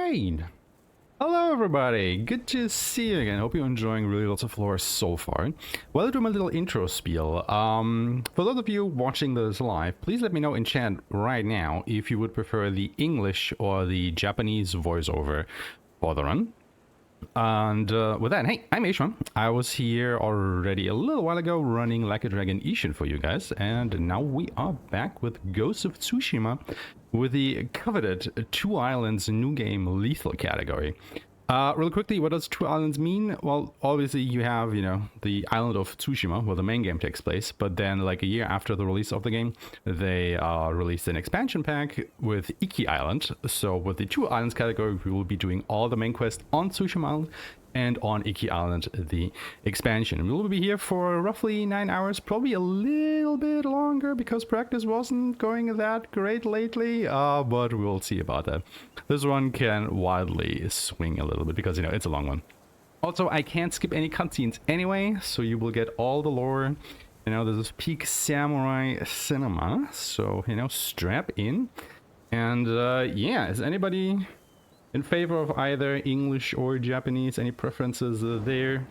Alright! Hello everybody! Good to see you again. Hope you're enjoying really lots of lore so far. Well, to my little intro spiel. For those of you watching this live, please let me know in chat right now if you would prefer the English or the Japanese voiceover for the run. And with that, hey, I'm Aeshmah. I was here already a little while ago running Like a Dragon Ishin for you guys, and now we are back with Ghost of Tsushima with the coveted Two Islands new game lethal category. Real quickly, what does Two Islands mean? Well, obviously you have, the island of Tsushima, where the main game takes place, but then like a year after the release of the game, they released an expansion pack with Iki Island. So with the Two Islands category, we will be doing all the main quests on Tsushima Island and on Iki Island, the expansion. We will be here for roughly 9 hours, probably a little bit longer because practice wasn't going that great lately, but we'll see about that. This one can wildly swing a little bit because, it's a long one. Also, I can't skip any cutscenes anyway, so you will get all the lore. This is peak samurai cinema, so, strap in. And, yeah, is anybody in favor of either English or Japanese? Any preferences there?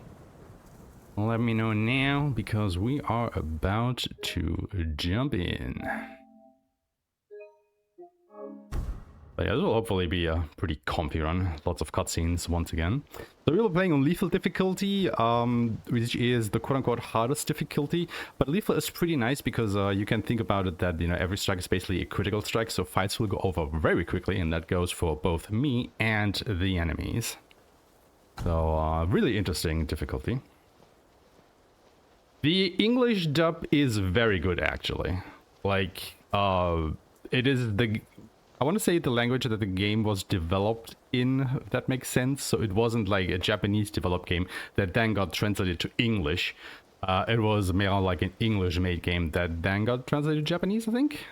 Let me know now, because we are about to jump in. But yeah, this will hopefully be a pretty comfy run. Lots of cutscenes once again. So we were playing on lethal difficulty, which is the quote-unquote hardest difficulty. But lethal is pretty nice because you can think about it that, every strike is basically a critical strike. So fights will go over very quickly, and that goes for both me and the enemies. So really interesting difficulty. The English dub is very good, actually. Like, it is the... I want to say the language that the game was developed in, if that makes sense. So it wasn't like a Japanese developed game that then got translated to English. It was more like an English made game that then got translated to Japanese, I think.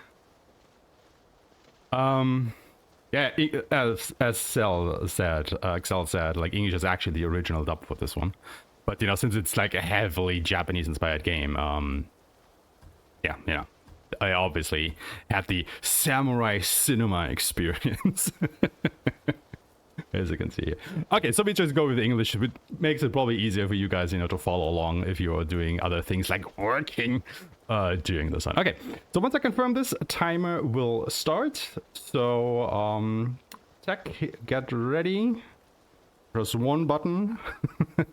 Yeah, as Excel said, like English is actually the original dub for this one. But, since it's like a heavily Japanese inspired game, yeah, I obviously had the samurai cinema experience, as you can see. Okay, so we just go with English. It makes it probably easier for you guys, to follow along if you're doing other things like working during this one. Okay, so once I confirm this, timer will start. So, tech, get ready. Press one button,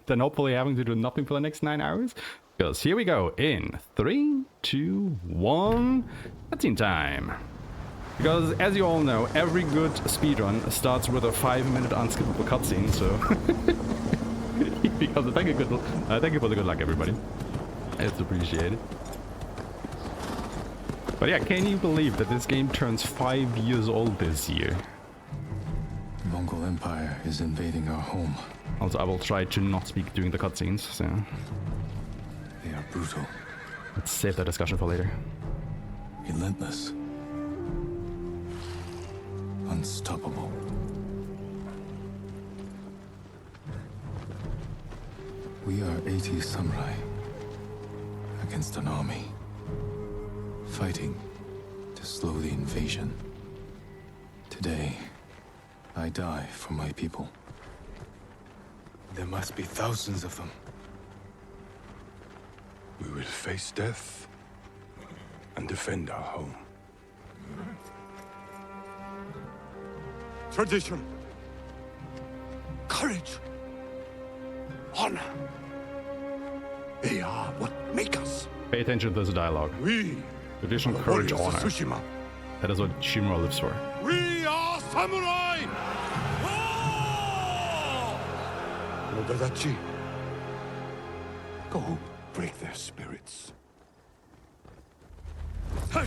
then hopefully having to do nothing for the next 9 hours. Because here we go in 3, 2, 1, cutscene time. Because as you all know, every good speedrun starts with a 5-minute unskippable cutscene, so... because thank you for the good luck, everybody. It's appreciated. But yeah, can you believe that this game turns 5 years old this year? The Mongol Empire is invading our home. Also, I will try to not speak during the cutscenes, so... They are brutal. Let's save that discussion for later. Relentless. Unstoppable. We are 80 samurai against an army, fighting to slow the invasion. Today, I die for my people. There must be thousands of them. We will face death and defend our home. Tradition, courage, honor. They are what make us. Pay attention to this dialogue. We Tradition, are courage, warriors of honor. Tsushima. That is what Shimura lives for. We are samurai! Oh! Nodadachi, go break their spirits. Hey!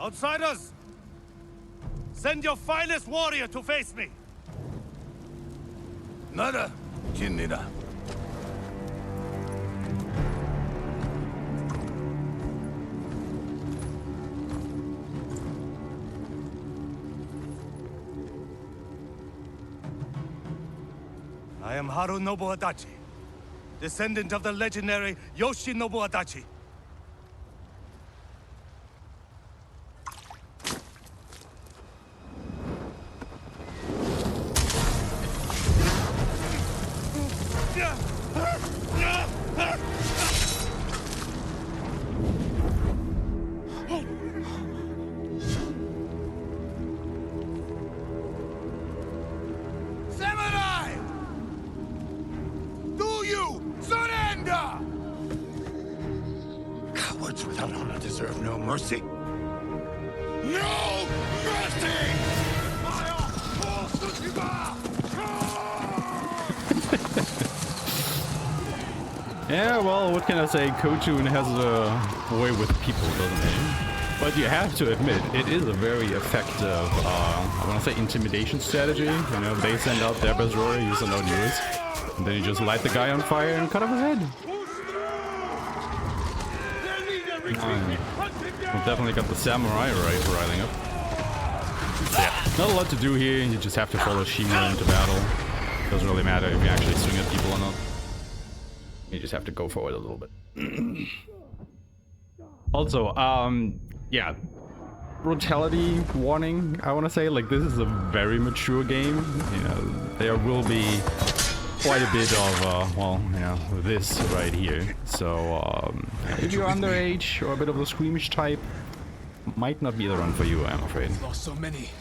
Outsiders! Send your finest warrior to face me. Nada, Jinnida. I am Harunobu Adachi, descendant of the legendary Yoshinobu Adachi. Samurai! Do you surrender? Cowards without honor deserve no mercy. No mercy! Fire! For Tsushima! Yeah, well, what can I say? Kojun has a way with people, doesn't he? But you have to admit, it is a very effective, I want to say intimidation strategy. You know, they send out their best warrior, you send out yours. And then you just light the guy on fire and cut off his head. We've definitely got the samurai riling up. Yeah, not a lot to do here, you just have to follow Shima into battle. Doesn't really matter if you actually swing at people or not. You just have to go for it a little bit. Also, yeah, brutality warning, I want to say, like, this is a very mature game. You know, there will be quite a bit of, well, you know, this right here. So, if you're underage or a bit of a squeamish type, might not be the run for you, I'm afraid. Lost so many.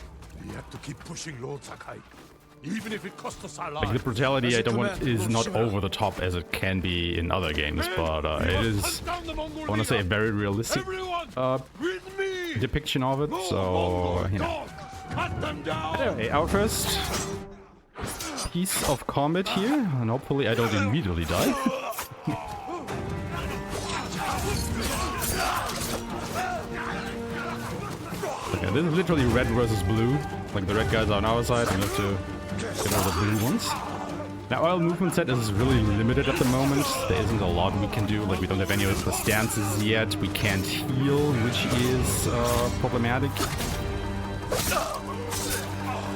We have to keep pushing Lord Sakai, even if it costs us our Like, the lives. brutality I don't want is not over the top as it can be in other games, but it is, I want to say, a very realistic depiction of it, so, you know. Anyway, our first piece of combat here, and hopefully I don't immediately die. Okay, this is literally red versus blue. Like, the red guys are on our side, and we have to get all the blue ones. Now, our movement set is really limited at the moment. There isn't a lot we can do. Like, we don't have any of the stances yet. We can't heal, which is problematic.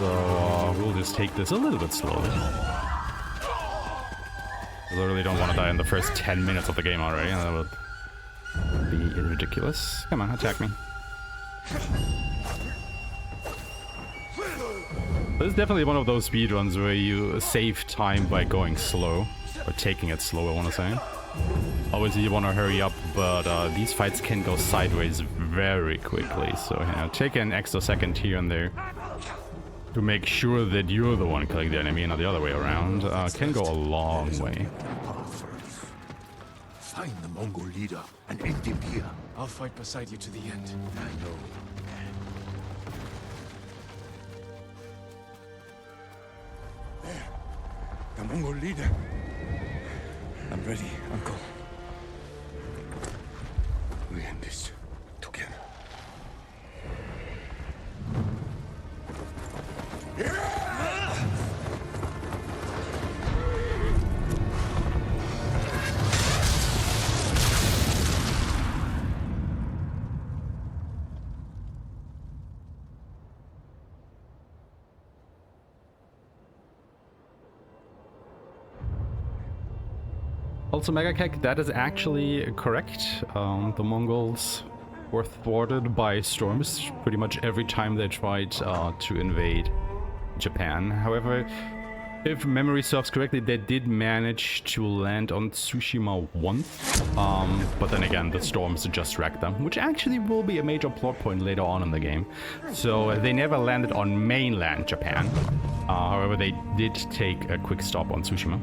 So we'll just take this a little bit slowly. I really don't want to die in the first 10 minutes of the game already. That would be ridiculous. Come on, attack me. This is definitely one of those speedruns where you save time by going slow. Or taking it slow, I want to say. Obviously you want to hurry up, but these fights can go sideways very quickly. So, you know, take an extra second here and there to make sure that you're the one killing the enemy, not the other way around. Can go a long way. Find the Mongol leader and end him here. I'll fight beside you to the end. I know. There, the Mongol leader. I'm ready, Uncle. We end this together. Also, Megakek, that is actually correct. The Mongols were thwarted by storms pretty much every time they tried to invade Japan. However, if memory serves correctly, they did manage to land on Tsushima once. But then again, the storms just wrecked them, which actually will be a major plot point later on in the game. So they never landed on mainland Japan. However, they did take a quick stop on Tsushima.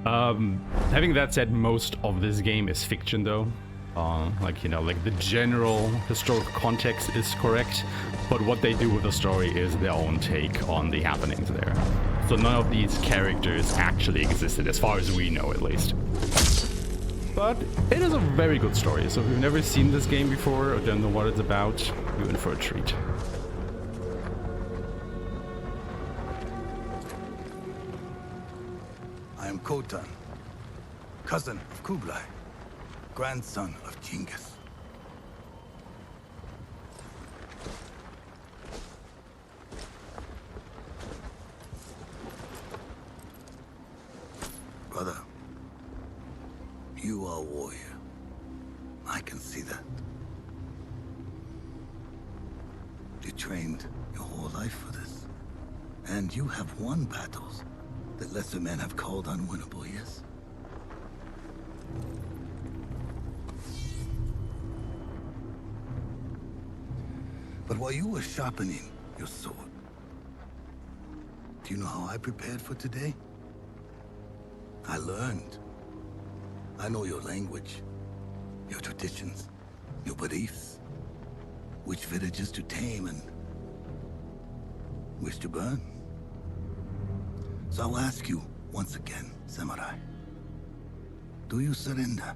Having that said, most of this game is fiction though. Like, you know, like the general historical context is correct, but what they do with the story is their own take on the happenings there. So none of these characters actually existed, as far as we know at least. But it is a very good story, so if you've never seen this game before or don't know what it's about, you're in for a treat. Khotan, cousin of Kublai, grandson of Genghis. Brother, you are a warrior. I can see that. You trained your whole life for this. And you have won battles that lesser men have called unwinnable, yes? But while you were sharpening your sword, do you know how I prepared for today? I learned. I know your language, your traditions, your beliefs, which villages to tame and which to burn. So I'll ask you once again, Samurai. Do you surrender?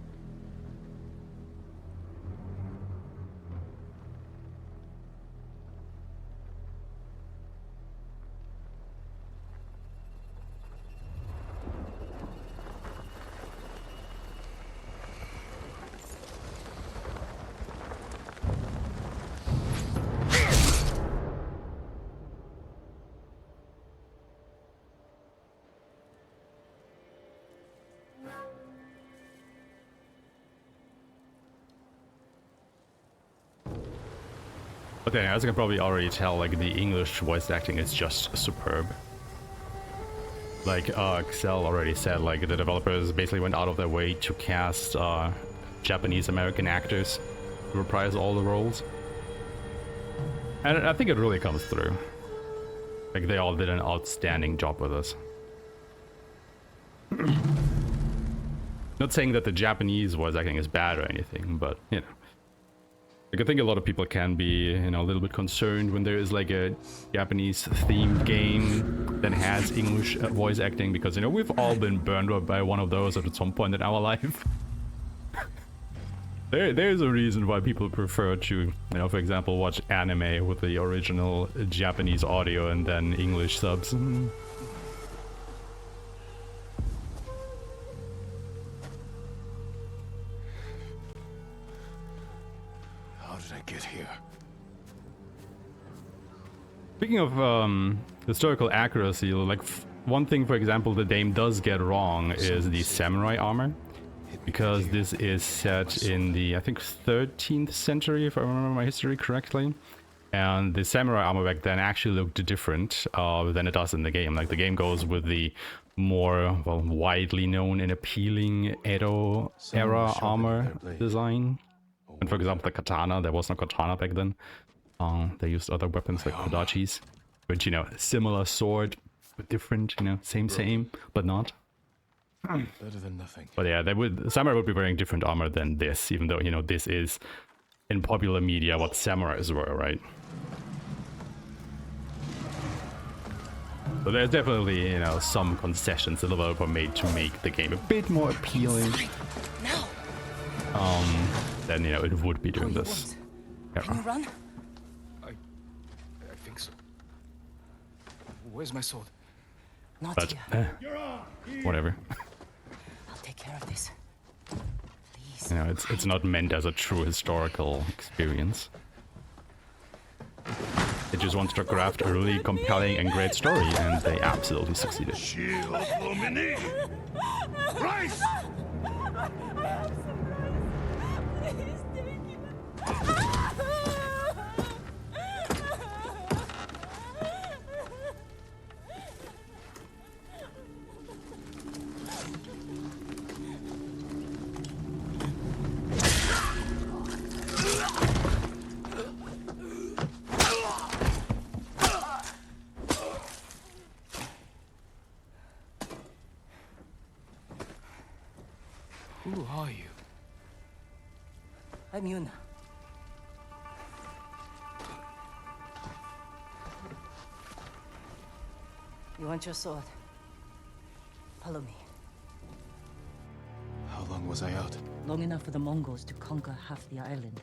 Okay, as you can probably already tell, like the English voice acting is just superb. Like Excel already said, like the developers basically went out of their way to cast Japanese American actors to reprise all the roles. And I think it really comes through. Like they all did an outstanding job with this. Not saying that the Japanese voice acting is bad or anything, but you know. Like I think a lot of people can be, you know, a little bit concerned when there is like a Japanese themed game that has English voice acting, because you know we've all been burned by one of those at some point in our life. There's a reason why people prefer to, you know, for example, watch anime with the original Japanese audio and then English subs. Get here. Speaking of historical accuracy, like one thing, for example, the game does get wrong is the samurai armor, because this is set in the, I think, 13th century, if I remember my history correctly, and the samurai armor back then actually looked different than it does in the game. Like the game goes with the more, well, widely known and appealing Edo era armor design. And for example, the katana, there was no katana back then. They used other weapons like kodachis, which, you know, similar sword, but different, you know, same, but not. Better than nothing. But yeah, samurai would be wearing different armor than this, even though, you know, this is in popular media what samurais were, right? So there's definitely, you know, some concessions the developer made to make the game a bit more appealing. Then, you know, it would be doing this. Can you run? I think so. Where's my sword? Not But here. whatever. I'll take care of this. Please. You know, it's not meant as a true historical experience. They just wanted to craft a really compelling and great story, and they absolutely succeeded. Shield Lumini! Rise! Who are you? I'm Yuna. You want your sword? Follow me. How long was I out? Long enough for the Mongols to conquer half the island.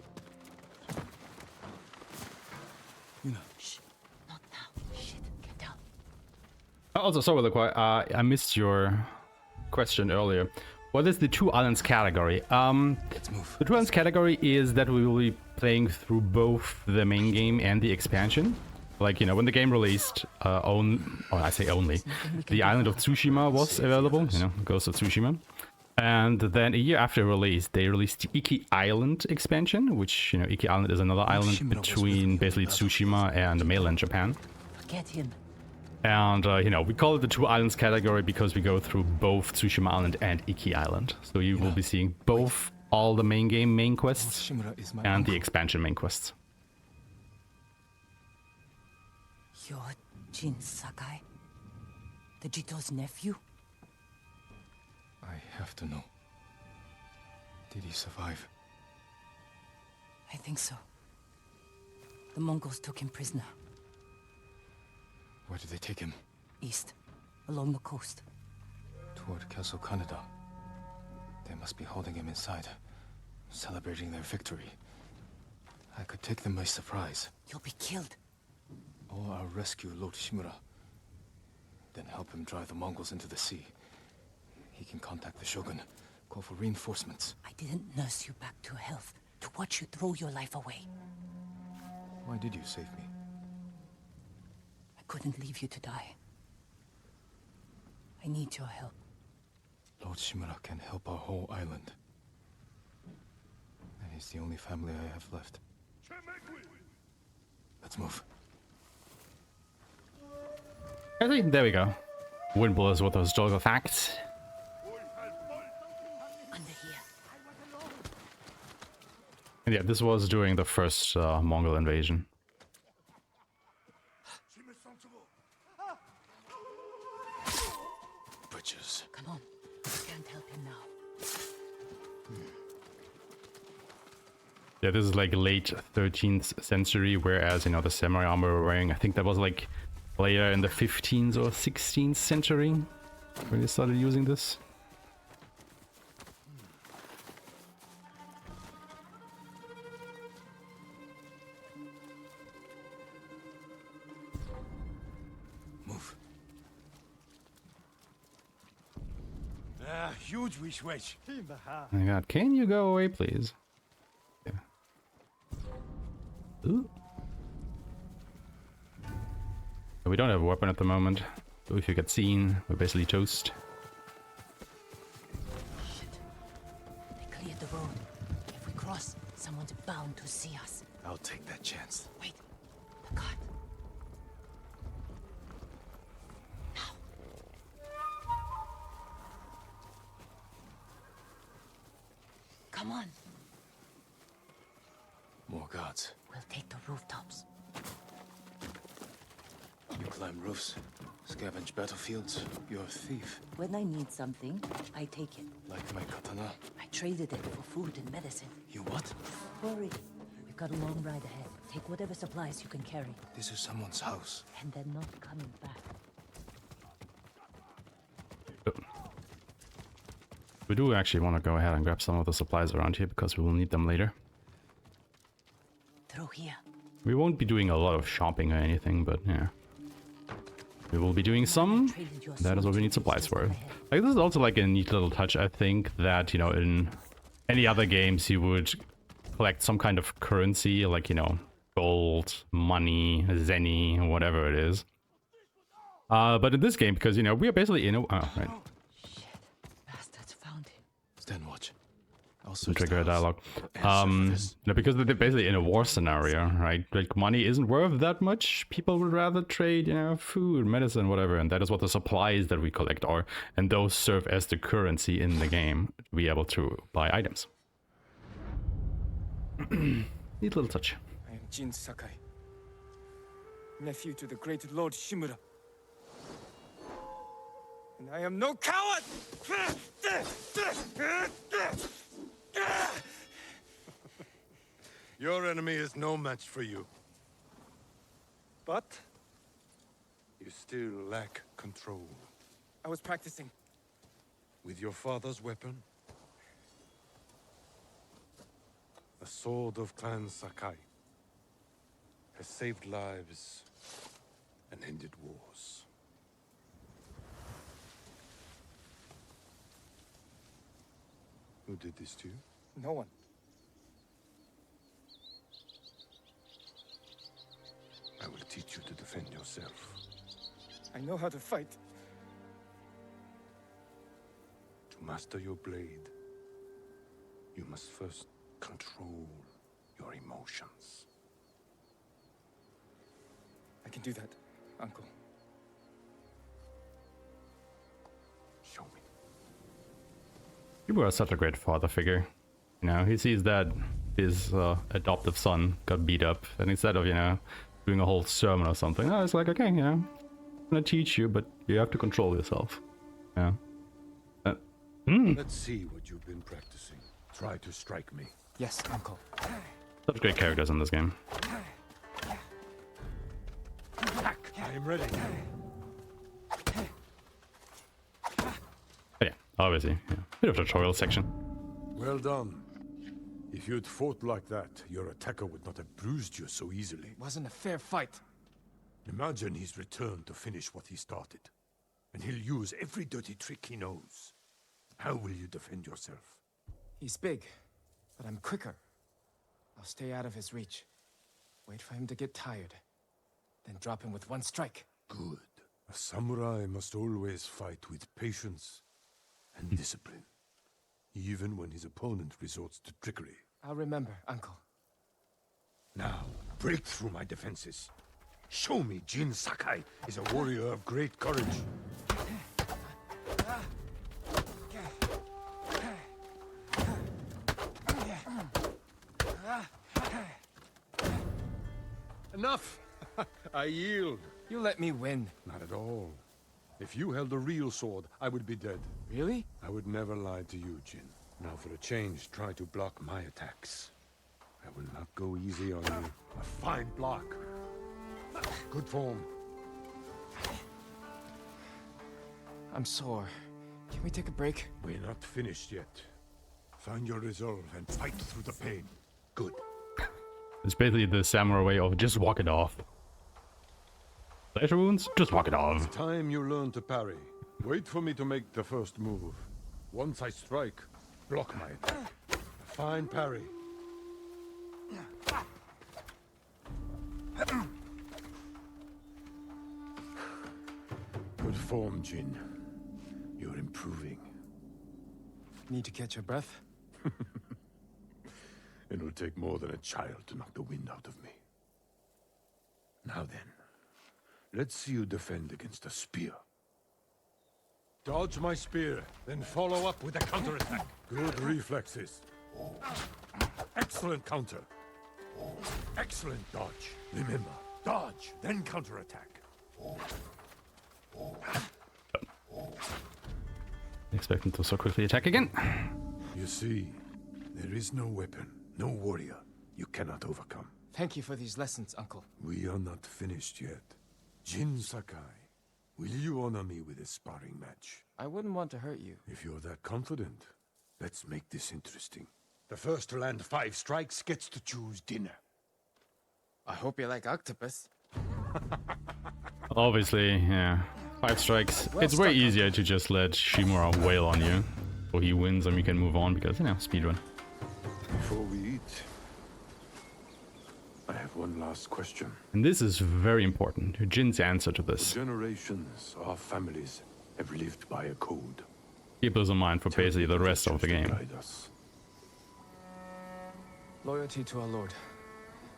Yuna. Shh. Not now. Shit. Get down. Also, sorry, I missed your question earlier. What is the Two Islands category? Let's move. The Two Islands category is that we will be playing through both the main game and the expansion. Like, you know, when the game released, I say only, the island of Tsushima was available, you know, Ghost of Tsushima. And then a year after release, they released the Iki Island expansion, which, you know, Iki Island is another island between basically Tsushima and mainland Japan. Forget him. And, you know, we call it the Two Islands category because we go through both Tsushima Island and Iki Island. So you will be seeing both all the main game main quests Shimura is my and the uncle. expansion main quests. You're Jin Sakai? The Jito's nephew? I have to know. Did he survive? I think so. The Mongols took him prisoner. Where did they take him? East, along the coast. Toward Castle Kaneda. They must be holding him inside, celebrating their victory. I could take them by surprise. You'll be killed. Or I'll rescue Lord Shimura. Then help him drive the Mongols into the sea. He can contact the Shogun, call for reinforcements. I didn't nurse you back to health to watch you throw your life away. Why did you save me? I couldn't leave you to die. I need your help. Lord Shimura can help our whole island. And he's the only family I have left. Let's move. I think, there we go. Windblow is with the historical facts. Under here. And yeah, this was during the first Mongol invasion. Butchers. Come on. I can't help him now. Yeah, this is like late 13th century, whereas, you know, the samurai armor we're wearing, I think that was like later in the 15th or 16th century when they started using this. Move. Huge wish. Oh my god, can you go away, please? Yeah. Ooh. We don't have a weapon at the moment, so if you get seen, we're basically toast. Shit. They cleared the road. If we cross, someone's bound to see us. I'll take that chance. Wait. The cart. Now. Come on. More guards. We'll take the rooftops. You climb roofs, scavenge battlefields. You're a thief. When I need something, I take it. Like my katana. I traded it for food and medicine. You what? Hurry. We've got a long ride ahead. Take whatever supplies you can carry. This is someone's house. And they're not coming back. We do actually want to go ahead and grab some of the supplies around here because we will need them later. Through here. We won't be doing a lot of shopping or anything, but yeah. We will be doing some. That is what we need supplies for. Like, this is also like a neat little touch, I think, that, you know, in any other games you would collect some kind of currency, like, you know, gold, money, zenny, whatever it is. But in this game, because, you know, we are basically in a... Oh, right. Shit. Bastards found him. Stand watch. I'll To search trigger a the house. dialogue. Answer for this. No, because they're basically in a war scenario, right? Like, money isn't worth that much. People would rather trade, you know, food, medicine, whatever, and that is what the supplies that we collect are, and those serve as the currency in the game to be able to buy items. Neat little touch. I am Jin Sakai, nephew to the great Lord Shimura. And I am no coward! Your enemy is no match for you. But You still lack control. I was practicing. With your father's weapon? The sword of Clan Sakai has saved lives and ended wars. Who did this to you? No one. I will teach you to defend yourself. I know how to fight. To master your blade, you must first control your emotions. I can do that, Uncle. Show me. You were such a great father figure. You know, he sees that his adoptive son got beat up, and instead of, you know, doing a whole sermon or something, it's like, okay, you know, I'm gonna teach you, but you have to control yourself. Yeah. Let's see what you've been practicing. Try to strike me. Yes, Uncle. Such great characters in this game. Attack! I am ready. But yeah, obviously, yeah. Bit of tutorial section. Well done. If you'd fought like that, your attacker would not have bruised you so easily. It wasn't a fair fight. Imagine he's returned to finish what he started. And he'll use every dirty trick he knows. How will you defend yourself? He's big, but I'm quicker. I'll stay out of his reach. Wait for him to get tired. Then drop him with one strike. Good. A samurai must always fight with patience and discipline. Even when his opponent resorts to trickery. I'll remember, Uncle. Now, break through my defenses. Show me Jin Sakai is a warrior of great courage. Enough! I yield. You let me win. Not at all. If you held a real sword, I would be dead. Really? I would never lie to you, Jin. Now for a change, try to block my attacks. I will not go easy on you. A fine block. Good form. I'm sore. Can we take a break? We're not finished yet. Find your resolve and fight through the pain. Good. It's basically the samurai way of just walk it off. Pleasure wounds? Just walk it off. It's time you learn to parry. Wait for me to make the first move. Once I strike, block my attack. A fine parry. Good form, Jin. You're improving. Need to catch your breath? It'll take more than a child to knock the wind out of me. Now then, let's see you defend against a spear. Dodge my spear, then follow up with a counterattack. Good reflexes. Excellent counter. Excellent dodge. Remember, dodge, then counterattack. Expect him to so quickly attack again. You see, there is no weapon, no warrior you cannot overcome. Thank you for these lessons, Uncle. We are not finished yet. Jin Sakai, will you honor me with a sparring match? I wouldn't want to hurt you. If you're that confident, let's make this interesting. The first to land 5 strikes gets to choose dinner. I hope you like octopus. Obviously, yeah. 5 strikes. Well It's way stuck, easier to just let Shimura wail on you. So he wins and we can move on because, you know, speedrun. Before we eat, I have one last question. And this is very important. Jin's answer to this. Generations, our families have lived by a code. Keep this in mind for basically the rest of the game. Guide us. Loyalty to our Lord.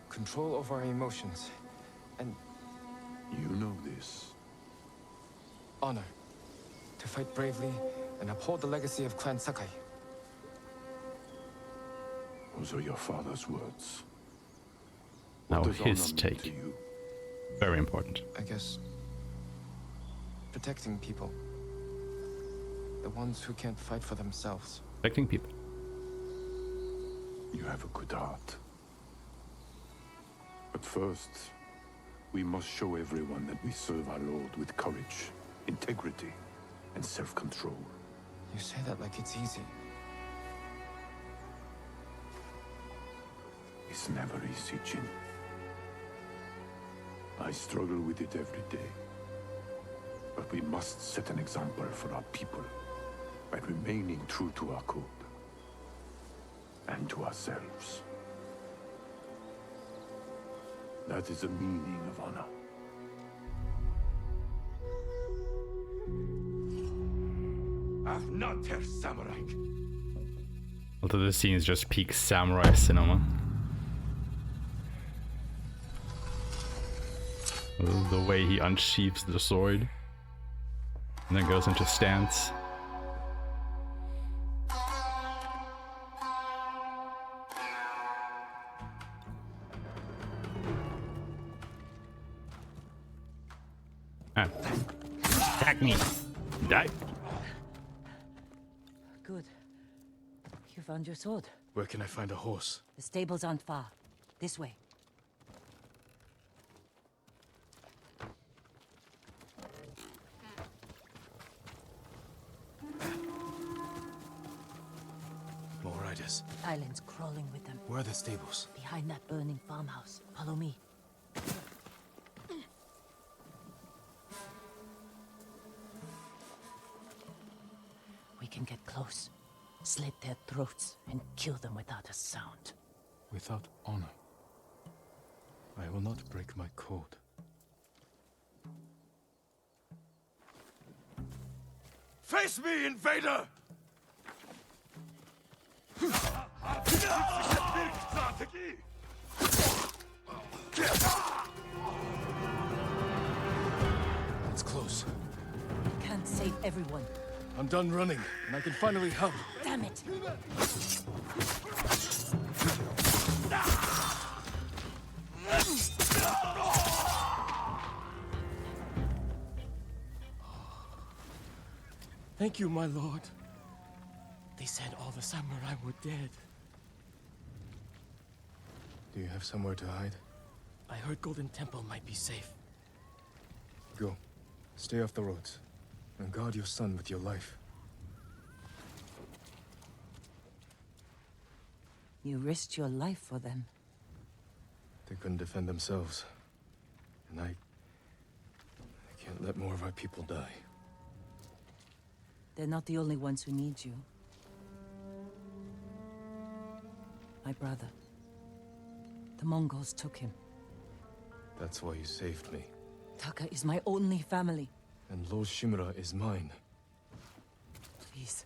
Control over our emotions. And You know this. honor. To fight bravely and uphold the legacy of Clan Sakai. Those are your father's words. Now What does his honor mean take. to you? Very important. I guess... protecting people. The ones who can't fight for themselves. Protecting people. You have a good heart. But first, we must show everyone that we serve our Lord with courage, integrity, and self-control. You say that like it's easy. It's never easy, Jin. I struggle with it every day. But we must set an example for our people by remaining true to our code. and to ourselves. That is the meaning of honor. Afnater samurai. Although this scene is just peak samurai cinema. The way he unsheaths the sword and then goes into stance. Attack me. Die. Good. You found your sword. Where can I find a horse? The stables aren't far. This way. More riders. Islands crawling with them. Where are the stables? Behind that burning farmhouse. Follow me. We can get close, slit their throats, and kill them without a sound. Without honor, I will not break my code. Face me, invader! It's close. Can't save everyone. I'm done running, and I can finally help. Damn it! Thank you, my lord. They said all the samurai were dead. Do you have somewhere to hide? I heard Golden Temple might be safe. Go. Stay off the roads. And guard your son with your life. You risked your life for them. They couldn't defend themselves. And I can't let more of our people die. They're not the only ones who need you. My brother. The Mongols took him. That's why you saved me. Taka is my only family. And Lord Shimura is mine. Please.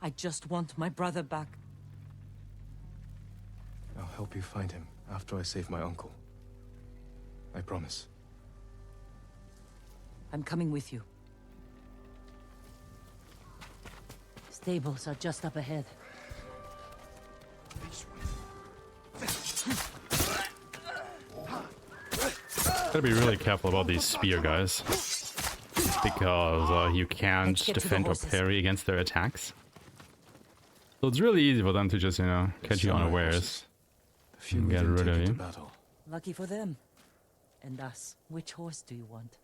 I just want my brother back. I'll help you find him after I save my uncle. I promise. I'm coming with you. Stables are just up ahead. Gotta be really careful about these spear guys. Because you can't Let's get to the defend or horses. parry against their attacks. So it's really easy for them to just, you know, catch you Samurai unawares. horses. The few we Get didn't rid take of into you. battle. Lucky for them. And us. Which horse do you want?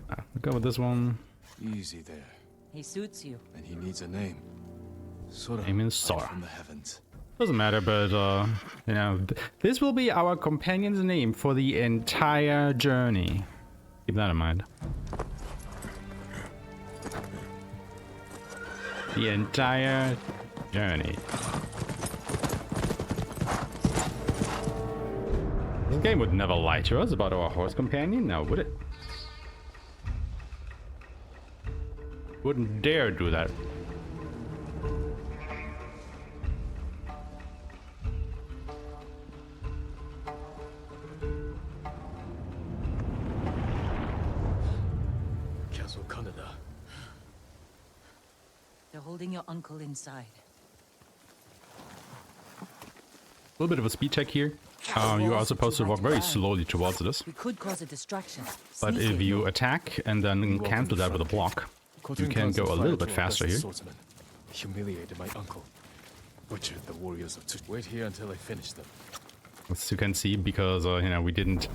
We'll go with this one. Easy there. He suits you. And he needs a name. Sora. Name is light Sora. from the heavens. Doesn't matter, but you know, this will be our companion's name for the entire journey. Keep that in mind. The entire journey. This game would never lie to us about our horse companion, now would it? Wouldn't dare do that. Castle Canada. They're holding your uncle inside. A little bit of a speed check here. You are supposed to walk very slowly towards this. We could cause a distraction. But Sneak if in. you attack and then cancel that with a block, you can go a little bit faster here. Humiliated my uncle. Butchered the warriors of Tsushima. Wait here until I finish them. As you can see, because you know, we didn't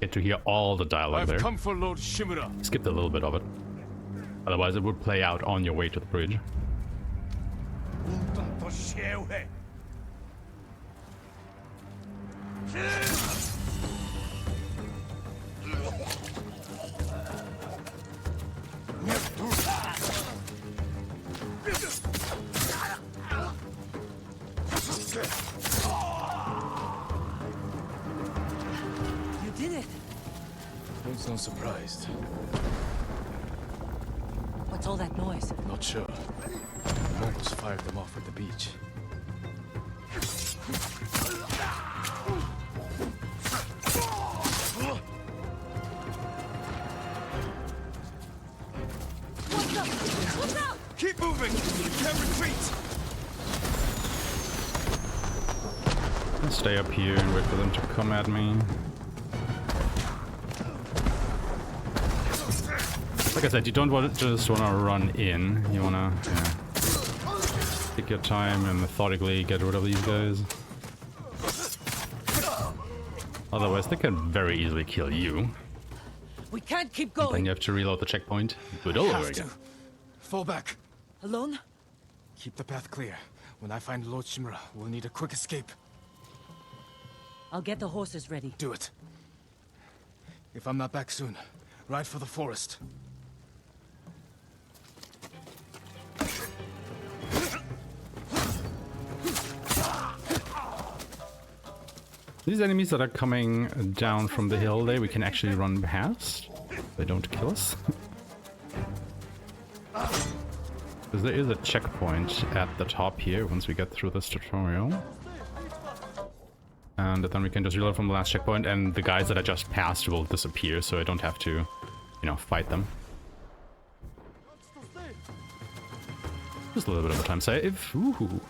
get to hear all the dialogue I've there. come for Lord Shimura. Skipped a little bit of it. Otherwise, it would play out on your way to the bridge. You did it! Don't sound surprised. What's all that noise? Not sure. The monks fired them off at the beach. What's up? What's up? Keep moving! We can't retreat! I'll stay up here and wait for them to come at me. Like I said, you don't just want to run in. You want to take your time and methodically get rid of these guys. Otherwise, they can very easily kill you. We can't keep Then going. you have to reload the checkpoint. Do it all over Have again. to. Fall back. Alone? Keep the path clear. When I find Lord Shimura, we'll need a quick escape. I'll get the horses ready. Do it. If I'm not back soon, ride for the forest. These enemies that are coming down from the hill there, we can actually run past. They don't kill us. Because there is a checkpoint at the top here once we get through this tutorial. And then we can just reload from the last checkpoint, and the guys that I just passed will disappear, so I don't have to, you know, fight them. Just a little bit of a time save. Ooh.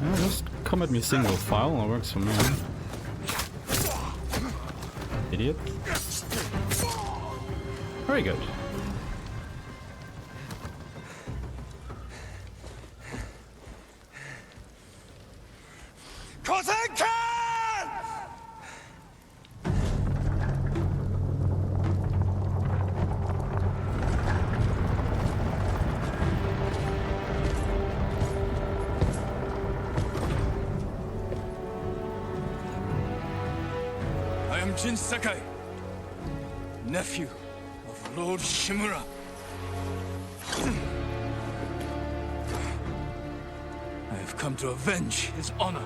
Yeah, just come at me single file, that works for me. Idiot. Very good. I am Jin Sakai, nephew of Lord Shimura. I have come to avenge his honor.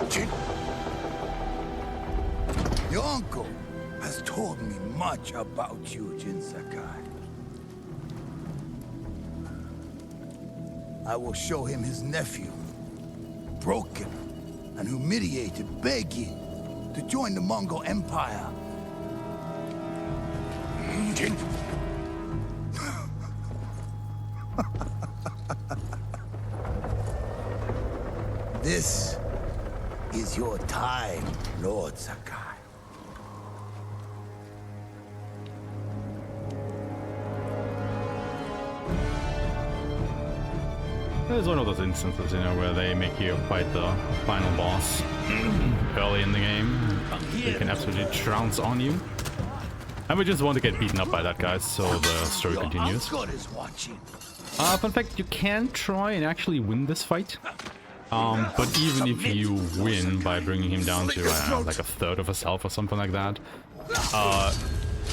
Jin, your uncle has told me much about you, Jin Sakai. I will show him his nephew, broken and humiliated, begging to join the Mongol Empire. Jin. This is your time, Lord Sakai. It's one of those instances, you know, where they make you fight the final boss early in the game. They can absolutely trounce on you. And we just want to get beaten up by that guy, so the story continues. Uncle is watching. Fun fact, you can try and actually win this fight. But even if you win by bringing him down to, I don't know, like a third of his health or something like that,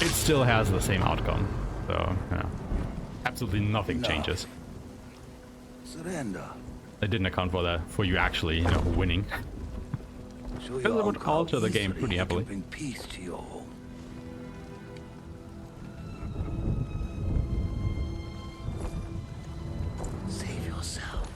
it still has the same outcome. So, you know, absolutely nothing changes. Surrender. I didn't account for that, for you actually, you know, winning. Show Because your it would uncle alter the easily game pretty you can heavily. bring peace to your home. Save yourself.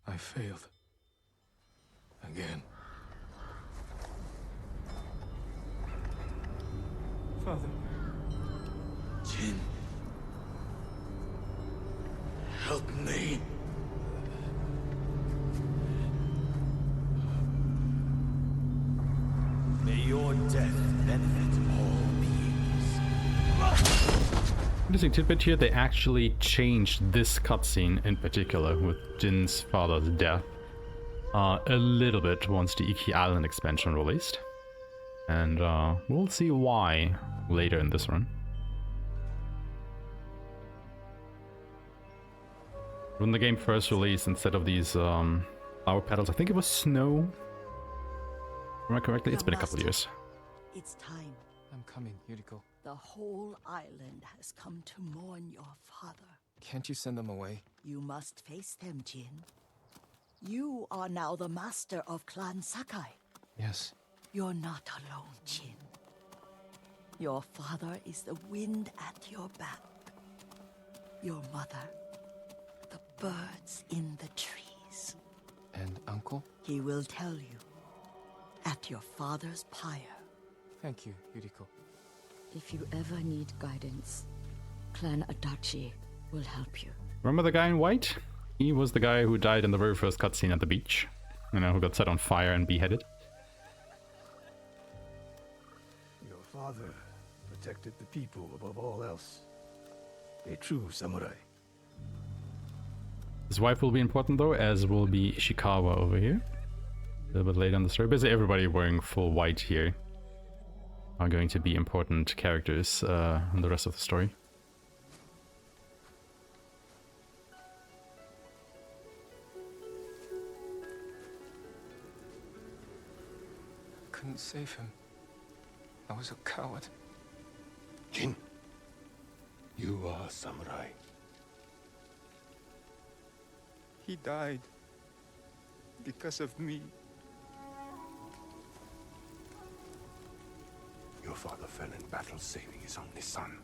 I failed. Again. Father. Jin. Help me. May your death benefit all beings. Interesting tidbit here, they actually changed this cutscene in particular with Jin's father's death a little bit once the Iki Island expansion released. And we'll see why later in this run. When the game first released, instead of these flower petals, I think it was snow. Am I correctly? It's been a couple of years. It's time. I'm coming, Yuriko. The whole island has come to mourn your father. Can't you send them away? You must face them, Jin. You are now the master of Clan Sakai. Yes. You're not alone, Jin. Your father is the wind at your back. Your mother, the birds in the trees. And Uncle? He will tell you at your father's pyre. Thank you, Yuriko. If you ever need guidance, Clan Adachi will help you. Remember the guy in white? He was the guy who died in the very first cutscene at the beach. You know, who got set on fire and beheaded. Your father protected the people above all else. A true samurai. His wife will be important though, as will be Ishikawa over here. A little bit later in the story. Basically everybody wearing full white here are going to be important characters in the rest of the story. Couldn't save him. I was a coward. Jin, you are a samurai. He died because of me. Your father fell in battle saving his only son.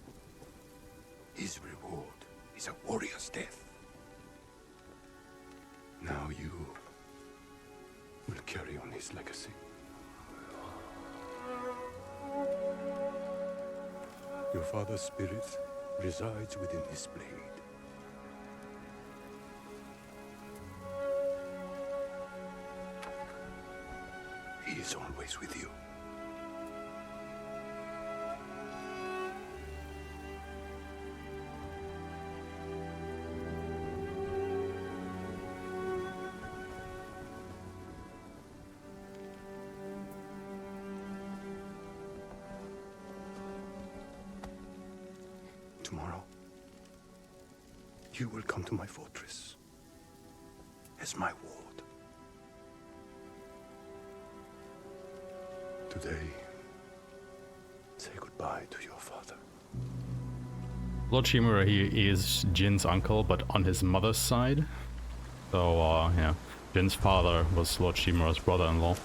His reward is a warrior's death. Now you will carry on his legacy. Your father's spirit resides within his blade. He is always with you. Tomorrow, you will come to my fortress as my ward. Today, say goodbye to your father. Lord Shimura here is Jin's uncle, but on his mother's side. So, yeah, Jin's father was Lord Shimura's brother-in-law.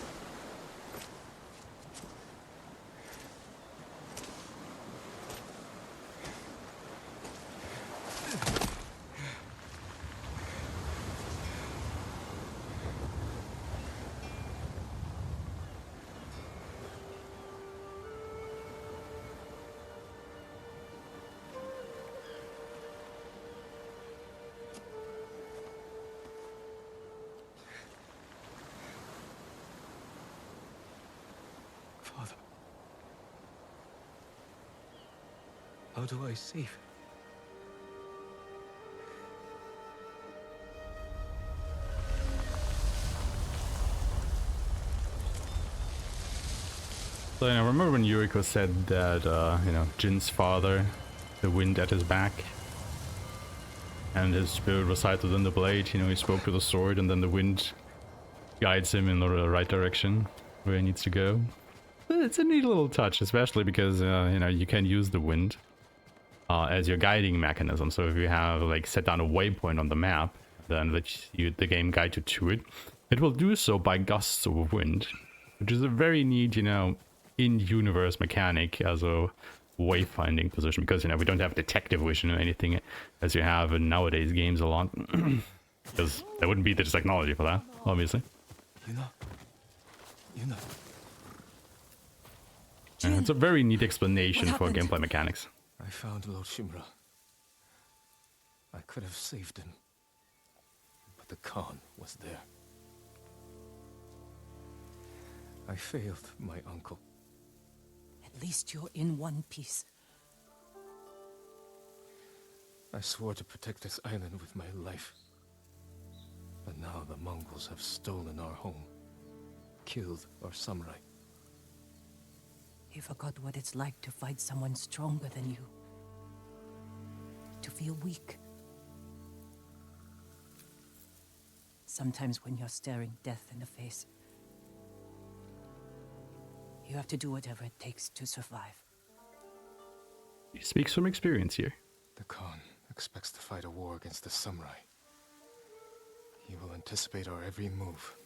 Father, how do I save him? So, you know, remember when Yuriko said that, you know, Jin's father, the wind at his back, and his spirit resides within the blade, you know, he spoke to the sword and then the wind guides him in the right direction where he needs to go. It's a neat little touch, especially because, you know, you can use the wind as your guiding mechanism. So if you have, like, set down a waypoint on the map, then the game guides you to it. It will do so by gusts of wind, which is a very neat, you know, in-universe mechanic as a wayfinding position, because, you know, we don't have detective vision or anything as you have in nowadays games a lot, because there wouldn't be the technology for that, obviously. You know. And it's a very neat explanation for gameplay mechanics. I found Lord Shimura. I could have saved him. the Khan was there. I failed my uncle. At least you're in one piece. I swore to protect this island with my life. But now the Mongols have stolen our home, killed our samurai. You forgot what it's like to fight someone stronger than you. To feel weak. Sometimes when you're staring death in the face, you have to do whatever it takes to survive. He speaks from experience here. The Khan expects to fight a war against the samurai. He will anticipate our every move,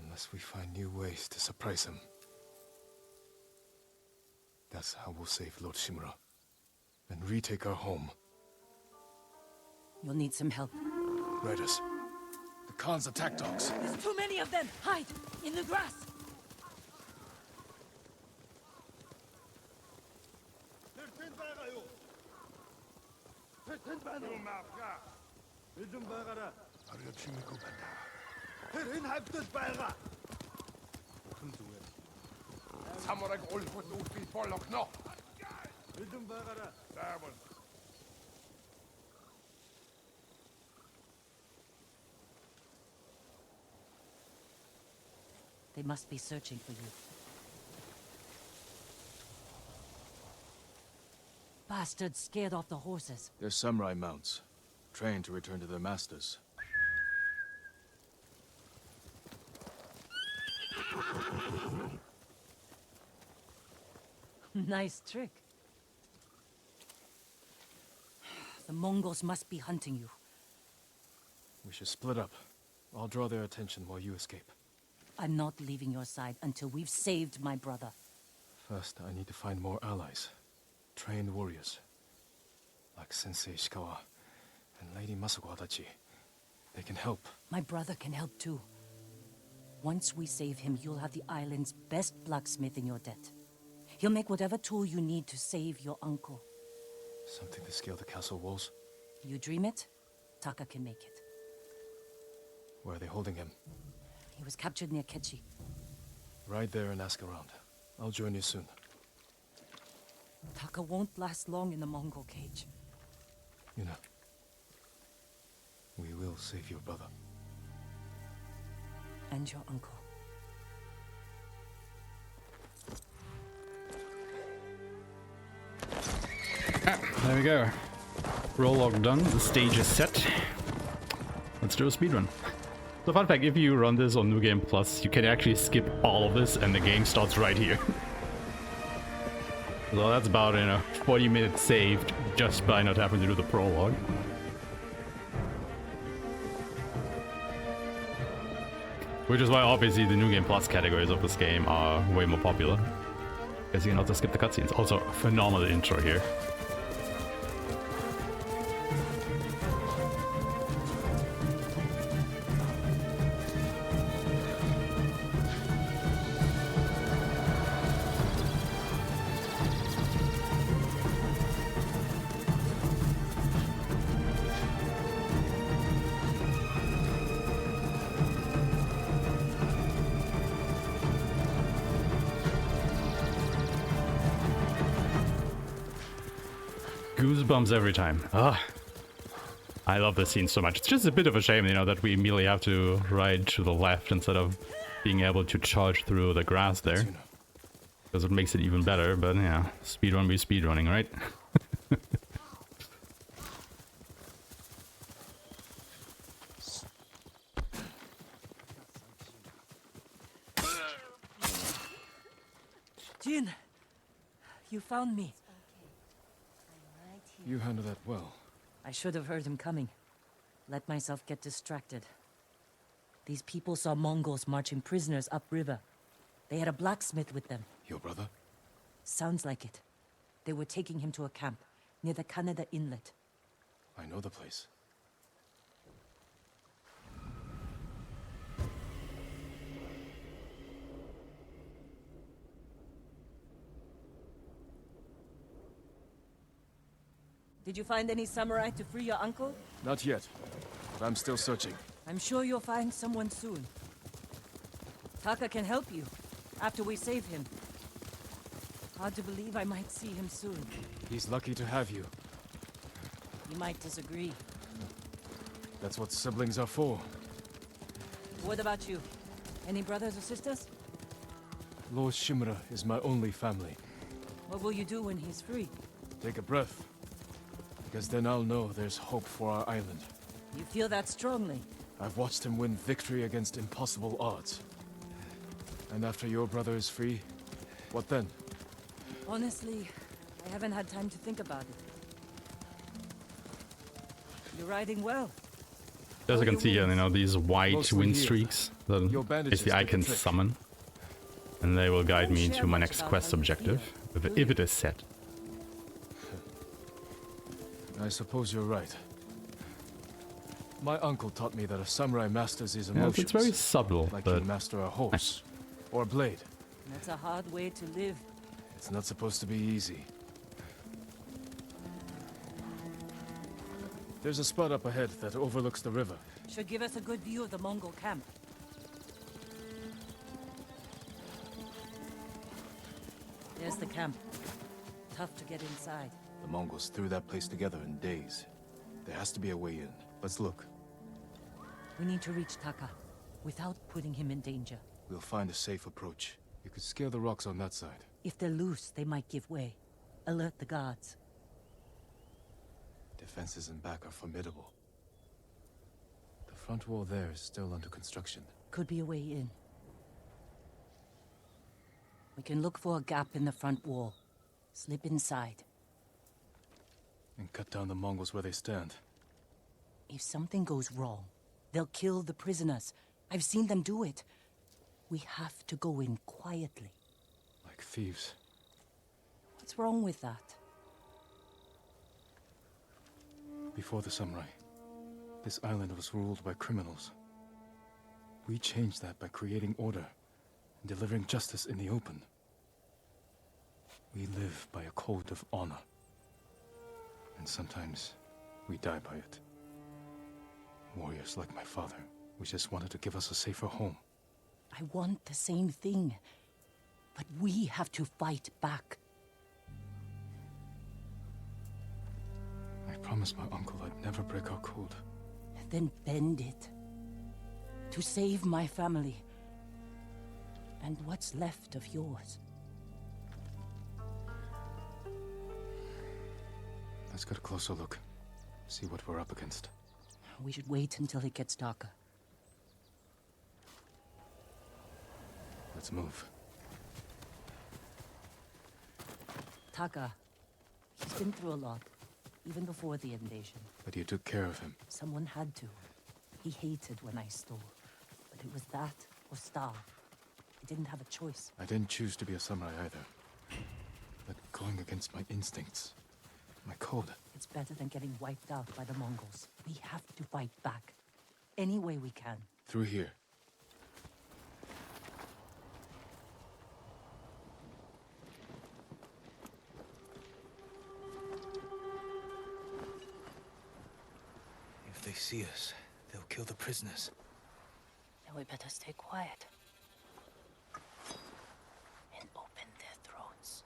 unless we find new ways to surprise him. That's how we'll save Lord Shimura, and retake our home. You'll need some help. Riders, the Khan's attack dogs. There's too many of them! Hide! In the grass! They must be searching for you. Bastards scared off the horses. They're samurai mounts, trained to return to their masters. Nice trick. The Mongols must be hunting you. We should split up. I'll draw their attention while you escape. I'm not leaving your side until we've saved my brother. First, I need to find more allies. Trained warriors. Like Sensei Ishikawa and Lady Masako Adachi. They can help. My brother can help too. Once we save him, you'll have the island's best blacksmith in your debt. He'll make whatever tool you need to save your uncle. Something to scale the castle walls? You dream it, Taka can make it. Where are they holding him? He was captured near Kechi. Ride there and ask around. I'll join you soon. Taka won't last long in the Mongol cage. Yuna, we will save your brother. And your uncle. There we go. Roll log done. The stage is set. Let's do a speedrun. So fun fact, if you run this on New Game Plus, you can actually skip all of this and the game starts right here. So that's about, 40 minutes saved just by not having to do the prologue. Which is why obviously the New Game Plus categories of this game are way more popular. Because you can also skip the cutscenes. Also, a phenomenal intro here. Goosebumps every time. Ah, I love this scene so much. It's just a bit of a shame, that we immediately have to ride to the left instead of being able to charge through the grass there. Because it makes it even better, but yeah, speedrun be speedrunning, right? Jin! You found me. You handled that well. I should have heard him coming. Let myself get distracted. These people saw Mongols marching prisoners upriver. They had a blacksmith with them. Your brother? Sounds like it. They were taking him to a camp near the Kaneda Inlet. I know the place. Did you find any samurai to free your uncle? Not yet. but I'm still searching. I'm sure you'll find someone soon. Taka can help you, after we save him. Hard to believe I might see him soon. He's lucky to have you. You might disagree. That's what siblings are for. What about you? Any brothers or sisters? Lord Shimura is my only family. What will you do when he's free? Take a breath. Because then I'll know there's hope for our island. You feel that strongly? I've watched him win victory against impossible odds. And after your brother is free, what then? Honestly, I haven't had time to think about it. You're riding well. As you can see, you know, these white Mostly wind healed. streaks that Your bandages basically I did the can trick. summon. And they will guide me Don't share to my much next about quest how you objective, feel, do if you? it is set. I suppose you're right. My uncle taught me that a samurai masters his Yes, emotions. it's very subtle, like but you master a horse or a blade. That's a hard way to live. It's not supposed to be easy. There's a spot up ahead that overlooks the river. Should give us a good view of the Mongol camp. There's the camp. Tough to get inside. The Mongols threw that place together in days. There has to be a way in. Let's look. We need to reach Taka, without putting him in danger. We'll find a safe approach. You could scale the rocks on that side. If they're loose, they might give way. Alert the guards. Defenses in back are formidable. The front wall there is still under construction. Could be a way in. We can look for a gap in the front wall. Slip inside. And cut down the Mongols where they stand. If something goes wrong, they'll kill the prisoners. I've seen them do it. We have to go in quietly. Like thieves. What's wrong with that? Before the samurai, this island was ruled by criminals. We changed that by creating order and delivering justice in the open. We live by a code of honor. And sometimes we die by it. Warriors like my father, we just wanted to give us a safer home. I want the same thing. But we have to fight back. I promised my uncle I'd never break our code. Then bend it. To save my family. And what's left of yours. Let's get a closer look. See what we're up against. We should wait until it gets darker. Let's move. Taka, he's been through a lot, even before the invasion. But you took care of him. Someone had to. He hated when I stole, but it was that or starve. I didn't have a choice. I didn't choose to be a samurai either. But going against my instincts, my code. It's better than getting wiped out by the Mongols. We have to fight back. Any way we can. Through here. If they see us, they'll kill the prisoners. Then we better stay quiet. And open their throats.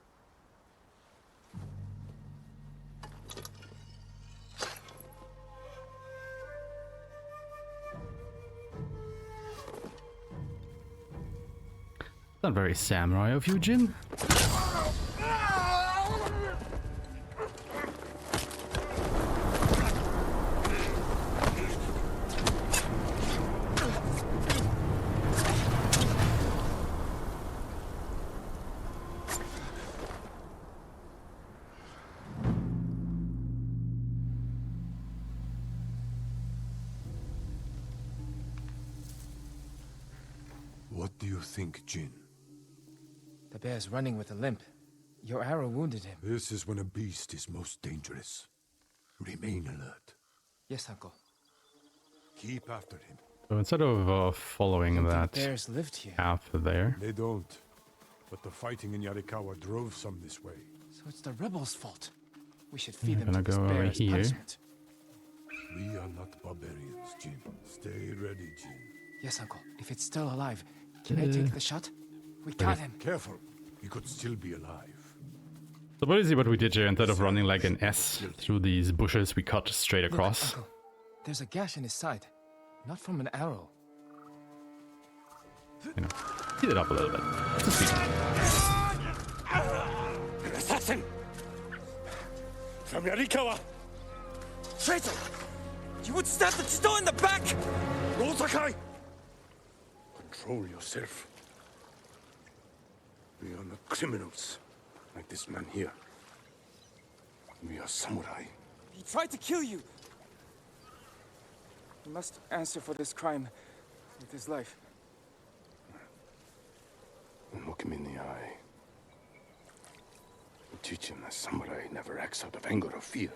Not very samurai of you, Jin. What do you think, Jin? The bear's running with a limp. Your arrow wounded him. This is when a beast is most dangerous. Remain alert. Yes, Uncle. Keep after him. So instead of following that Bears lived here. path there, They don't. But the fighting in Yarikawa drove some this way. So it's the rebels' fault. We should feed I'm them to gonna this go bear over as here. punishment. We are not barbarians, Jin. Stay ready, Jin. Yes, Uncle. If it's still alive, can I take the shot? We got him. Careful. He could still be alive. So basically what we did here, instead of running like an S through these bushes, we cut straight across. Look, Uncle, there's a gash in his side. Not from an arrow. You know, heat it up a little bit. Just speed. An assassin! From Yarikawa! Traitor! You would stab the Chido in the back! No, Sakai! Control yourself. We are not criminals, like this man here. We are samurai. He tried to kill you! He must answer for this crime with his life. And look him in the eye. And teach him that samurai never acts out of anger or fear.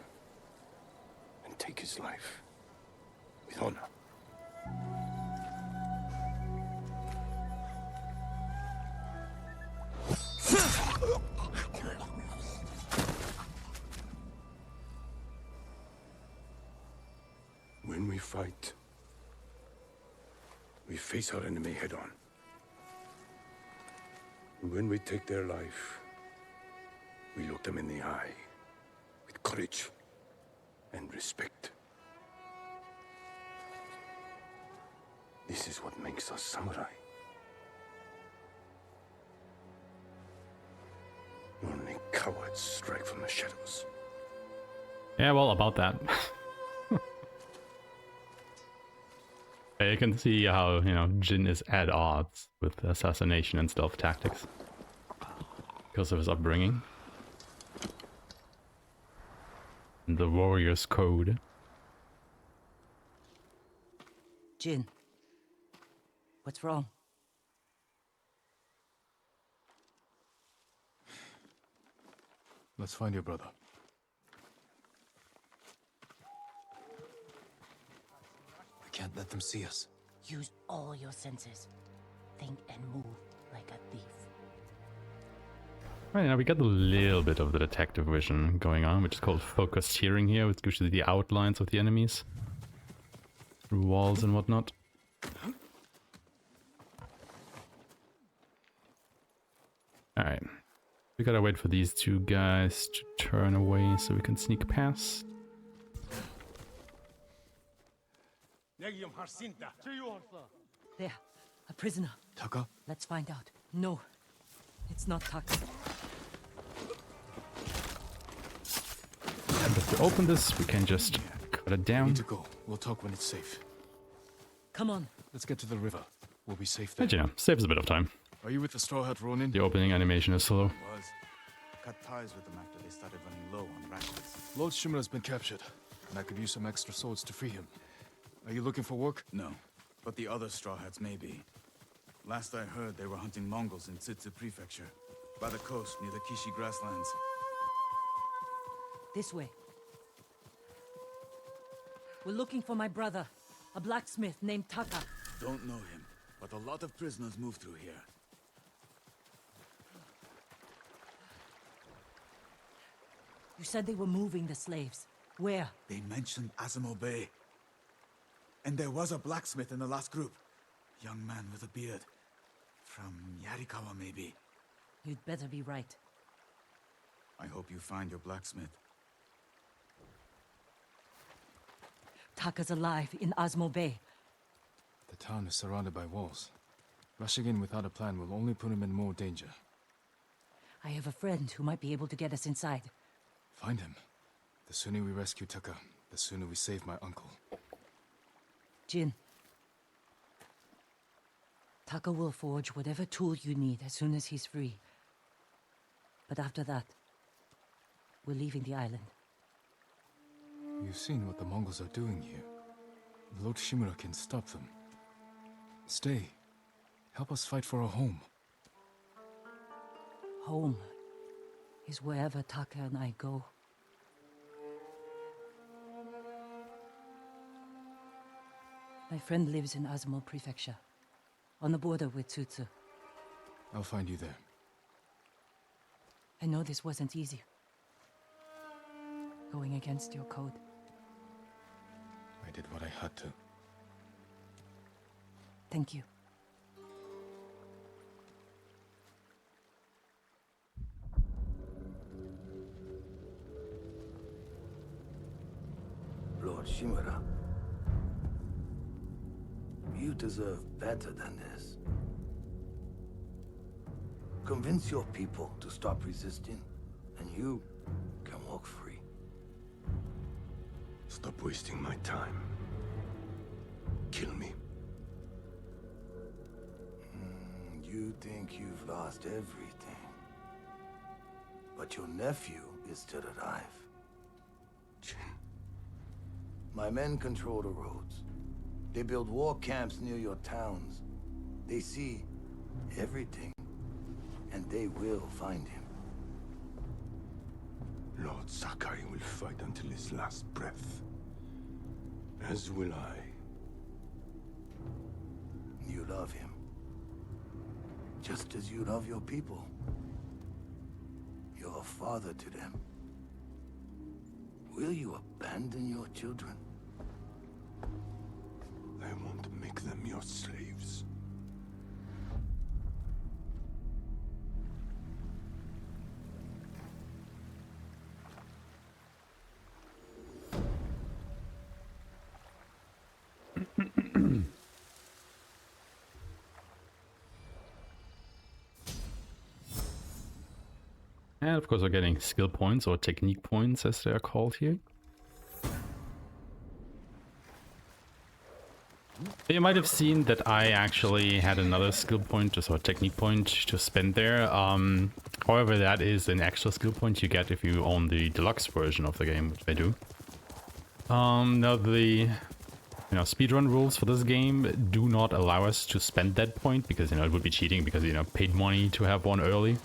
And take his life with honor. When we fight, we face our enemy head on. And when we take their life, we look them in the eye with courage and respect. This is what makes us samurai. Only cowards strike from the shadows. Yeah, well, about that. You can see how, you know, Jin is at odds with assassination and stealth tactics because of his upbringing and the warrior's code. Jin, what's wrong? Let's find your brother. We can't let them see us. Use all your senses. Think and move like a thief. Right, now we got a little bit of the detective vision going on, which is called focused hearing here, which gives you the outlines of the enemies through walls and whatnot. Alright. We gotta wait for these two guys to turn away so we can sneak past. There, a prisoner. Taka? Let's find out. No, it's not Taka. And if we open this, we can just cut it down. Need to go. We'll talk when it's safe. Come on. Let's get to the river. We'll be safe there. But you know, saves a bit of time. Are you with the Straw Hat Ronin? The opening animation is slow. Was. Cut ties with them after they started running low on rations. Lord Shimura's been captured, and I could use some extra swords to free him. Are you looking for work? No, but the other Straw Hats may be. Last I heard, they were hunting Mongols in Tsutsu Prefecture, by the coast near the Kishi grasslands. This way. We're looking for my brother, a blacksmith named Taka. Don't know him, but a lot of prisoners move through here. You said they were moving the slaves. Where? They mentioned Azamo Bay. And there was a blacksmith in the last group. Young man with a beard. From Yarikawa, maybe. You'd better be right. I hope you find your blacksmith. Taka's alive in Azamo Bay. The town is surrounded by walls. Rushing in without a plan will only put him in more danger. I have a friend who might be able to get us inside. Find him. The sooner we rescue Taka, the sooner we save my uncle. Jin. Taka will forge whatever tool you need as soon as he's free. But after that, we're leaving the island. You've seen what the Mongols are doing here. Lord Shimura can stop them. Stay. Help us fight for a home. Home is wherever Taka and I go. My friend lives in Azamo Prefecture, on the border with Tsutsu. I'll find you there. I know this wasn't easy. Going against your code. I did what I had to. Thank you. Lord Shimura, you deserve better than this. Convince your people to stop resisting, and you can walk free. Stop wasting my time. Kill me. You think you've lost everything. But your nephew is still alive. My men control the roads. They build war camps near your towns. They see everything, and they will find him. Lord Sakai will fight until his last breath. As will I. You love him. Just as you love your people. You're a father to them. Will you abandon your children? I won't make them your slaves. And of course we're getting skill points, or technique points as they are called here. You might have seen that I actually had another skill point, just or technique point to spend there. However, that is an extra skill point you get if you own the deluxe version of the game, which I do. Now the speedrun rules for this game do not allow us to spend that point because it would be cheating because paid money to have one early.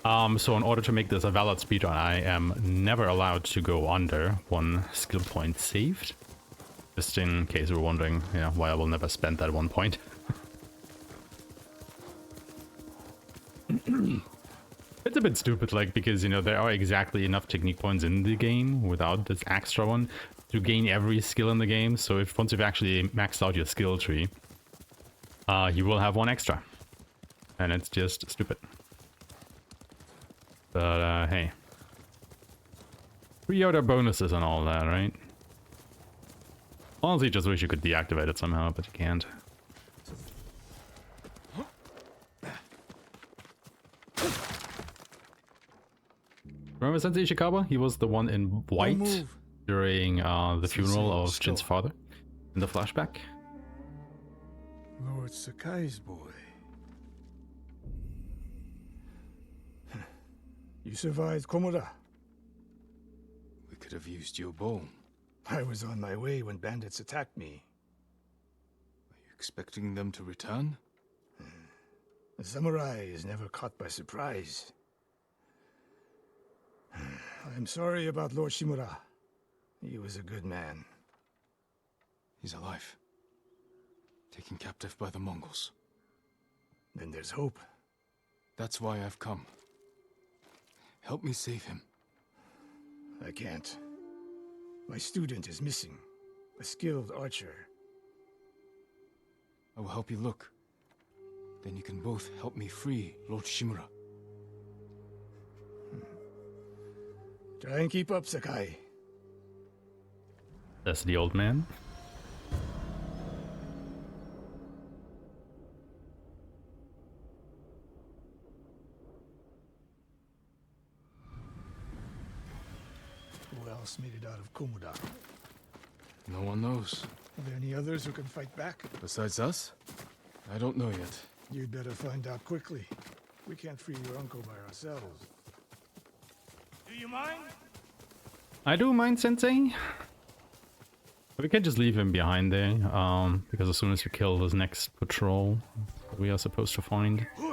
So in order to make this a valid speedrun, I am never allowed to go under one skill point saved. Just in case you're wondering, why I will never spend that 1 point. It's a bit stupid, because, there are exactly enough technique points in the game without this extra one to gain every skill in the game. So if once you've actually maxed out your skill tree, you will have one extra. And it's just stupid. But, hey. Pre-order bonuses and all that, right? Honestly, just wish you could deactivate it somehow, but you can't. Remember Sensei Ishikawa? He was the one in white during the funeral of Jin's father in the flashback. Lord Sakai's boy. You survived Komoda. We could have used your bow. I was on my way when bandits attacked me. Are you expecting them to return? A samurai is never caught by surprise. I'm sorry about Lord Shimura. He was a good man. He's alive. Taken captive by the Mongols. Then there's hope. That's why I've come. Help me save him. I can't. My student is missing. A skilled archer. I will help you look. Then you can both help me free Lord Shimura. Try and keep up, Sakai. That's the old man. Who else made it out of Komoda? No one knows. Are there any others who can fight back? Besides us? I don't know yet. You'd better find out quickly. We can't free your uncle by ourselves. Do you mind? I do mind, Sensei. But we can't just leave him behind there, because as soon as we kill this next patrol we are supposed to find, he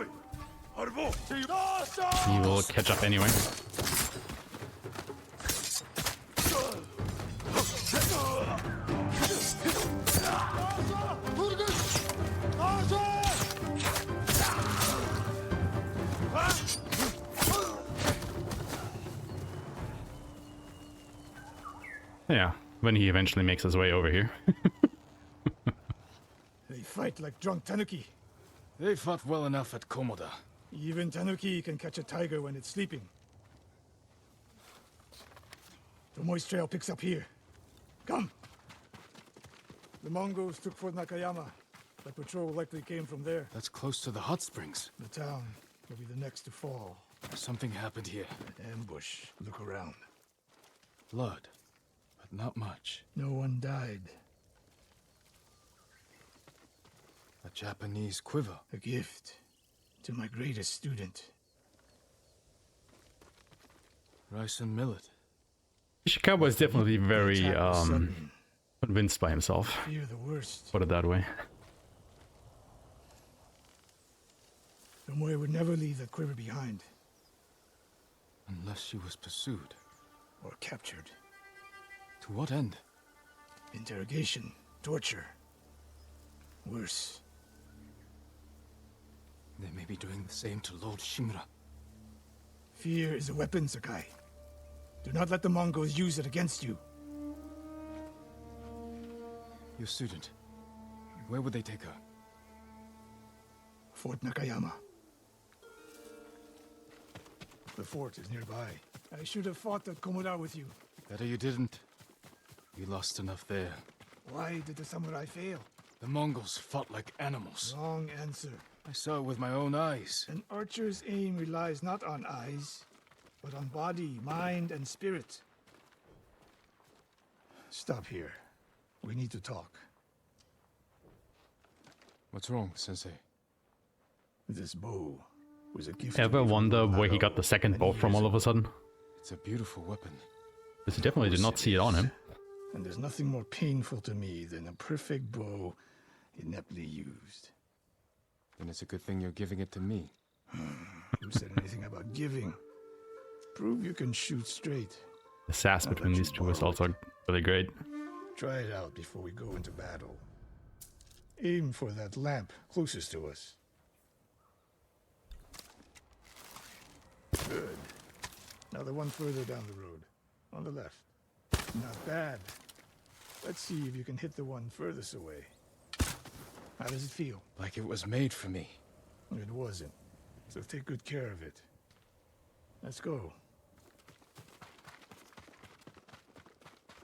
will catch up anyway. Yeah, when he eventually makes his way over here. They fight like drunk tanuki. They fought well enough at Komoda. Even tanuki can catch a tiger when it's sleeping. The moist trail picks up here. Come! The Mongols took Fort Nakayama. The patrol likely came from there. That's close to the hot springs. The town will be the next to fall. Something happened here. An ambush. Look around. Blood, but not much. No one died. A Japanese quiver. A gift to my greatest student. Rice and millet. Ishikawa is definitely very convinced by himself. Fear the worst. Put it that way. Tomoe would never leave that quiver behind. Unless she was pursued. Or captured. To what end? Interrogation. Torture. Worse. They may be doing the same to Lord Shimura. Fear is a weapon, Sakai. Do not let the Mongols use it against you. Your student. Where would they take her? Fort Nakayama. The fort is nearby. I should have fought at Komoda with you. Better you didn't. You lost enough there. Why did the samurai fail? The Mongols fought like animals. Wrong answer. I saw it with my own eyes. An archer's aim relies not on eyes, but on body, mind, and spirit. Stop here. We need to talk. What's wrong, Sensei? This bow was a gift. Ever wonder where he got the second bow from all of a sudden? It's a beautiful weapon. Because he definitely did not see it on him. And there's nothing more painful to me than a perfect bow ineptly used. Then it's a good thing you're giving it to me. Who said anything about giving? Prove you can shoot straight. The sass between these two is also really great. Try it out before we go into battle. Aim for that lamp closest to us. Good. Now the one further down the road. On the left. Not bad. Let's see if you can hit the one furthest away. How does it feel? Like it was made for me. It wasn't. So take good care of it. Let's go.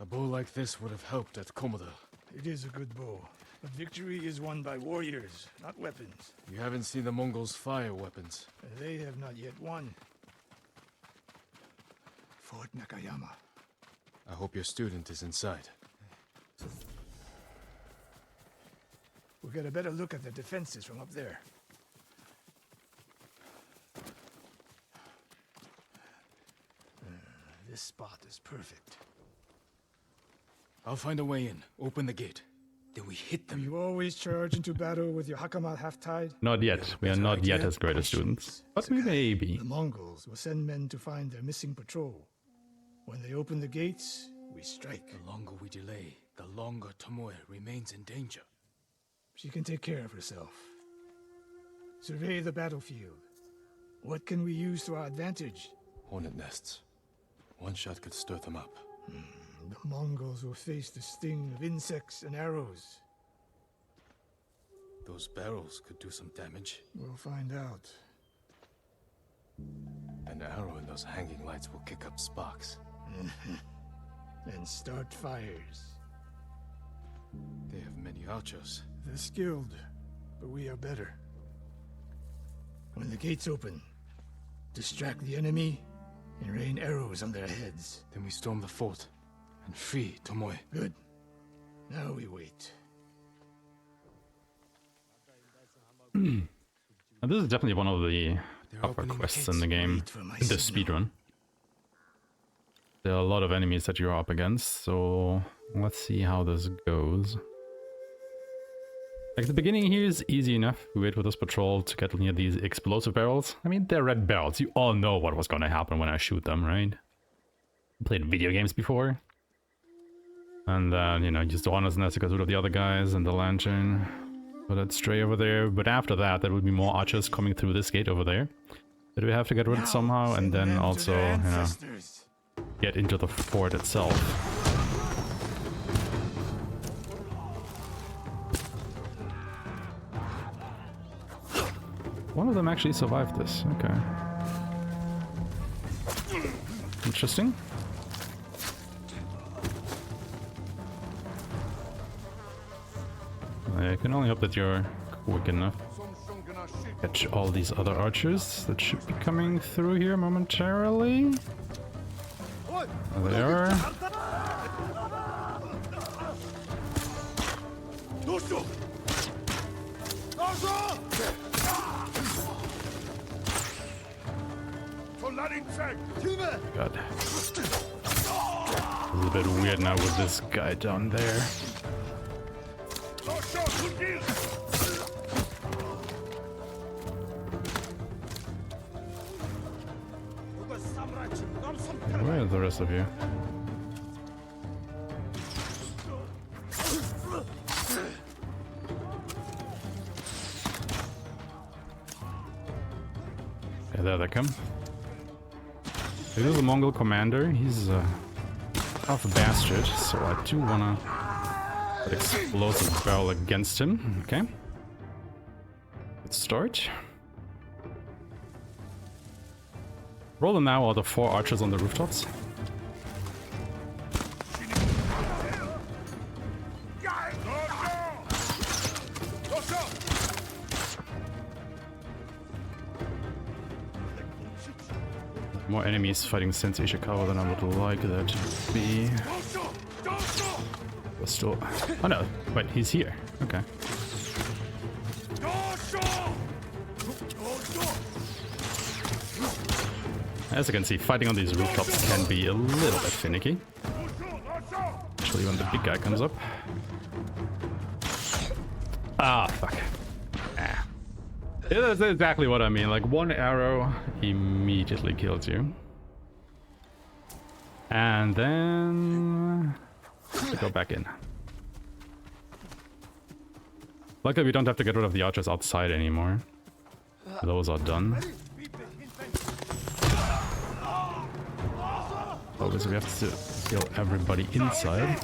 A bow like this would have helped at Komoda. It is a good bow. But victory is won by warriors, not weapons. You haven't seen the Mongols fire weapons. They have not yet won. Fort Nakayama. I hope your student is inside. We'll get a better look at the defenses from up there. This spot is perfect. I'll find a way in. Open the gate. Then we hit them. You always charge into battle with your hakama half-tied? Not yet. We are not yet as great as students. But we may be. The Mongols will send men to find their missing patrol. When they open the gates, we strike. The longer we delay, the longer Tomoe remains in danger. She can take care of herself. Survey the battlefield. What can we use to our advantage? Hornet nests. One shot could stir them up. The Mongols will face the sting of insects and arrows. Those barrels could do some damage. We'll find out. An arrow in those hanging lights will kick up sparks. And start fires. They have many archers. They're skilled, but we are better. When the gates open, distract the enemy and rain arrows on their heads. Then we storm the fort and free Tomoe. Good. Now we wait. And this is definitely one of the upper quests in the game, in the speedrun. There are a lot of enemies that you're up against, so let's see how this goes. Like, the beginning here is easy enough. We wait for this patrol to get near these explosive barrels. I mean, they're red barrels. You all know what was gonna happen when I shoot them, right? Played video games before. And then, you know, use the Honest Nest to get rid of the other guys and the lantern. Put that stray over there. But after that, there will be more archers coming through this gate over there that we have to get rid of somehow, and then also, you know, get into the fort itself. One of them actually survived this. Okay. Interesting. I can only hope that you're quick enough. Catch all these other archers that should be coming through here momentarily. There they are. God. A little bit weird now with this guy down there. Where are the rest of you? Yeah, there they come. This is a Mongol commander. He's half a bastard, so I do wanna put explosive barrel against him. Okay. Let's start. Roll them now, are the 4 archers on the rooftops. More enemies fighting Sensei Ishikawa than I would like that to be. But still... Oh no, wait, he's here. Okay. As you can see, fighting on these rooftops can be a little bit finicky. Especially when the big guy comes up. Ah, fuck. Ah. That's exactly what I mean. Like, one arrow immediately kills you. And then... go back in. Luckily, we don't have to get rid of the archers outside anymore. Those are done. Obviously, we have to kill everybody inside.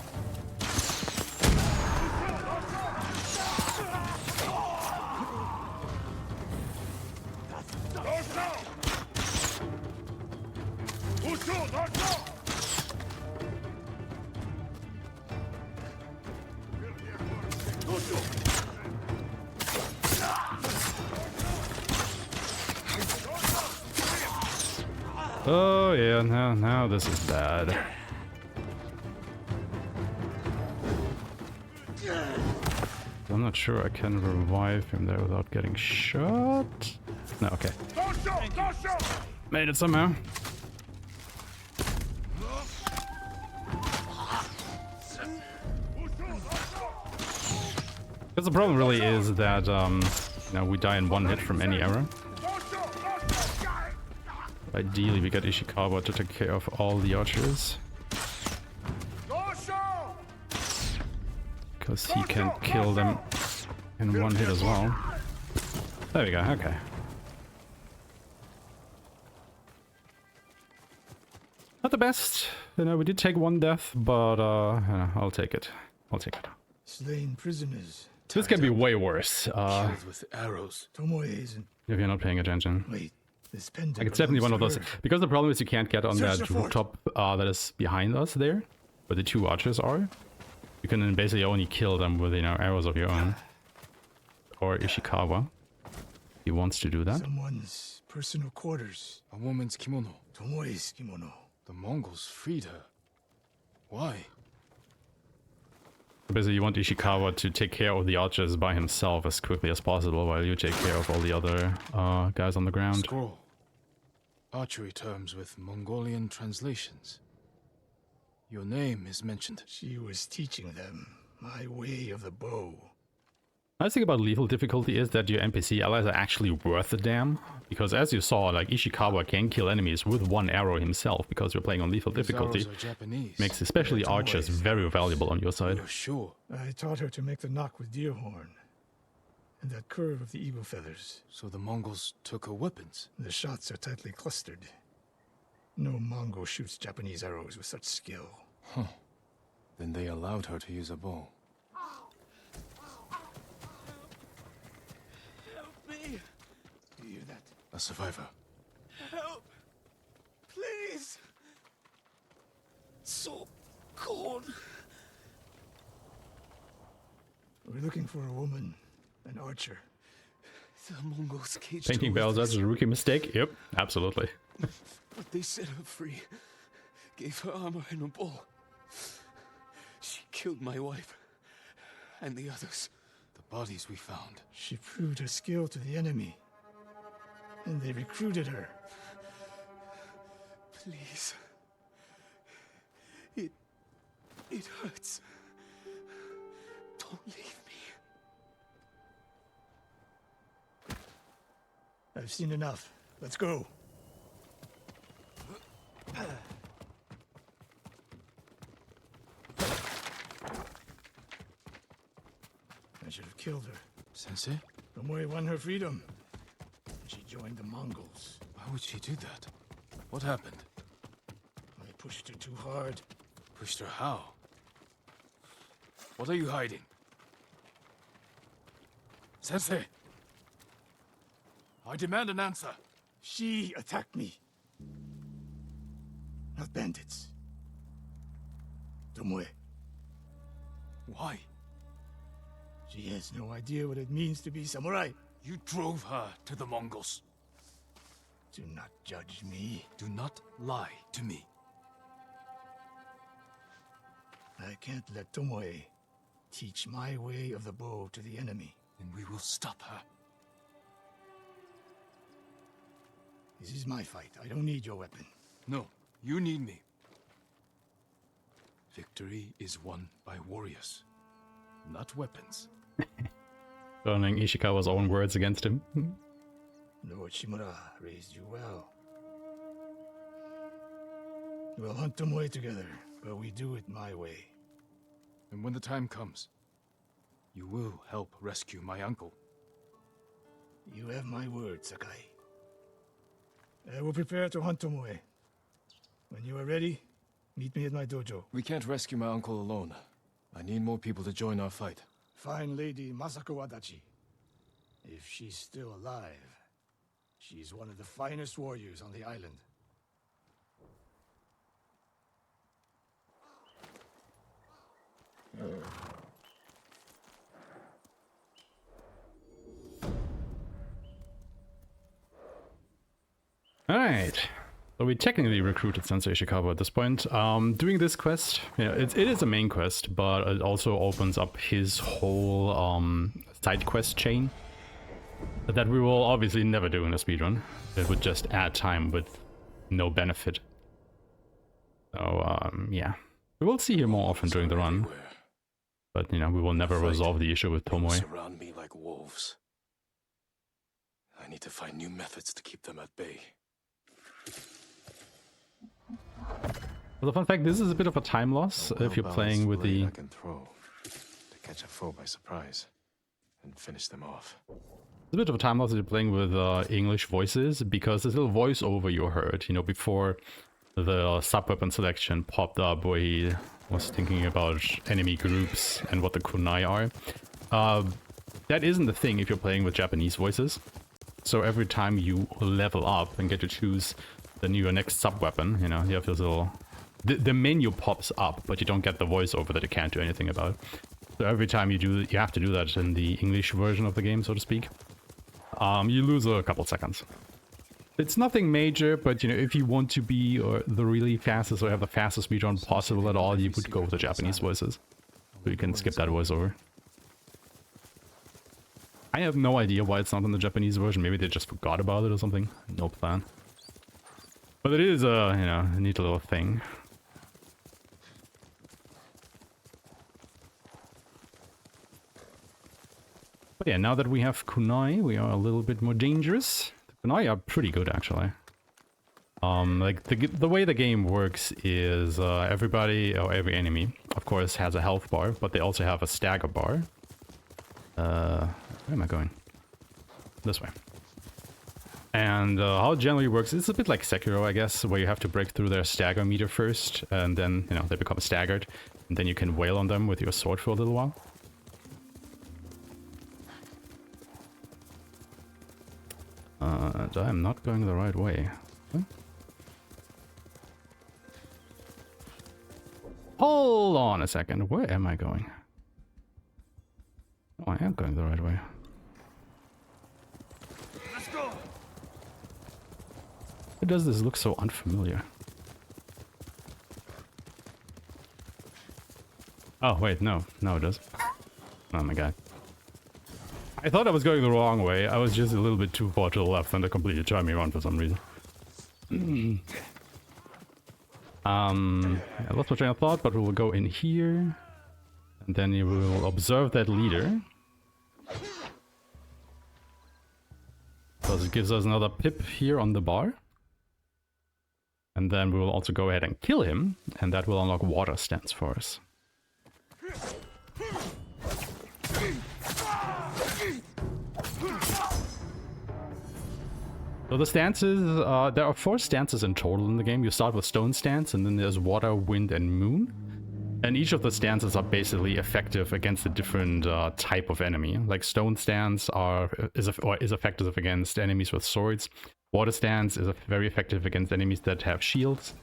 Oh yeah, now this is bad. I'm not sure I can revive him there without getting shot. No, okay. Made it somehow. Because the problem really is that you know, we die in one hit from any arrow. Ideally, we get Ishikawa to take care of all the archers. Because he can kill them in one hit as well. There we go, okay. Not the best. You know, we did take one death, but I'll take it. I'll take it. Slain prisoners. This can be way worse. Killed with arrows. Tomoe isn't. If you're not paying attention. Wait, this pendant. Like, it's definitely one of those. belongs to her. Because the problem is you can't get on Search that the fort. rooftop that is behind us there, where the 2 archers are. You can then basically only kill them with, you know, arrows of your own. Or Ishikawa. He wants to do that. Someone's personal quarters. A woman's kimono. Tomoe's kimono. The Mongols freed her. Why? Basically, you want Ishikawa to take care of the archers by himself as quickly as possible while you take care of all the other guys on the ground. Scroll. Archery terms with Mongolian translations. Your name is mentioned. She was teaching them my way of the bow. Nice thing about lethal difficulty is that your NPC allies are actually worth a damn. Because as you saw, like, Ishikawa can kill enemies with 1 arrow himself because you're playing on lethal These difficulty. arrows are Japanese. Makes especially They're archers Tomoe's. very valuable on your side. You're sure? I taught her to make the knock with deer horn. And that curve of the eagle feathers. So the Mongols took her weapons. The shots are tightly clustered. No Mongol shoots Japanese arrows with such skill. Huh. Then they allowed her to use a bow. survivor. Help! Please! So cold. We're looking for a woman, an archer. The Mongols caged Painting her with bells, that's a rookie mistake. Yep, absolutely. But they set her free. Gave her armor and a bow. She killed my wife. And the others. The bodies we found. She proved her skill to the enemy. And they recruited her. Please. It hurts. Don't leave me. I've seen enough. Let's go. I should have killed her. Sensei? Tomoe won her freedom. She joined the Mongols. Why would she do that? What happened? I pushed her too hard. Pushed her how? What are you hiding? Sensei! I demand an answer. She attacked me. Not bandits. Tomoe. Why? She has no idea what it means to be samurai. You drove her to the Mongols. Do not judge me. Do not lie to me. I can't let Tomoe teach my way of the bow to the enemy. Then we will stop her. This is my fight. I don't need your weapon. No, you need me. Victory is won by warriors, not weapons. Turning Ishikawa's own words against him. Lord Shimura raised you well. We'll hunt Tomoe together, but we do it my way. And when the time comes, you will help rescue my uncle. You have my word, Sakai. I will prepare to hunt Tomoe. When you are ready, meet me at my dojo. We can't rescue my uncle alone. I need more people to join our fight. Fine lady Masako Wadachi. If she's still alive, she's one of the finest warriors on the island. Alright. So we technically recruited Sensei Ishikawa at this point. Doing this quest, it is a main quest, but it also opens up his whole side quest chain that we will obviously never do in a speedrun. It would just add time with no benefit. So, yeah. We will see him more often during the run. But, we will never resolve the issue with Tomoe. Surround me like wolves. I need to find new methods to keep them at bay. Well, the fun fact, this is a bit of a time loss if you're playing with the... I can throw to catch a foe by surprise and finish them off. It's a bit of a time loss if you're playing with English voices, because this little voiceover you heard, before the sub-weapon selection popped up where he was thinking about enemy groups and what the kunai are. That isn't the thing if you're playing with Japanese voices. So every time you level up and get to choose your next sub-weapon, you have this little... The menu pops up, but you don't get the voiceover that you can't do anything about. So every time you have to do that in the English version of the game, so to speak. You lose a couple seconds. It's nothing major, but if you want to be the really fastest or have the fastest speedrun possible at all, you would go with the Japanese voices. So you can skip that voiceover. I have no idea why it's not in the Japanese version. Maybe they just forgot about it or something. No plan. But it is a neat little thing. But yeah, now that we have kunai, we are a little bit more dangerous. The kunai are pretty good, actually. Like, the way the game works is everybody, or every enemy, of course, has a health bar, but they also have a stagger bar. Where am I going? This way. And how it generally works, it's a bit like Sekiro, I guess, where you have to break through their stagger meter first, and then, they become staggered, and then you can wail on them with your sword for a little while. But I am not going the right way. Huh? Hold on a second. Where am I going? Oh, I am going the right way. Let's go. Why does this look so unfamiliar? Oh, wait, no. No, it does. Oh my god. I thought I was going the wrong way. I was just a little bit too far to the left and it completely turned me around for some reason. I lost my train of thought, but we will go in here. And then you will observe that leader. Because it gives us another pip here on the bar. And then we will also go ahead and kill him. And that will unlock water stands for us. So the stances, there are 4 stances in total in the game. You start with stone stance, and then there's water, wind, and moon. And each of the stances are basically effective against a different type of enemy. Like stone stance is effective against enemies with swords. Water stance is very effective against enemies that have shields.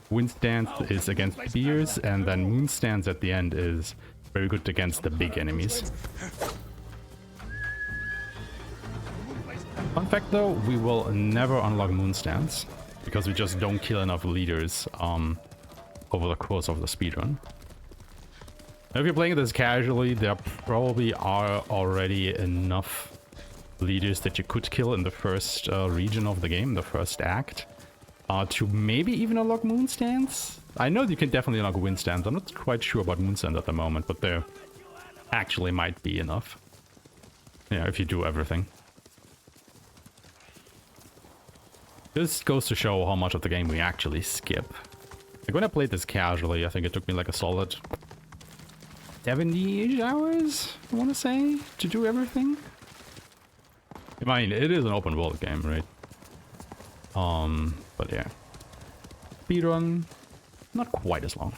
Wind stance is against spears, and then moon stance at the end is very good against the big enemies. Fun fact though, we will never unlock moon stance because we just don't kill enough leaders over the course of the speedrun. Now, if you're playing this casually, there probably are already enough leaders that you could kill in the first region of the game, the first act, to maybe even unlock moon stance. I know you can definitely unlock wind stance. I'm not quite sure about moon stance at the moment, but there actually might be enough. Yeah, if you do everything. This goes to show how much of the game we actually skip. Like when I played this casually, I think it took me like a solid 70-ish hours, I want to say, to do everything. I mean, it is an open world game, right? But yeah. Speedrun, not quite as long.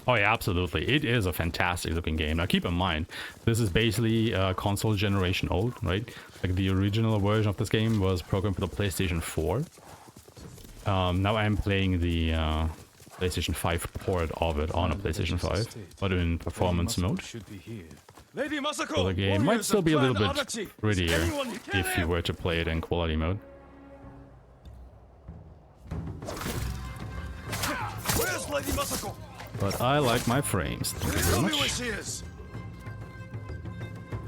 Oh yeah, absolutely. It is a fantastic looking game. Now keep in mind, this is basically console generation old, right? Like the original version of this game was programmed for the PlayStation 4. Now I'm playing the PlayStation 5 port of it on a PlayStation 5, but in performance mode. So the game might still be a little bit prettier if you were to play it in quality mode. Where's Lady Masako? But I like my frames. Thank you very much.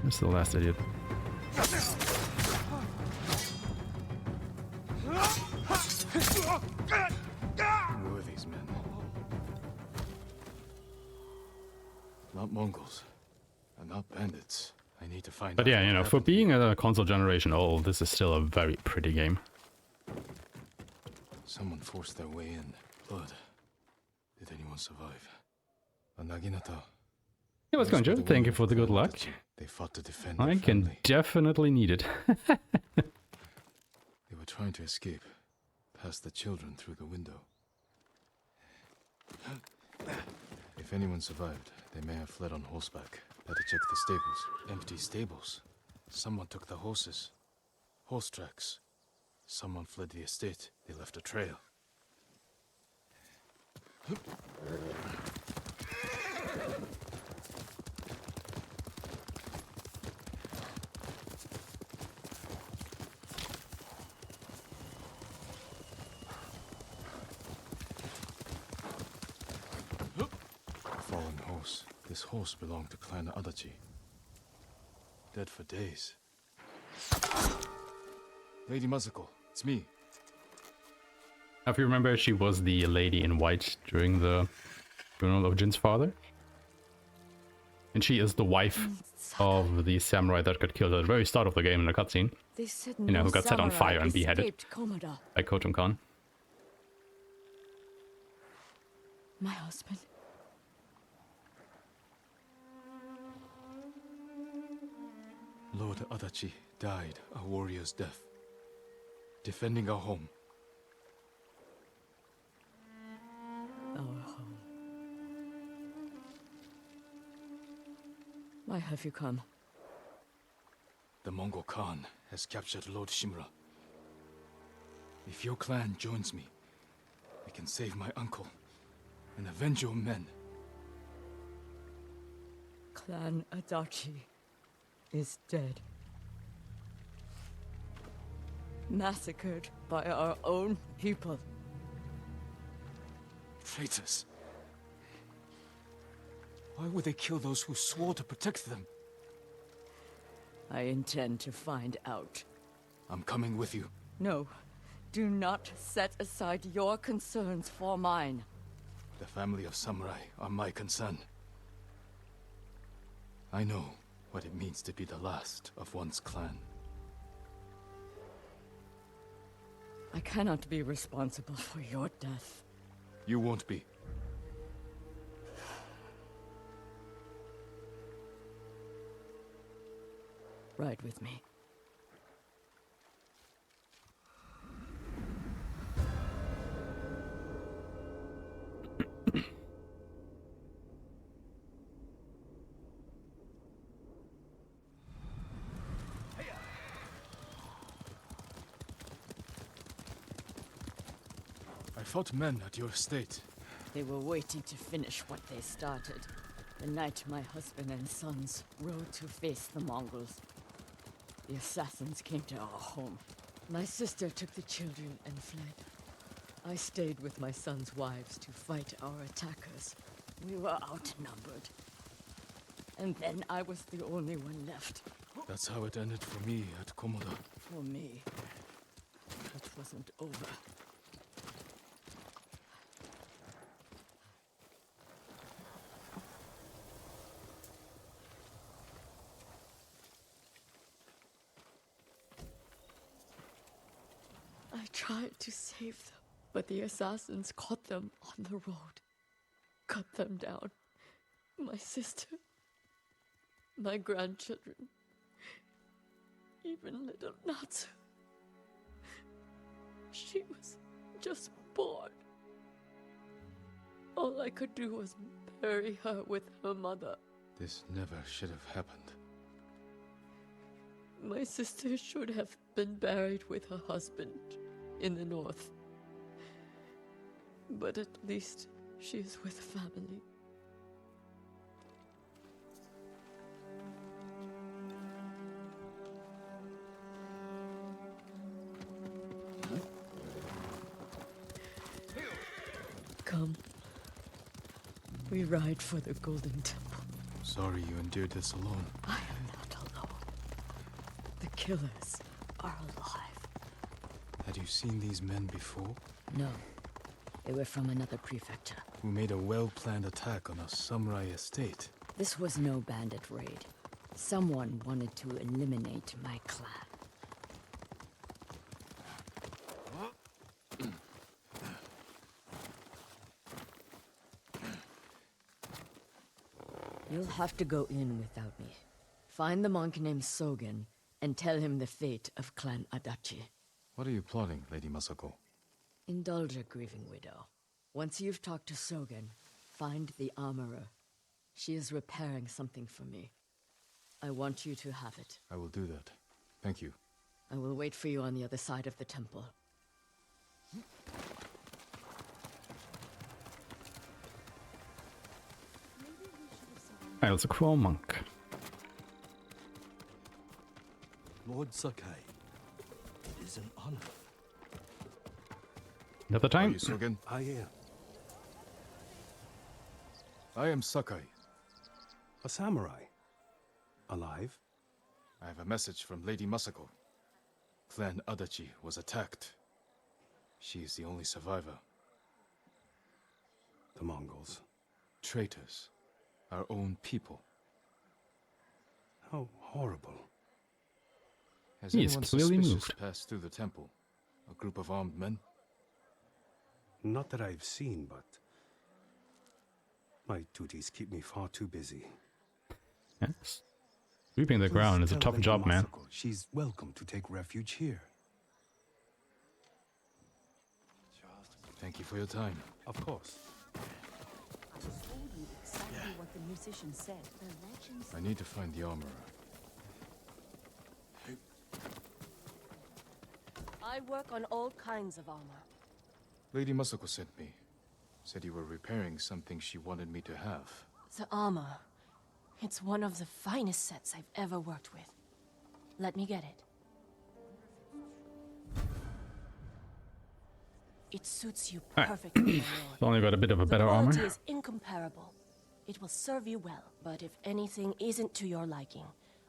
Where's the last idiot? Who are these men? Not Mongols. And not bandits. I need to find out. But yeah, you know, for being a console generation old, this is still a very pretty game. Someone forced their way in. Blood. Did anyone survive? A Naginata. Hey, what's going, Joe? Thank you for the good luck. They fought to defend I can definitely need it. They were trying to escape, past the children through the window. If anyone survived, they may have fled on horseback. Better check the stables. Empty stables. Someone took the horses. Horse tracks. Someone fled the estate. They left a trail. Fallen horse. This horse belonged to Clan Adachi. Dead for days. Lady Masako, it's me. If you remember, she was the lady in white during the funeral of Jin's father. And she is the wife of the samurai that got killed at the very start of the game in the cutscene. You know, who got set on fire and beheaded by Khotun Khan. My husband. Lord Adachi died a warrior's death, defending our home. Our home. Why have you come? The Mongol Khan has captured Lord Shimra. If your clan joins me, we can save my uncle and avenge your men. Clan Adachi is dead. Massacred by our own people. Traitors. Why would they kill those who swore to protect them? I intend to find out. I'm coming with you. No, do not set aside your concerns for mine. The family of samurai are my concern. I know what it means to be the last of one's clan. I cannot be responsible for your death. You won't be. Ride with me. I fought men at your estate. They were waiting to finish what they started. The night my husband and sons rode to face the Mongols. The assassins came to our home. My sister took the children and fled. I stayed with my sons' wives to fight our attackers. We were outnumbered. And then I was the only one left. That's how it ended for me at Komoda. For me, it wasn't over. I tried to save them, but the assassins caught them on the road. Cut them down. My sister, my grandchildren, even little Natsu. She was just born. All I could do was bury her with her mother. This never should have happened. My sister should have been buried with her husband in the north. But at least she is with family. Come. We ride for the Golden Temple. Sorry you endured this alone. I am not alone. The killers are alive. Had you seen these men before? No. They were from another prefecture. Who made a well-planned attack on a samurai estate? This was no bandit raid. Someone wanted to eliminate my clan. You'll have to go in without me. Find the monk named Sogen and tell him the fate of Clan Adachi. What are you plotting, Lady Masako? Indulge a grieving widow. Once you've talked to Sogen, find the armorer. She is repairing something for me. I want you to have it. I will do that. Thank you. I will wait for you on the other side of the temple. I was a cruel monk. Lord Sakai, it is an honor. Another Are time? you Sogen? I am. I am Sakai. A samurai. Alive? I have a message from Lady Masako. Clan Adachi was attacked. She is the only survivor. The Mongols. Traitors. Our own people. How horrible. Has He is anyone clearly suspicious moved. passed through the temple? A group of armed men? Not that I've seen, but my duties keep me far too busy. Yes. Sweeping the ground is a Tell tough Lady job, man. Masako she's welcome to take refuge here. Thank you for your time. Of course. I told you exactly what the musician said. The legends I need to find the armorer. I work on all kinds of armor. Lady Masako sent me. Said you were repairing something she wanted me to have. The armor. It's one of the finest sets I've ever worked with. Let me get it. It suits you perfectly, my lord. It's only got a bit of a better The armor. quality is incomparable. It will serve you well, but if anything isn't to your liking,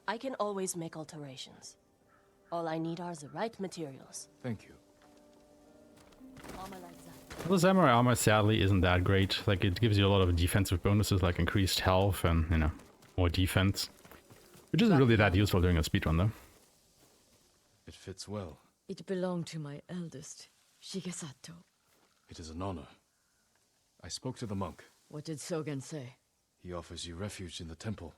I can always make alterations. All I need are the right materials. Thank you. Armor like that. The samurai armor sadly isn't that great. Like, it gives you a lot of defensive bonuses like increased health and, you know, more defense. Which isn't really that useful during a speedrun though. It fits well. It belonged to my eldest, Shigesato. It is an honor. I spoke to the monk. What did Sogen say? He offers you refuge in the temple.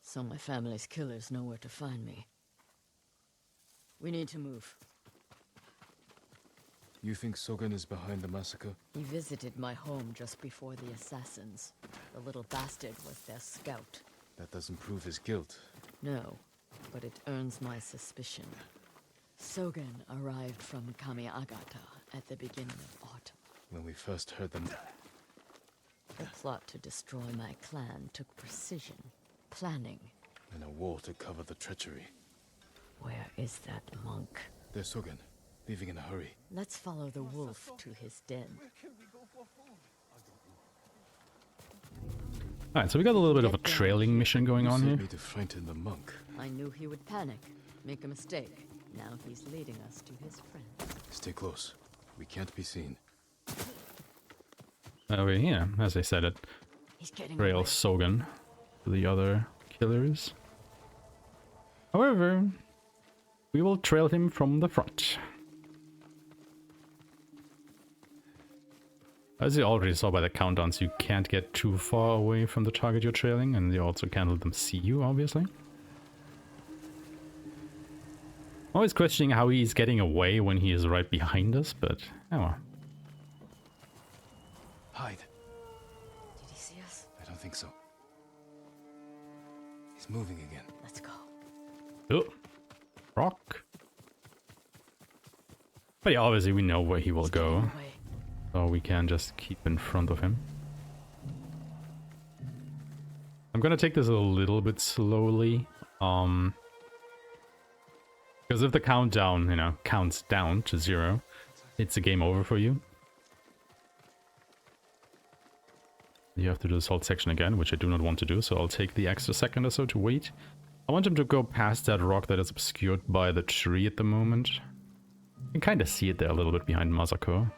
So my family's killers know where to find me. We need to move. You think Sogen is behind the massacre? He visited my home just before the assassins. The little bastard was their scout. That doesn't prove his guilt. No, but it earns my suspicion. Sogen arrived from Kamiagata at the beginning of autumn. When we first heard them... The plot to destroy my clan took precision, planning. And a war to cover the treachery. Where is that monk? There's Sogen, leaving in a hurry. Let's follow the wolf to his den. Alright, so we got a little bit of a trailing mission going on here. Me to frighten the monk. I knew he would panic, make a mistake. Now he's leading us to his friends. Stay close. We can't be seen. Over here, as I said, it trails Sogen to the other killers. However, we will trail him from the front. As you already saw by the countdowns, you can't get too far away from the target you're trailing, and you also can't let them see you, obviously. Always questioning how he's getting away when he is right behind us, but oh well. Hide. Did he see us? I don't think so. He's moving again. Let's go. Oh, rock. But yeah, obviously we know where he will go, so we can just keep in front of him. I'm gonna take this a little bit slowly, because if the countdown, you know, counts down to 0, it's a game over for you. You have to do this whole section again, which I do not want to do, so I'll take the extra second or so to wait. I want him to go past that rock that is obscured by the tree at the moment. You can kind of see it there a little bit behind Masako.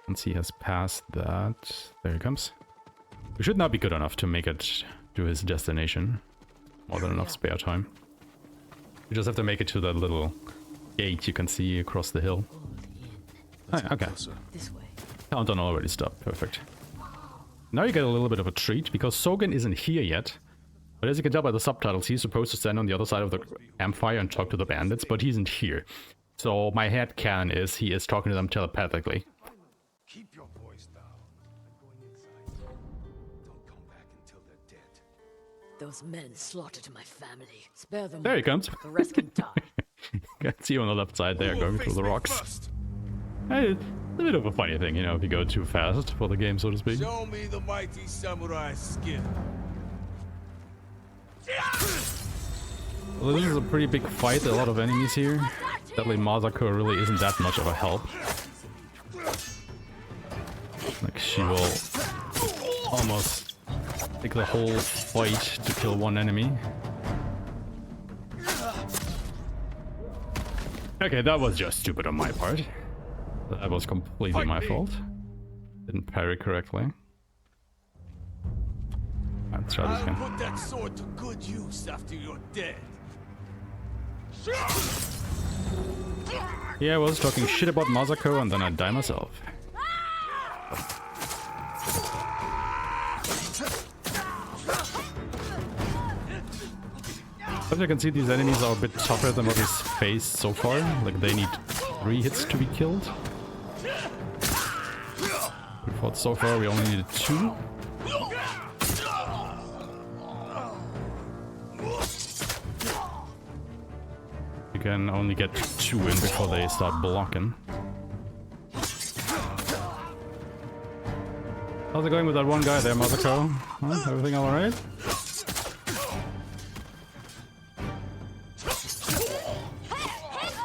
Once he has passed that, there he comes. We should not be good enough to make it to his destination. More than enough spare time. We just have to make it to that little gate you can see across the hill. Oh, okay. This way. Countdown already stopped. Perfect. Now you get a little bit of a treat, because Sogen isn't here yet. But as you can tell by the subtitles, he's supposed to stand on the other side of the campfire and talk to the bandits, but he isn't here. So my headcanon is he is talking to them telepathically. Keep your voice down. I'm going inside. Don't come back until they're dead. Those men slaughtered my family. Spare them. There he comes. The rest can die. Can see you on the left side there, going through the rocks. Hey, it's a bit of a funny thing, you know, if you go too fast for the game, so to speak. Show me the mighty samurai skill. Well, this is a pretty big fight, a lot of enemies here. Sadly, Masako really isn't that much of a help. Like, she will almost take the whole fight to kill one enemy. Okay, that was just stupid on my part. That was completely my fault. Didn't parry correctly. Let's try this again. I'll put that sword to good use after you're dead. Yeah, I was talking shit about Masako and then I die myself. As you can see, these enemies are a bit tougher than what he's faced so far. Like, they need 3 hits to be killed. We fought so far, we only needed 2. You can only get 2 two in before they start blocking. How's it going with that one guy there, Masako? Huh? Everything alright?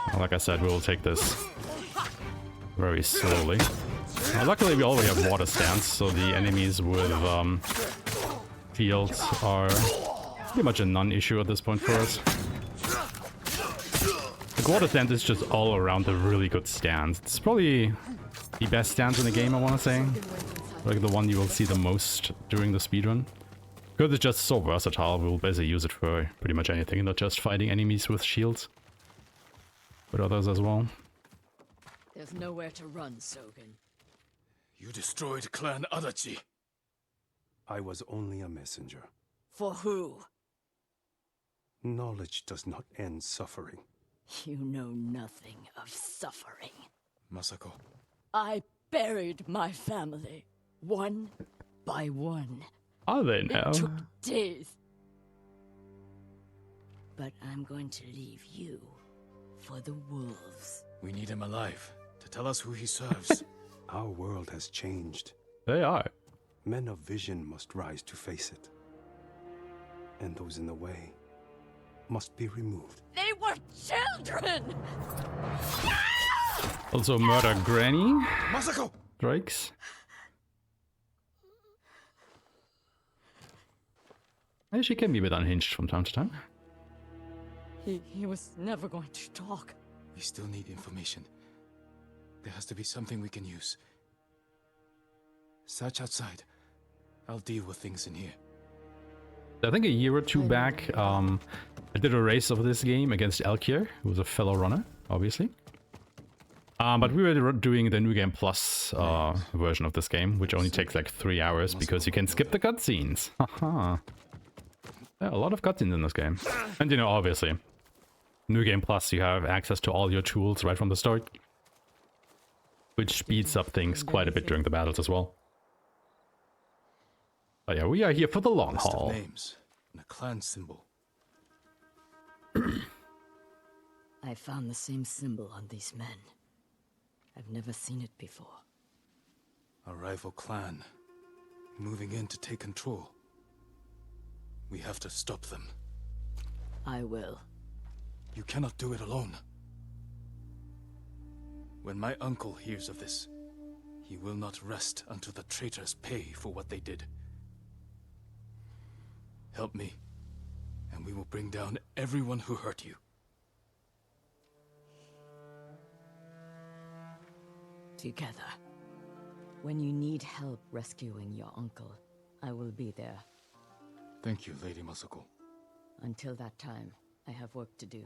Well, like I said, we will take this very slowly. Luckily, we already have water stance, so the enemies with fields are pretty much a non-issue at this point for us. The water stance is just all around a really good stance. It's probably the best stance in the game, I want to say. Like the one you will see the most during the speedrun. Because it's just so versatile, we'll basically use it for pretty much anything, not just fighting enemies with shields, but others as well. There's nowhere to run, Sogen. You destroyed Clan Adachi. I was only a messenger. For who? Knowledge does not end suffering. You know nothing of suffering. Masako. I buried my family, one by one. Are they now? It took days. But I'm going to leave you for the wolves. We need him alive to tell us who he serves. Our world has changed. They are. Men of vision must rise to face it. And those in the way must be removed. They were children! Also murder Granny. Masako! Drakes. And she can be a bit unhinged from time to time. He was never going to talk. We still need information. There has to be something we can use. Search outside. I'll deal with things in here. I think a year or two back, I did a race of this game against Elkier, who was a fellow runner, obviously. But we were doing the New Game Plus version of this game, which only takes like 3 hours because you can skip the cutscenes. Haha. Yeah, a lot of cutscenes in this game. And you know, obviously, New Game Plus, you have access to all your tools right from the start, which speeds up things quite a bit during the battles as well. But yeah, we are here for the long haul. Names and a clan symbol. I found the same symbol on these men. I've never seen it before. A rival clan, moving in to take control. We have to stop them. I will. You cannot do it alone. When my uncle hears of this, he will not rest until the traitors pay for what they did. Help me, and we will bring down everyone who hurt you. Together. When you need help rescuing your uncle, I will be there. Thank you, Lady Masako. Until that time, I have work to do.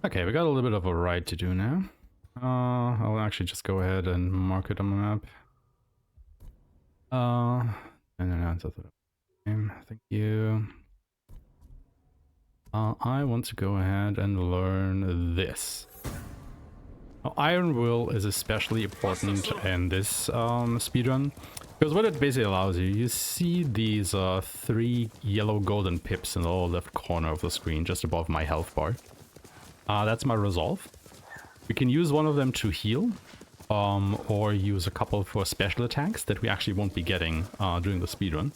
Okay, we got a little bit of a ride to do now. I'll actually just go ahead and mark it on the map. No, it's not the name. Thank you. I want to go ahead and learn this. Now, Iron Will is especially important in this speedrun, because what it basically allows you, you see these 3 yellow golden pips in the lower left corner of the screen, just above my health bar. That's my resolve. We can use one of them to heal, or use a couple for special attacks that we actually won't be getting during the speedrun.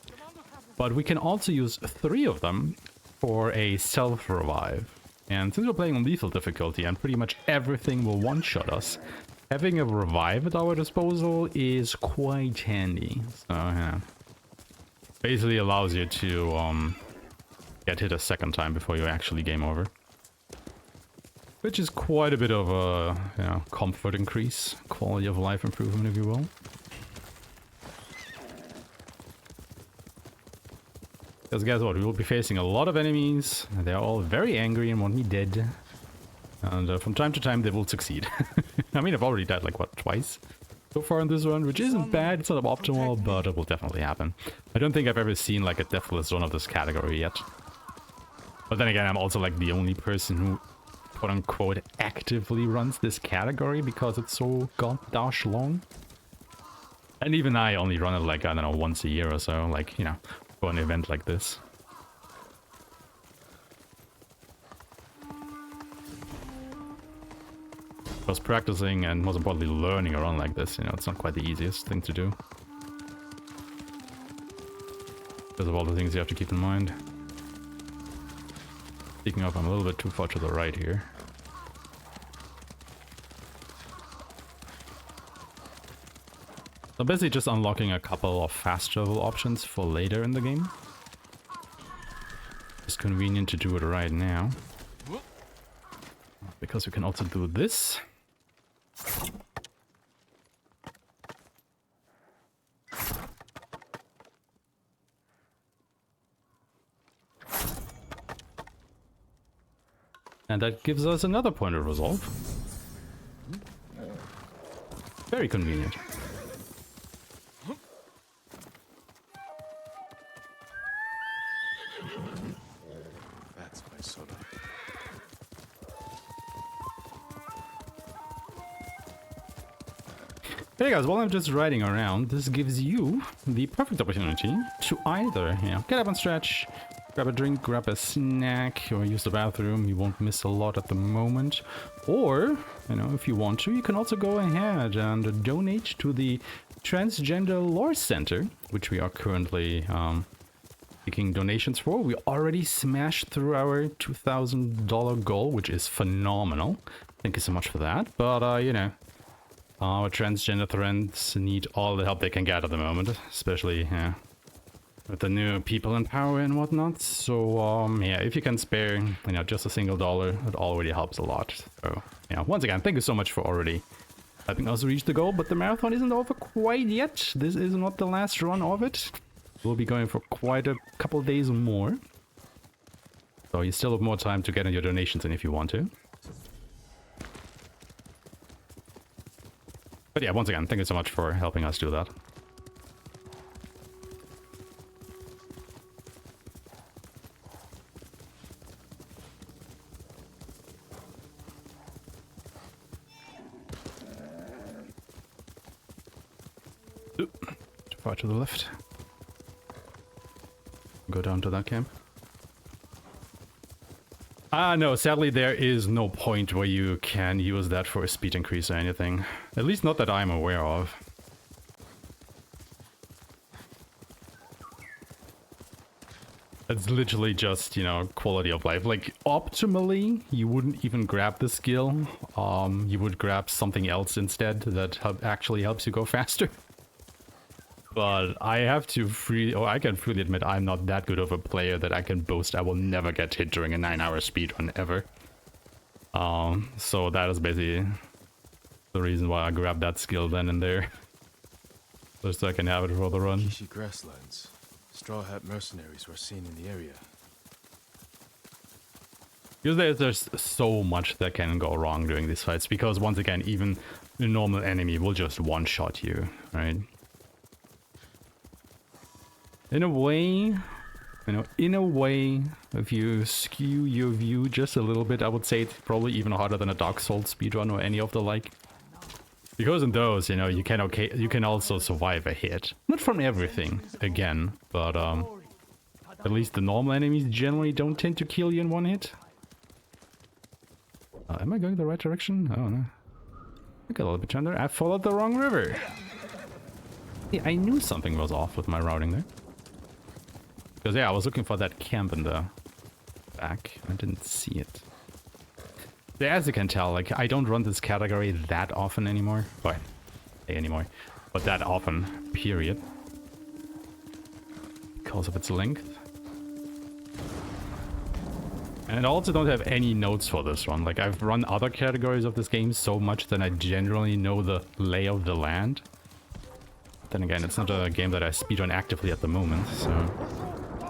But we can also use 3 of them for a self-revive. And since we're playing on lethal difficulty and pretty much everything will one-shot us, having a revive at our disposal is quite handy. So, yeah. Basically allows you to get hit a second time before you actually game over. Which is quite a bit of a, you know, comfort increase, quality of life improvement, if you will. Because guess what? We will be facing a lot of enemies. They're all very angry and want me dead. And from time to time they will succeed. I mean, I've already died like, what, twice so far in this run, which isn't bad. It's not optimal, but it will definitely happen. I don't think I've ever seen like a deathless run of this category yet. But then again, I'm also like the only person who, quote-unquote, actively runs this category because it's so gosh long. And even I only run it like, I don't know, once a year or so, like, you know, for an event like this. Because practicing and most importantly learning a run like this, you know, it's not quite the easiest thing to do. Because of all the things you have to keep in mind. Speaking of, I'm a little bit too far to the right here. So basically just unlocking a couple of fast travel options for later in the game. It's convenient to do it right now. Because we can also do this. And that gives us another point of resolve. Very convenient. That's my soda. Hey guys, while I'm just riding around, this gives you the perfect opportunity to either, you know, get up and stretch, grab a drink, grab a snack, or use the bathroom. You won't miss a lot at the moment. Or, you know, if you want to, you can also go ahead and donate to the Transgender Lore Center, which we are currently taking donations for. We already smashed through our $2,000 goal, which is phenomenal. Thank you so much for that. But, you know, our transgender friends need all the help they can get at the moment, especially, yeah, with the new people in power and whatnot. So, yeah, if you can spare, you know, just a single dollar, it already helps a lot. So, yeah, once again, thank you so much for already helping us reach the goal, but the marathon isn't over quite yet. This is not the last run of it. We'll be going for quite a couple days more. So you still have more time to get in your donations in if you want to. But yeah, once again, thank you so much for helping us do that. Oop, too far to the left. Go down to that camp. No, sadly there is no point where you can use that for a speed increase or anything. At least not that I'm aware of. It's literally just, you know, quality of life. Like, optimally, you wouldn't even grab the skill. You would grab something else instead that actually helps you go faster. But I have to I can freely admit I'm not that good of a player that I can boast I will never get hit during a 9-hour speedrun ever. So that is basically the reason why I grabbed that skill then and there. Just so I can have it for the run. Kishi grasslands. Straw Hat mercenaries were seen in the area. Usually there's so much that can go wrong during these fights, because once again, even a normal enemy will just one-shot you, right? In a way, you know, if you skew your view just a little bit, I would say it's probably even harder than a Dark Souls speedrun or any of the like. Because in those, you know, you can also survive a hit. Not from everything, again, but at least the normal enemies generally don't tend to kill you in one hit. Am I going the right direction? Oh no. I got a little bit turned there. I followed the wrong river. Yeah, I knew something was off with my routing there. Because yeah, I was looking for that camp in the back. I didn't see it. Yeah, as you can tell, like, I don't run this category that often anymore. Well, anymore. But that often, period. Because of its length. And I also don't have any notes for this one. Like, I've run other categories of this game so much that I generally know the lay of the land. Then again, it's not a game that I speedrun actively at the moment, so...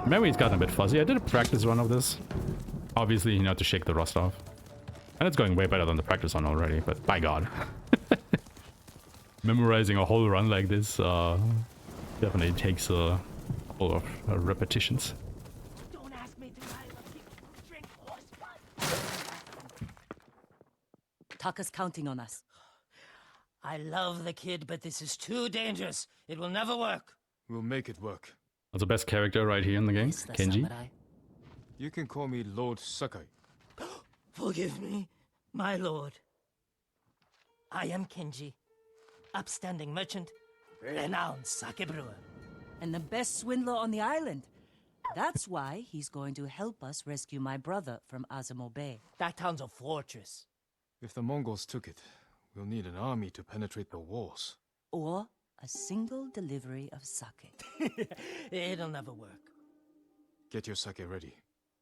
Memory's gotten a bit fuzzy. I did a practice run of this. Obviously, you know, to shake the rust off. And it's going way better than the practice run already, but by God. Memorizing a whole run like this definitely takes a couple of repetitions. Don't ask me to drink horse blood. Taka's counting on us. I love the kid, but this is too dangerous. It will never work. We'll make it work. That's the best character right here in the game, Kenji. Samurai. You can call me Lord Sakai. Forgive me, my lord. I am Kenji, upstanding merchant, renowned sake brewer. And the best swindler on the island. That's why he's going to help us rescue my brother from Azamo Bay. That town's a fortress. If the Mongols took it, we'll need an army to penetrate the walls. Or a single delivery of sake. It'll never work. Get your sake ready.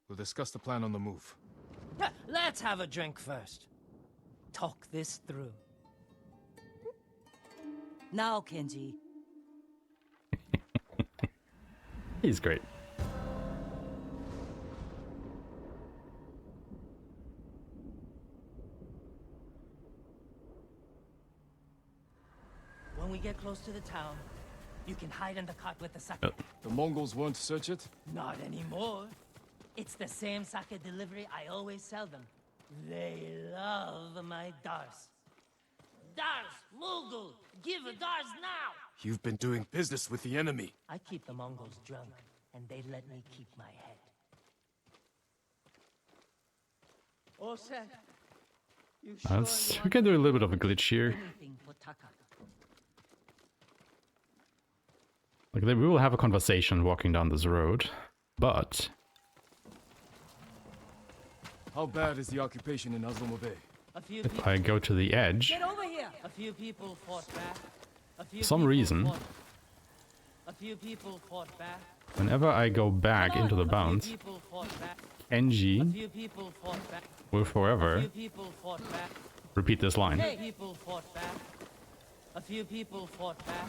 We'll discuss the plan on the move. Let's have a drink first. Talk this through. Now, Kenji. He's great. When we get close to the town, you can hide in the cart with the sake. The Mongols won't search it? Not anymore. It's the same sake delivery I always sell them. They love my dars. Dars, Mogul, give a dars now! You've been doing business with the enemy. I keep the Mongols drunk, and they let me keep my head. All set. You We can do a little bit of a glitch here. Like, we will have a conversation walking down this road, but... How bad is the occupation in Azamo Bay? If I go to the edge, Get over here! A few people fought back. for some reason, A few people fought back. whenever I go back into the bounds, People fought back. Kenji Few people fought back. will forever Few people fought back. repeat this line. Few people fought back. A few people fought back.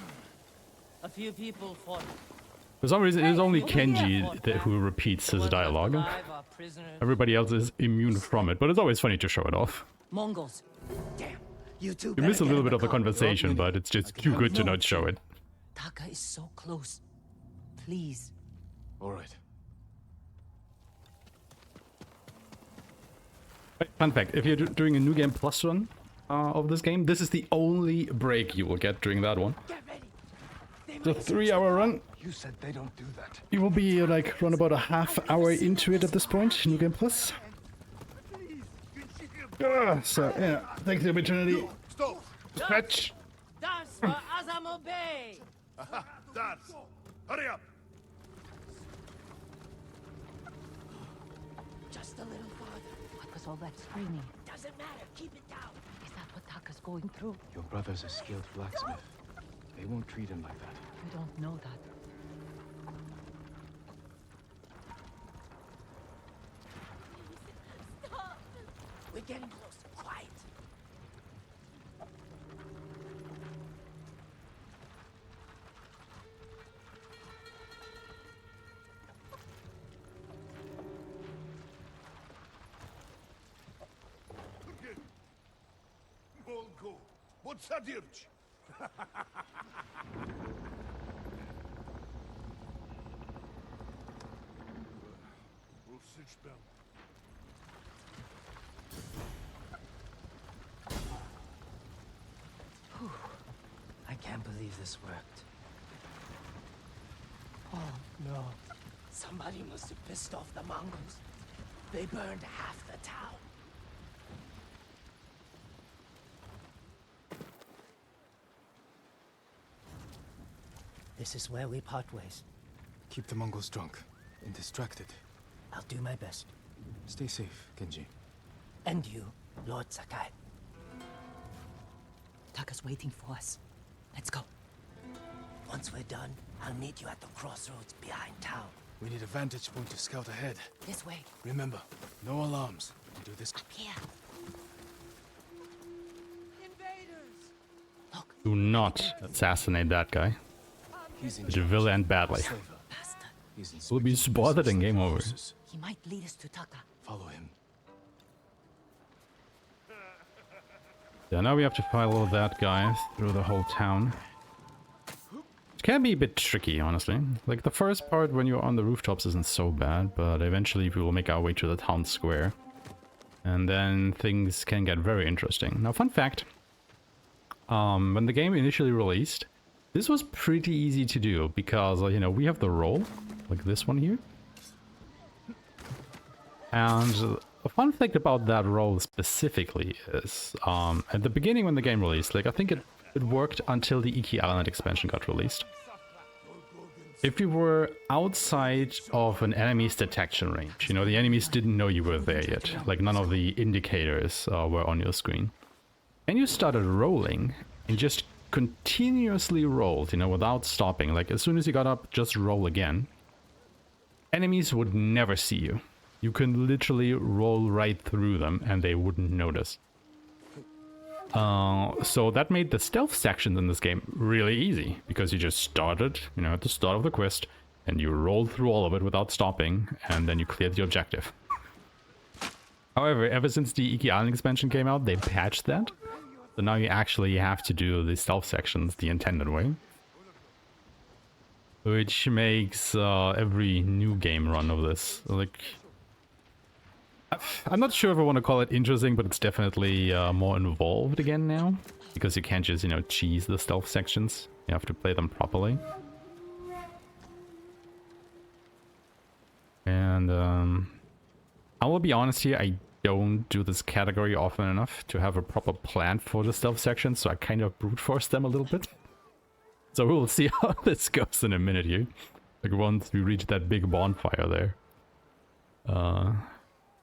A few people fought. For some reason, it is only Kenji who repeats his dialogue. Everybody else is immune from it, but it's always funny to show it off. Mongols. Damn. You two. You miss a little bit of the conversation, but it's just too good to not show it. Taka is so close. Please. All right. Fun fact, if you're doing a New Game Plus run of this game, this is the only break you will get during that one. It's a 3-hour run. You said they don't do that. You will be like run about a half hour into it at this point, New Game Plus. So yeah, thanks the opportunity. Stop! Fetch. Dars for Azamo Bay. Dars! Hurry up! Just a little farther. What was all that screaming? Doesn't matter. Keep it down. Is that what Taka's going through? Your brother's a skilled blacksmith. They won't treat him like that. You don't know that. We're getting close. Quiet. Molko! Podsadirć! We'll sit down. I can't believe this worked. Oh no. Somebody must have pissed off the Mongols. They burned half the town. This is where we part ways. Keep the Mongols drunk and distracted. I'll do my best. Stay safe, Kenji. And you, Lord Sakai. Taka's waiting for us. Let's go. Once we're done, I'll meet you at the crossroads behind town. We need a vantage point to scout ahead. This way. Remember, no alarms. We do this. Up here. Do not assassinate that guy. He's in It will end badly. Bastard. Will be spotted and game over. He might lead us to Taka. Follow him. Yeah, now we have to follow that guy through the whole town. It can be a bit tricky, honestly. Like, the first part when you're on the rooftops isn't so bad, but eventually we will make our way to the town square. And then things can get very interesting. Now, fun fact. When the game initially released, this was pretty easy to do because, you know, we have the roll, like this one here. And a fun fact about that role specifically is, at the beginning when the game released, like I think it worked until the Iki Island expansion got released. If you were outside of an enemy's detection range, you know, the enemies didn't know you were there yet, like none of the indicators were on your screen. And you started rolling and just continuously rolled, you know, without stopping. Like as soon as you got up, just roll again. Enemies would never see you. You can literally roll right through them and they wouldn't notice. So that made the stealth sections in this game really easy, because you just started, you know, at the start of the quest, and you rolled through all of it without stopping, and then you cleared the objective. However, ever since the Iki Island expansion came out, they patched that. So now you actually have to do the stealth sections the intended way. Which makes every new game run of this, like... I'm not sure if I want to call it interesting, but it's definitely more involved again now. Because you can't just, you know, cheese the stealth sections. You have to play them properly. And I will be honest here, I don't do this category often enough to have a proper plan for the stealth sections, so I kind of brute force them a little bit. So we'll see how this goes in a minute here. Like once we reach that big bonfire there.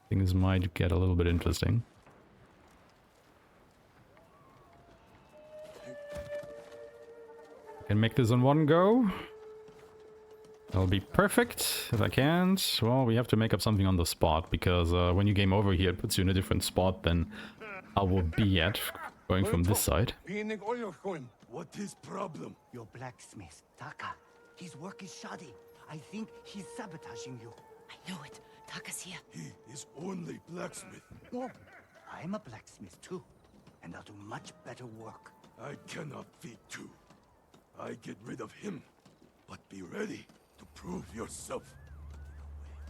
Things might get a little bit interesting. Can make this in one go. That'll be perfect. If I can't, well, we have to make up something on the spot, because when you game over here, it puts you in a different spot than I will be at, going from this side. What is problem? Your blacksmith, Taka. His work is shoddy. I think he's sabotaging you. I know it. Taka's here. He is only blacksmith. No, I'm a blacksmith too, and I'll do much better work. I cannot feed two. I get rid of him, but be ready to prove yourself.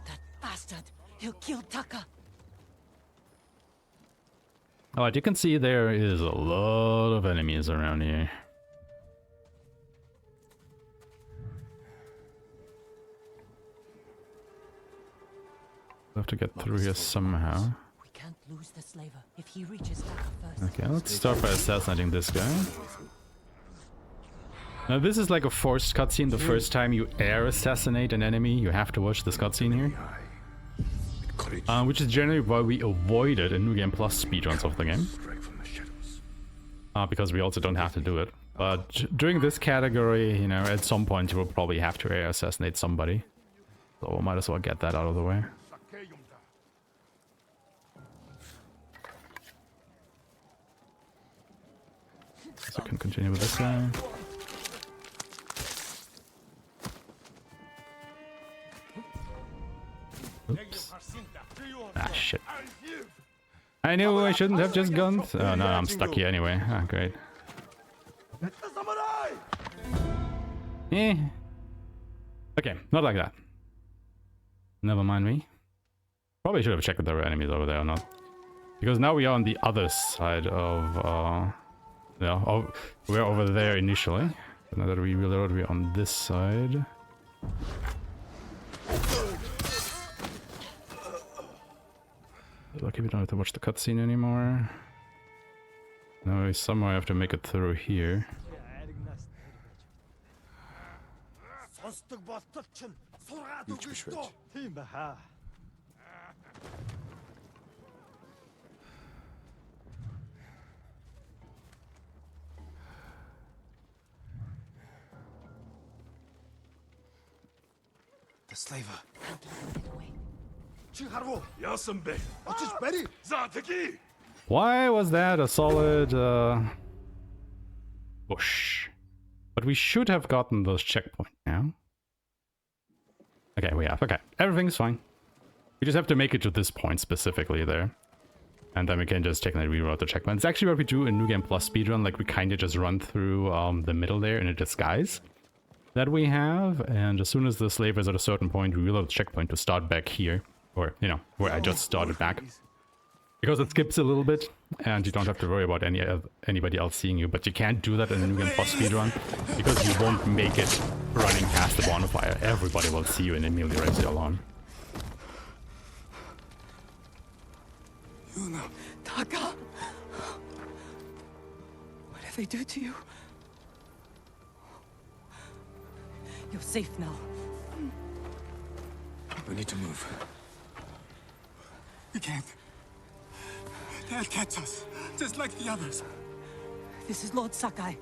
That bastard! He'll kill Taka! Alright, you can see there is a lot of enemies around here. We have to get through here somehow. We can't lose the slaver if he reaches Taka first. Okay, let's start by assassinating this guy. Now this is like a forced cutscene. The first time you air assassinate an enemy, you have to watch this cutscene here. Which is generally why we avoided in New Game Plus speedruns of the game. Because we also don't have to do it. But during this category, you know, at some point you will probably have to air assassinate somebody. So we might as well get that out of the way. So I can continue with this guy. Oops. Ah, shit. I knew I shouldn't have just gunned. Oh no, I'm stuck here anyway. Ah, great. Eh. Okay, not like that. Never mind me. Probably should have checked if there were enemies over there or not. Because now we are on the other side of, yeah, we're over there initially. So now that we reload, we're on this side. Lucky we don't have to watch the cutscene anymore. Now we somehow have to make it through here. Huge beschwert. The slaver. Why was that a solid bush? But we should have gotten those checkpoints now. Okay, we have. Okay, everything's fine. We just have to make it to this point specifically there. And then we can just technically reroute the checkpoint. It's actually what we do in New Game Plus speedrun. Like, we kind of just run through the middle there in a disguise that we have. And as soon as the slave is at a certain point, we reload the checkpoint to start back here. Or, you know, where I just started back. Because it skips a little bit, and you don't have to worry about anybody else seeing you. But you can't do that in a New Game Plus speedrun, because you won't make it running past the bonfire. Everybody will see you and immediately raise the alarm. Taka! What did they do to you? You're safe now. We need to move. We can't. They'll catch us, just like the others. This is Lord Sakai.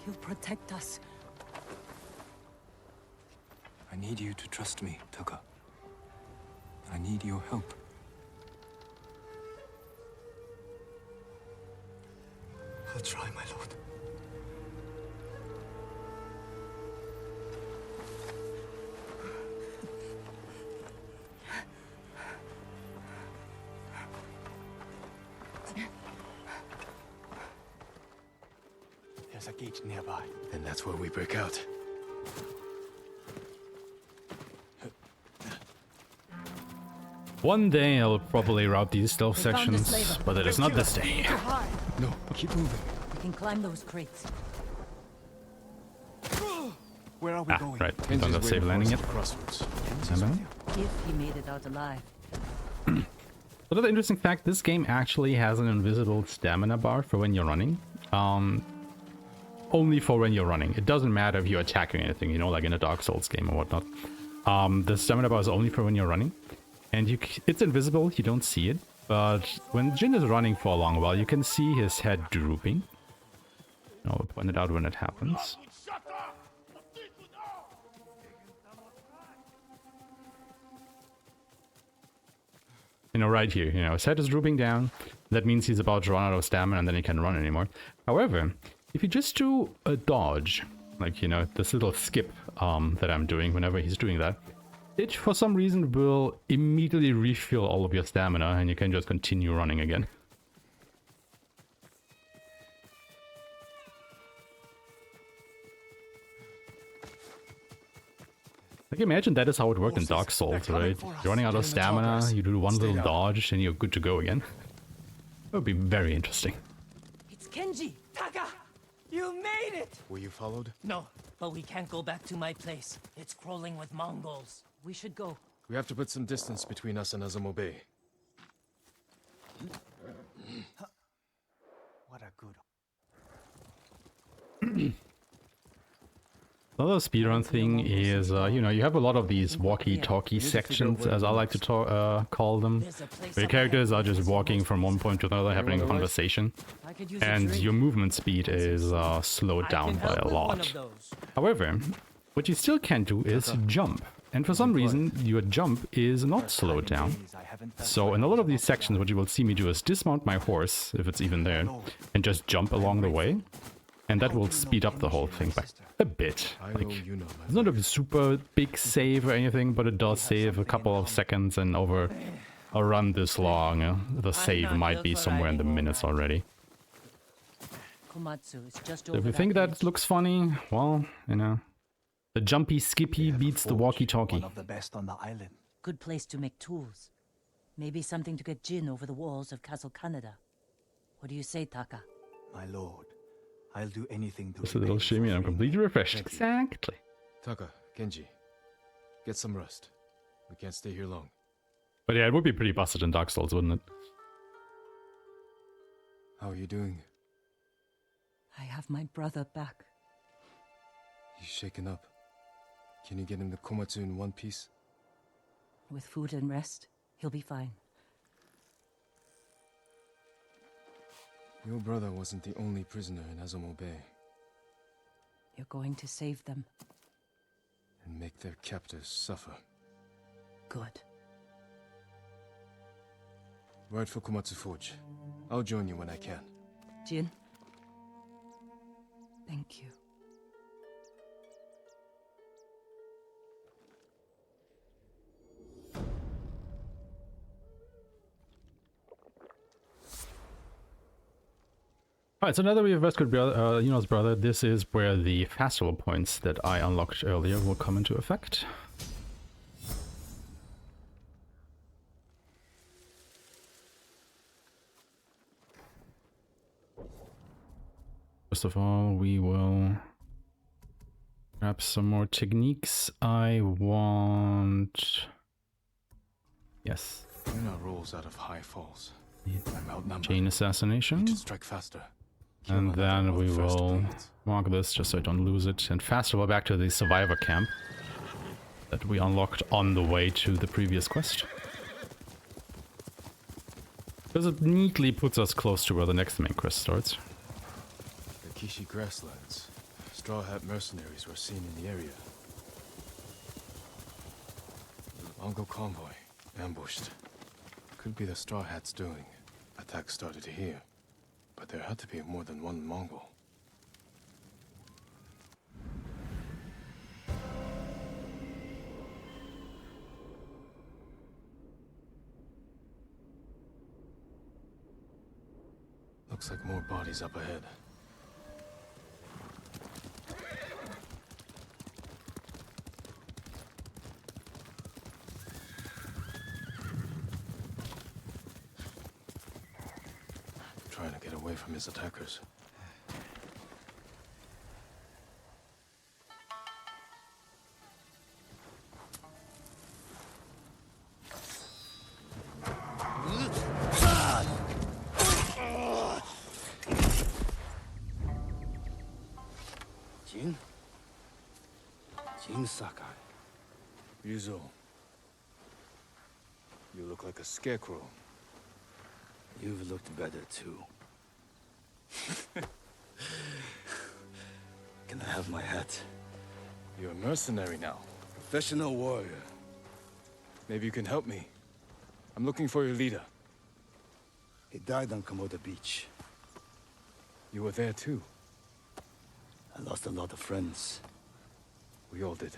He'll protect us. I need you to trust me, Taka. I need your help. I'll try, my lord. There's a gate nearby. And that's where we break out. One day I'll probably route these stealth sections, but it is not this day. No, keep moving. We can climb those crates. Where are we going? Right, we don't have safe landing yet. Crossroads. If he made it out alive. Another interesting fact, this game actually has an invisible stamina bar for when you're running. Only for when you're running. It doesn't matter if you're attacking anything, you know, like in a Dark Souls game or whatnot. The stamina bar is only for when you're running. And it's invisible, you don't see it. But when Jin is running for a long while, you can see his head drooping. I'll point it out when it happens. You know, right here, you know, his head is drooping down. That means he's about to run out of stamina and then he can't run anymore. However, if you just do a dodge, like, you know, this little skip that I'm doing whenever he's doing that, it for some reason will immediately refill all of your stamina and you can just continue running again. Like, imagine that is how it worked in Dark Souls, right? You're running out of stamina, you do one little dodge, and you're good to go again. That would be very interesting. It's Kenji! Taka! You made it! Were you followed? No, but we can't go back to my place. It's crawling with Mongols. We should go. We have to put some distance between us and Azamo Bay. What a good... Another speedrun thing is, you know, you have a lot of these walkie-talkie sections, as I like to call them, where your characters are just walking from one point to another, having a conversation, and your movement speed is slowed down by a lot. However, what you still can do is jump, and for some reason, your jump is not slowed down. So in a lot of these sections, what you will see me do is dismount my horse, if it's even there, and just jump along the way. And that will speed up the whole thing by a bit. Like, it's not a super big save or anything, but it does save a couple of seconds, and over a run this long, the save might be somewhere in the minutes already. So if you think that looks funny, well, you know, the jumpy skippy beats the walkie-talkie. One of the best on the island. Good place to make tools. Maybe something to get Jin over the walls of Castle Canada. What do you say, Taka? My lord, I'll do anything to... Just a little shimmy and I'm completely refreshed. Exactly. Taka, Genji, get some rest. We can't stay here long. But yeah, it would be pretty busted in Dark Souls, wouldn't it? How are you doing? I have my brother back. He's shaken up. Can you get him to Komatsu in one piece? With food and rest, he'll be fine. Your brother wasn't the only prisoner in Azamo Bay. You're going to save them. And make their captors suffer. Good. Ride for Komatsu Forge. I'll join you when I can. Jin. Thank you. Alright, so now that we have rescued Yuno's brother, this is where the festival points that I unlocked earlier will come into effect. First of all, we will grab some more techniques. I want... Yes. Yuna rolls out of high falls. I'm outnumbered. Chain assassination. Need to strike faster. And then we will mark this just so I don't lose it. And fast travel back to the survivor camp that we unlocked on the way to the previous quest. Because it neatly puts us close to where the next main quest starts. The Kishi grasslands. Straw Hat mercenaries were seen in the area. Mongol convoy. Ambushed. Could be the Straw Hats doing. Attack started here. But there had to be more than one Mongol. Looks like more bodies up ahead. Trying to get away from his attackers. Jin Sakai. Ryuzo. You look like a scarecrow. You've looked better too. Can I have my hat? You're a mercenary now. Professional warrior. Maybe you can help me. I'm looking for your leader. He died on Komoda Beach. You were there too. I lost a lot of friends. We all did.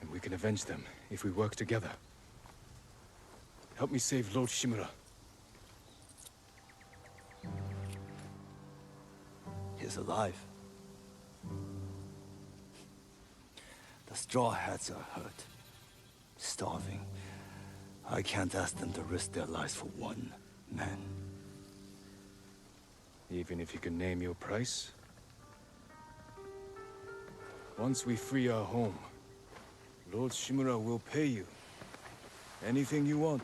And we can avenge them if we work together. Help me save Lord Shimura. He's alive. The Straw Hats are hurt. Starving. I can't ask them to risk their lives for one man. Even if you can name your price? Once we free our home, Lord Shimura will pay you. Anything you want.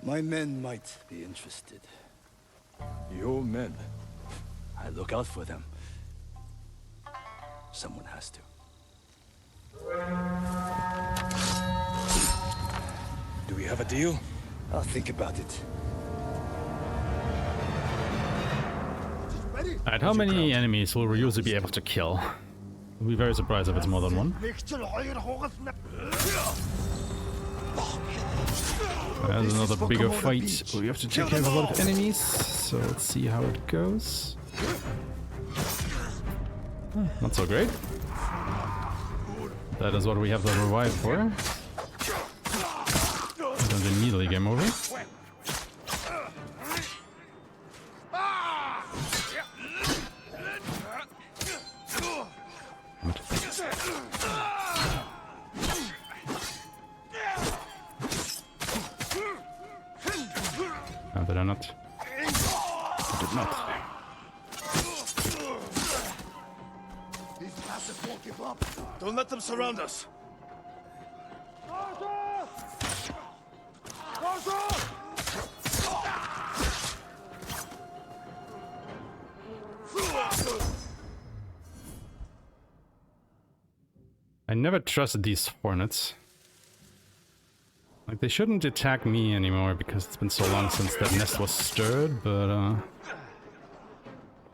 My men might be interested. Your men? I look out for them. Someone has to. Do we have a deal? I'll think about it. Alright, how many enemies will Ryuzo be able to kill? I'll be very surprised if it's more than one. There's another bigger fight. We have to take care of a lot of enemies, so let's see how it goes. Not so great. That is what we have the revive for. And immediately game over. No, did I not? I did not. These bastards won't give up. Don't let them surround us. I never trusted these hornets. Like, they shouldn't attack me anymore because it's been so long since that nest was stirred, but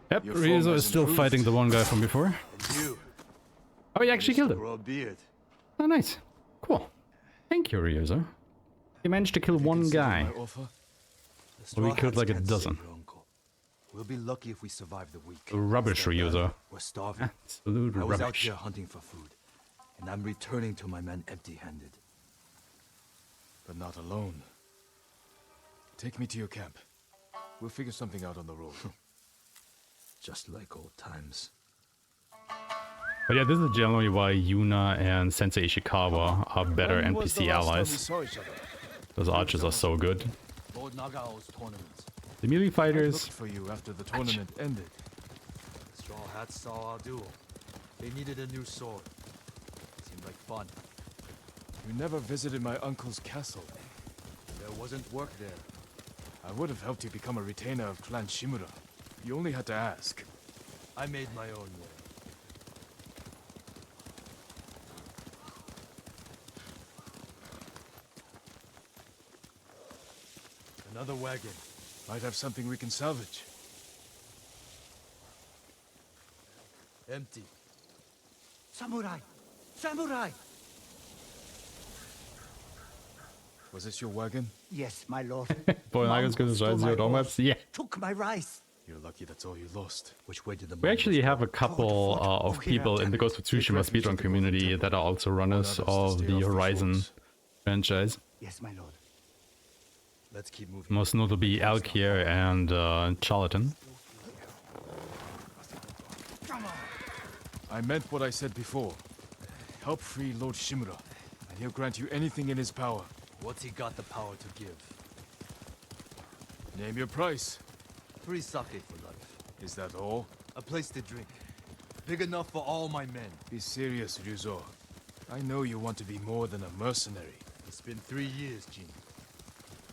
yep, Ryuzo is still fighting the one guy from before. Oh, he actually killed him. Oh, nice. Cool. Thank you, Ryuzo. You managed to kill one guy. Well, we killed like a dozen. We'll be lucky if we survive the week. Rubbish, Ryuzo. We're starving. Absolute I was out rubbish. here hunting for food, and I'm returning to my men empty-handed. But not alone. Take me to your camp. We'll figure something out on the road. Just like old times. But yeah, this is generally why Yuna and Sensei Ishikawa are better When was the NPC last time we allies. saw each other? Those archers are so good. Lord Nagao's tournament. The melee I fighters, looked for you after the tournament ended. Straw Hats saw our duel. They needed a new sword. Seemed like fun. You never visited my uncle's castle. There wasn't work there. I would have helped you become a retainer of Clan Shimura. You only had to ask. I made my own way. Another wagon. Might have something we can salvage. Empty. Samurai! Samurai! Was this your wagon? Yes, my lord. Boy, Naga's gonna try zero donuts. Yeah. Took my rice. You're lucky that's all you lost. Which way did the We actually have a couple of people in the Ghost of Tsushima speedrun community that are also runners of the Horizon franchise. Yes, my lord. Let's keep moving. Most notably Alkier and Charlatan. I meant what I said before. Help free Lord Shimura, and he'll grant you anything in his power. What's he got the power to give? Name your price. Free sake for life. Is that all? A place to drink. Big enough for all my men. Be serious, Ryuzo. I know you want to be more than a mercenary. It's been 3 years, Jin.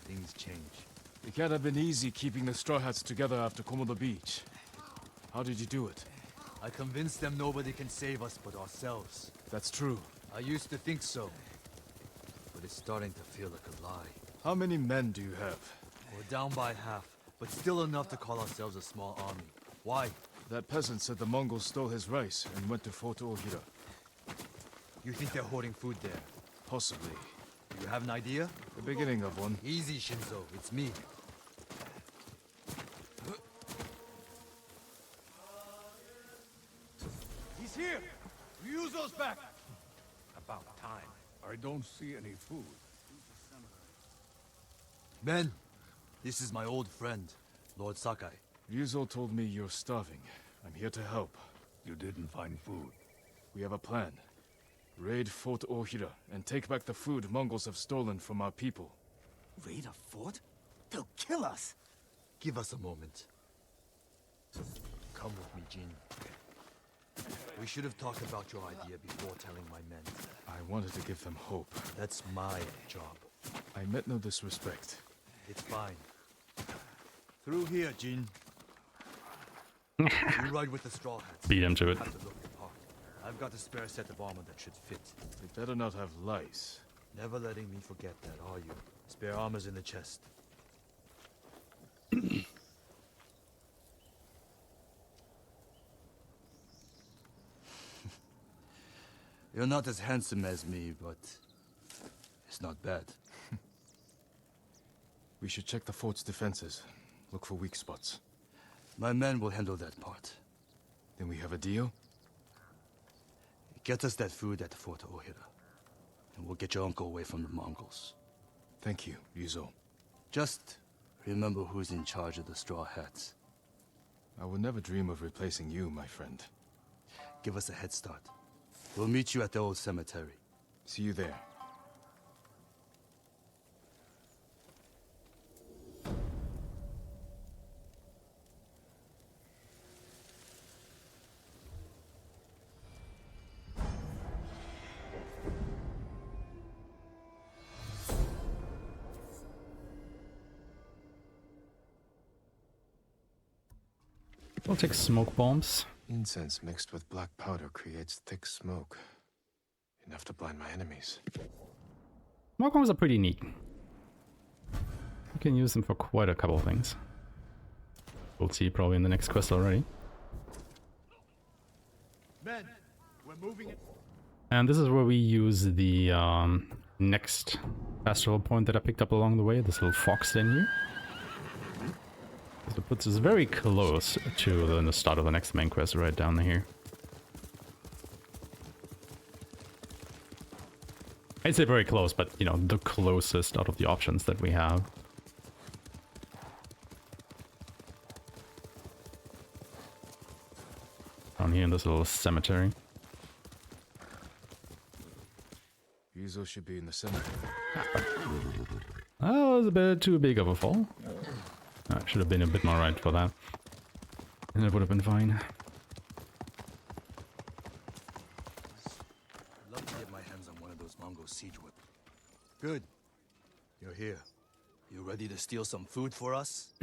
Things change. It can't have been easy keeping the Straw Hats together after Komodo Beach. How did you do it? I convinced them nobody can save us but ourselves. That's true. I used to think so. But it's starting to feel like a lie. How many men do you have? We're down by half, but still enough to call ourselves a small army. Why? That peasant said the Mongols stole his rice and went to Fort Ohira. You think they're hoarding food there? Possibly. You have an idea? The beginning of one. Easy, Shinzo. It's me. He's here! Ryuzo's back! About time. I don't see any food. Men, this is my old friend, Lord Sakai. Ryuzo told me you're starving. I'm here to help. You didn't find food. We have a plan. Raid Fort Ohira and take back the food Mongols have stolen from our people. Raid a fort? They'll kill us. Give us a moment. Come with me, Jin. We should have talked about your idea before telling my men. I wanted to give them hope. That's my job. I meant no disrespect. It's fine. Through here, Jin. You ride with the Straw Hats. Beat him to it. Have to look the part. I've got a spare set of armor that should fit. They better not have lice. Never letting me forget that, are you? Spare armor's in the chest. You're not as handsome as me, but it's not bad. We should check the fort's defenses. Look for weak spots. My men will handle that part. Then we have a deal? Get us that food at Fort Ohira, and we'll get your uncle away from the Mongols. Thank you, Ryuzo. Just remember who's in charge of the Straw Hats. I would never dream of replacing you, my friend. Give us a head start. We'll meet you at the old cemetery. See you there. We'll take smoke bombs. Incense mixed with black powder creates thick smoke. Enough to blind my enemies. Smoke bombs are pretty neat. You can use them for quite a couple of things. We'll see probably in the next quest already. Men, we're moving it. And this is where we use the next pastoral point that I picked up along the way, this little fox in here. So it puts us very close to the start of the next main quest right down here. I I'd say very close, but, you know, the closest out of the options that we have. Down here in this little cemetery. Yuzo should be in the center. That was a bit too big of a fall. I should have been a bit more right for that. And it would have been fine. I'd love to get my hands on one of those Mongol siege whips. Good. You're here. You ready to steal some food for us?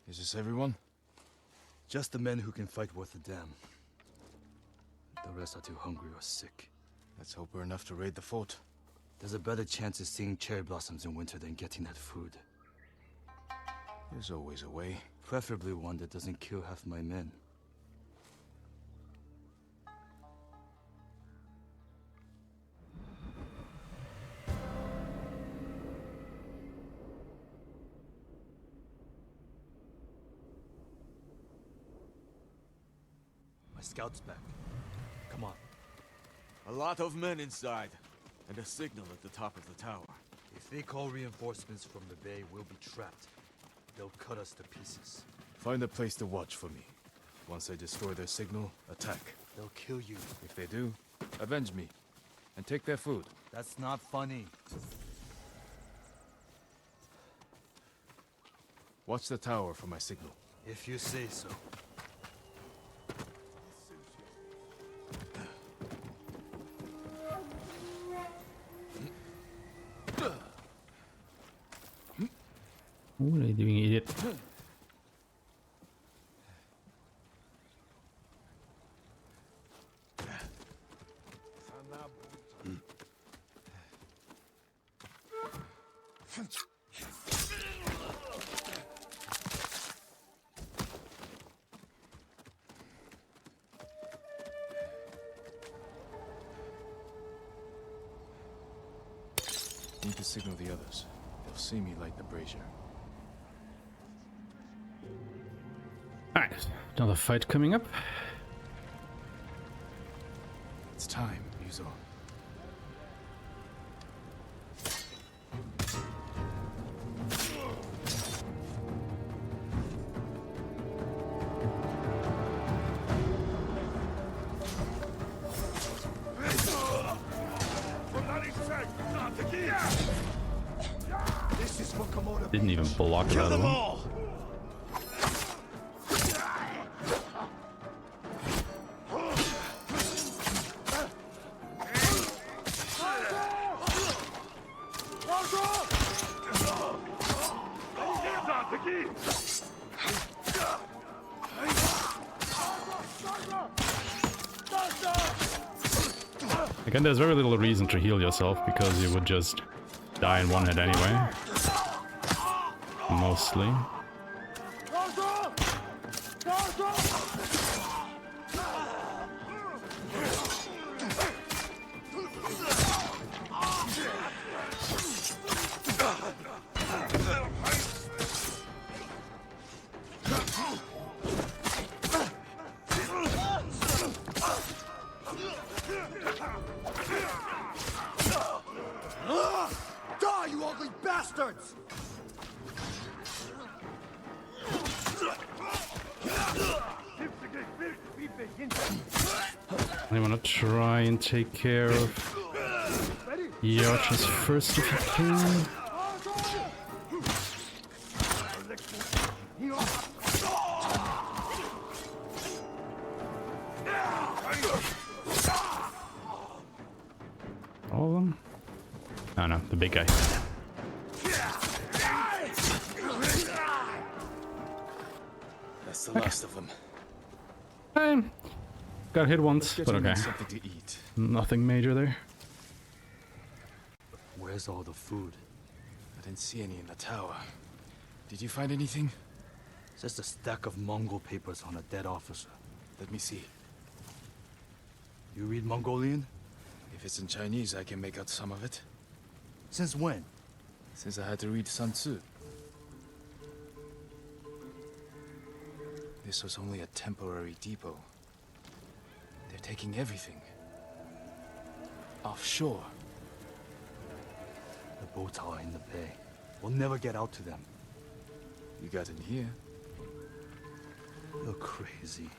Is this everyone? Just the men who can fight worth a damn. The rest are too hungry or sick. Let's hope we're enough to raid the fort. There's a better chance of seeing cherry blossoms in winter than getting that food. There's always a way. Preferably one that doesn't kill half my men. My scout's back. Come on. A lot of men inside, and a signal at the top of the tower. If they call reinforcements from the bay, we'll be trapped. They'll cut us to pieces. Find a place to watch for me. Once I destroy their signal, attack. They'll kill you. If they do, avenge me. And take their food. That's not funny. Watch the tower for my signal. If you say so. What are you doing, idiot? Need to signal the others. They'll see me light the brazier. Alright, another fight coming up. It's time, Yuzo. Didn't even block the other one. Again, there's very little reason to heal yourself because you would just die in one hit anyway. Mostly. Die, you ugly bastards! I want to try and take care of Yarchas first if you can. All of them? Oh no, the big guy. That's the last of them. Got hit once, Let's but get okay. something to eat. Nothing major there. Where's all the food? I didn't see any in the tower. Did you find anything? Just a stack of Mongol papers on a dead officer. Let me see. You read Mongolian? If it's in Chinese, I can make out some of it. Since when? Since I had to read Sun Tzu. This was only a temporary depot. They're taking everything. Offshore. The boats are in the bay. We'll never get out to them. You got in here. You're crazy.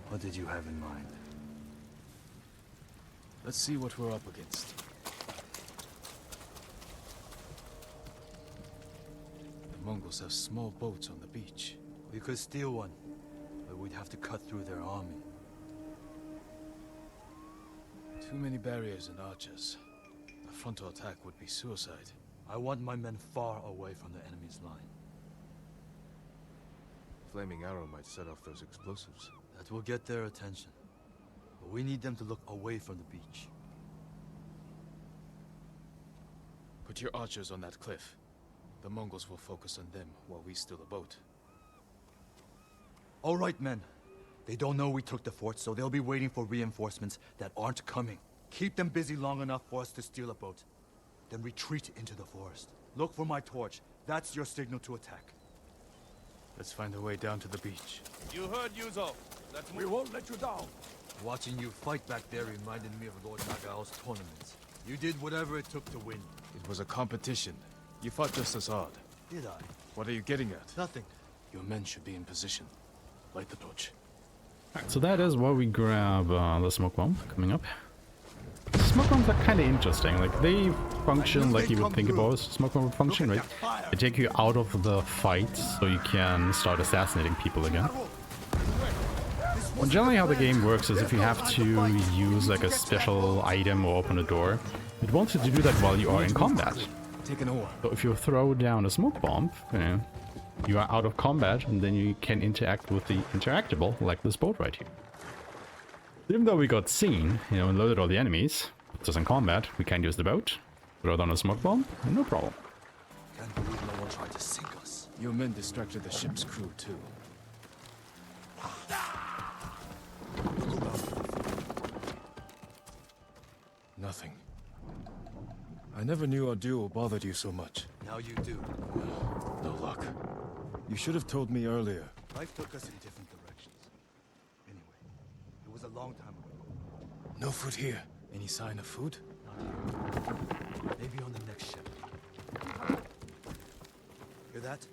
What did you have in mind? Let's see what we're up against. The Mongols have small boats on the beach. We could steal one, but we'd have to cut through their army. Too many barriers and archers. A frontal attack would be suicide. I want my men far away from the enemy's line. Flaming arrow might set off those explosives. That will get their attention. But we need them to look away from the beach. Put your archers on that cliff. The Mongols will focus on them while we steal the boat. All right, men. They don't know we took the fort, so they'll be waiting for reinforcements that aren't coming. Keep them busy long enough for us to steal a boat. Then retreat into the forest. Look for my torch. That's your signal to attack. Let's find a way down to the beach. You heard Yuzo. We won't let you down. Watching you fight back there reminded me of Lord Nagao's tournaments. You did whatever it took to win. It was a competition. You fought just as hard. Did I? What are you getting at? Nothing. Your men should be in position. Light the torch. Alright, so that is where we grab the smoke bomb coming up. Smoke bombs are kind of interesting. Like, they function like you would think about smoke bomb would function, right? They take you out of the fight so you can start assassinating people again. Well, generally how the game works is if you have to use like a special item or open a door, it wants you to do that while you are in combat. Take an oar. So if you throw down a smoke bomb, you are out of combat and then you can interact with the interactable, like this boat right here. Even though we got seen, and loaded all the enemies, puts us in combat, we can use the boat, throw down a smoke bomb, and no problem. Can't believe no one tried to sink us. Your men distracted the ship's crew too. Nothing. I never knew our duel bothered you so much. Now you do. No luck. You should have told me earlier. Life took us in different directions. Anyway, it was a long time ago. No food here. Any sign of food? Not here. Maybe on the next ship. Hear that?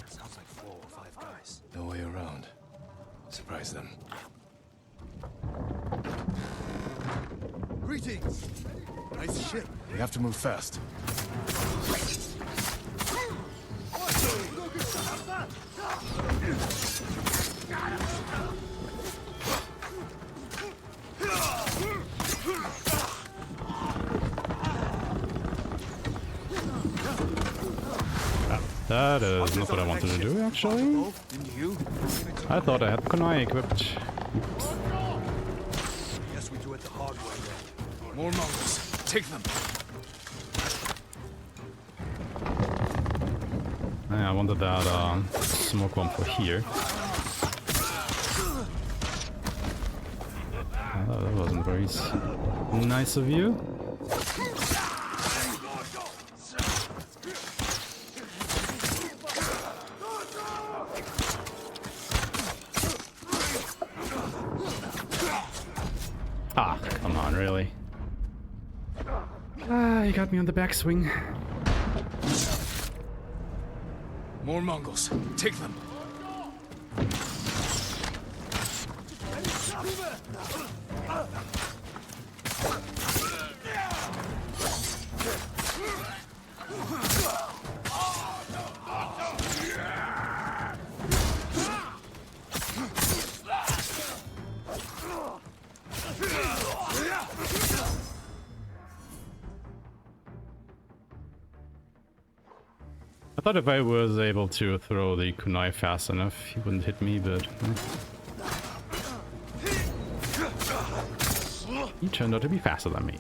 Sounds like 4 or 5 guys. No way around. Surprise them. Greetings! Nice ship. We have to move fast. That is not what I wanted to do, actually. I thought I had the kunai equipped. Oops. Guess we do it the hard way then. More Mongols. Take them. I wanted that smoke bomb for here. That wasn't very nice of you. Ah, come on, really? Ah, he got me on the backswing. More Mongols. Take them. I thought if I was able to throw the kunai fast enough, he wouldn't hit me, but he turned out to be faster than me.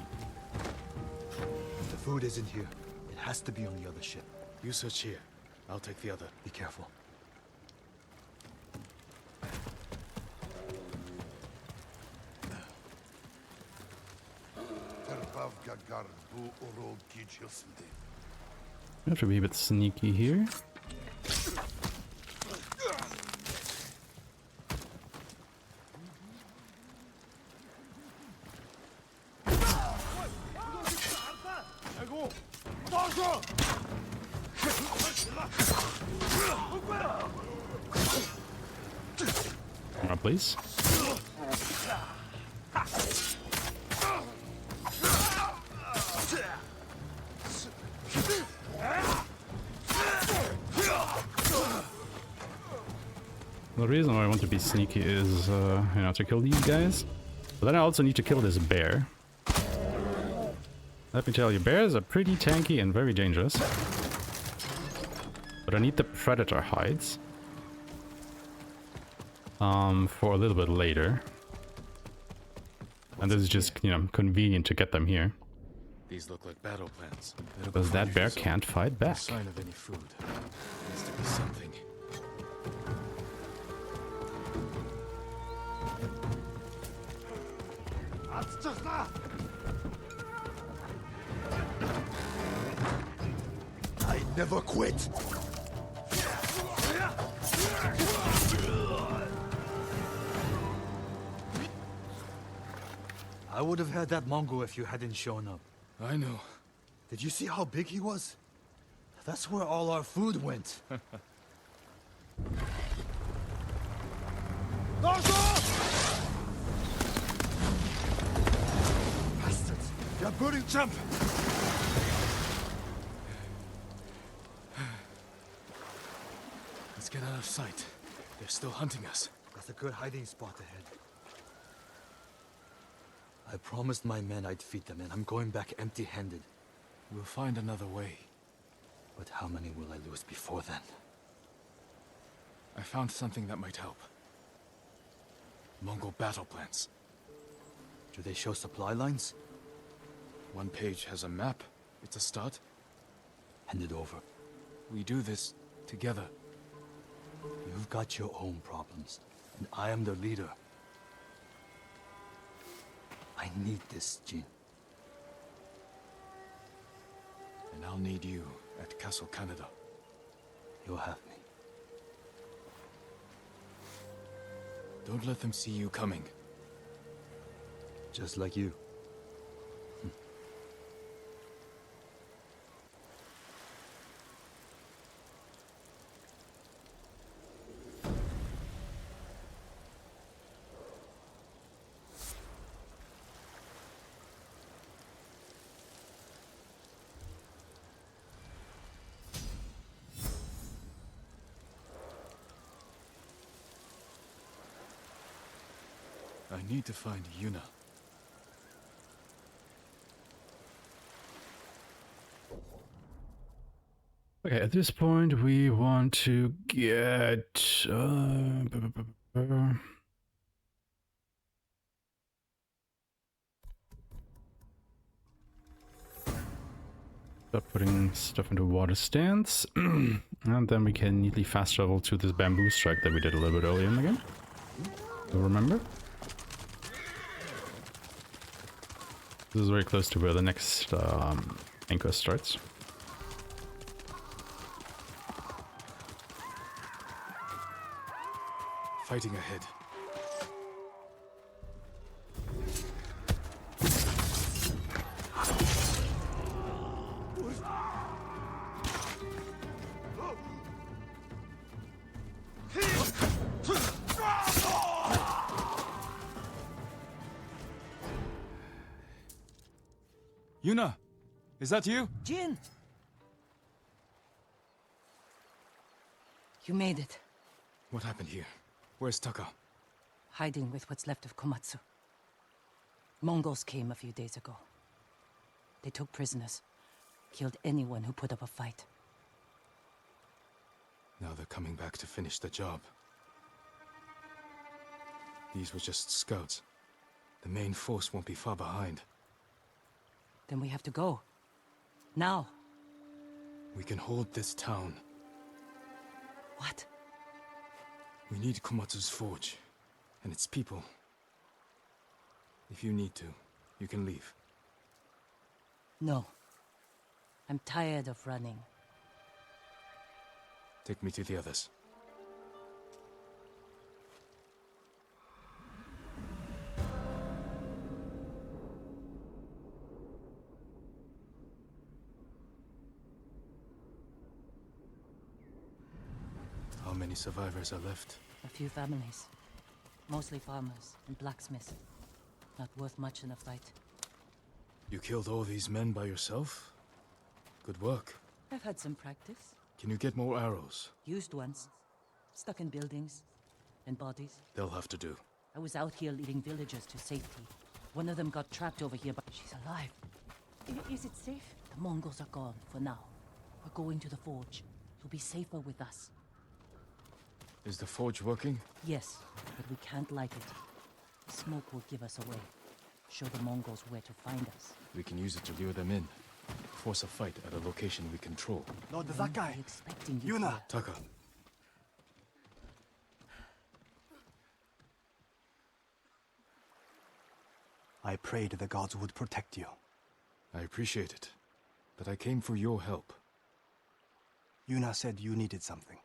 The food isn't here. It has to be on the other ship. You search here. I'll take the other. Be careful. We have to be a bit sneaky here. Come on, please. The reason why I want to be sneaky is, to kill these guys. But then I also need to kill this bear. Let me tell you, bears are pretty tanky and very dangerous. But I need the predator hides. For a little bit later. And this is just, convenient to get them here. These look like battle plans. Because that bear can't fight back. No sign of any food. Needs to be something. I never quit. I would have had that Mongol if you hadn't shown up. I know. Did you see how big he was? That's where all our food went. Bastards! They're burning jump! Let's get out of sight. They're still hunting us. That's a good hiding spot ahead. I promised my men I'd feed them, and I'm going back empty-handed. We'll find another way. But how many will I lose before then? I found something that might help. Mongol battle plans. Do they show supply lines? One page has a map. It's a start. Hand it over. We do this together. You've got your own problems, and I am the leader. I need this, Jin. And I'll need you at Castle Canada. You'll have me. Don't let them see you coming. Just like you. I need to find Yuna. Okay, at this point we want to get... Start putting stuff into water stands. And then we can neatly fast travel to this bamboo strike that we did a little bit earlier in the game. You'll remember? This is very close to where the next anchor starts. Fighting ahead. Yuna, is that you? Jin! You made it. What happened here? Where's Taka? Hiding with what's left of Komatsu. Mongols came a few days ago. They took prisoners, killed anyone who put up a fight. Now they're coming back to finish the job. These were just scouts. The main force won't be far behind. Then we have to go. Now. We can hold this town. What? We need Komatsu's forge, and its people. If you need to, you can leave. No. I'm tired of running. Take me to the others. How many survivors are left? A few families. Mostly farmers and blacksmiths. Not worth much in a fight. You killed all these men by yourself? Good work. I've had some practice. Can you get more arrows? Used ones. Stuck in buildings. And bodies. They'll have to do. I was out here leading villagers to safety. One of them got trapped over here, but she's alive. Is it safe? The Mongols are gone, for now. We're going to the forge. You'll be safer with us. Is the forge working? Yes, but we can't light it. The smoke will give us away. Show the Mongols where to find us. We can use it to lure them in. Force a fight at a location we control. Lord Zakai! Expecting you Yuna! here. Taka. I prayed the gods would protect you. I appreciate it, but I came for your help. Yuna said you needed something.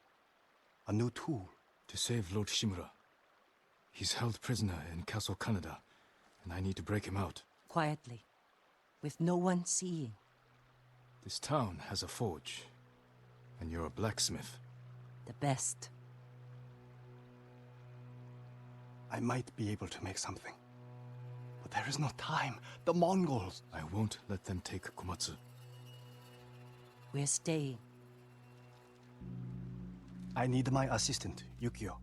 A new tool. To save Lord Shimura. He's held prisoner in Castle Kaneda, and I need to break him out. Quietly. With no one seeing. This town has a forge, and you're a blacksmith. The best. I might be able to make something. But there is no time. The Mongols! I won't let them take Komatsu. We're staying. I need my assistant, Yukio.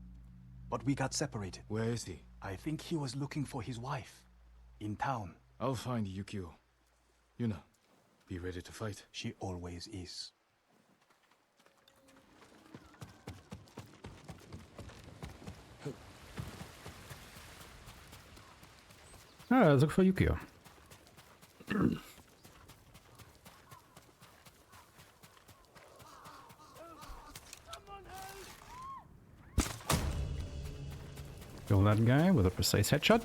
But we got separated. Where is he? I think he was looking for his wife. In town. I'll find Yukio. Yuna, be ready to fight. She always is. Alright, let's look for Yukio. Kill that guy with a precise headshot.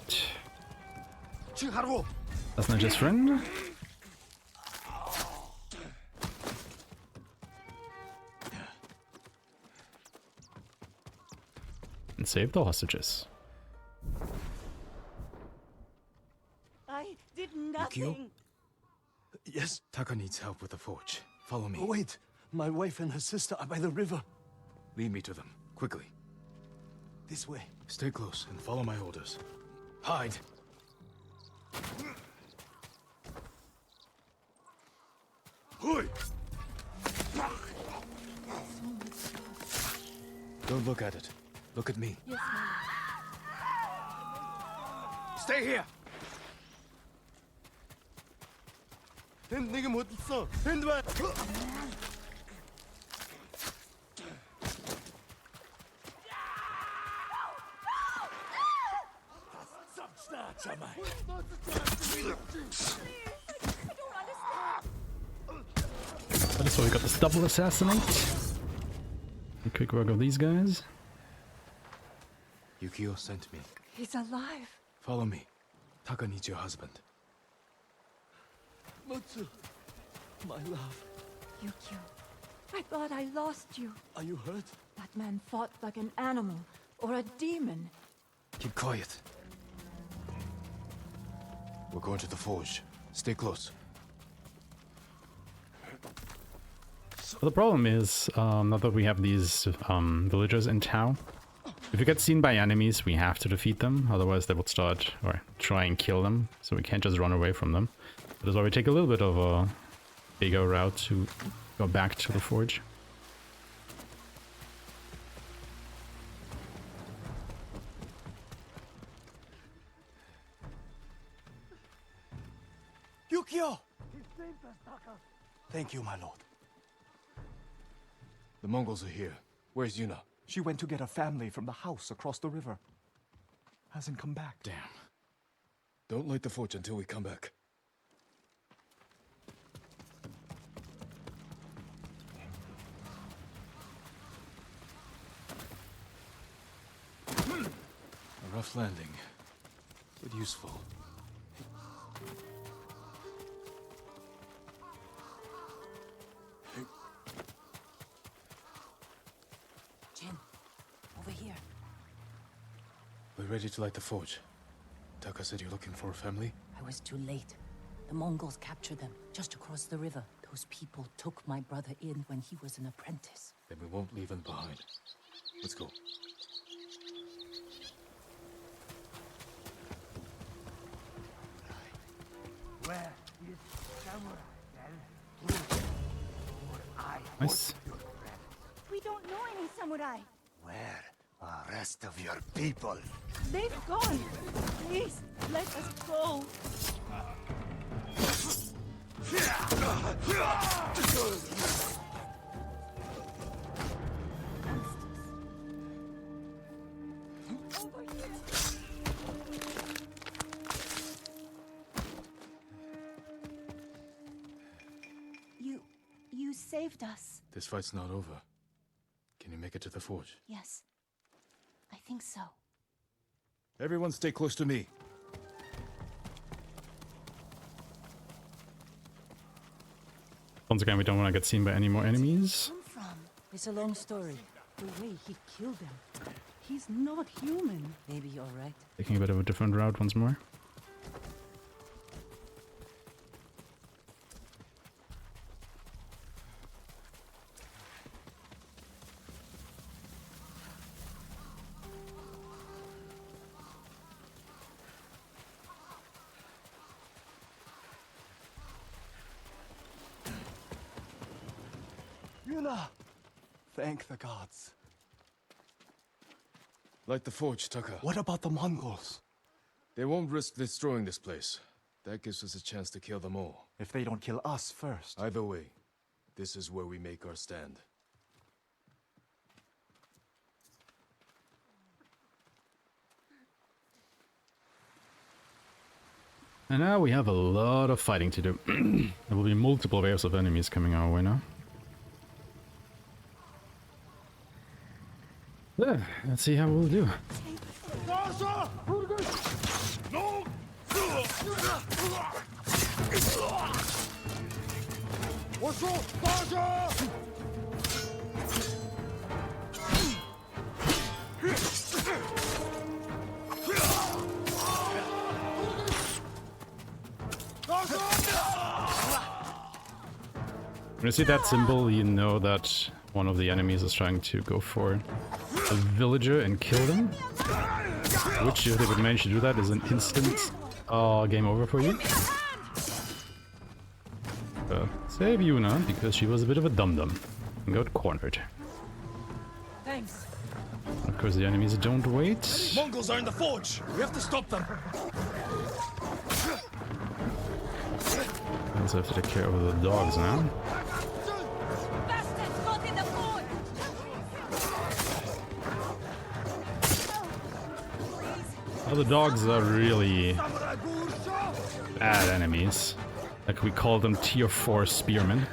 That's not his friend. And save the hostages. I did nothing. Yes? Taka needs help with the forge. Follow me. Wait! My wife and her sister are by the river. Lead me to them, quickly. This way. Stay close and follow my orders. Hide! Hui! Don't look at it. Look at me. Yes, Stay here! 내가 못 있어. 핸드만. So we got this double assassinate. A quick work of these guys. Yukio sent me. He's alive. Follow me. Taka needs your husband. Matsu, my love. Yukio, I thought I lost you. Are you hurt? That man fought like an animal or a demon. Keep quiet. We're going to the forge. Stay close. But the problem is, now that we have these villagers in town, if we get seen by enemies, we have to defeat them. Otherwise, they would start or try and kill them. So we can't just run away from them. That is why we take a little bit of a bigger route to go back to the forge. Yukio! Thank you, my lord. The Mongols are here. Where's Yuna? She went to get her family from the house across the river. Hasn't come back. Damn. Don't light the forge until we come back. A rough landing, but useful. We're ready to light the forge. Taka said you're looking for a family? I was too late. The Mongols captured them, just across the river. Those people took my brother in when he was an apprentice. Then we won't leave him behind. Let's go. Where is Samurai, then? Nice. We don't know any samurai. Where are the rest of your people? They've gone. Please, let us go. You saved us. This fight's not over. Can you make it to the forge? Yes, I think so. Everyone stay close to me. Once again, we don't want to get seen by any more enemies. It's a long story. The way he killed them. He's not human. Maybe you're right. Taking a bit of a different route once more. Yuna! Thank the gods. Light the forge, Taka. What about the Mongols? They won't risk destroying this place. That gives us a chance to kill them all. If they don't kill us first. Either way, this is where we make our stand. And now we have a lot of fighting to do. There will be multiple waves of enemies coming our way now. Yeah, let's see how we'll do. When you see that symbol, you know that one of the enemies is trying to go for a villager and kill them. Which, if they would manage to do that, is an instant game over for you. Save Yuna, because she was a bit of a dum-dum and got cornered. Thanks. Of course, the enemies don't wait. Mongols are in the forge! We have to stop them! I also have to take care of the dogs now. Bastards got in the fort! Well, the dogs are really bad enemies. Like, we call them tier 4 spearmen.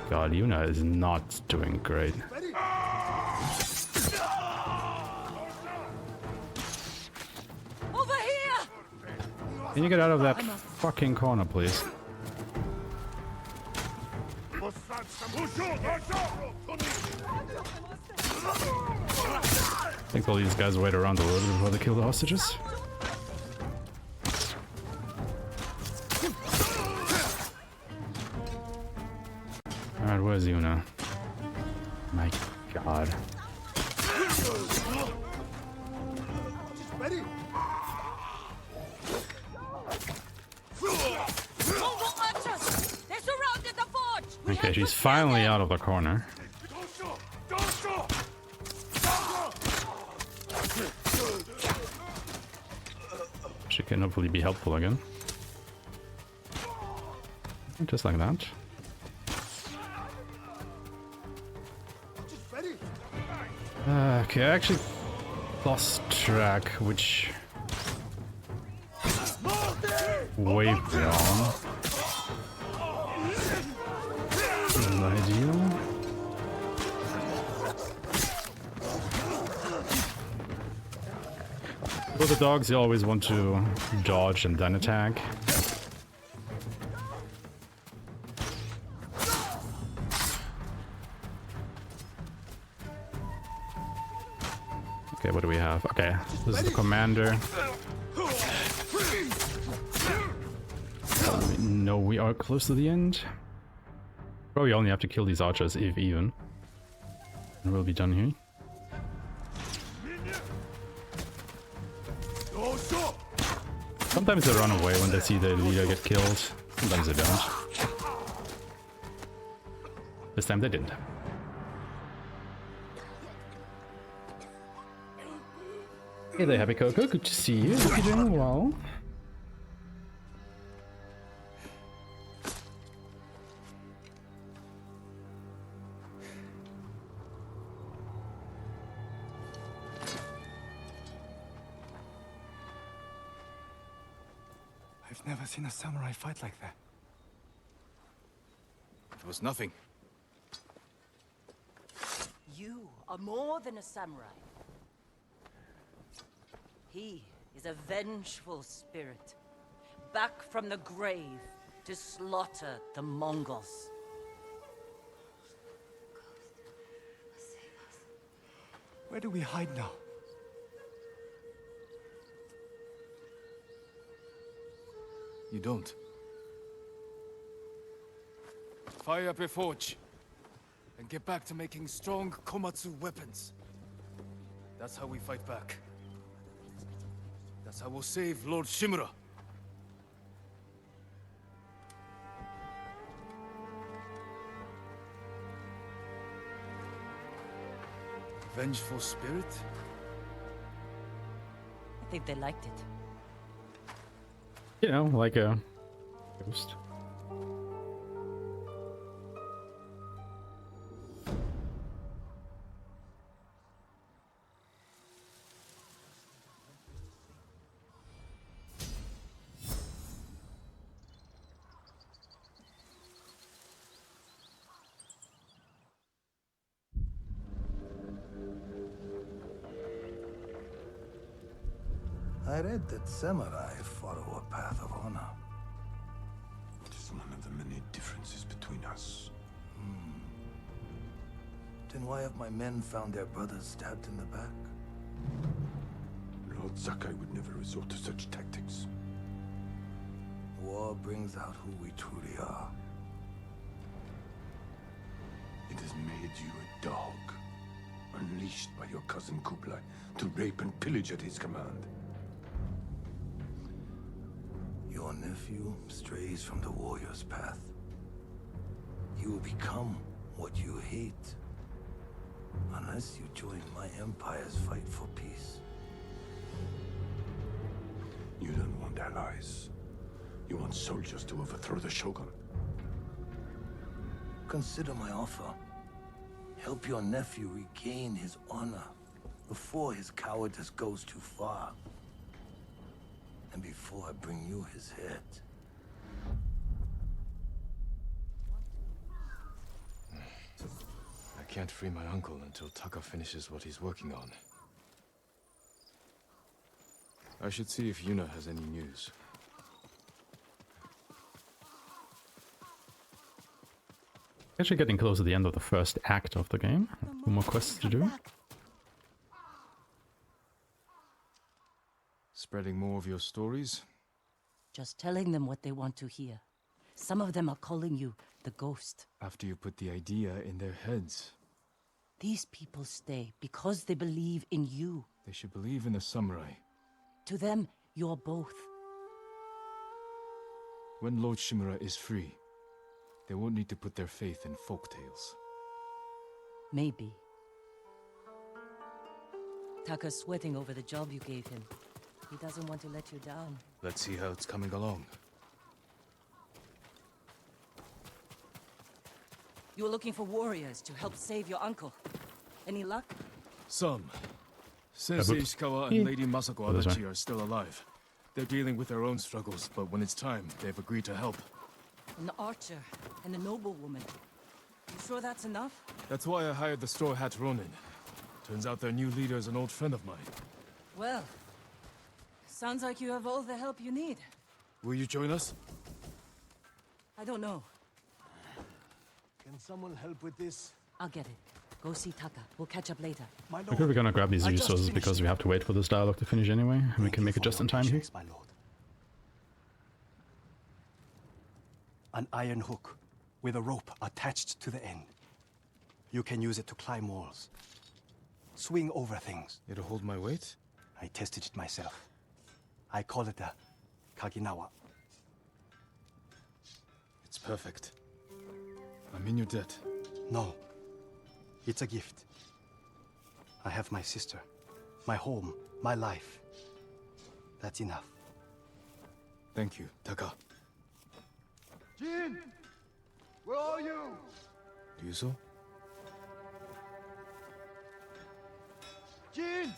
God, Yuna is not doing great. Over here! Can you get out of that fucking corner, please? I think all these guys wait around a little bit before they kill the hostages. Alright, where's Yuna? My god. Ready? They surrounded the forge! Okay, she's finally out of the corner. She can hopefully be helpful again. Just like that. Okay, I actually lost track which wave we're on. Isn't ideal. For the dogs, you always want to dodge and then attack. Okay, what do we have? Okay, this is the commander. No, we are close to the end. Probably only have to kill these archers, if even. And we'll be done here. Sometimes they run away when they see their leader get killed. Sometimes they don't. This time they didn't. Hey there, Happy Coco. Good to see you. Hope you're doing well. I've never seen a samurai fight like that. It was nothing. You are more than a samurai. He is a vengeful spirit, back from the grave to slaughter the Mongols. Where do we hide now? You don't. Fire up your forge. And get back to making strong Komatsu weapons. That's how we fight back. That's how we'll save Lord Shimura. Vengeful spirit? I think they liked it. You know, like a ghost. I read that samurai follow a path of honor. It is one of the many differences between us. Then why have my men found their brothers stabbed in the back? Lord Sakai would never resort to such tactics. War brings out who we truly are. It has made you a dog, unleashed by your cousin Kublai to rape and pillage at his command. Your nephew strays from the warrior's path. You will become what you hate. Unless you join my empire's fight for peace. You don't want allies. You want soldiers to overthrow the Shogun. Consider my offer. Help your nephew regain his honor before his cowardice goes too far. And before I bring you his head. I can't free my uncle until Taka finishes what he's working on. I should see if Yuna has any news. Actually getting close to the end of the first act of the game. 2 more quests to do. Spreading more of your stories? Just telling them what they want to hear. Some of them are calling you the ghost. After you put the idea in their heads. These people stay because they believe in you. They should believe in the samurai. To them, you're both. When Lord Shimura is free, they won't need to put their faith in folktales. Maybe. Taka's sweating over the job you gave him. He doesn't want to let you down. Let's see how it's coming along. You were looking for warriors to help save your uncle. Any luck? Some. Sensei Ishikawa and Lady Masako Adachi are still alive. They're dealing with their own struggles, but when it's time, they've agreed to help. An archer and a noblewoman. You sure that's enough? That's why I hired the Straw Hat Ronin. Turns out their new leader is an old friend of mine. Well, sounds like you have all the help you need. Will you join us? I don't know. Can someone help with this? I'll get it. Go see Taka. We'll catch up later. My Okay, we're gonna grab these resources because we have to wait for this dialogue to finish anyway, and we can make it just in time here. My lord. An iron hook with a rope attached to the end. You can use it to climb walls. Swing over things. It'll hold my weight? I tested it myself. I call it a Kaginawa. It's perfect. I'm in your debt. No. It's a gift. I have my sister, my home, my life. That's enough. Thank you, Taka. Jin! Where are you? Ryuzo? Jin!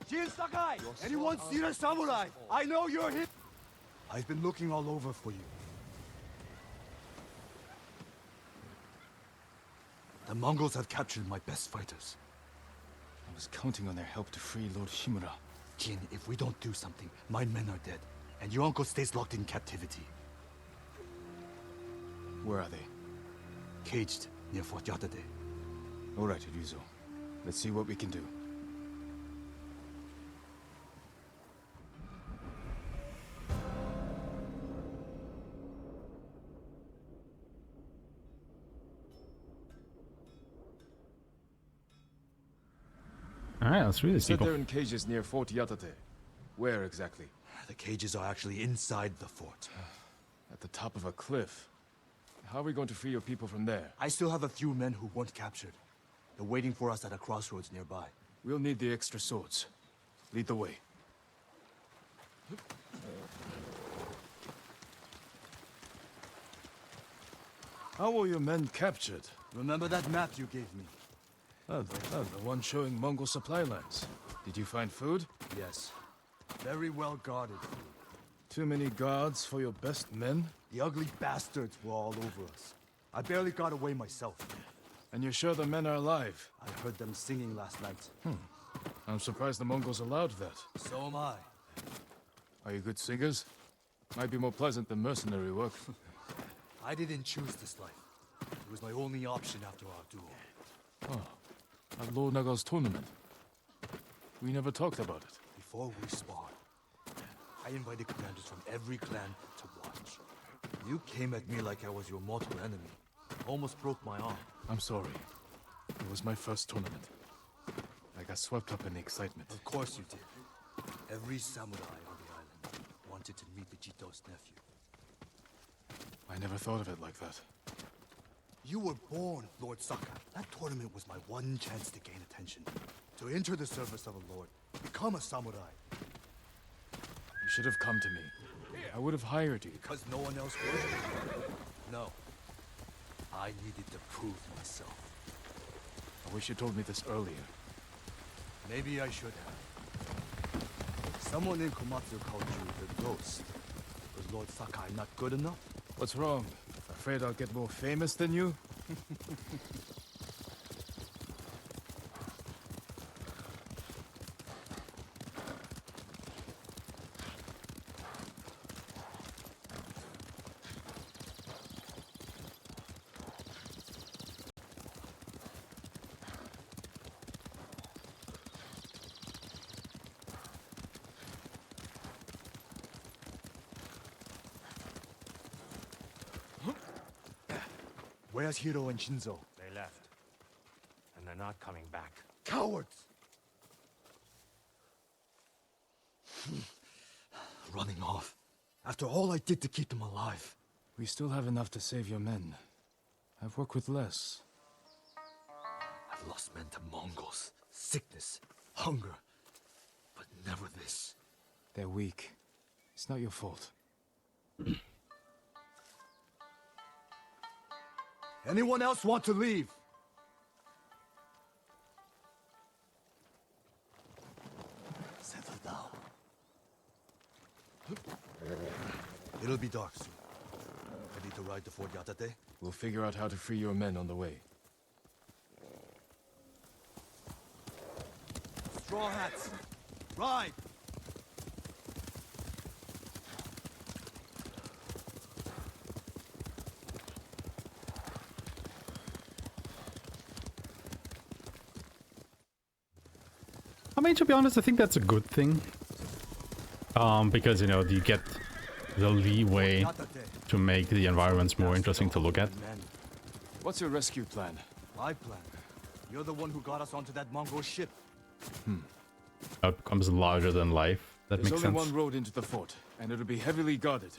Jin Sakai! Anyone see the samurai? I know you're here! I've been looking all over for you. The Mongols have captured my best fighters. I was counting on their help to free Lord Shimura. Jin, if we don't do something, my men are dead, and your uncle stays locked in captivity. Where are they? Caged near Fort Yatate. All right, Ryuzo. Let's see what we can do. Alright, let's read these Said people. they're in cages near Fort Yatate. Where exactly? The cages are actually inside the fort. At the top of a cliff. How are we going to free your people from there? I still have a few men who weren't captured. They're waiting for us at a crossroads nearby. We'll need the extra swords. Lead the way. How were your men captured? Remember that map you gave me? The one showing Mongol supply lines. Did you find food? Yes. Very well guarded. Too many guards for your best men? The ugly bastards were all over us. I barely got away myself. And you're sure the men are alive? I heard them singing last night. I'm surprised the Mongols allowed that. So am I. Are you good singers? Might be more pleasant than mercenary work. I didn't choose this life. It was my only option after our duel. Oh, at Lord Naga's tournament. We never talked about it. Before we sparred, I invited commanders from every clan to watch. You came at me like I was your mortal enemy. Almost broke my arm. I'm sorry. It was my first tournament. I got swept up in the excitement. Of course you did. Every samurai on the island wanted to meet the Jito's nephew. I never thought of it like that. You were born, Lord Saka. That tournament was my one chance to gain attention. To enter the service of a lord. Become a samurai. You should have come to me. I would have hired you. Because no one else would? No. I needed to prove myself. I wish you told me this earlier. Maybe I should have. Someone in Komatsu called you the Ghost. Was Lord Sakai not good enough? What's wrong? Afraid I'll get more famous than you? Where's Hiro and Shinzo? They left. And they're not coming back. Cowards! Running off. After all I did to keep them alive. We still have enough to save your men. I've worked with less. I've lost men to Mongols, sickness, hunger. But never this. They're weak. It's not your fault. Anyone else want to leave? Settle down. It'll be dark soon. Ready to ride to Fort Yatate? We'll figure out how to free your men on the way. Straw hats! Ride! mean, to be honest, I think that's a good thing. Because, you know, you get the leeway to make the environments more interesting to look at. What's your rescue plan? My plan? You're the one who got us onto that Mongol ship. It becomes larger than life. That There's makes only sense. one road into the fort, and it'll be heavily guarded.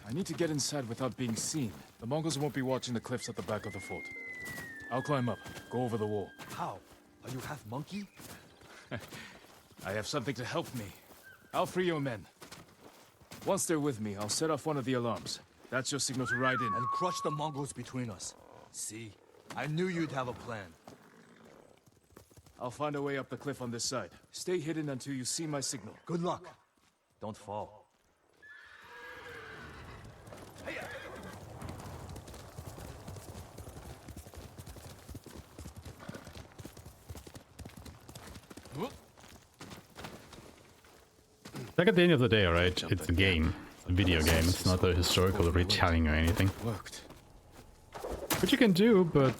I need to get inside without being seen. The Mongols won't be watching the cliffs at the back of the fort. I'll climb up, go over the wall. How? Are you half monkey? I have something to help me. I'll free your men. Once they're with me, I'll set off one of the alarms. That's your signal to ride in. And crush the Mongols between us. See? I knew you'd have a plan. I'll find a way up the cliff on this side. Stay hidden until you see my signal. Good luck. Don't fall. Like at the end of the day, right? It's a game. It's a video game. It's not a historical retelling or anything. Worked. Which you can do, but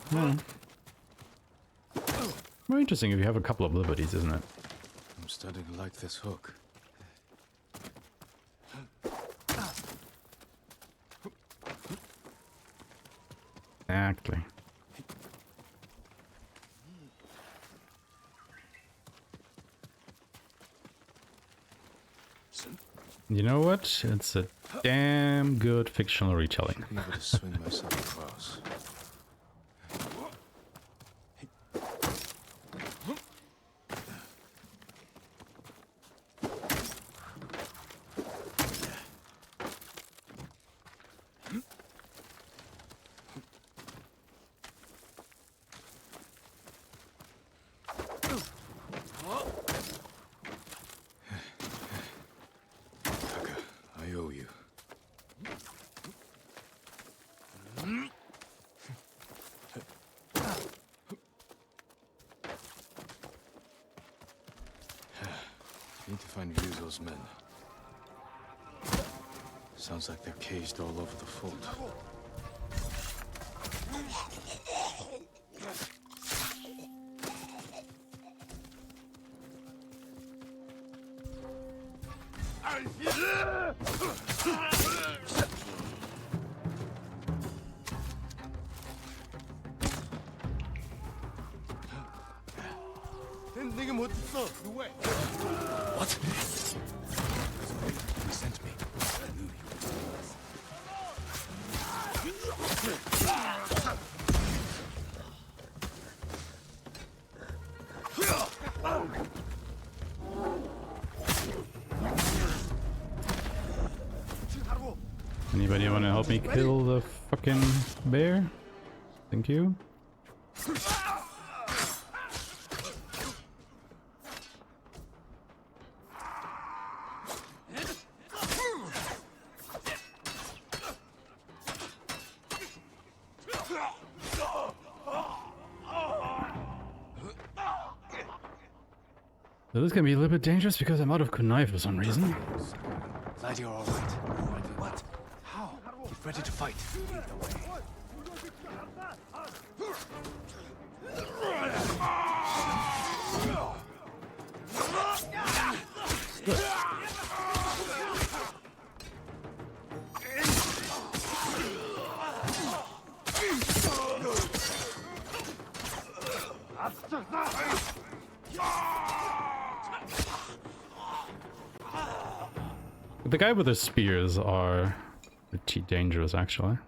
more interesting if you have a couple of liberties, isn't it? I'm starting to like this hook. Exactly. You know what? It's a damn good fictional retelling. Be able to swing myself across. I owe you. Need to find Ryuzo's men. Sounds like they're caged all over the fort. What? He sent me. Anybody want to help me kill the fucking bear? Thank you. So this can be a little bit dangerous because I'm out of kunai for some reason. Glad you're all right. What? How? Get ready to fight. Lead the way. The guy with the spears are pretty dangerous, actually.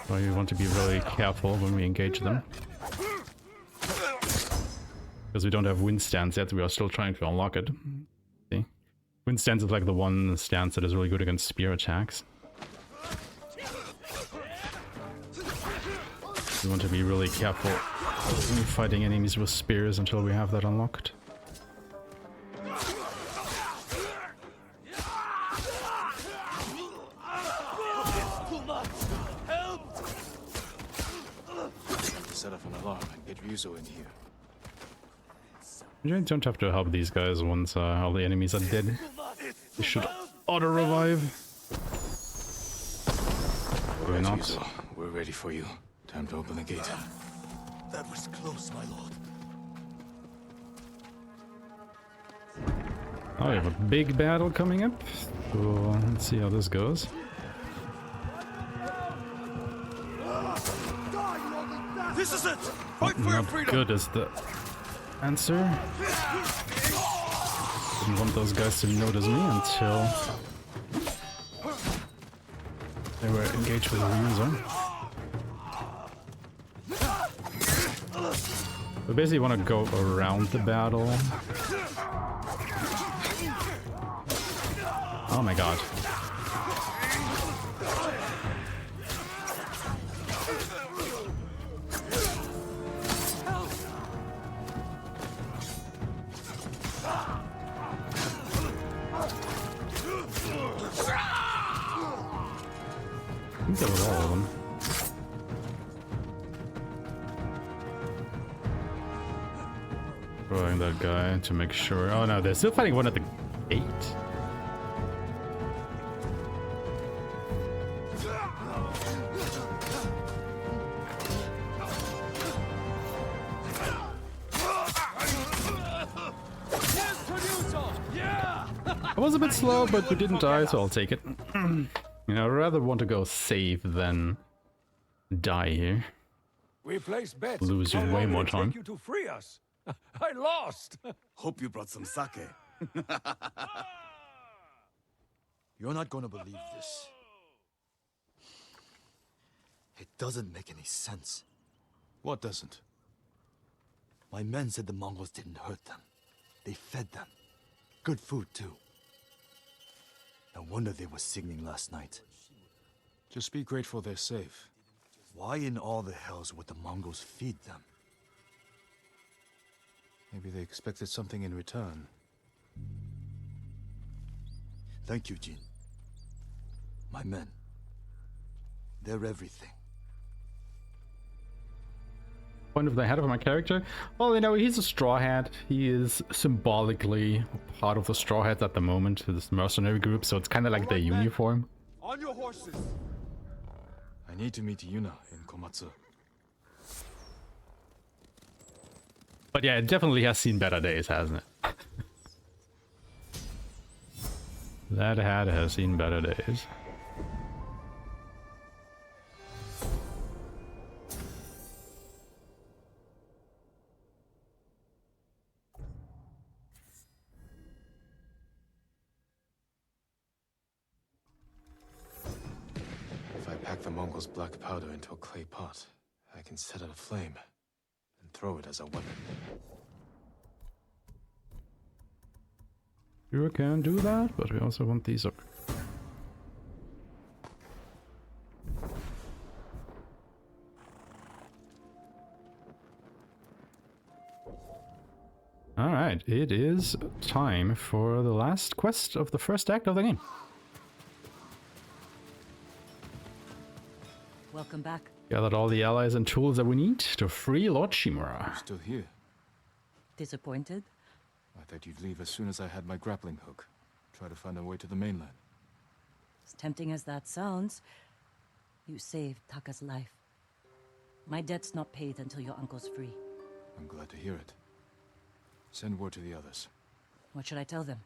So you want to be really careful when we engage them. Because we don't have wind stance yet, we are still trying to unlock it. See? Wind stance is like the one stance that is really good against spear attacks. We want to be really careful when fighting enemies with spears until we have that unlocked. Set off an alarm and get Ryuzo in here. You don't have to help these guys once all the enemies are dead. They should auto-revive. Alright, Ryuzo, we're ready for you. Time to open the gate. That was close, my lord. Oh, we have a big battle coming up. So let's see how this goes. This is it! Fight for your Not freedom! good is the answer. Didn't want those guys to notice me until they were engaged with the user. We basically want to go around the battle. Oh my god. I think that was all of them. Throwing that guy to make sure. Oh no, they're still fighting one at the gate. I was a bit slow, but we didn't die, so I'll take it. You know, I'd rather want to go save than die here. We placed bets. Lose How way long more will it time. take you to free us? I lost. Hope you brought some sake. You're not gonna believe this. It doesn't make any sense. What doesn't? My men said the Mongols didn't hurt them. They fed them. Good food, too. No wonder they were singing last night. Just be grateful they're safe. Why in all the hells would the Mongols feed them? Maybe they expected something in return. Thank you, Jin. My men. They're everything. Point of the head of my character? Well, you know, he's a straw hat. He is symbolically part of the straw hats at the moment, this mercenary group, so it's kind of like their uniform. On your horses! I need to meet Yuna in Komatsu. But yeah, it definitely has seen better days, hasn't it? That hat has seen better days. If I pack the Mongols' black powder into a clay pot, I can set it aflame and throw it as a weapon. You can do that, but we also want these up. Alright, it is time for the last quest of the first act of the game. Welcome back. Gathered all the allies and tools that we need to free Lord Shimura. Still here. Disappointed? I thought you'd leave as soon as I had my grappling hook. Try to find a way to the mainland. As tempting as that sounds, you saved Taka's life. My debt's not paid until your uncle's free. I'm glad to hear it. Send word to the others. What should I tell them?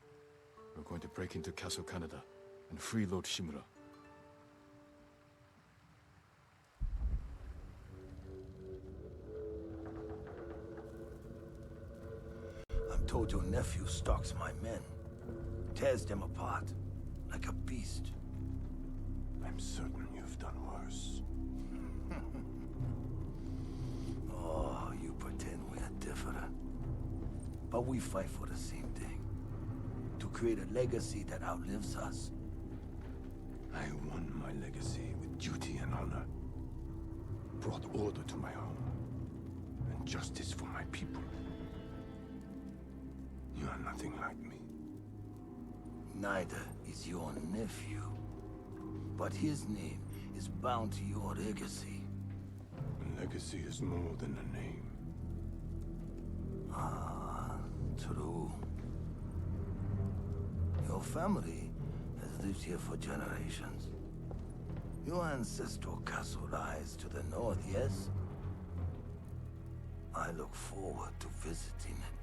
We're going to break into Castle Canada and free Lord Shimura. I'm told your nephew stalks my men. Tears them apart. Like a beast. I'm certain you've done worse. Oh, you pretend we are different. But we fight for the same thing. To create a legacy that outlives us. I won my legacy with duty and honor. Brought order to my home. And justice for my people. You are nothing like me. Neither is your nephew. But his name is bound to your legacy. A legacy is more than a name. Ah, true. Your family has lived here for generations. Your ancestral castle lies to the north, yes? I look forward to visiting it.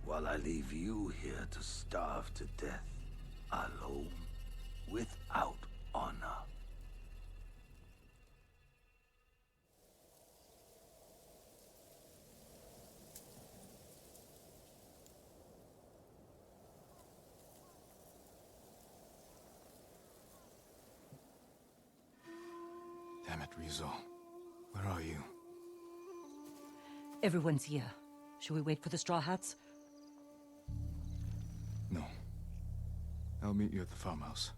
While I leave you here to starve to death, alone, without honor. Damn it, Rizal. Where are you? Everyone's here. Shall we wait for the Straw Hats? No. I'll meet you at the farmhouse.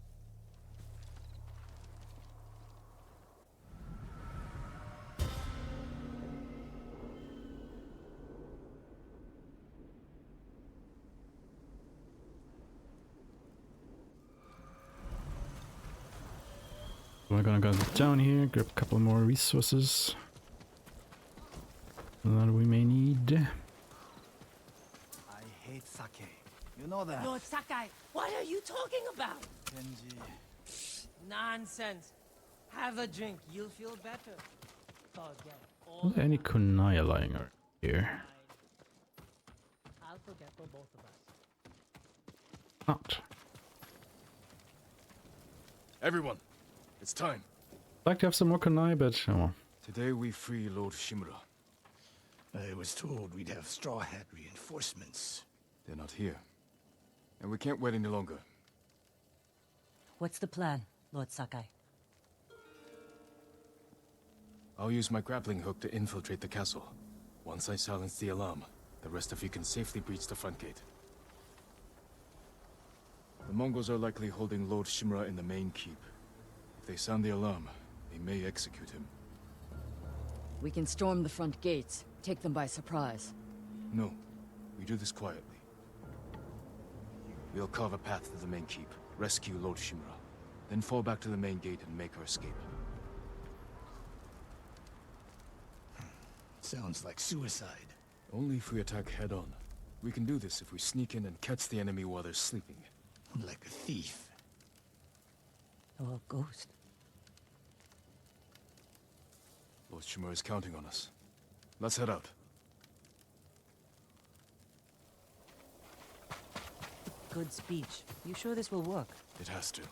We're gonna go down here, grab a couple more resources that we may need. I hate sake. You know that. Lord Sakai, what are you talking about? Genji. Nonsense. Have a drink, you'll feel better. Forget all. Are there any kunai lying around here? I'll forget for both of us. Not. Everyone, it's time. I'd like to have some more kunai, but oh well. Today we free Lord Shimura. I was told we'd have Straw Hat reinforcements. They're not here. And we can't wait any longer. What's the plan, Lord Sakai? I'll use my grappling hook to infiltrate the castle. Once I silence the alarm, the rest of you can safely breach the front gate. The Mongols are likely holding Lord Shimura in the main keep. If they sound the alarm, they may execute him. We can storm the front gates, take them by surprise. No, we do this quietly. We'll carve a path to the main keep, rescue Lord Shimura, then fall back to the main gate and make our escape. Sounds like suicide. Only if we attack head-on. We can do this if we sneak in and catch the enemy while they're sleeping. Like a thief. Or a ghost. Lord Shimura is counting on us. Let's head out. Good speech. You sure this will work? It has to.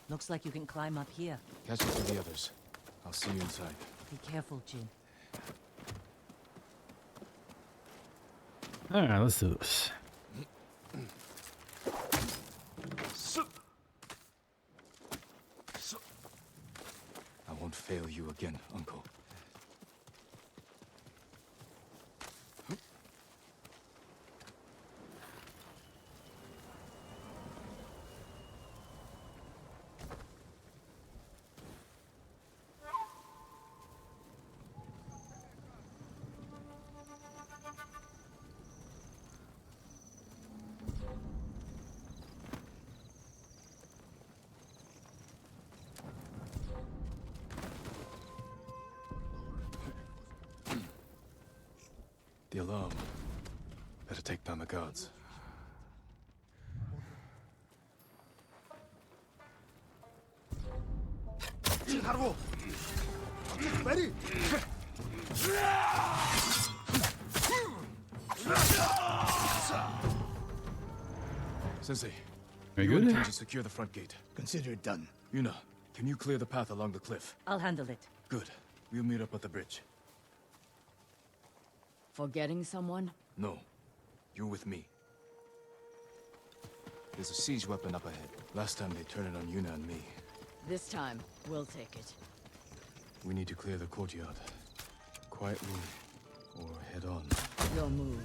Looks like you can climb up here. Catch up with the others. I'll see you inside. Be careful, Jin. Alright, let's do this. I won't fail you again, Uncle. The alarm. Better take down the guards. Ready? Sensei, Very you and good. Kenji secure the front gate. Consider it done. Yuna, can you clear the path along the cliff? I'll handle it. Good. We'll meet up at the bridge. Forgetting someone? No. You're with me. There's a siege weapon up ahead. Last time they turned it on Yuna and me. This time, we'll take it. We need to clear the courtyard. Quietly, or head on. Your move.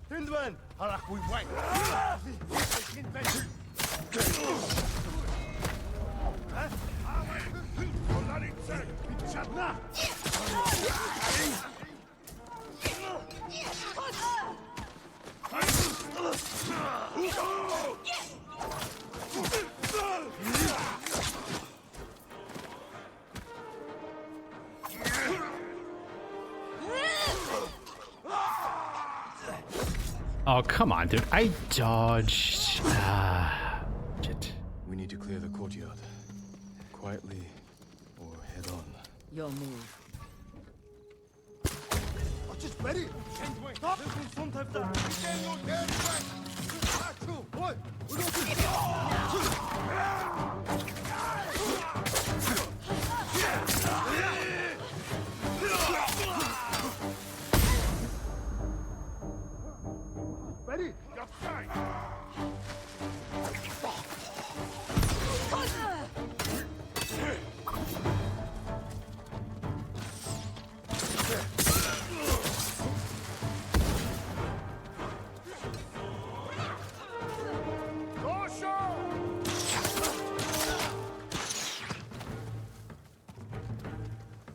Hindman! Harak we wait! Oh, come on, dude. I dodged. Ah, shit. We need to clear the courtyard. Quietly or head on. Your move. ready. Stop. Ready? Your time.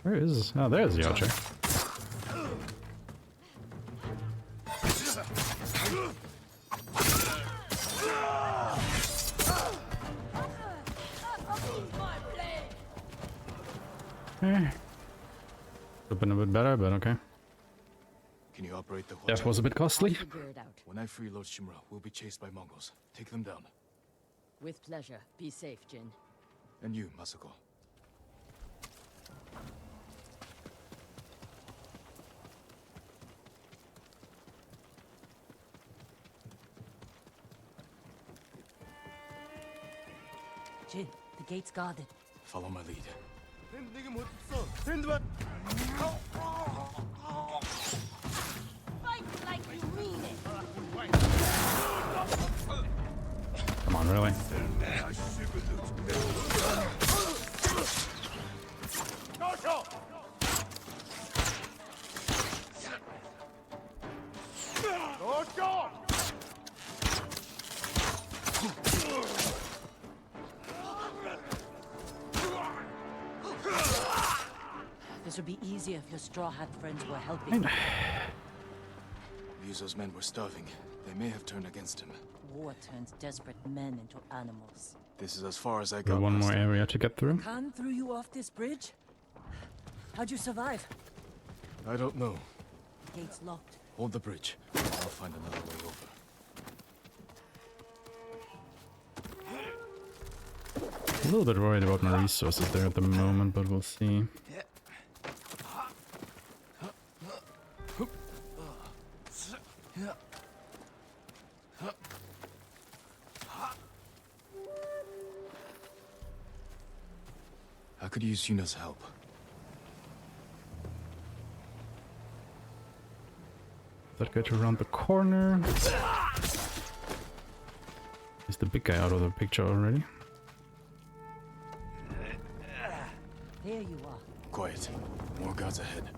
Where is? Oh, there's the archer. Eh. Could've been a bit better, but okay. Can you operate the That was a bit costly. When I free Lord Shimura, we'll be chased by Mongols. Take them down. With pleasure. Be safe, Jin. And you, Masako. Jin, the gate's guarded. Follow my lead. Fight like you mean it. Come on, really? This would be easier if your Straw Hat friends were helping. Ryuzo's men were starving. They may have turned against him. War turns desperate men into animals. This is as far as I Got got. one last more time. area to get through. Khan threw you off this bridge? How'd you survive? I don't know. Gate's locked. Hold the bridge. I'll find another way over. A little bit worried about my resources there at the moment, but we'll see. I could use Yuna's help. That guy to around the corner. Is the big guy out of the picture already? There you are. Quiet. More guards ahead.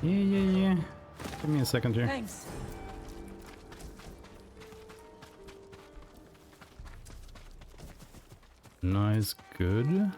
Yeah. Give me a second here. Thanks. Nice, good.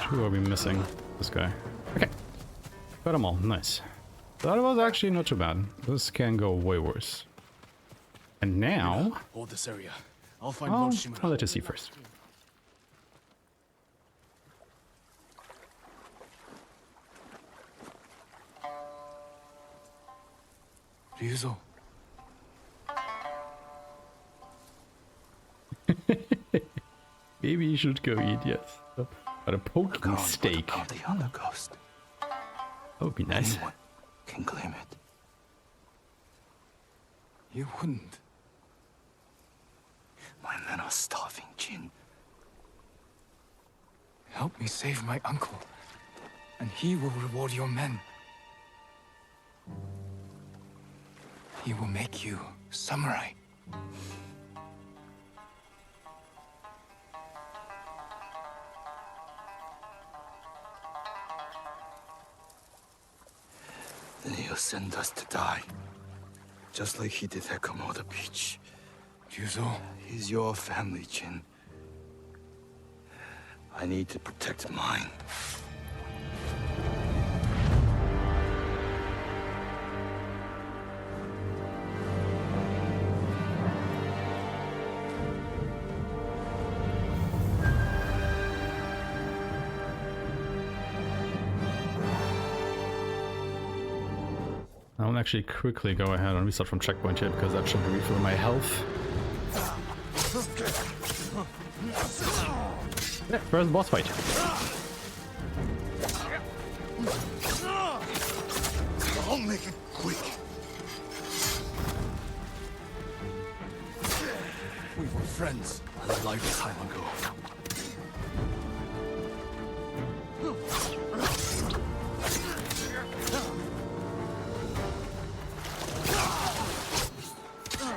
Who are we missing? This guy. Okay. Got them all. Nice. That was actually not too bad. This can go way worse. And now... Hold this area. I'll find Lord Shimura. I'll let you see first. Ryuzo. Maybe you should go eat, yes. But a poking steak. The Honor Ghost. That would be nice. Anyone can claim it. You wouldn't. My men are starving, Jin. Help me save my uncle, and he will reward your men. He will make you samurai. Then he'll send us to die. Just like he did at Komoda Beach. Ryuzo? He's your family, Jin. I need to protect mine. I'll actually quickly go ahead and restart from checkpoint here because that should refill my health. Yeah, first boss fight. I'll make it quick. We were friends A lifetime ago.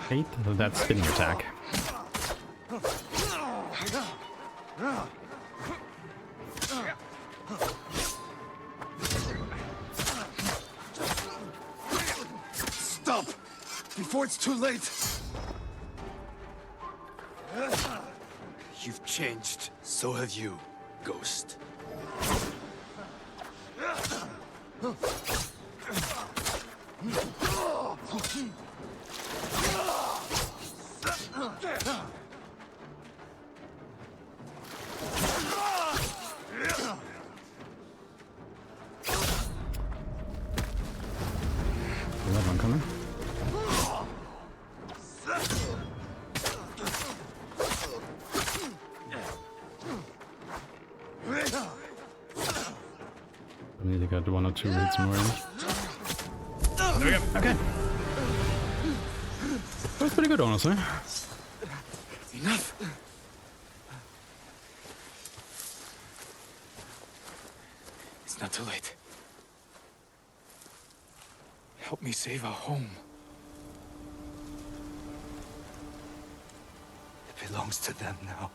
Hate that spinning attack. Stop! Before it's too late! You've changed. So have you, Ghost. That one coming. I need to get 1 or 2 hits more in. There we go. Okay. That was pretty good, honestly. Enough! It's not too late. Help me save our home. It belongs to them now.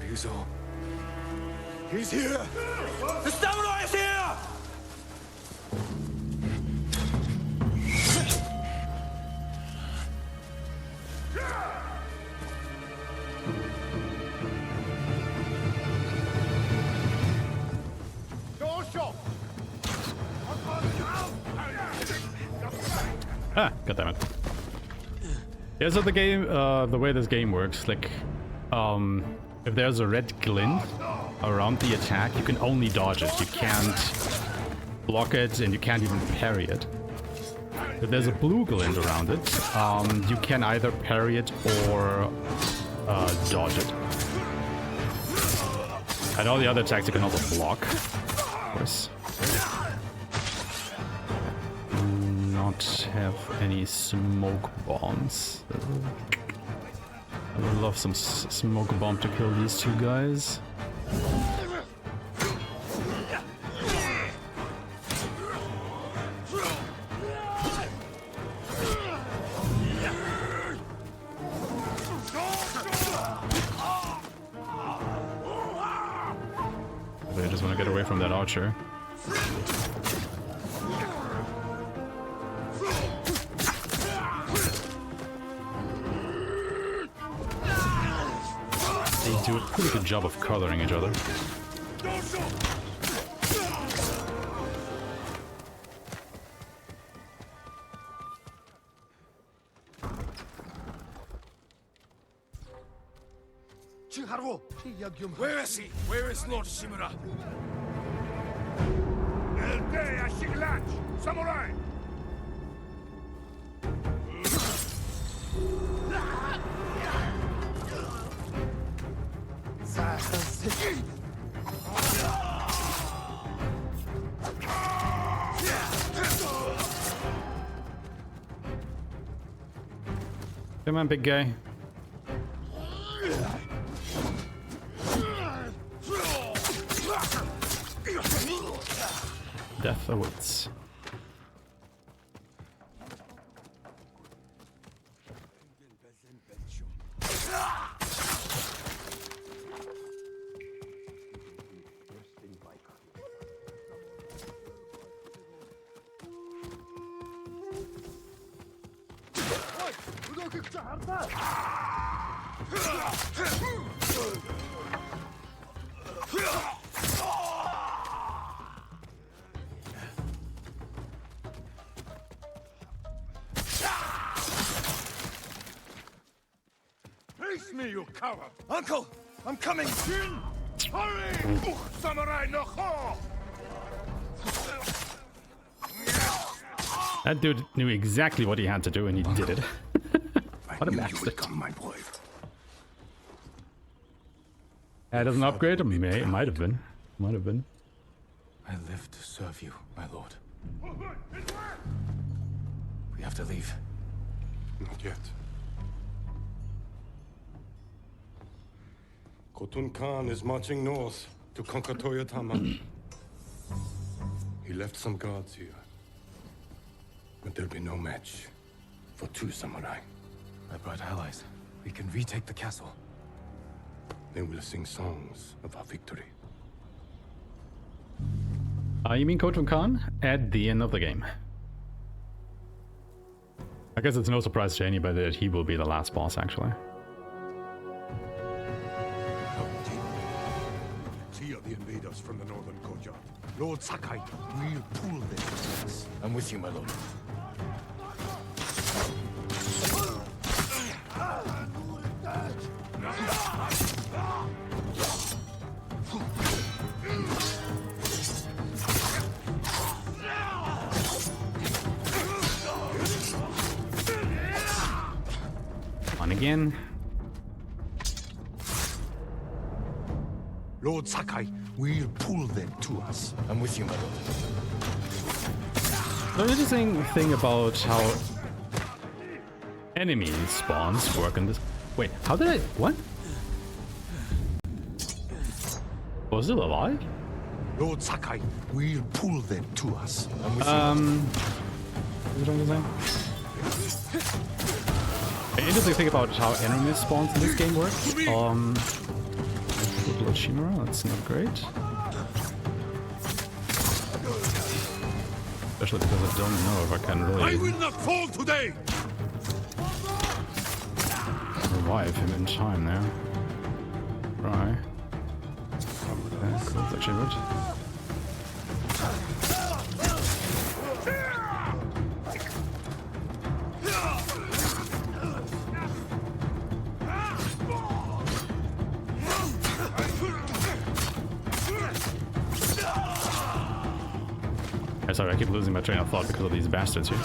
Ryuzo. He's here! The samurai is here! Ah, goddammit. Yeah, so the game, the way this game works, like, if there's a red glint around the attack, you can only dodge it. You can't block it, and you can't even parry it. If there's a blue glint around it, you can either parry it or dodge it. And all the other attacks you can also block, of course. Not have any smoke bombs. I would love some smoke bomb to kill these two guys. I just want to get away from that archer. They do a pretty good job of coloring each other. Where is he? Where is Lord Shimura? Samurai! Come on, big guy. Death awaits. Face me, you coward! Uncle! I'm coming! Jin! Hurry! Samurai no ho! That dude knew exactly what he had to do and he did it. What a bastard. My boy. That doesn't upgrade him. It might have been. Might have been. I live to serve you, my lord. We have to leave. Not yet. Khotun Khan is marching north to conquer Toyotama. He left some guards here. But there'll be no match for 2 samurai. I brought allies. We can retake the castle. They will sing songs of our victory. You mean Khotun Khan? At the end of the game. I guess it's no surprise to anybody that he will be the last boss, actually. See the invaders from the northern courtyard. Lord Sakai will pull them. I'm with you, my lord. On again. Lord Sakai will pull them to us. I'm with you, my lord. The interesting thing about how enemy spawns work in this. Wait, how did I? What? Was it alive? Lord Sakai will pull them to us. I'm with you. What was I trying to say? The interesting thing about how enemy spawns in this game work. Lord Shimura, that's not great. Especially because I don't know if I can really. I will not fall today. Revive him in time there. Right. Okay, that's actually good. Sorry, I keep losing my train of thought because of these bastards here.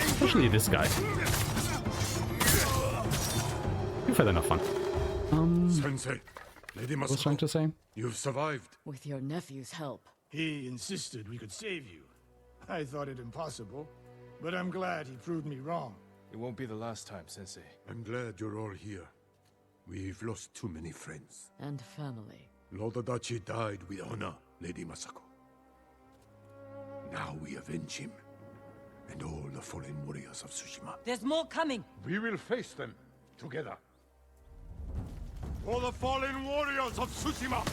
Especially this guy. You've had enough fun. Sensei, Lady Masako, What was I trying to say? You've survived. With your nephew's help. He insisted we could save you. I thought it impossible, but I'm glad he proved me wrong. It won't be the last time, Sensei. I'm glad you're all here. We've lost too many friends. And family. Lord Adachi died with honor, Lady Masako. Now we avenge him, and all the fallen warriors of Tsushima. There's more coming. We will face them together. For the fallen warriors of Tsushima,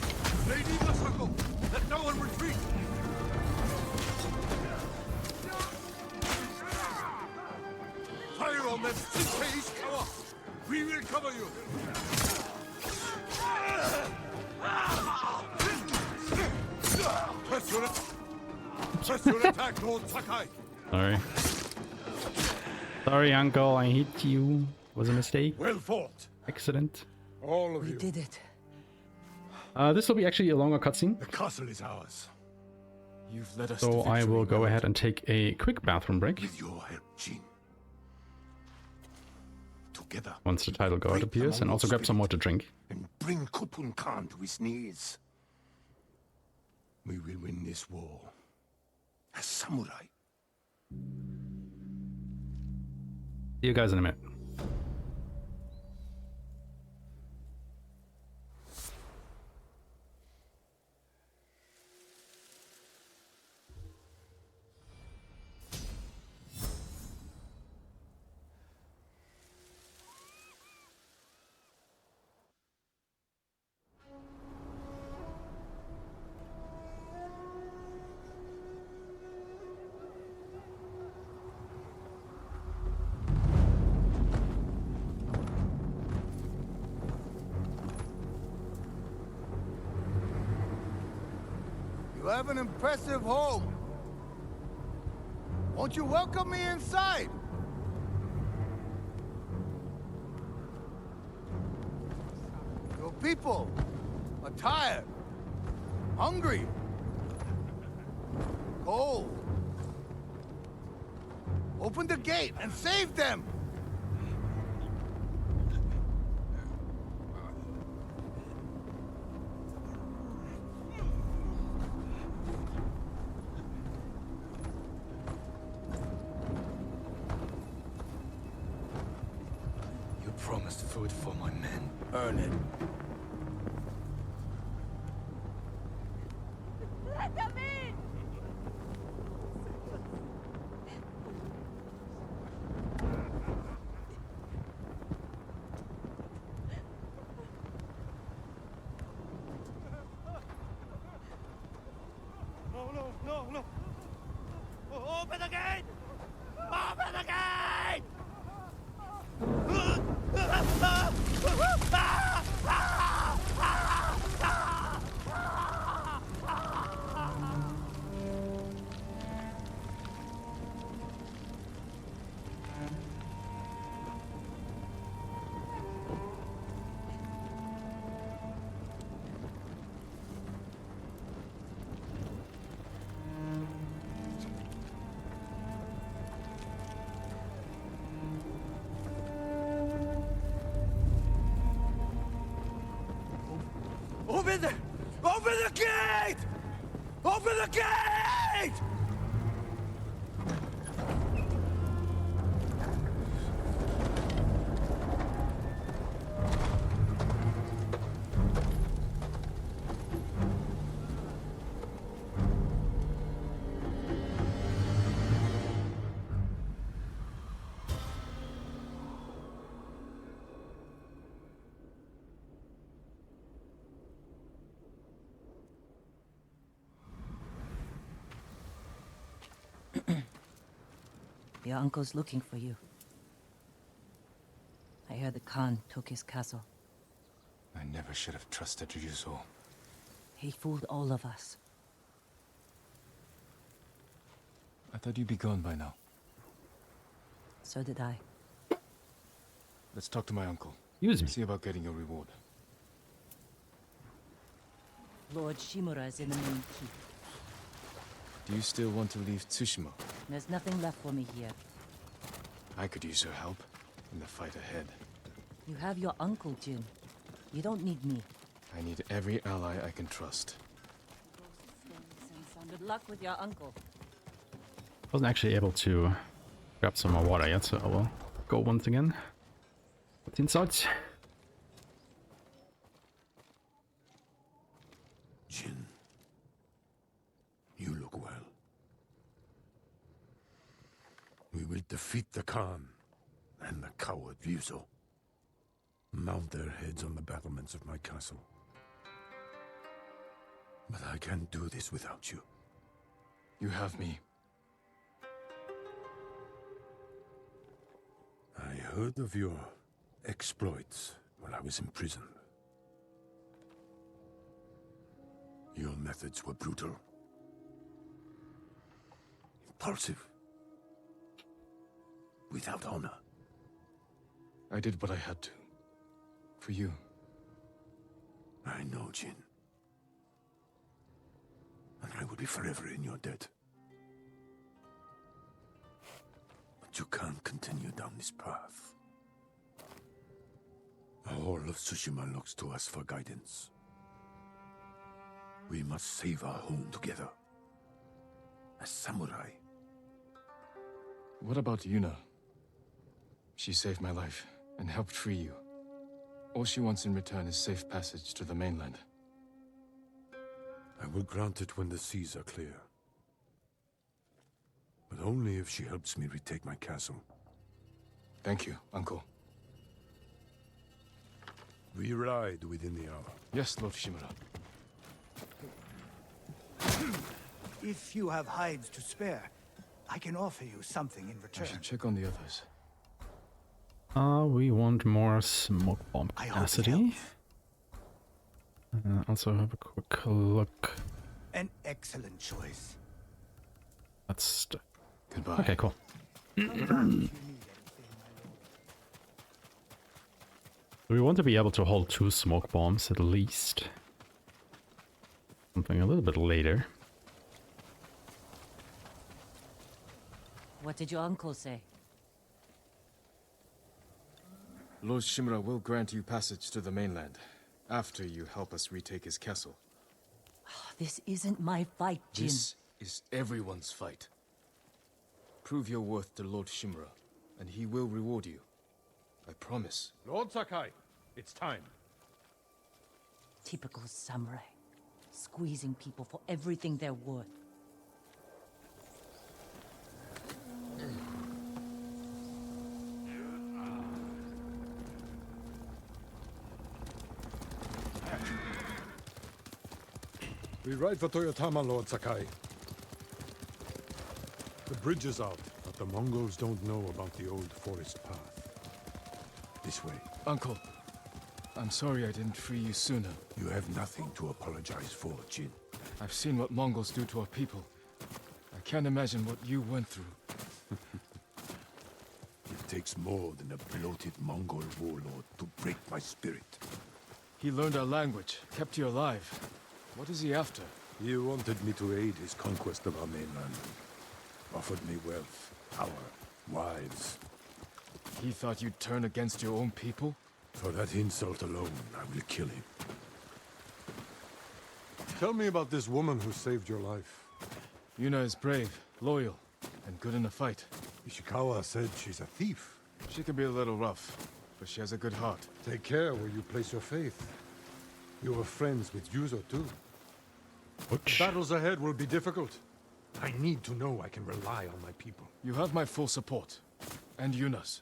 Lady Masako, let no one retreat. Fire on them, Sensei Ishikawa. We will cover you. Press your attack, Lord Sakai. Sorry. Sorry, uncle, I hit you. Was a mistake. Well fought. Excellent. All of We you. did it. This will be actually a longer cutscene. The castle is ours. You've led us So to I will victory, go Lord. ahead and take a quick bathroom break. With your help, Jin. Together. Once the title card break the appears, and Mongol also grab some more spirit to drink. And bring Kupun Khan to his knees. We will win this war. As samurai. See you guys in a minute. You have an impressive home. Won't you welcome me inside? Your people are tired, hungry, cold. Open the gate and save them! You promised food for my men. Earn it. Let them in! No! Open the gate! Open the gate! Open the gate! Open the gate! Your uncle's looking for you. I heard the Khan took his castle. I never should have trusted Ryuzo. He fooled all of us. I thought you'd be gone by now. So did I. Let's talk to my uncle. Use me. See about getting your reward. Lord Shimura is in the main keep. Do you still want to leave Tsushima? There's nothing left for me here. I could use your help in the fight ahead. You have your uncle, Jin. You don't need me. I need every ally I can trust. Good luck with your uncle. Wasn't actually able to grab some more water yet, so I will go once again. What's inside? Jin, you look well. We will defeat the Khan and the coward Ryuzo. Mount their heads on the battlements of my castle. But I can't do this without you. You have me. I heard of your exploits while I was in prison. Your methods were brutal. Impulsive. Without honor. I did what I had to. For you. I know, Jin. And I will be forever in your debt. But you can't continue down this path. All of Tsushima looks to us for guidance. We must save our home together. As samurai. What about Yuna? She saved my life and helped free you. All she wants in return is safe passage to the mainland. I will grant it when the seas are clear. But only if she helps me retake my castle. Thank you, Uncle. We ride within the hour. Yes, Lord Shimura. If you have hides to spare, I can offer you something in return. I should check on the others. We want more smoke bomb capacity. Also have a quick look. An excellent choice. That's goodbye. Okay, cool. We want to be able to hold 2 smoke bombs at least. Something a little bit later. What did your uncle say? Lord Shimura will grant you passage to the mainland, after you help us retake his castle. This isn't my fight, Jin. This is everyone's fight. Prove your worth to Lord Shimura, and he will reward you. I promise. Lord Sakai, it's time. Typical samurai. Squeezing people for everything they're worth. We ride for Toyotama, Lord Sakai. The bridge is out, but the Mongols don't know about the old forest path. This way. Uncle, I'm sorry I didn't free you sooner. You have nothing to apologize for, Jin. I've seen what Mongols do to our people. I can't imagine what you went through. It takes more than a bloated Mongol warlord to break my spirit. He learned our language, kept you alive. What is he after? He wanted me to aid his conquest of our mainland. Offered me wealth, power, wives. He thought you'd turn against your own people? For that insult alone, I will kill him. Tell me about this woman who saved your life. Yuna is brave, loyal, and good in a fight. Ishikawa said she's a thief. She can be a little rough, but she has a good heart. Take care where you place your faith. You were friends with Yuzo too. The battles ahead will be difficult. I need to know I can rely on my people. You have my full support. And Yuna's.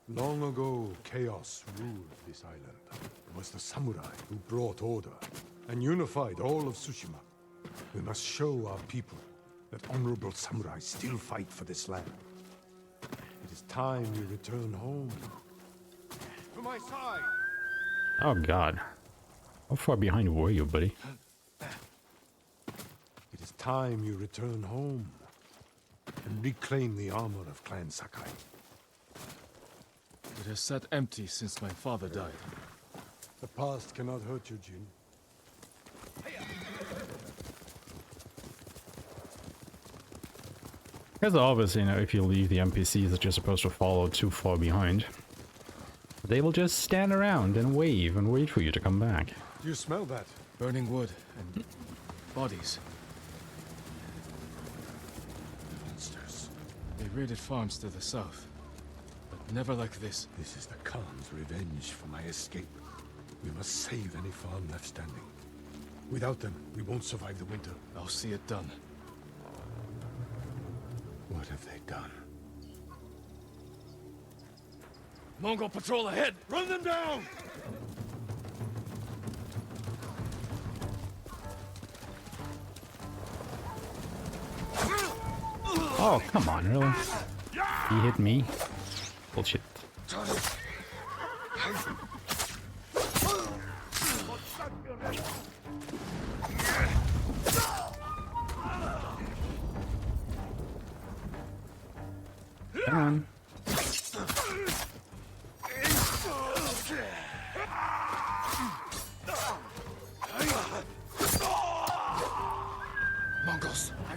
Long ago, chaos ruled this island. It was the samurai who brought order and unified all of Tsushima. We must show our people that honorable samurai still fight for this land. It is time you return home. To my side! Oh god. How far behind were you, buddy? It is time you return home and reclaim the armor of Clan Sakai. It has sat empty since my father died. The past cannot hurt you, Jin. Because obviously, if you leave the NPCs that you're supposed to follow too far behind, they will just stand around and wave and wait for you to come back. Do you smell that? Burning wood and bodies. Monsters. They raided farms to the south, but never like this. This is the Khan's revenge for my escape. We must save any farm left standing. Without them, we won't survive the winter. I'll see it done. What have they done? Mongol patrol ahead! Run them down! Oh, come on, really? He hit me? Bullshit. Come on.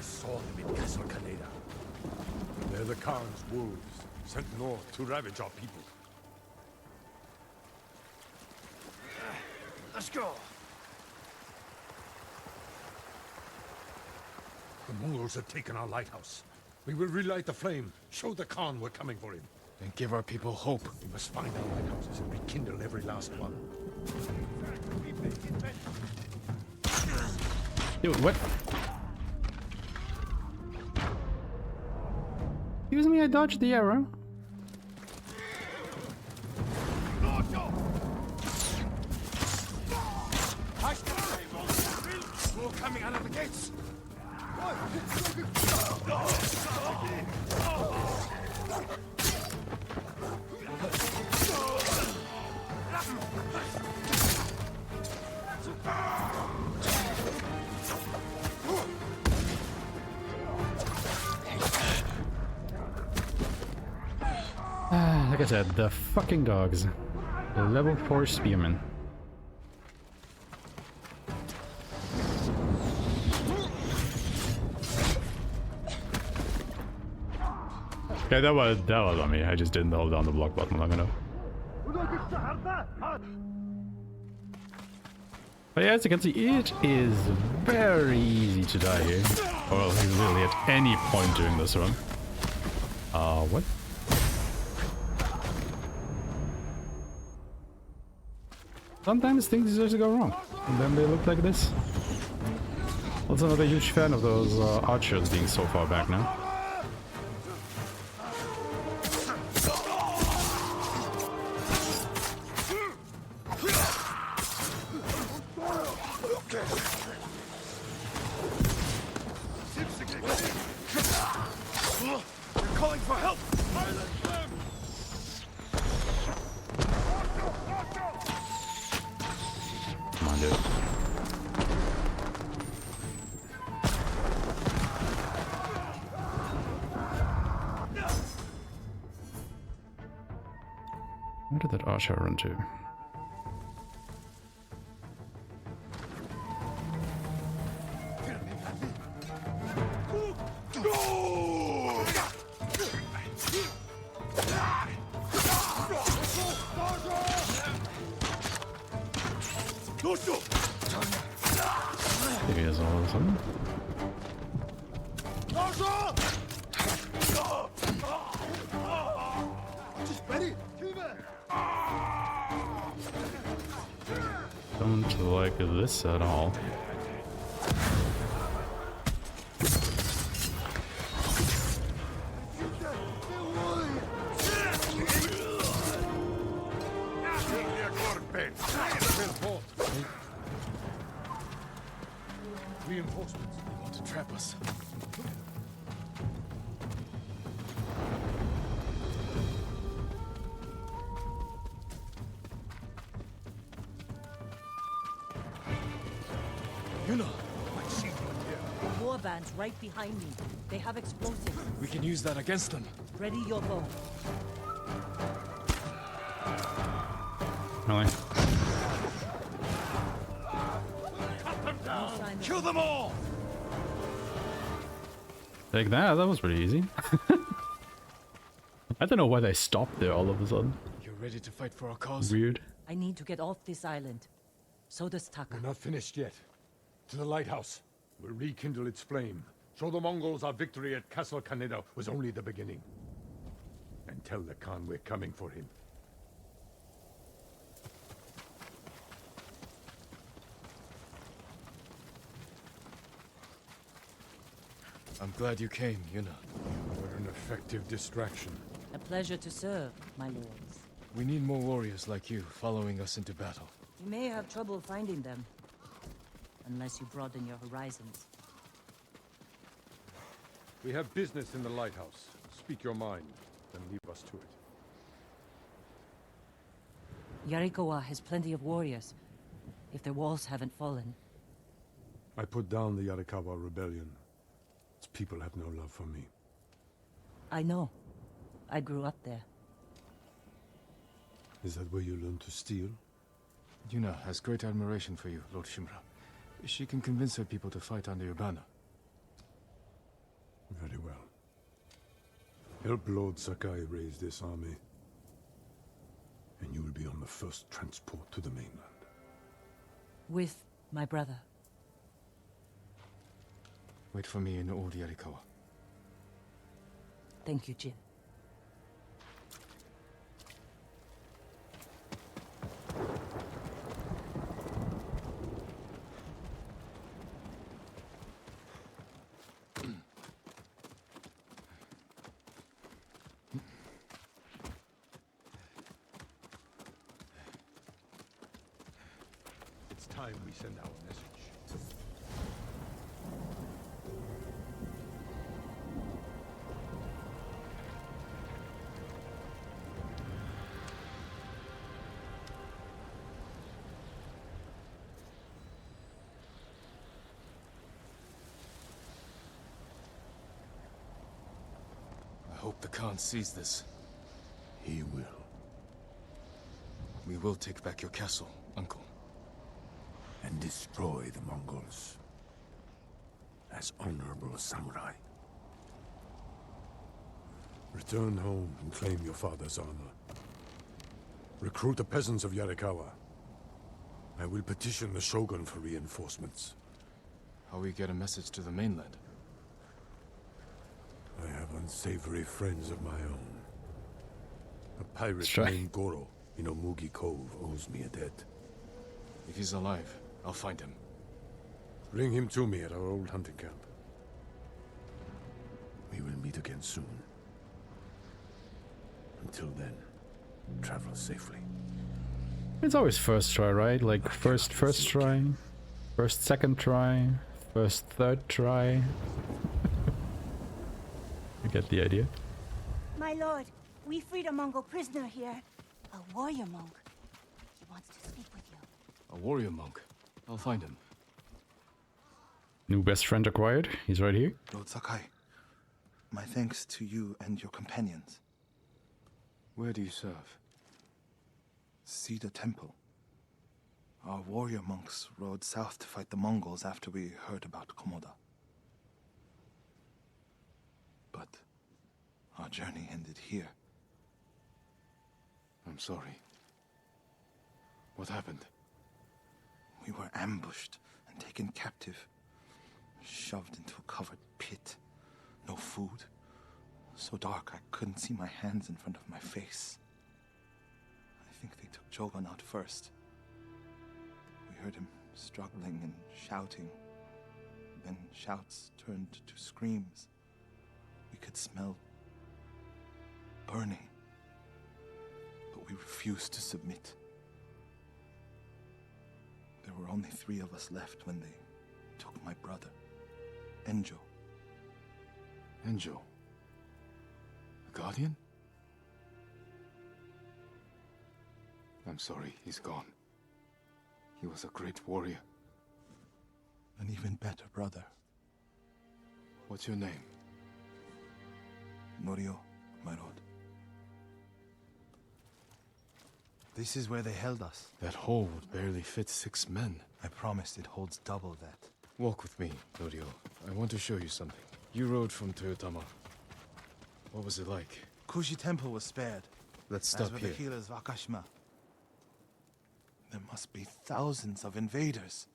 I saw them in Castle Kaneda. They're the Khan's wolves, sent north to ravage our people. Let's go. The Mongols have taken our lighthouse. We will relight the flame, show the Khan we're coming for him. And give our people hope. We must find our lighthouses and rekindle every last one. Dude, what? Excuse me, I dodged the arrow. More coming out of the gates. Like I said, the fucking dogs. The level 4 spearmen. Okay, that was on me. I just didn't hold down the block button long enough. But yeah, as you can see, it is very easy to die here. Or literally at any point during this run. What? Sometimes things just go wrong, and then they look like this. Also not a huge fan of those archers being so far back now. They're calling for help! Come on, dude. Where did that archer run to? There he is all of a sudden. Don't like this at all. Reinforcements. They want to trap us. Yuna! I see one here. The war band's right behind me. They have explosives. We can use that against them. Ready your bow. Really? Kill them all! Like that was pretty easy. I don't know why they stopped there all of a sudden. You're ready to fight for our cause? Weird. I need to get off this island. So does Taka. We're not finished yet. To the lighthouse. We'll rekindle its flame. Show the Mongols our victory at Castle Kaneda was only the beginning. And tell the Khan we're coming for him. I'm glad you came, Yuna. What an effective distraction. A pleasure to serve, my lords. We need more warriors like you following us into battle. You may have trouble finding them. Unless you broaden your horizons. We have business in the lighthouse. Speak your mind, then leave us to it. Yarikawa has plenty of warriors, if their walls haven't fallen. I put down the Yarikawa rebellion. Its people have no love for me. I know. I grew up there. Is that where you learned to steal? Yuna has great admiration for you, Lord Shimura. She can convince her people to fight under your banner. Help Lord Sakai raise this army, and you will be on the first transport to the mainland. With my brother. Wait for me in Old Yarikawa. Thank you, Jin. It's time we send our message. I hope the Khan sees this. He will. We will take back your castle, Uncle. And destroy the Mongols. As honorable samurai. Return home and claim your father's honor. Recruit the peasants of Yarikawa. I will petition the Shogun for reinforcements. How we get a message to the mainland? I have unsavory friends of my own. A pirate Try. named Goro in Omugi Cove owes me a debt. If he's alive, I'll find him. Bring him to me at our old hunting camp. We will meet again soon. Until then, travel safely. It's always first try, right? Like first try, first second try, first third try. You get the idea. My lord, we freed a Mongol prisoner here. A warrior monk. He wants to speak with you. A warrior monk. I'll find him. New best friend acquired. He's right here. Lord Sakai, my thanks to you and your companions. Where do you serve? Cedar Temple. Our warrior monks rode south to fight the Mongols after we heard about Komoda. But our journey ended here. I'm sorry. What happened? We were ambushed and taken captive. Shoved into a covered pit. No food. So dark I couldn't see my hands in front of my face. I think they took Jogan out first. We heard him struggling and shouting. Then shouts turned to screams. We could smell burning. But we refused to submit. There were only 3 of us left when they took my brother, Enjo. Enjo? A guardian? I'm sorry, he's gone. He was a great warrior. An even better brother. What's your name? Norio, my lord. This is where they held us. That hole would barely fit 6 men. I promised it holds double that. Walk with me, Norio. I want to show you something. You rode from Toyotama. What was it like? Kushi Temple was spared. Let's stop as were here. the healers of Aeshmah. There must be thousands of invaders.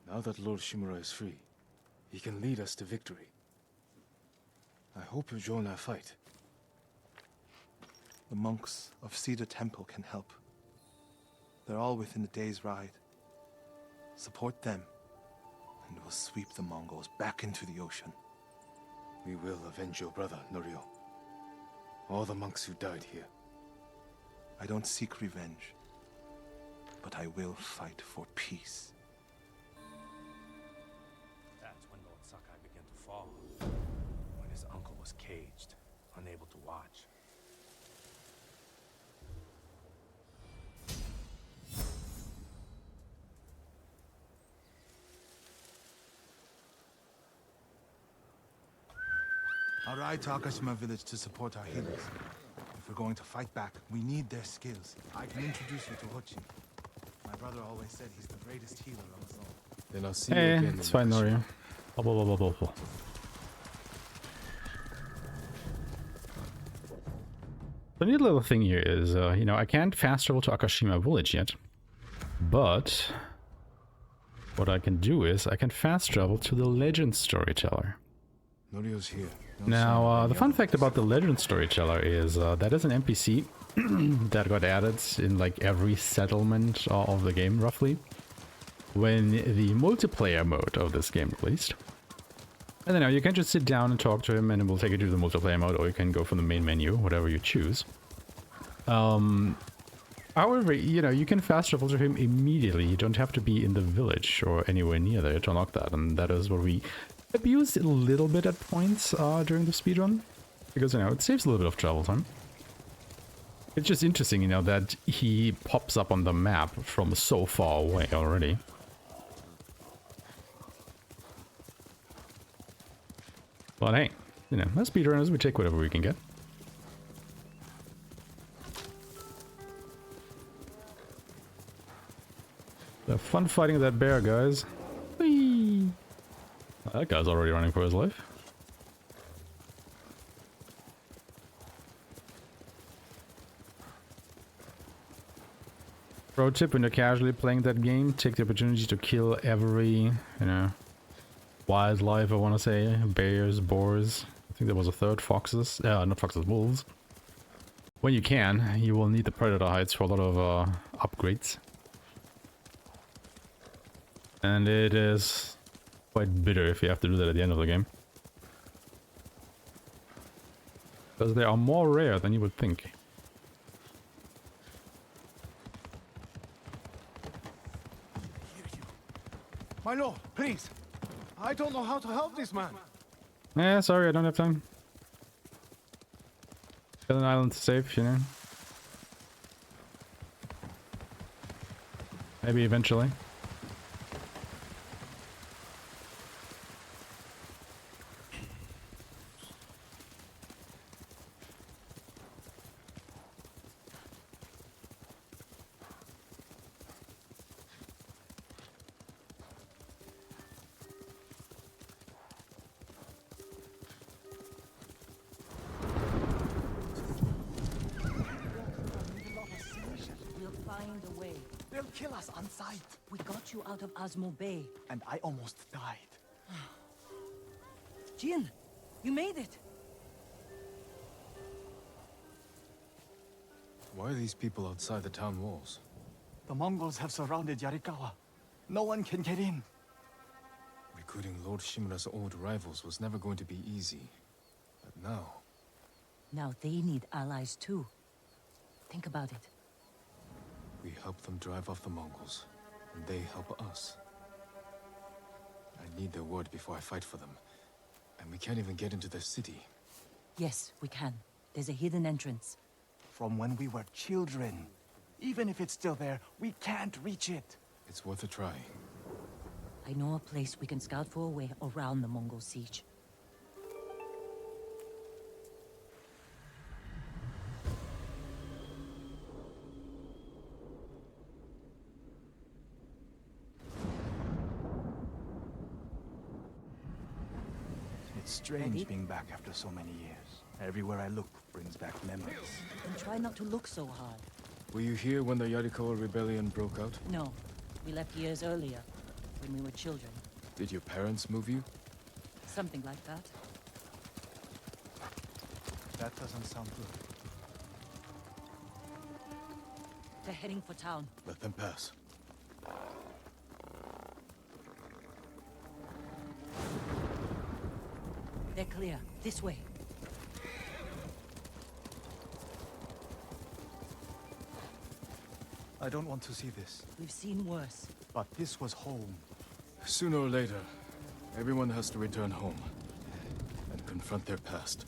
Now that Lord Shimura is free, he can lead us to victory. I hope you join our fight. The monks of Cedar Temple can help. They're all within a day's ride. Support them, and we'll sweep the Mongols back into the ocean. We will avenge your brother, Norio. All the monks who died here. I don't seek revenge, but I will fight for peace. That's when Lord Sakai began to fall. When his uncle was caged, unable to watch. I'll ride to Aeshmah village to support our healers. If we're going to fight back, we need their skills. I can introduce you to Hochi. My brother always said he's the greatest healer of us all. Then I'll see you Hey, again. it's fine, Norio. The neat little thing here is, you know, I can't fast travel to Akashima village yet, but what I can do is I can fast travel to the legend storyteller. Norio's here. Now, the fun fact about the legend storyteller is that is an NPC that got added in like every settlement of the game, roughly, when the multiplayer mode of this game released. And then you can just sit down and talk to him and it will take you to the multiplayer mode, or you can go from the main menu, whatever you choose. However, you know, you can fast travel to him immediately. You don't have to be in the village or anywhere near there to unlock that, and that is what we abused a little bit at points during the speedrun, because, you know, it saves a little bit of travel time. It's just interesting, you know, that he pops up on the map from so far away already. But hey, you know, as speedrunners, we take whatever we can get. The fun fighting that bear, guys. Whee! Oh, that guy's already running for his life. Pro tip: when you're casually playing that game, take the opportunity to kill every, you know, wildlife, I want to say. Bears, boars. I think there was a third, foxes. Not foxes, wolves. When you can, you will need the predator hides for a lot of upgrades. And it is quite bitter if you have to do that at the end of the game. Because they are more rare than you would think. My lord, please. I don't know how to help this man. Yeah, sorry, I don't have time. Got an island to save, you know. Maybe eventually. They'll kill us on sight. We got you out of Aeshmah Bay. And I almost died. Jin, you made it. Why are these people outside the town walls? The Mongols have surrounded Yarikawa. No one can get in. Recruiting Lord Shimura's old rivals was never going to be easy. But now... Now they need allies too. Think about it. We help them drive off the Mongols, and they help us. I need their word before I fight for them. And we can't even get into their city. Yes, we can. There's a hidden entrance. From when we were children. Even if it's still there, we can't reach it. It's worth a try. I know a place we can scout for a way around the Mongol siege. It's strange being back after so many years. Everywhere I look brings back memories. And try not to look so hard. Were you here when the Yarikawa rebellion broke out? No. We left years earlier, when we were children. Did your parents move you? Something like that. That doesn't sound good. They're heading for town. Let them pass. They're clear. This way. I don't want to see this. We've seen worse. But this was home. Sooner or later, everyone has to return home and confront their past.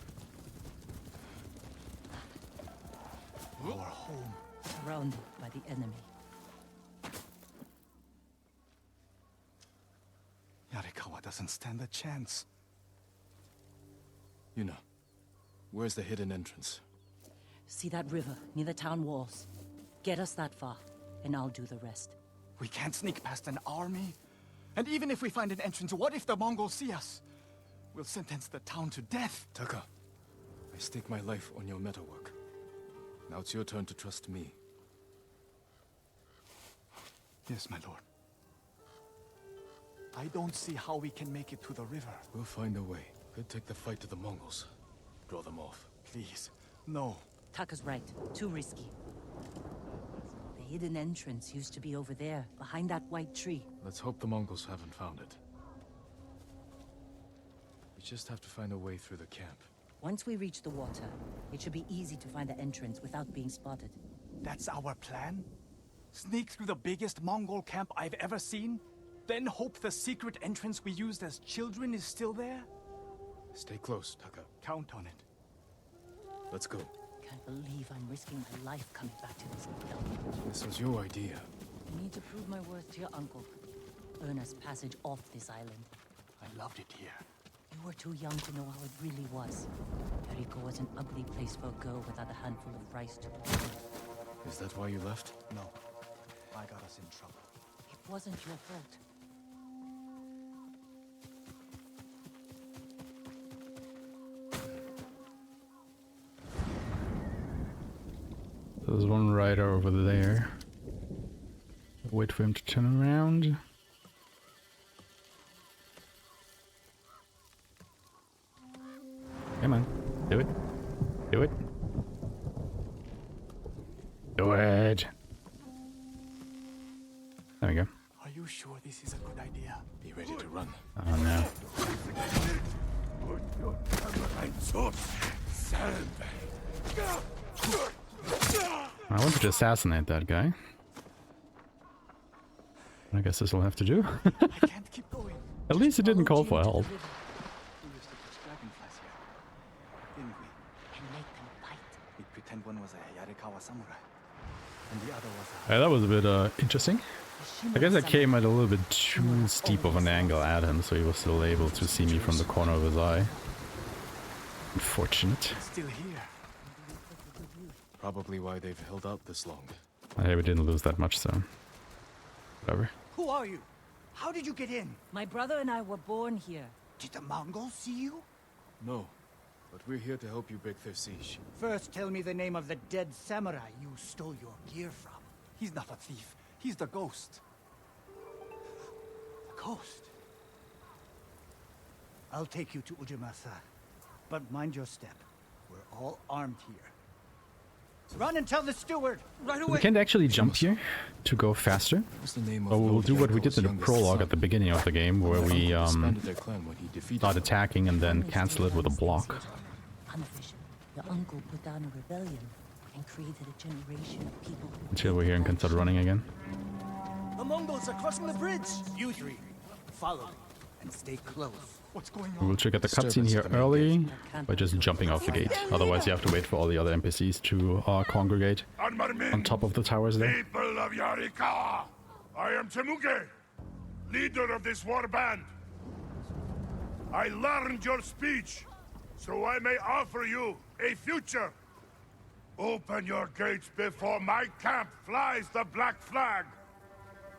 Our home. Surrounded by the enemy. Yarikawa doesn't stand a chance. Yuna, where's the hidden entrance? See that river near the town walls? Get us that far, and I'll do the rest. We can't sneak past an army. And even if we find an entrance, what if the Mongols see us? We'll sentence the town to death. Taka, I stake my life on your metalwork. Now it's your turn to trust me. Yes, my lord. I don't see how we can make it to the river. We'll find a way. Could take the fight to the Mongols. Draw them off. Please, no. Taka's right. Too risky. The hidden entrance used to be over there, behind that white tree. Let's hope the Mongols haven't found it. We just have to find a way through the camp. Once we reach the water, it should be easy to find the entrance without being spotted. That's our plan? Sneak through the biggest Mongol camp I've ever seen? Then hope the secret entrance we used as children is still there? Stay close, Taka. Count on it. Let's go. Can't believe I'm risking my life coming back to this dump. This was your idea. I need to prove my worth to your uncle. Earn us passage off this island. I loved it here. You were too young to know how it really was. Jericho was an ugly place for a girl without a handful of rice to eat. Is that why you left? No. I got us in trouble. It wasn't your fault. There's one rider over there. Wait for him to turn around. Come on. Do it. Do it. Do it. There we go. Are you sure this is a good idea? Be ready to run. Oh no. I wanted to assassinate that guy. I guess this will have to do. I can't keep going. At least it didn't call for help. We used to catch dragonflies here, didn't we? And make them fight. We'd pretend one was a Yarikawa samurai, and the other was Yeah, that was a bit interesting. I guess I came at a little bit too steep of an angle at him, so he was still able to see me from the corner of his eye. Unfortunate. still here. Probably why they've held out this long. Hey, we didn't lose that much, so whatever. Who are you? How did you get in? My brother and I were born here. Did the Mongols see you? No, but we're here to help you break their siege. First, tell me the name of the dead samurai you stole your gear from. He's not a thief. He's the ghost. The ghost? I'll take you to Ujimasa. But mind your step. We're all armed here. Run and tell the steward! Right away! We can't actually jump here to go faster. What's the name of But we'll Lord do what we did Jericho's in the youngest prologue son? at the beginning of the game, where we Disbanded their clan when he defeated start attacking and then cancel it with a block. Unofficial. Your uncle put down a rebellion and created a generation of people who Until we're here and can start running again. The Mongols are crossing the bridge! You three, follow me and stay close. What's going We will trigger the cutscene here early by just jumping off the gate. Otherwise you have to wait for all the other NPCs to congregate on top of the towers there. People of Yarikawa, I am Temuge, leader of this war band. I learned your speech, so I may offer you a future. Open your gates before my camp flies the black flag,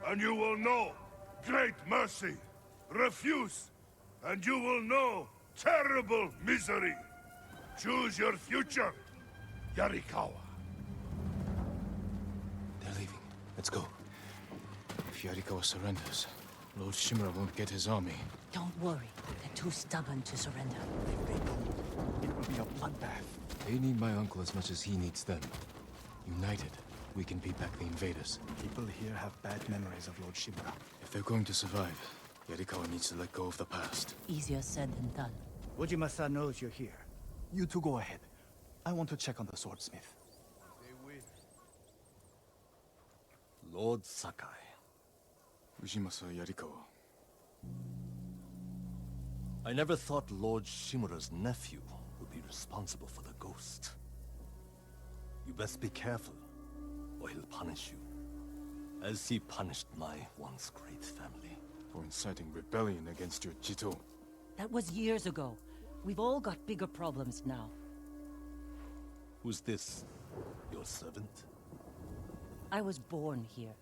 and you will know great mercy. Refuse, and you will know terrible misery. Choose your future, Yarikawa. They're leaving. Let's go. If Yarikawa surrenders, Lord Shimura won't get his army. Don't worry, they're too stubborn to surrender. If they don't, it will be a bloodbath. They need my uncle as much as he needs them. United, we can beat back the invaders. People here have bad memories of Lord Shimura. If they're going to survive, Yarikawa needs to let go of the past. Easier said than done. Ujimasa knows you're here. You two go ahead. I want to check on the swordsmith. Lord Sakai. Ujimasa Yarikawa. I never thought Lord Shimura's nephew would be responsible for the ghost. You best be careful, or he'll punish you. As he punished my once great family. For inciting rebellion against your Jito. That was years ago. We've all got bigger problems now. Who's this? Your servant? I was born here.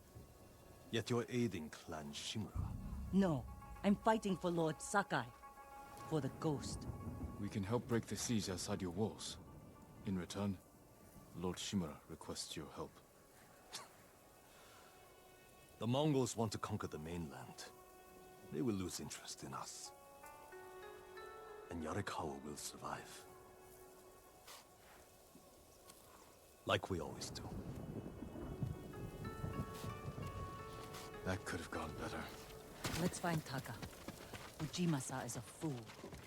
Yet you're aiding Clan Shimura. No, I'm fighting for Lord Sakai. For the ghost. We can help break the siege outside your walls. In return, Lord Shimura requests your help. The Mongols want to conquer the mainland. They will lose interest in us. And Yarikawa will survive. Like we always do. That could have gone better. Let's find Taka. Ujimasa is a fool.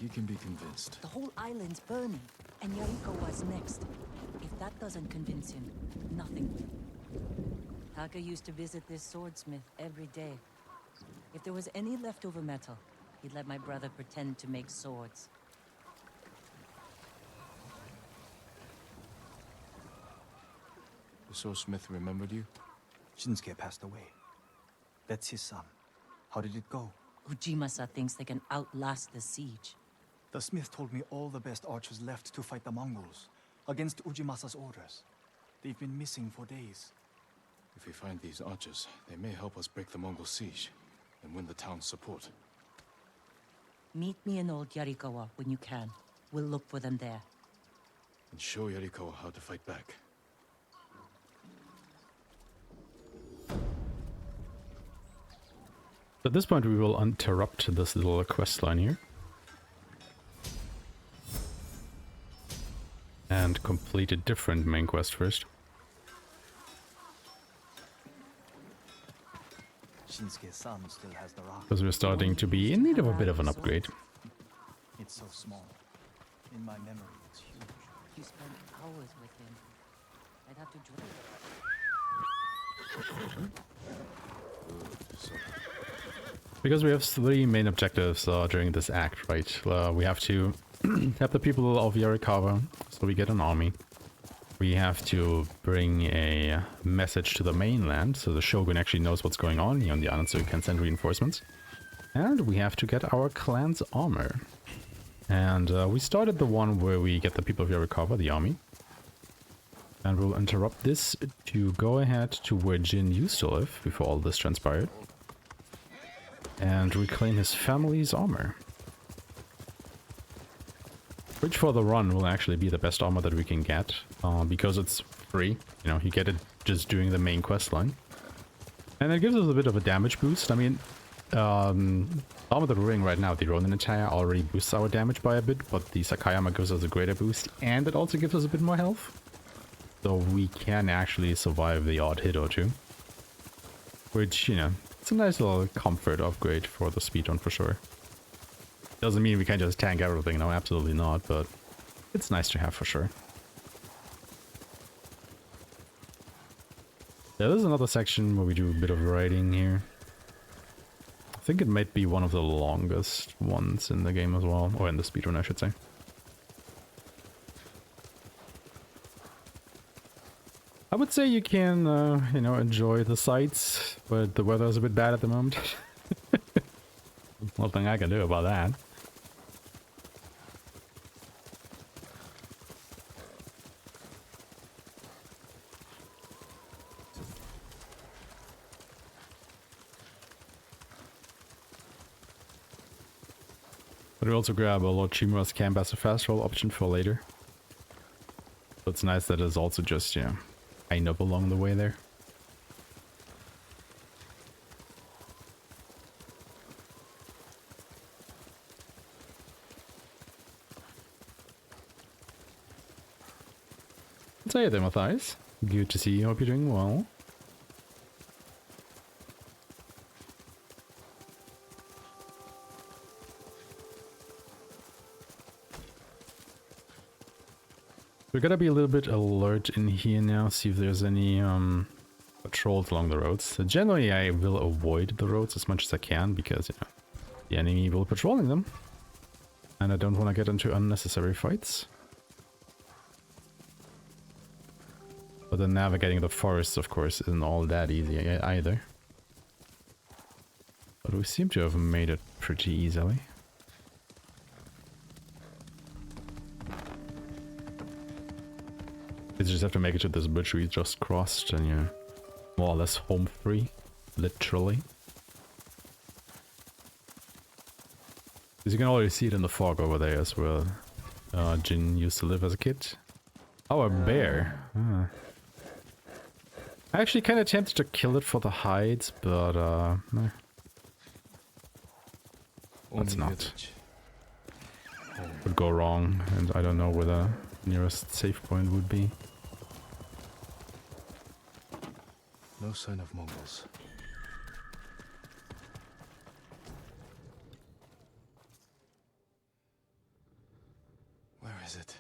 He can be convinced. The whole island's burning, and Yarikawa's next. If that doesn't convince him, nothing will. Taka used to visit this swordsmith every day. If there was any leftover metal, he'd let my brother pretend to make swords. The swordsmith remembered you? Shinsuke passed away. That's his son. How did it go? Ujimasa thinks they can outlast the siege. The smith told me all the best archers left to fight the Mongols, against Ujimasa's orders. They've been missing for days. If we find these archers, they may help us break the Mongol siege and win the town's support. Meet me in old Yarikawa when you can. We'll look for them there. And show Yarikawa how to fight back. At this point, we will interrupt this little quest line here. And complete a different main quest first. Shinsuke's son still has the rock. Because we're starting to be in need of a bit of an upgrade. It's so small. In my memory, it's huge. You spent hours with him. I'd have to Because we have 3 main objectives during this act, right? We have to help the people of Yarikawa, so we get an army. We have to bring a message to the mainland, so the Shogun actually knows what's going on here on the island, so he can send reinforcements. And we have to get our clan's armor. And we started the one where we get the people of Yarikawa, the army. And we'll interrupt this to go ahead to where Jin used to live before all this transpired. And reclaim his family's armor. Which for the run will actually be the best armor that we can get. Because it's free. You know, you get it just doing the main quest line. And it gives us a bit of a damage boost. I mean, the armor that we're wearing right now, the Ronin attire, already boosts our damage by a bit. But the Sakayama gives us a greater boost. And it also gives us a bit more health. So we can actually survive the odd hit or two. Which, you know, it's a nice little comfort upgrade for the speedrun for sure. Doesn't mean we can just tank everything, no, absolutely not, but it's nice to have for sure. Yeah, there's another section where we do a bit of writing here. I think it might be one of the longest ones in the game as well, or in the speedrun I should say. I would say you can, you know, enjoy the sights, but the weather is a bit bad at the moment. Nothing I can do about that. But we also grab a Lord Shimura's camp as a fast roll option for later. So it's nice that it's also just, you know, kind of along the way there. So yeah, there, Matthias. Good to see you. Hope you're doing well. We're gonna be a little bit alert in here now, see if there's any patrols along the roads. So generally I will avoid the roads as much as I can because, you know, the enemy will be patrolling them. And I don't want to get into unnecessary fights. But then navigating the forests, of course, isn't all that easy either. But we seem to have made it pretty easily. You just have to make it to this bridge we just crossed and you're more or less home free, literally. As you can already see it in the fog over there as well. Jin used to live as a kid. Oh, a bear. Ah. I actually kind of tempted to kill it for the hides, but nah. That's not. Would go wrong, and I don't know where the nearest safe point would be. No sign of Mongols. Where is it?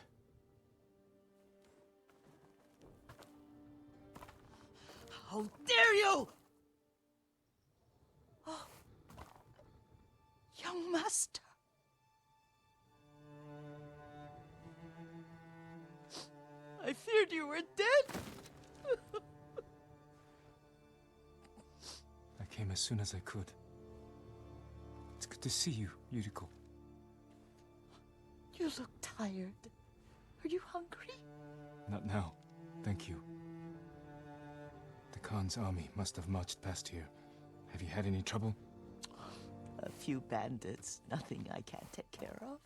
How dare you! Oh, young master. I feared you were dead. I came as soon as I could. It's good to see you, Yuriko. You look tired. Are you hungry? Not now, thank you. The Khan's army must have marched past here. Have you had any trouble? A few bandits. Nothing I can't take care of.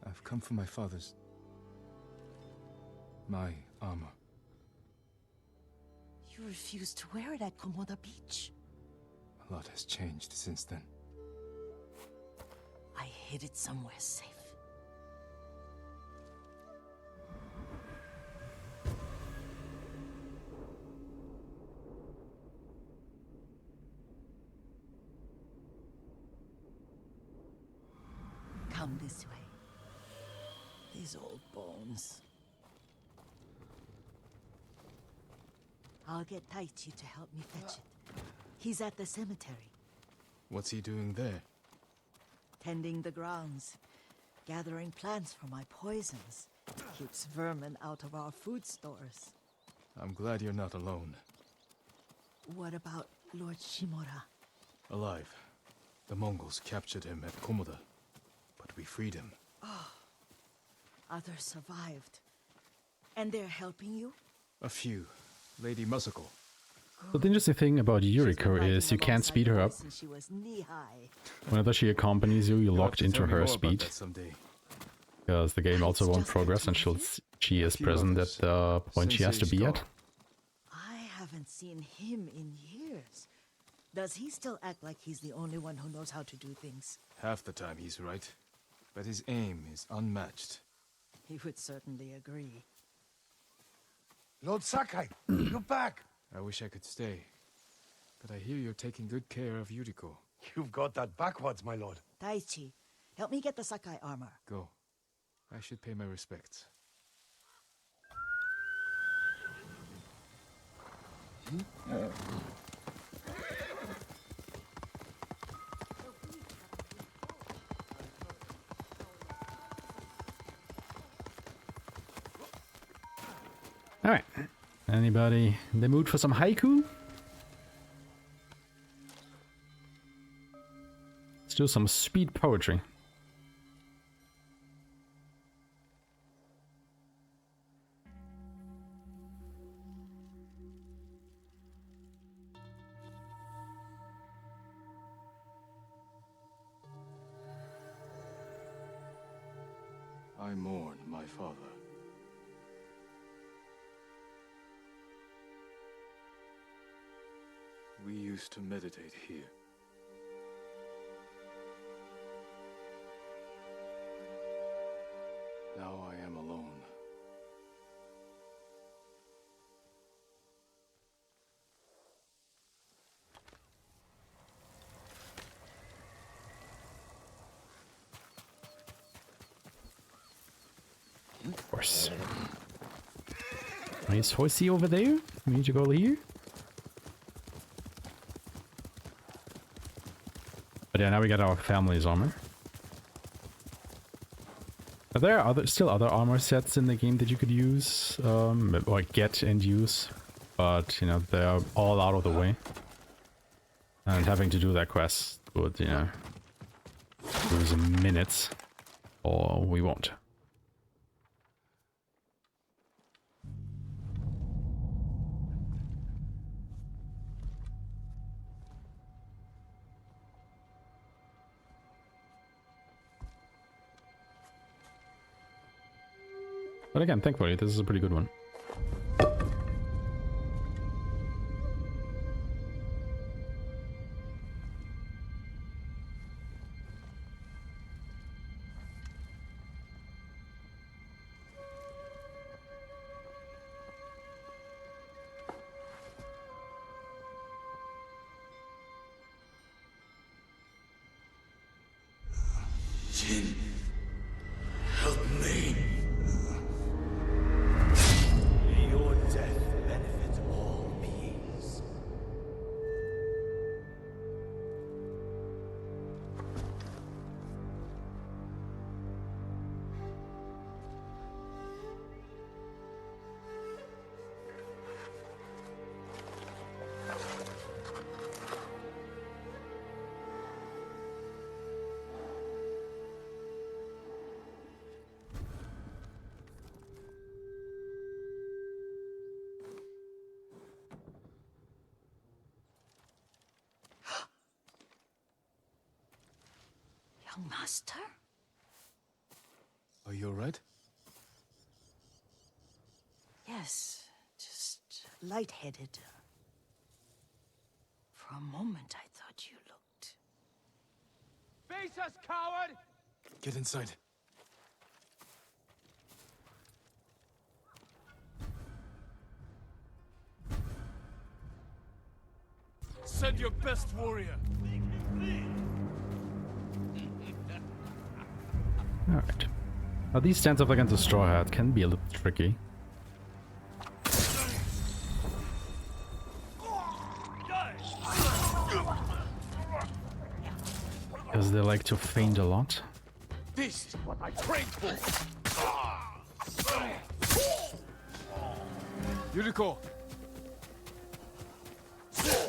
I've come for my father's... my armor. You refused to wear it at Komoda Beach. A lot has changed since then. I hid it somewhere safe. Come this way. These old bones. I'll get Taichi to help me fetch it. He's at the cemetery. What's he doing there? Tending the grounds. Gathering plants for my poisons. Keeps vermin out of our food stores. I'm glad you're not alone. What about Lord Shimura? Alive. The Mongols captured him at Komoda, but we freed him. Oh, others survived. And they're helping you? A few. Lady Masako. So the interesting thing about Yuriko is you can't speed her up. She was knee-high. Whenever she accompanies you, you're locked into her speed. Because the game also won't progress until she is present at the point she has to be at. I haven't seen him in years. Does he still act like he's the only one who knows how to do things? Half the time he's right, but his aim is unmatched. He would certainly agree. Lord Sakai, you're back. I wish I could stay, but I hear you're taking good care of Yuriko. You've got that backwards, my lord. Taichi, help me get the Sakai armor. Go. I should pay my respects. Alright. Anybody in the mood for some haiku? Let's do some speed poetry. I mourn my father. We used to meditate here. Now I am alone. Of course. Nice horsey over there. We need to go here. But yeah, now we got our family's armor. Are there still other armor sets in the game that you could use, or get and use, but you know they're all out of the way, and having to do that quest would, you know, lose minutes, or we won't. But again, thankfully, this is a pretty good one. Jin, help me. May your death benefit all beings. Young master? Are you alright? Yes, just lightheaded. For a moment, I thought you looked... Face us, coward! Get inside. Send your best warrior! Alright. Now these stands up against a straw hat can be a little tricky. Because they like to feint a lot. This is what I trained for! Yuriko!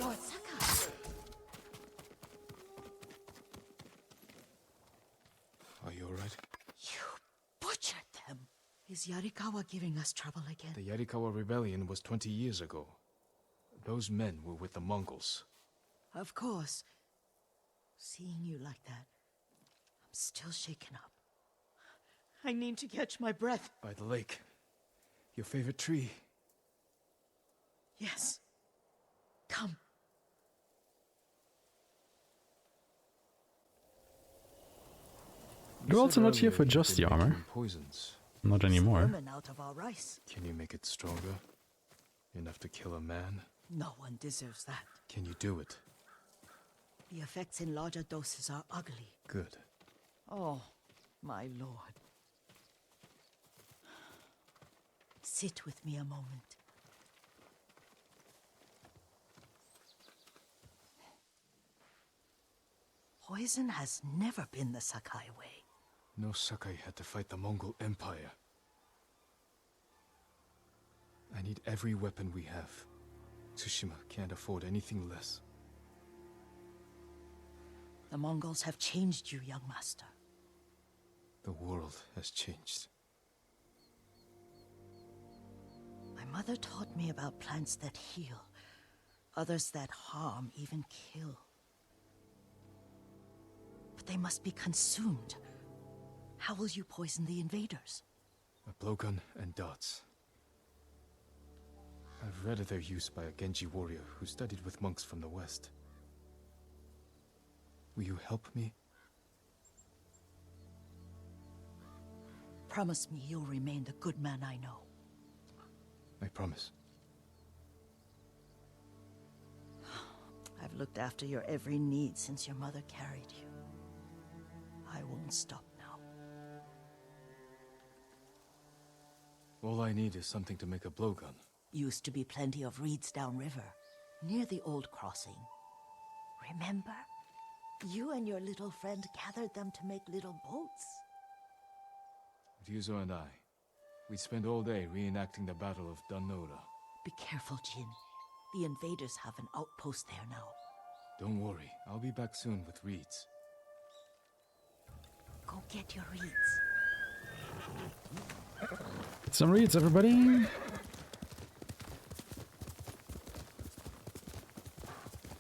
Lord Sakai! Are you alright? You butchered them! Is Yarikawa giving us trouble again? The Yarikawa rebellion was 20 years ago. Those men were with the Mongols. Of course. Seeing you like that, I'm still shaken up. I need to catch my breath. By the lake. Your favorite tree. Yes. Come. You're also not here for just the armor. Poisons. Not anymore. Vermin out of our rice. Can you make it stronger? Enough to kill a man? No one deserves that. Can you do it? The effects in larger doses are ugly. Good. Oh, my lord. Sit with me a moment. Poison has never been the Sakai way. No Sakai had to fight the Mongol Empire. I need every weapon we have. Tsushima can't afford anything less. The Mongols have changed you, young master. The world has changed. My mother taught me about plants that heal, others that harm, even kill. But they must be consumed. How will you poison the invaders? A blowgun and darts. I've read of their use by a Genji warrior who studied with monks from the west. Will you help me? Promise me you'll remain the good man I know. I promise. I've looked after your every need since your mother carried you. I won't stop now. All I need is something to make a blowgun. Used to be plenty of reeds downriver, near the old crossing. Remember? You and your little friend gathered them to make little boats. Ryuzo and I, we'd spend all day reenacting the Battle of Danora. Be careful, Jin. The invaders have an outpost there now. Don't worry, I'll be back soon with reeds. Go get your reeds. Get some reeds, everybody!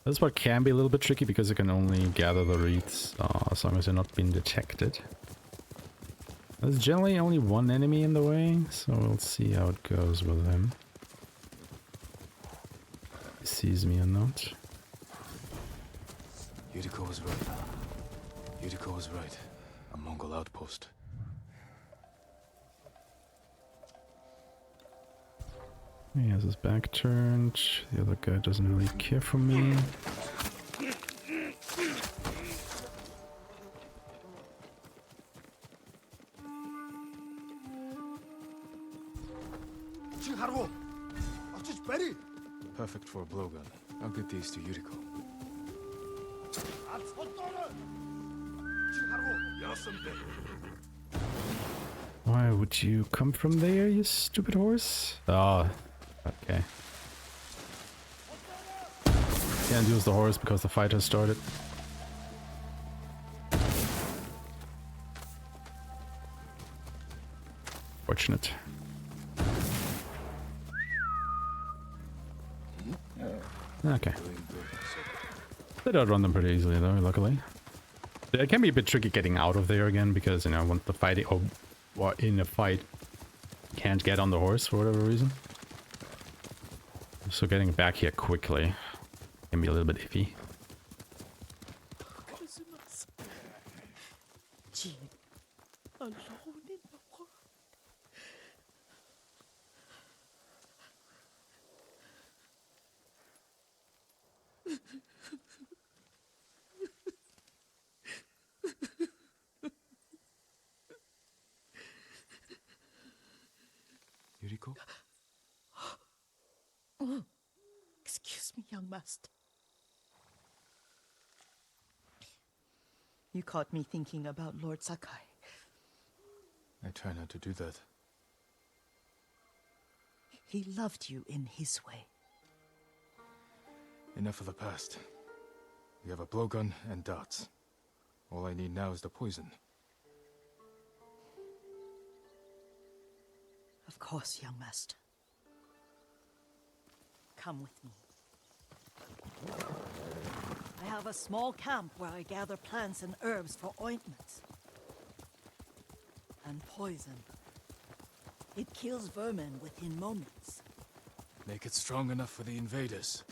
This part can be a little bit tricky because you can only gather the reeds as long as you're not being detected. There's generally only one enemy in the way, so we'll see how it goes with him. He sees me or not. Yuriko was right. Yuriko was right. A Mongol outpost. He has his back turned. The other guy doesn't really care for me. Perfect for a blowgun. I'll get these to Yuriko. Why would you come from there, you stupid horse? Oh, okay. Can't use the horse because the fight has started. Fortunate. Okay. Did outrun them pretty easily though, luckily. It can be a bit tricky getting out of there again because, you know, once the fighting or in a fight can't get on the horse for whatever reason. So getting back here quickly can be a little bit iffy. Jin, alone in the world. Yuriko? Oh, excuse me, young master. You caught me thinking about Lord Sakai. I try not to do that. He loved you in his way. Enough of the past. We have a blowgun and darts. All I need now is the poison. Of course, young master. Come with me. I have a small camp where I gather plants and herbs for ointments. And poison. It kills vermin within moments. Make it strong enough for the invaders.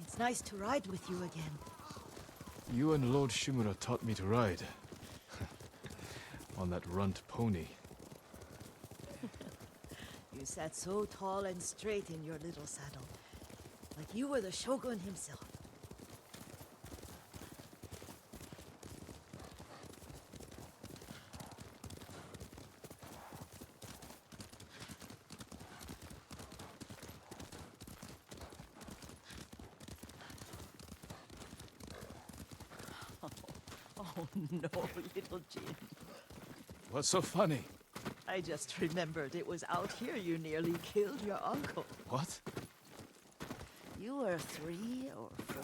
It's nice to ride with you again. You and Lord Shimura taught me to ride. On that runt pony. You sat so tall and straight in your little saddle. Like you were the shogun himself. Oh no, little Jin. What's so funny? I just remembered it was out here you nearly killed your uncle. What? You were 3 or 4.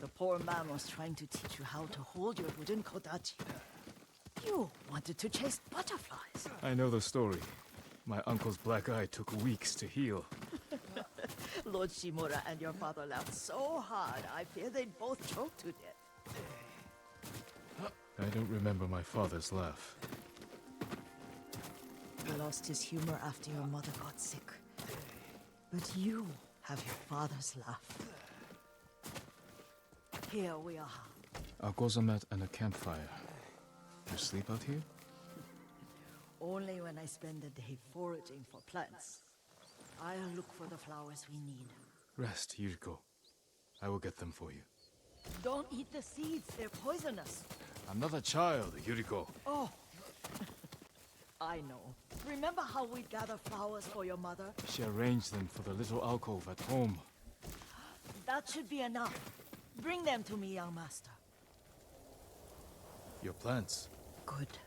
The poor man was trying to teach you how to hold your wooden kodachi. You wanted to chase butterflies. I know the story. My uncle's black eye took weeks to heal. Lord Shimura and your father laughed so hard, I fear they'd both choke to death. I don't remember my father's laugh. He lost his humor after your mother got sick. But you have your father's laugh. Here we are. A gozamat and a campfire. You sleep out here? Only when I spend the day foraging for plants. I'll look for the flowers we need. Rest, Yuriko. I will get them for you. Don't eat the seeds, they're poisonous. I'm not a child, Yuriko. Oh, I know. Remember how we'd gather flowers for your mother? She arranged them for the little alcove at home. That should be enough. Bring them to me, young master. Your plants. Good.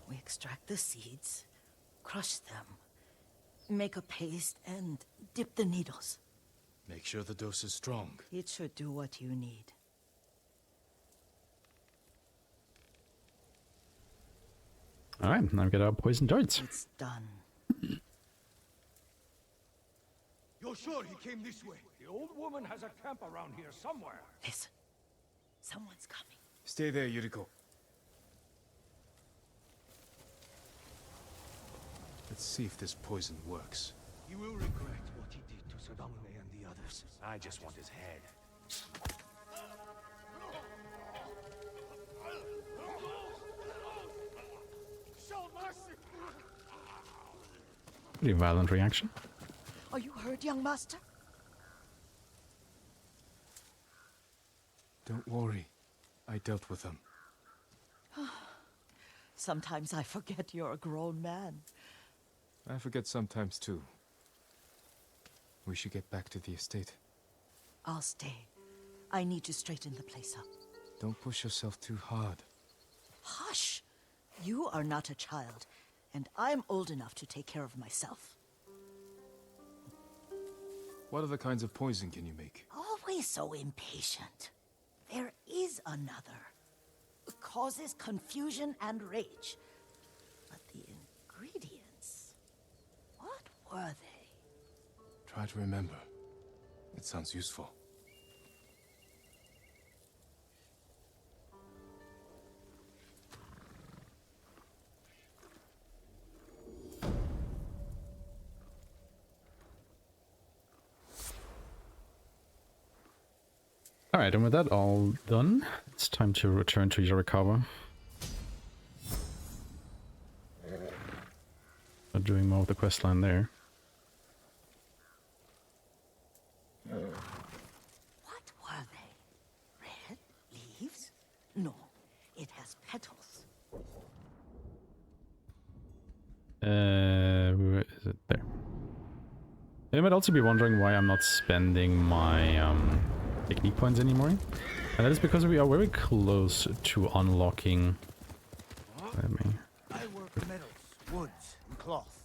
We extract the seeds, crush them, make a paste, and dip the needles. Make sure the dose is strong. It should do what you need. Alright, now we get our poison darts. It's done. You're sure he came this way? The old woman has a camp around here somewhere. Listen. Someone's coming. Stay there, Yuriko. Let's see if this poison works. He will regret what he did to Sadamune and the others. I just want his head. Show mercy! Pretty violent reaction. Are you hurt, young master? Don't worry. I dealt with them. Sometimes I forget you're a grown man. I forget sometimes too. We should get back to the estate. I'll stay. I need to straighten the place up. Don't push yourself too hard. Hush! You are not a child, and I'm old enough to take care of myself. What other kinds of poison can you make? Always so impatient. There is another. It causes confusion and rage. But the ingredients... what were they? Try to remember. It sounds useful. Alright, and with that all done, it's time to return to Yarikawa. Not doing more of the questline there. What were they? Red leaves? No, it has petals. Where is it? There. You might also be wondering why I'm not spending my technique points anymore. And that is because we are very close to unlocking... Let me... I work metals, woods, and cloth.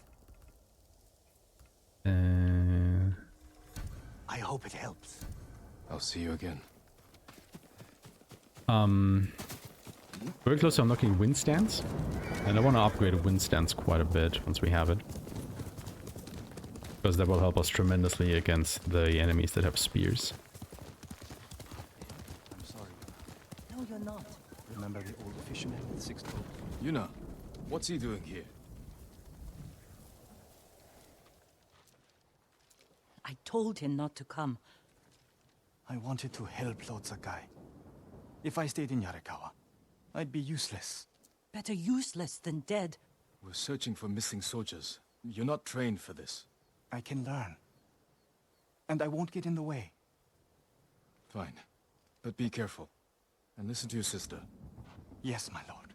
I hope it helps. I'll see you again. Very close to unlocking wind stance. And I want to upgrade a wind stance quite a bit once we have it. Because that will help us tremendously against the enemies that have spears. I'm sorry. No, you're not. Remember the old fisherman with 6 toes? Yuna, what's he doing here? I told him not to come. I wanted to help Lord Sakai. If I stayed in Yarikawa, I'd be useless. Better useless than dead. We're searching for missing soldiers. You're not trained for this. I can learn. And I won't get in the way. Fine. But be careful. And listen to your sister. Yes, my lord.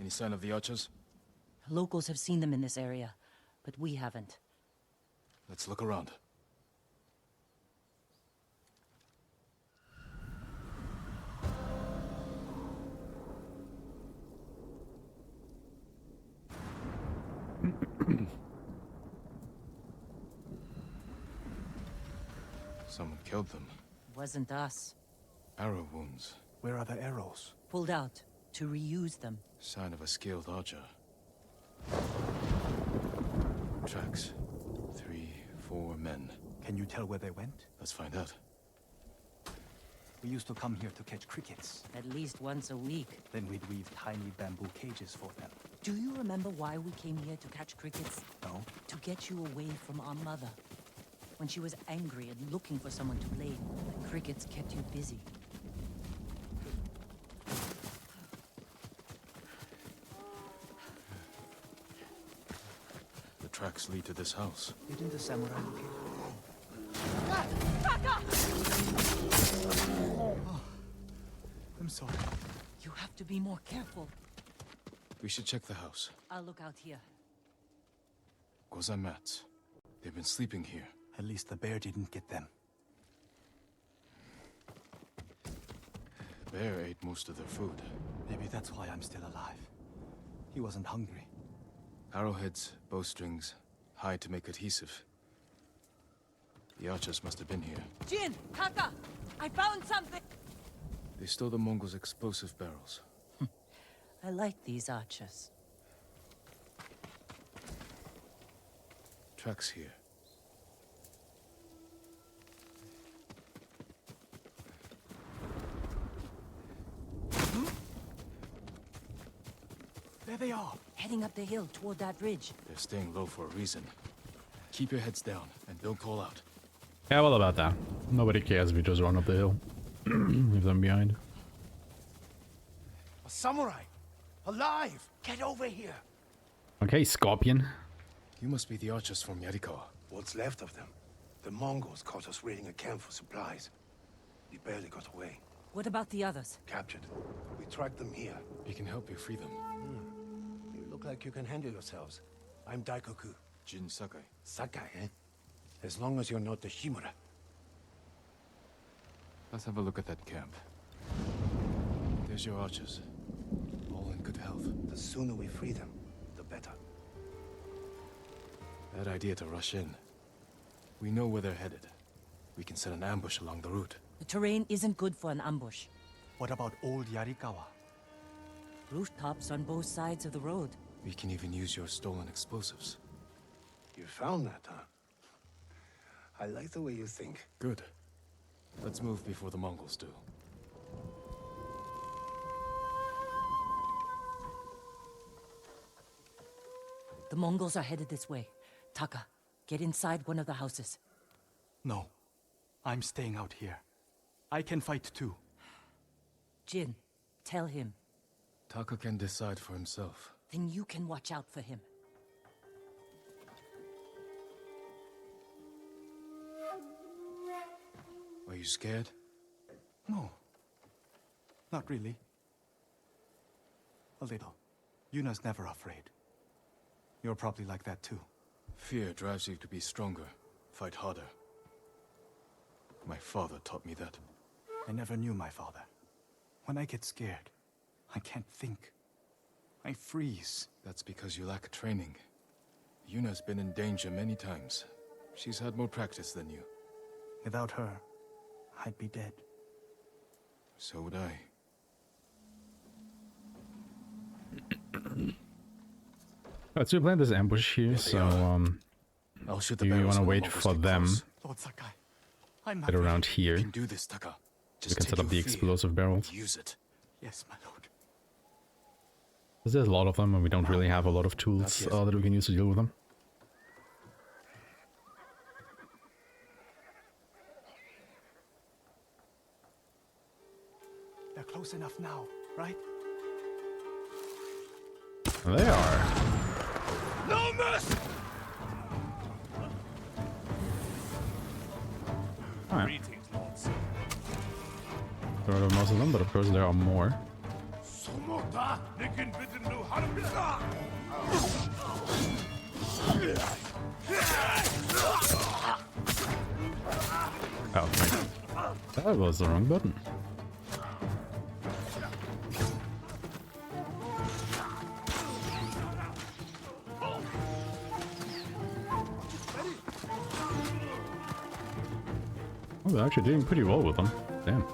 Any sign of the archers? Locals have seen them in this area, but we haven't. Let's look around. Someone killed them. Wasn't us. Arrow wounds. Where are the arrows? Pulled out to reuse them. Sign of a skilled archer. Tracks. 3, 4 men. Can you tell where they went? Let's find out. We used to come here to catch crickets. At least once a week. Then we'd weave tiny bamboo cages for them. Do you remember why we came here to catch crickets? No. To get you away from our mother. When she was angry and looking for someone to play, the crickets kept you busy. The tracks lead to this house. Didn't the samurai look here? Oh, I'm sorry. You have to be more careful. We should check the house. I'll look out here. Goza mats. They've been sleeping here. At least the bear didn't get them. Bear ate most of their food. Maybe that's why I'm still alive. He wasn't hungry. Arrowheads, bowstrings, hide to make adhesive. The archers must have been here. Jin! Kaka! I found something! They stole the Mongols' explosive barrels. I like these archers. Tracks here. There they are. Heading up the hill toward that bridge. They're staying low for a reason. Keep your heads down and don't call out. Yeah, well about that. Nobody cares if we just run up the hill. Leave them behind. A samurai! Alive! Get over here! Okay, Scorpion. You must be the archers from Yarikawa. What's left of them? The Mongols caught us raiding a camp for supplies. We barely got away. What about the others? Captured. We tracked them here. We can help you free them. You look like you can handle yourselves. I'm Daikoku. Jin Sakai. Sakai, eh? As long as you're not the Shimura. Let's have a look at that camp. There's your archers. All in good health. The sooner we free them, the better. Bad idea to rush in. We know where they're headed. We can set an ambush along the route. The terrain isn't good for an ambush. What about old Yarikawa? Rooftops on both sides of the road. We can even use your stolen explosives. You found that, huh? I like the way you think. Good. Let's move before the Mongols do. The Mongols are headed this way. Taka, get inside one of the houses. No. I'm staying out here. I can fight too. Jin, tell him. Taka can decide for himself. Then you can watch out for him. Are you scared? No. Not really. A little. Yuna's never afraid. You're probably like that too. Fear drives you to be stronger, fight harder. My father taught me that. I never knew my father. When I get scared, I can't think. I freeze. That's because you lack training. Yuna's been in danger many times. She's had more practice than you. Without her, I'd be dead. So would I. Alright, so we planned this ambush here, so I'll shoot the you barrels want to when wait the Mongols for get them. close. Lord Sakai, I'm Get around here. You can do this, Taka. We can set up the explosive barrels. Use it. Yes, my lord. Because there's a lot of them, and we don't really have a lot of tools that we can use to deal with them. They're close enough now, right? They are. No mercy! Alright. Greetings, lords. Got rid of most of them, but of course there are more. Oh, right. That was the wrong button. Oh, they're actually doing pretty well with them. Damn.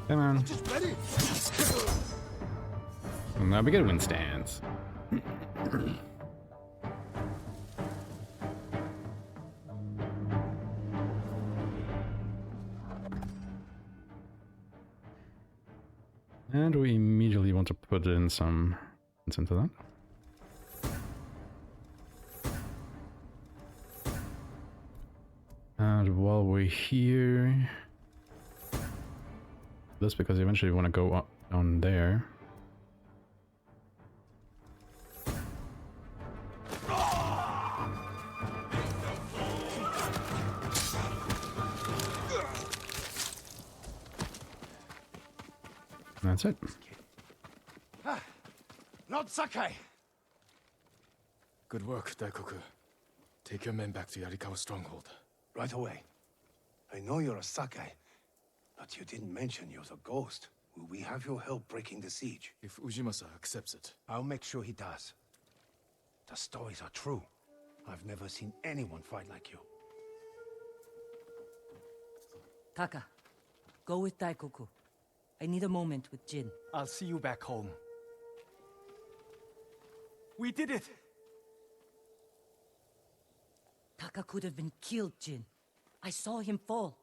Come on. Now we get win stands. And we immediately want to put in some into that. And while we're here, this because eventually we want to go up down there. That's it. Lord Sakai! Good work, Daikoku. Take your men back to Yarikawa's stronghold. Right away. I know you're a Sakai, but you didn't mention you're a ghost. Will we have your help breaking the siege? If Ujimasa accepts it. I'll make sure he does. The stories are true. I've never seen anyone fight like you. Taka, go with Daikoku. I need a moment with Jin. I'll see you back home. We did it! Taka could have been killed, Jin. I saw him fall.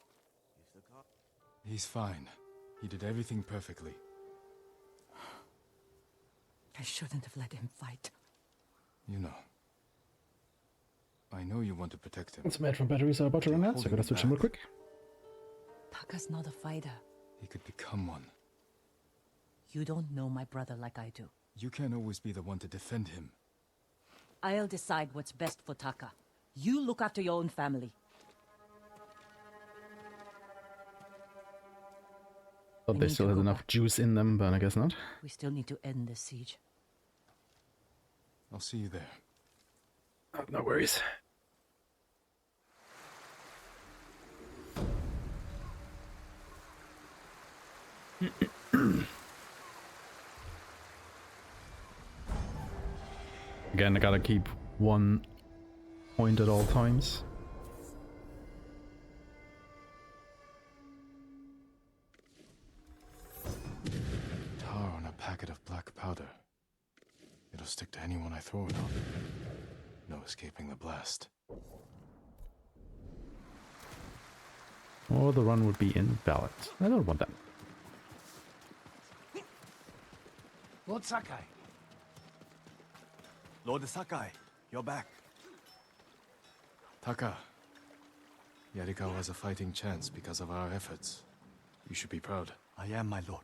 He's fine. He did everything perfectly. I shouldn't have let him fight. You know. I know you want to protect him. Some Aeshmah batteries are about to run out, so I gotta switch them real quick. Taka's not a fighter. He could become one. You don't know my brother like I do. You can't always be the one to defend him. I'll decide what's best for Taka. You look after your own family. Thought they still had enough juice in them, but I guess not. We still need to end this siege. I'll see you there. Oh, no worries. Again, I gotta keep one point at all times. Tar on a packet of black powder. It'll stick to anyone I throw it on. No escaping the blast. Or the run would be invalid. I don't want that. Lord Sakai. Lord Sakai, you're back. Taka. Yarikawa has a fighting chance because of our efforts. You should be proud. I am, my lord.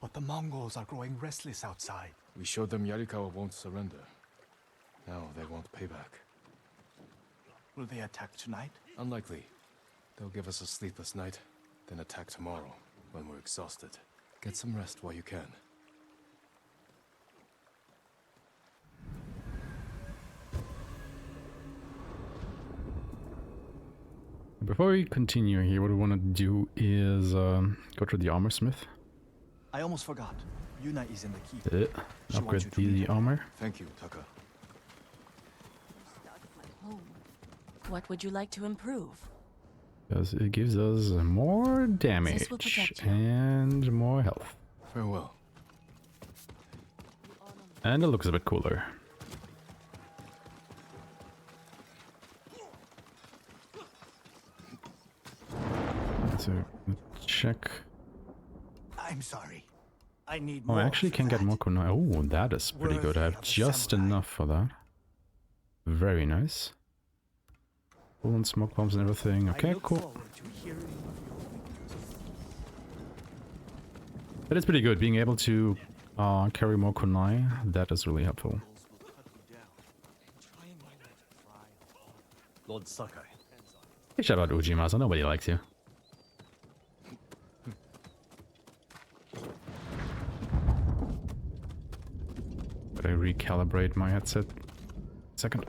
But the Mongols are growing restless outside. We showed them Yarikawa won't surrender. Now they won't pay back. Will they attack tonight? Unlikely. They'll give us a sleepless night, then attack tomorrow, when we're exhausted. Get some rest while you can. Before we continue here, what we want to do is go to the armor smith. I almost forgot. Yuna is in the keep. Upgrade the armor. Thank you, Taka. What would you like to improve? Because it gives us more damage and more health. Farewell. And it looks a bit cooler. So, check. I'm sorry. I need Oh, more. I actually can get more kunai. Oh, that is pretty good. I have just enough for that. Very nice. Full and smoke bombs and everything. Okay, cool. But it's pretty good being able to carry more kunai. That is really helpful. Lord Sakai. Hey, shout out Ujimasa. Nobody likes you. But I recalibrate my headset. Second.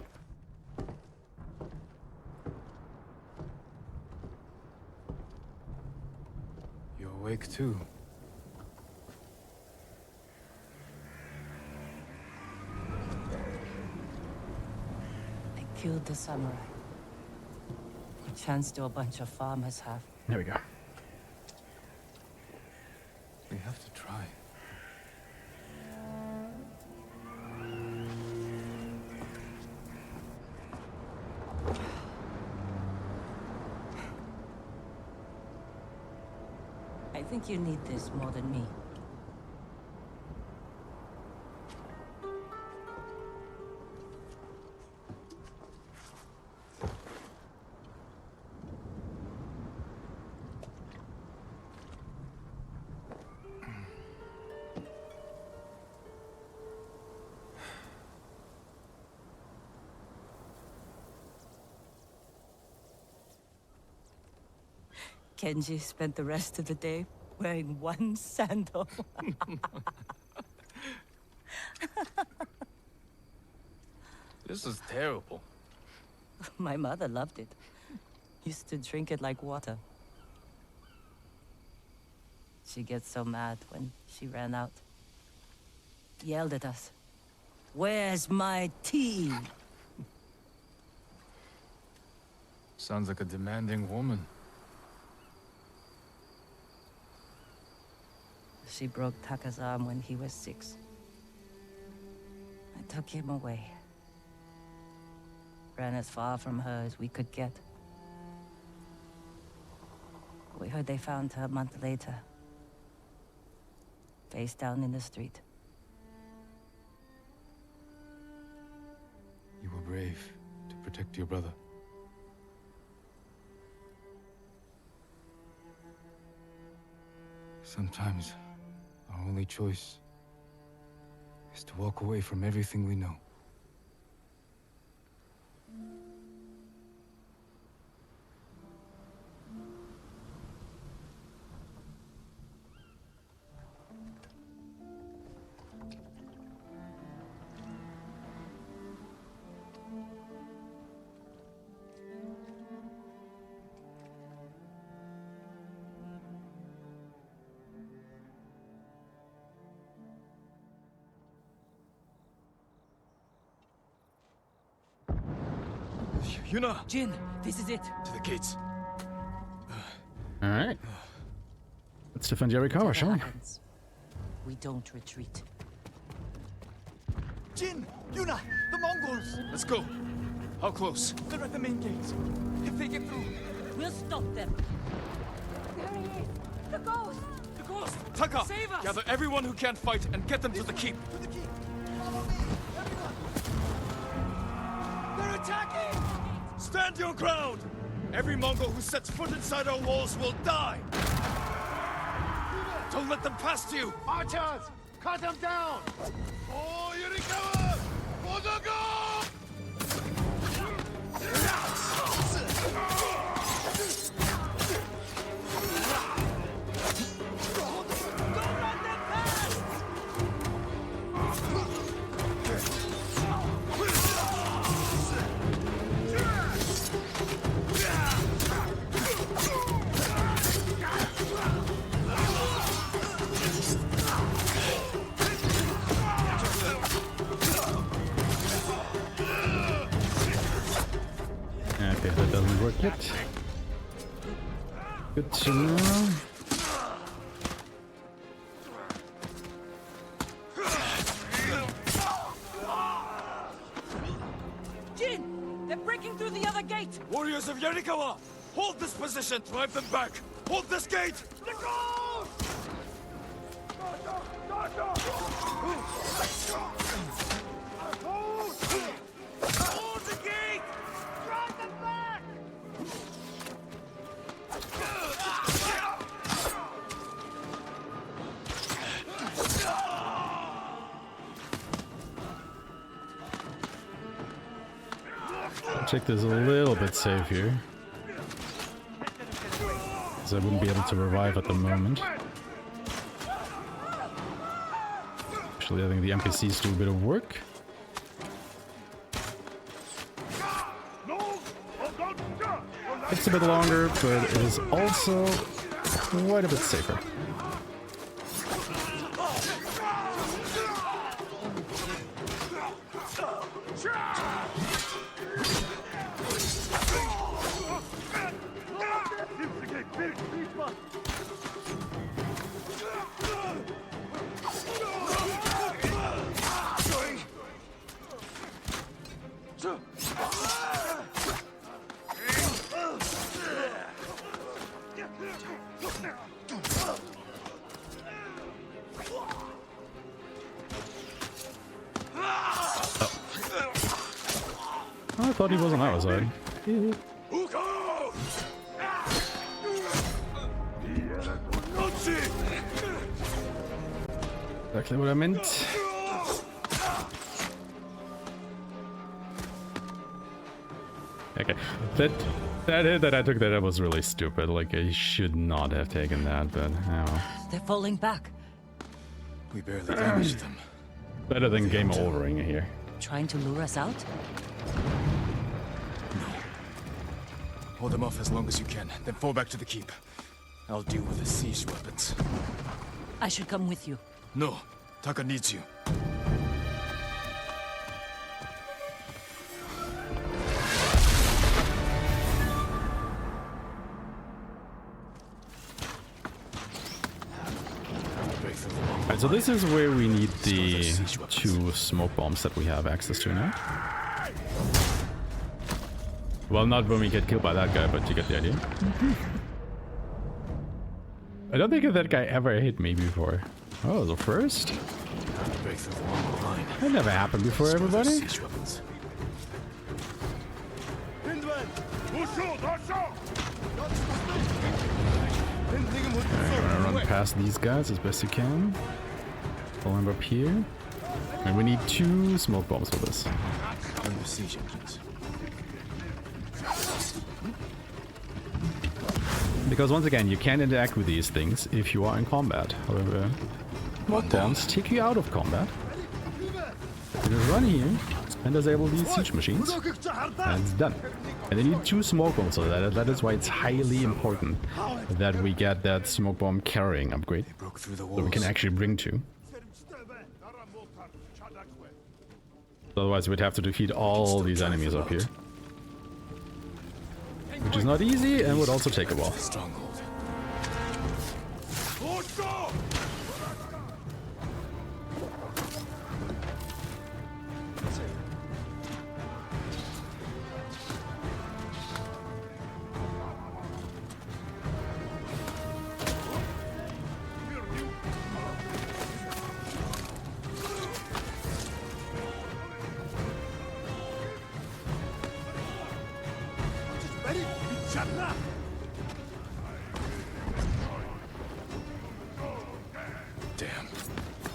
You're awake too. I killed the samurai. A chance to a bunch of farmers have. There we go. We have to try. I think you need this more than me. Kenji spent the rest of the day wearing one sandal. This is terrible. My mother loved it. Used to drink it like water. She gets so mad when she ran out. Yelled at us. Where's my tea? Sounds like a demanding woman. She broke Taka's arm when he was 6. I took him away. Ran as far from her as we could get. We heard they found her a month later. Face down in the street. You were brave to protect your brother. Sometimes, our only choice is to walk away from everything we know. Yuna! Jin, this is it. To the gates. Alright. Let's defend Yarikawa, shall we? We don't retreat. Jin! Yuna! The Mongols! Let's go. How close? They're at the main gates. If they get through... We'll stop them. There he is! The ghost! The ghost! Taka! Save us! Gather everyone who can't fight and get them to the keep. To the keep! Follow me! Everyone! They're attacking! Stand your ground! Every Mongol who sets foot inside our walls will die! Don't let them past you! Archers! Cut them down! Oh, Yarikawa! For the goal! Okay, that doesn't work yet. Good to know. Jin! They're breaking through the other gate! Warriors of Yarikawa! Hold this position! Drive them back! Hold this gate! The ghost! Hold the gate! Drive them back! Check this a little bit safe here. Because I wouldn't be able to revive at the moment. Actually, I think the NPCs do a bit of work. Takes a bit longer, but it is also quite a bit safer. I thought he was on our side. Exactly what I meant. Okay, that hit that I took that was really stupid. Like, I should not have taken that, but oh well. They're falling back. We barely damaged them. Better than game overing here. Trying to lure us out? Hold them off as long as you can, then fall back to the keep. I'll deal with the siege weapons. I should come with you. No, Taka needs you. Alright, so this is where we need the 2 smoke bombs that we have access to now. Well, not when we get killed by that guy, but you get the idea. I don't think that guy ever hit me before. Oh, the first? That never happened before, everybody. I'm gonna run past these guys as best you can. Pull them up here. And we need 2 smoke bombs for this. And the siege engines. Because once again, you can't interact with these things if you are in combat. However, smoke bombs take you out of combat. You just run here and disable these siege machines, and it's done. And they need 2 smoke bombs, so that is why it's highly important that we get that smoke bomb carrying upgrade, so we can actually bring 2. Otherwise, we'd have to defeat all these enemies up here, which is not easy and would also take a while. Stronghold. Damn.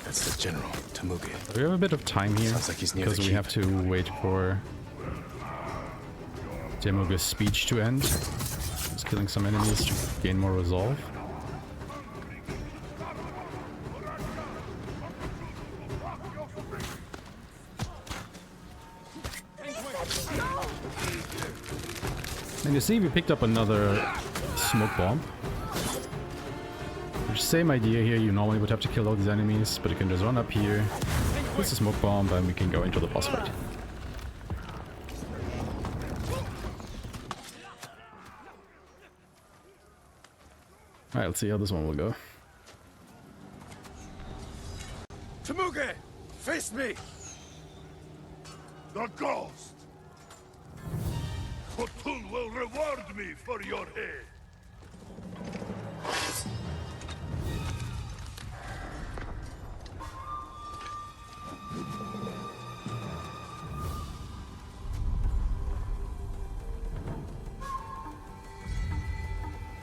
That's the general, Temuge. We have a bit of time here, Sounds like he's near because the we keep. have to wait for Temuge's speech to end. Just killing some enemies to gain more resolve. And you see, we picked up another smoke bomb. Which, same idea here, you normally would have to kill all these enemies, but you can just run up here, place a smoke bomb, and we can go into the boss fight. Alright, let's see how this one will go. Temuge! Face me! The ghost! Khotun will reward me for your head!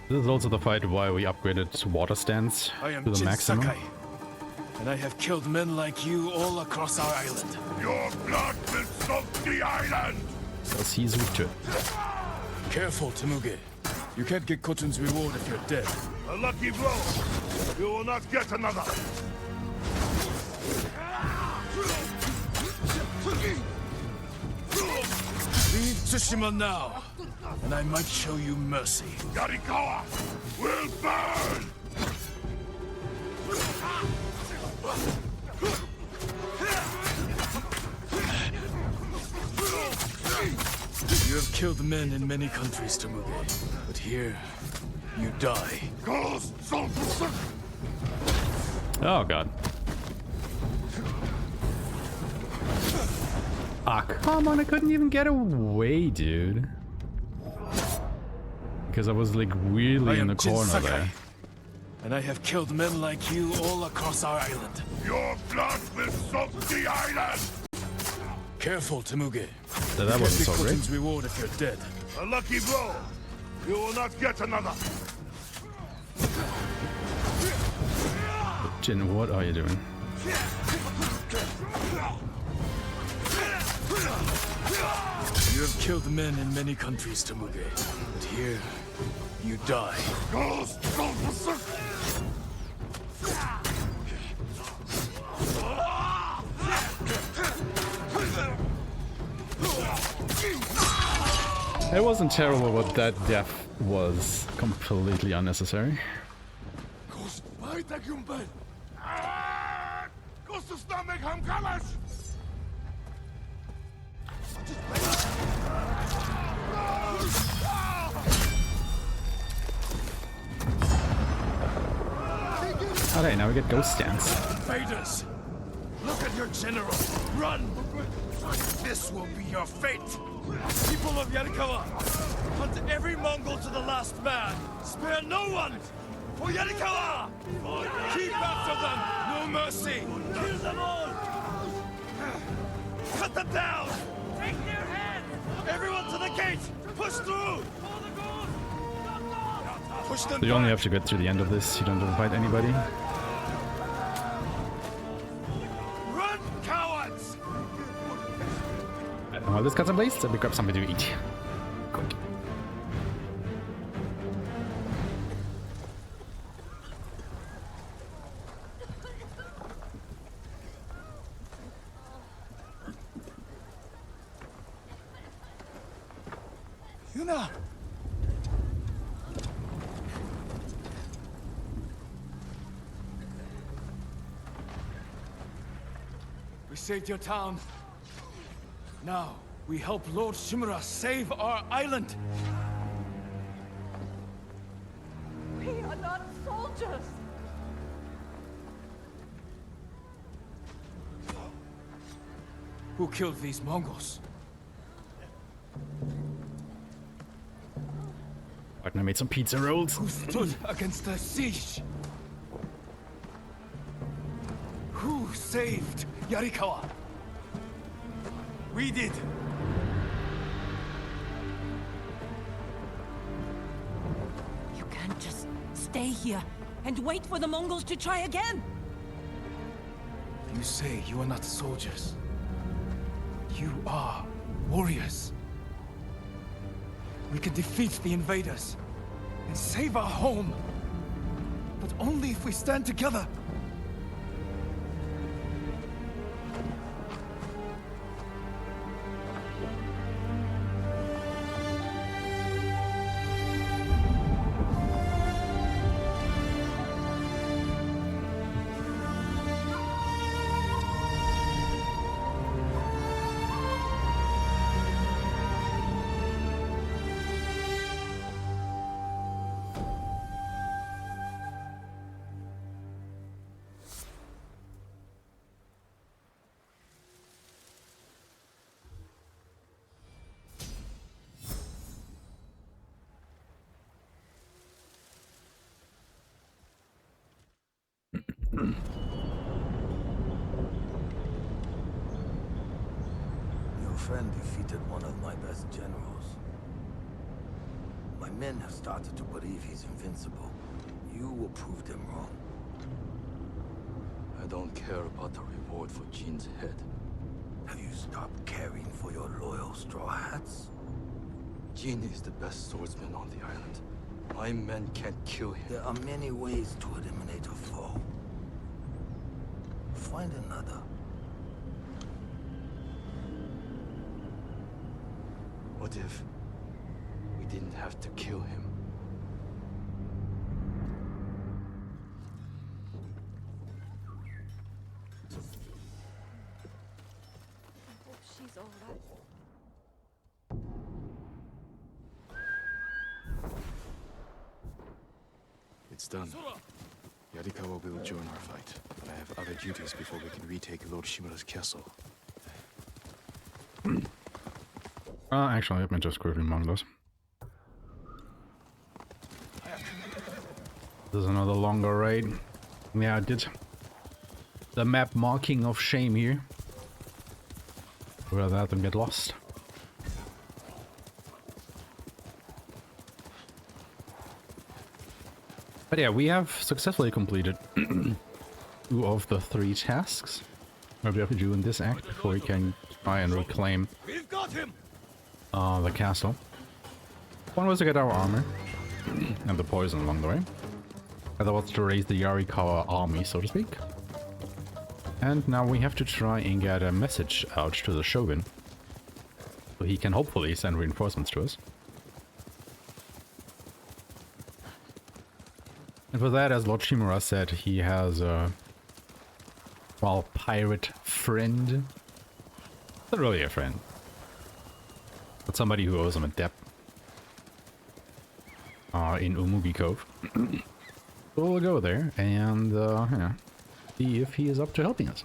This is also the fight why we upgraded water stands I am to the Jin maximum. Sakai, and I have killed men like you all across our island. Your blood will soak the island! Because he's weak to it. Careful, Temuge. You can't get Khotun's reward if you're dead. A lucky blow! You will not get another! Leave Tsushima now, and I might show you mercy. Yarikawa will burn! You have killed men in many countries, Temuge, but here, you die. Oh god. Ah, come on, I couldn't even get away, dude. Because I was like really in the Jin corner Sakai, there. and I have killed men like you all across our island. Your blood will soak the island! Careful, Temuge. That wasn't so great. Khotun's reward if you're dead. A lucky blow! You will not get another! Jin, what are you doing? You have killed men in many countries, Temuge, but here, you die. It wasn't terrible, but that death was completely unnecessary. Alright, now we get ghost stance. Invaders! Look at your general! Run! This will be your fate! People of Yarikawa! Hunt every Mongol to the last man! Spare no one! For Yarikawa! Keep after them! No mercy! Kill them all! Cut them down! Take their heads! Everyone to the gate! Push through! Push them So you only have to get to the end of this, you don't have to fight anybody. Run, cowards! And while this cuts in place, we grab something to eat. Good. Yuna! We saved your town. Now, we help Lord Shimura save our island. We are not soldiers. Who killed these Mongols? Partner made some pizza rolls. Who stood against the siege? Who saved Yarikawa? We did. You can't just stay here and wait for the Mongols to try again. You say you are not soldiers. You are warriors. We can defeat the invaders and save our home. But only if we stand together. Your friend defeated one of my best generals. My men have started to believe he's invincible. You will prove them wrong. I don't care about the reward for Jin's head. Have you stopped caring for your loyal Straw Hats? Jin is the best swordsman on the island. My men can't kill him. There are many ways to eliminate a foe. Find another. What if we didn't have to kill him? I hope she's all right. It's done. Yarikawa will join our fight, but I have other duties before we can retake Lord Shimura's castle. Actually, let me just quickly mark those. There's another longer raid. Yeah, I did the map marking of shame here. Rather than get lost. But yeah, we have successfully completed 2 of the 3 tasks that we have to do in this act before we can try and reclaim We've got him. The castle. One was to get our armor and the poison along the way. Other was to raise the Yarikawa army, so to speak. And now we have to try and get a message out to the Shogun, so he can hopefully send reinforcements to us. And for that, as Lord Shimura said, he has a, well, pirate friend. Not really a friend, but somebody who owes him a debt in Umugi Cove. So we'll go there and yeah, see if he is up to helping us.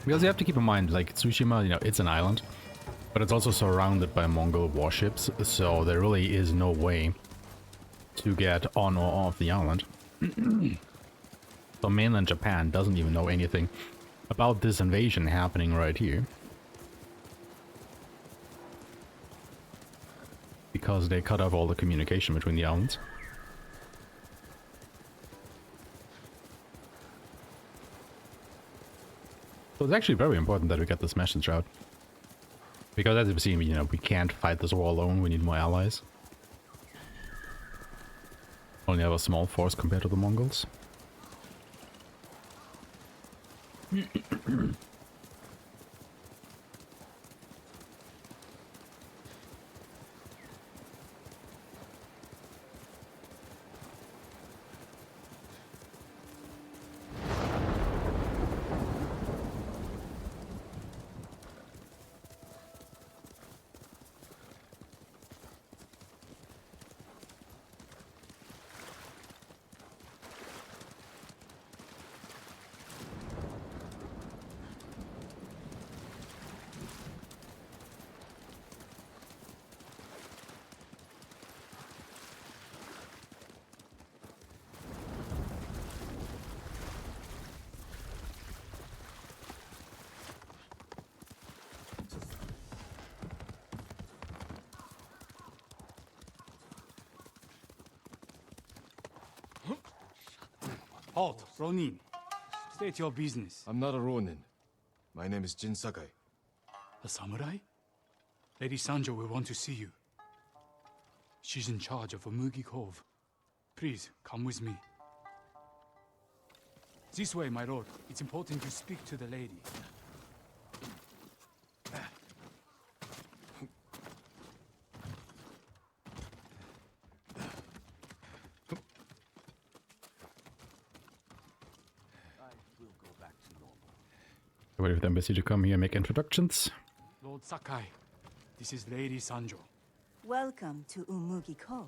Because you have to keep in mind, like, Tsushima, you know, it's an island, but it's also surrounded by Mongol warships, so there really is no way to get on or off the island. So mainland Japan doesn't even know anything about this invasion happening right here. Because they cut off all the communication between the islands. So it's actually very important that we get this message out. Because as you've seen, you know, we can't fight this war alone, we need more allies. Only have a small force compared to the Mongols. Halt, Ronin. State your business. I'm not a Ronin. My name is Jin Sakai. A samurai? Lady Sanjo will want to see you. She's in charge of Umugi Cove. Please, come with me. This way, my lord. It's important you speak to the lady. Wait for the embassy to come here and make introductions. Lord Sakai, this is Lady Sanjo. Welcome to Umugi Cove.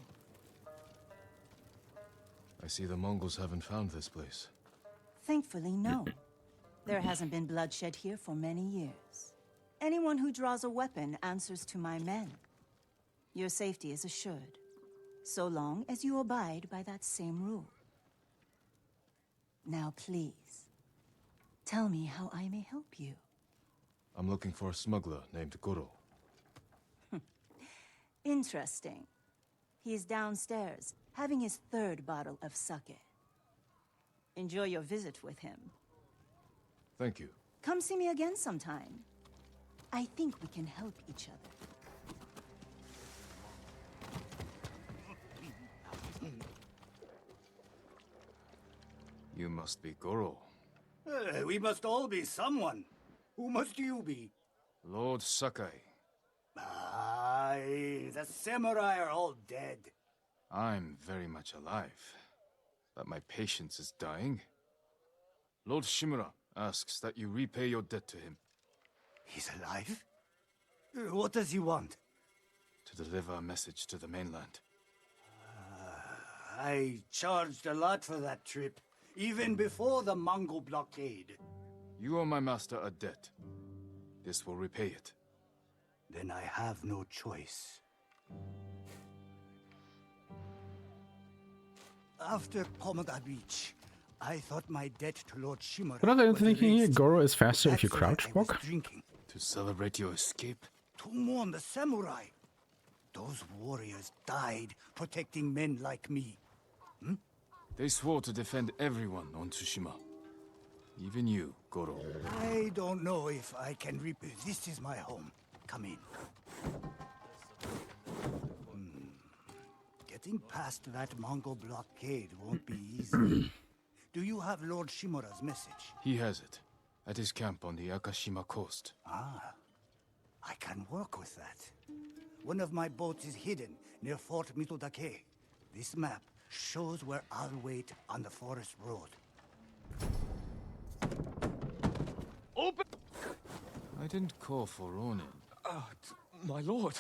I see the Mongols haven't found this place. Thankfully, no. There hasn't been bloodshed here for many years. Anyone who draws a weapon answers to my men. Your safety is assured, so long as you abide by that same rule. Now please, tell me how I may help you. I'm looking for a smuggler named Goro. Interesting. He's downstairs, having his third bottle of sake. Enjoy your visit with him. Thank you. Come see me again sometime. I think we can help each other. You must be Goro. We must all be someone. Who must you be? Lord Sakai. Aye, the samurai are all dead. I'm very much alive, but my patience is dying. Lord Shimura asks that you repay your debt to him. He's alive? What does he want? To deliver a message to the mainland. I charged a lot for that trip, even before the Mongol blockade. You owe my master a debt. This will repay it. Then I have no choice. After Komoda Beach, I thought my debt to Lord Shimura. But I'm thinking here, erased. Goro is faster if you That's why crouch I was walk. drinking. To celebrate your escape? To mourn the samurai. Those warriors died protecting men like me. They swore to defend everyone on Tsushima. Even you, Goro. I don't know if I can This is my home. Come in. Getting past that Mongol blockade won't be easy. Do you have Lord Shimura's message? He has it. At his camp on the Akashima coast. Ah, I can work with that. One of my boats is hidden near Fort Mitodake. This map shows where I'll wait on the forest road. Open! I didn't call for Ronin. My lord,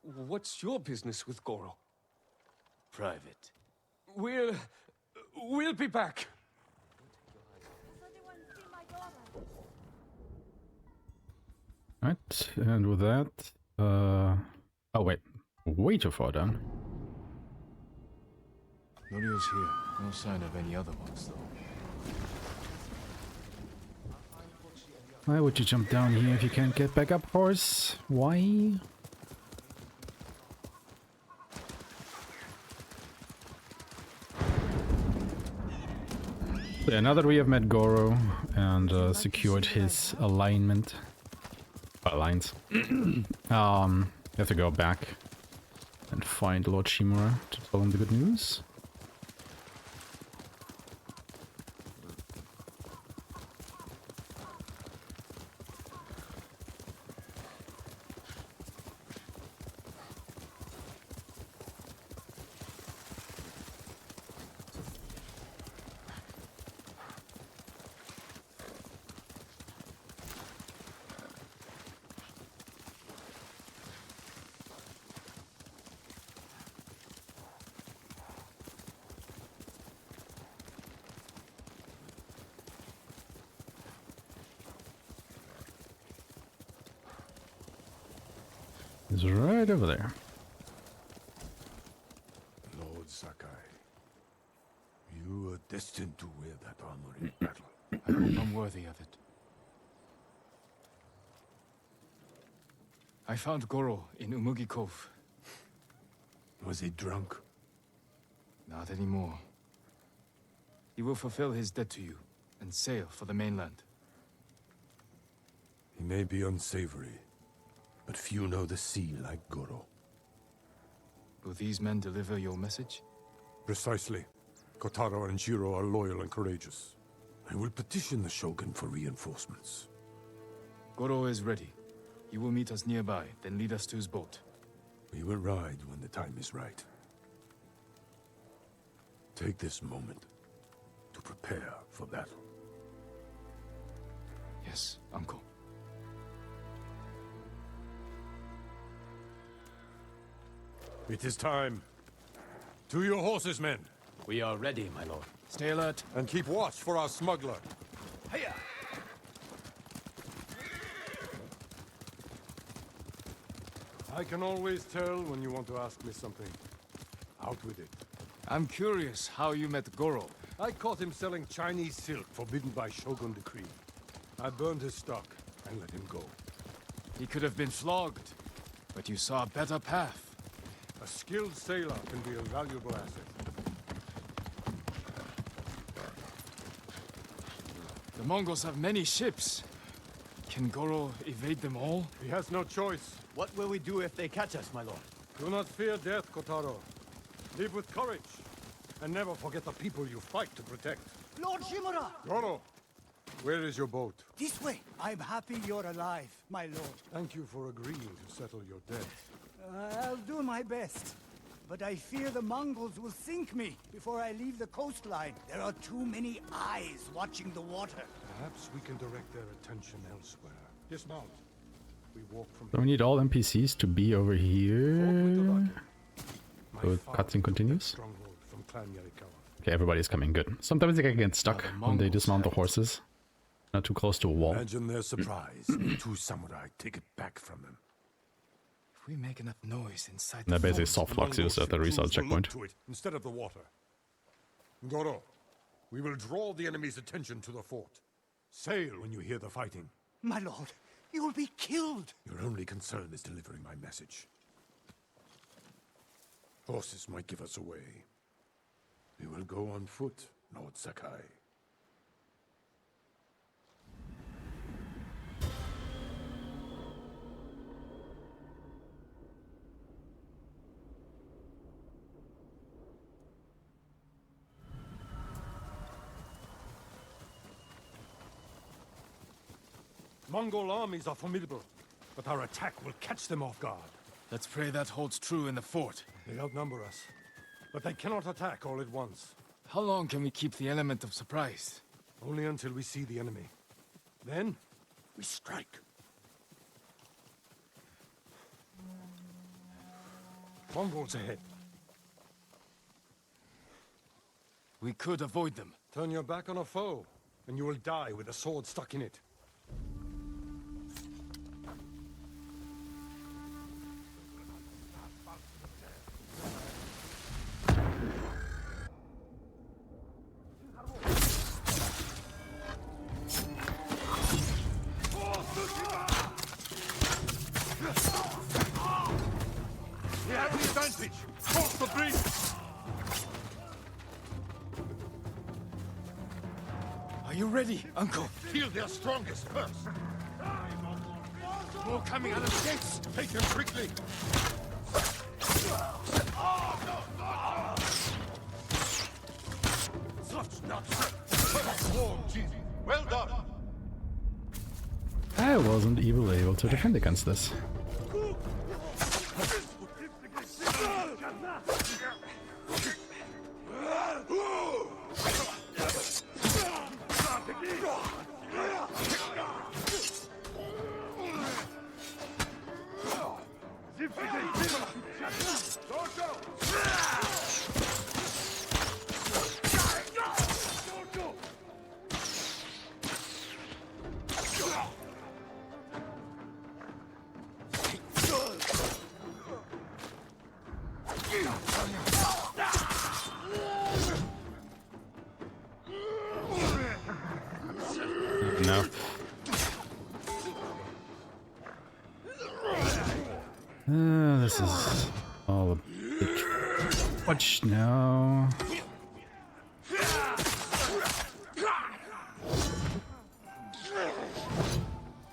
what's your business with Goro? Private. We'll be back. Right, and with that, oh wait, way too far down. Norio's here. No sign of any other ones, though. Why would you jump down here if you can't get back up, horse? Why? Yeah, now that we have met Goro and secured his alliance, you have to go back and find Lord Shimura to tell him the good news. He's right over there. Lord Sakai, you are destined to wear that armor in battle. I hope I'm worthy of it. I found Goro in Umugi Cove. Was he drunk? Not anymore. He will fulfill his debt to you and sail for the mainland. He may be unsavory, but few know the sea like Goro. Will these men deliver your message? Precisely. Kotaro and Jiro are loyal and courageous. I will petition the Shogun for reinforcements. Goro is ready. He will meet us nearby, then lead us to his boat. We will ride when the time is right. Take this moment to prepare for battle. Yes, Uncle. It is time. To your horses, men. We are ready, my lord. Stay alert. And keep watch for our smuggler. Hiya! I can always tell when you want to ask me something. Out with it. I'm curious how you met Goro. I caught him selling Chinese silk forbidden by Shogun decree. I burned his stock and let him go. He could have been flogged, but you saw a better path. A skilled sailor can be a valuable asset. The Mongols have many ships. Can Goro evade them all? He has no choice. What will we do if they catch us, my lord? Do not fear death, Kotaro. Live with courage. And never forget the people you fight to protect. Lord Shimura! Goro, where is your boat? This way. I'm happy you're alive, my lord. Thank you for agreeing to settle your debt. I'll do my best. But I fear the Mongols will sink me before I leave the coastline. There are too many eyes watching the water. Perhaps we can direct their attention elsewhere. Dismount. We walk from So we need all NPCs to be over here. So cutscene continues. Okay, everybody's coming. Good. Sometimes they can get stuck when they dismount the horses. Not too close to a wall. Imagine their surprise when 2 samurai take it back from them. If we make enough noise inside That the basically fort, soft locks you at the result checkpoint. To it instead of the water. Goro, we will draw the enemy's attention to the fort. Sail when you hear the fighting. My lord, you will be killed. Your only concern is delivering my message. Horses might give us away. We will go on foot, Lord Sakai. Mongol armies are formidable, but our attack will catch them off guard. Let's pray that holds true in the fort. They outnumber us, but they cannot attack all at once. How long can we keep the element of surprise? Only until we see the enemy. Then, we strike. Mongols ahead. We could avoid them. Turn your back on a foe, and you will die with a sword stuck in it. We have the advantage! Cross the bridge! Are you ready, Uncle? Kill their strongest first! More coming out of the gates! Take them quickly! Such nuts! Well done! I wasn't even able to defend against this. No. This is all a bit much now.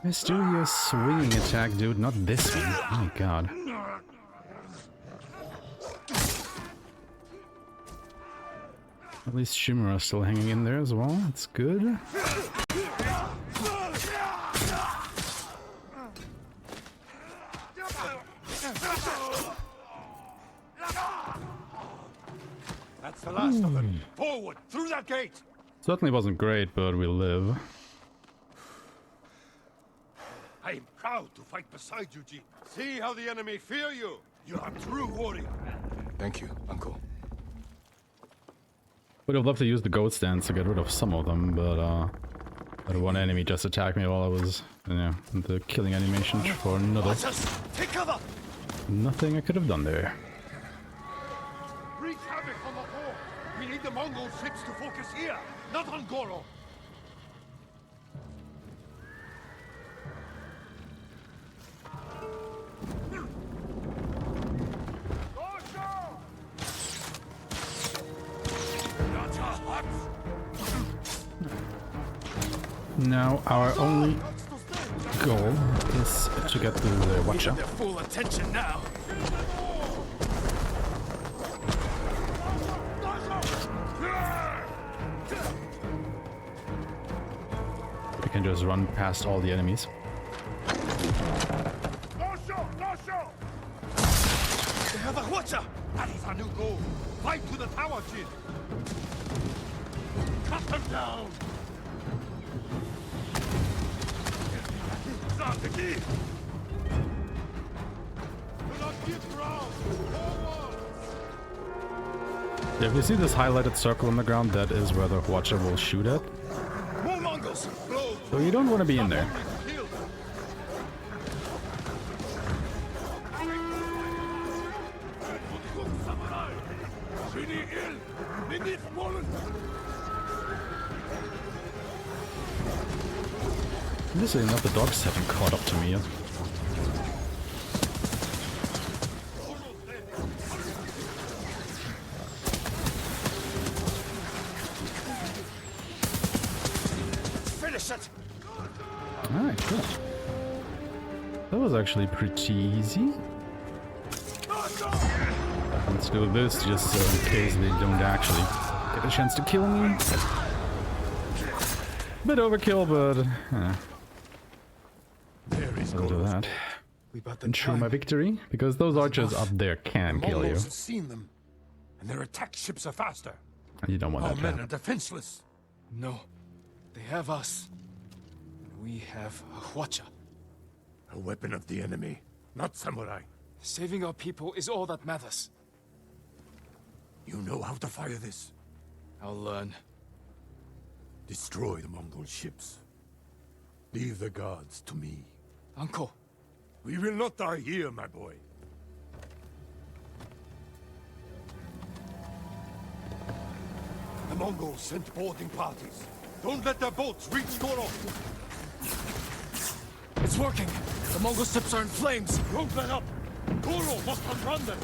Let's do your swinging attack, dude, not this one. Oh my god. At least Shimura's still hanging in there as well. That's good. That's the last of them. Forward, through that gate! Certainly wasn't great, but we live. I am proud to fight beside you, Jin. See how the enemy fear you. You are a true warrior. Thank you, Uncle. Would have loved to use the goat stance to get rid of some of them, but one enemy just attacked me while I was, you know, in the killing animation for another. Take cover! Nothing I could have done there. Wreak havoc on the fort. We need the Mongol ships to focus here, not on Goro. Now our only goal is to get through the Watcher. Their full attention now. We can just run past all the enemies. They have a Watcher! That is our new goal. Fight to the tower, Jin. Cut them down! Do not give ground! Forward! If you see this highlighted circle on the ground, that is where the Watcher will shoot at. More Mongols! So you don't want to be in there. Interestingly enough, the dogs haven't caught up to me yet. Finish it! Alright, cool. That was actually pretty easy. Let's do this just so in case they don't actually get a chance to kill me. Bit overkill, but I'll do that. ensure my victory, because those archers up there can The kill you. Mongols have seen them, and their attack ships are faster. And you don't want Our that to men happen. are defenseless. No, they have us. We have a Hwacha. A weapon of the enemy, not samurai. Saving our people is all that matters. You know how to fire this. I'll learn. Destroy the Mongol ships. Leave the guards to me. Uncle. We will not die here, my boy. The Mongols sent boarding parties. Don't let their boats reach Goro. It's working. The Mongol ships are in flames. Don't let up. Goro must outrun them.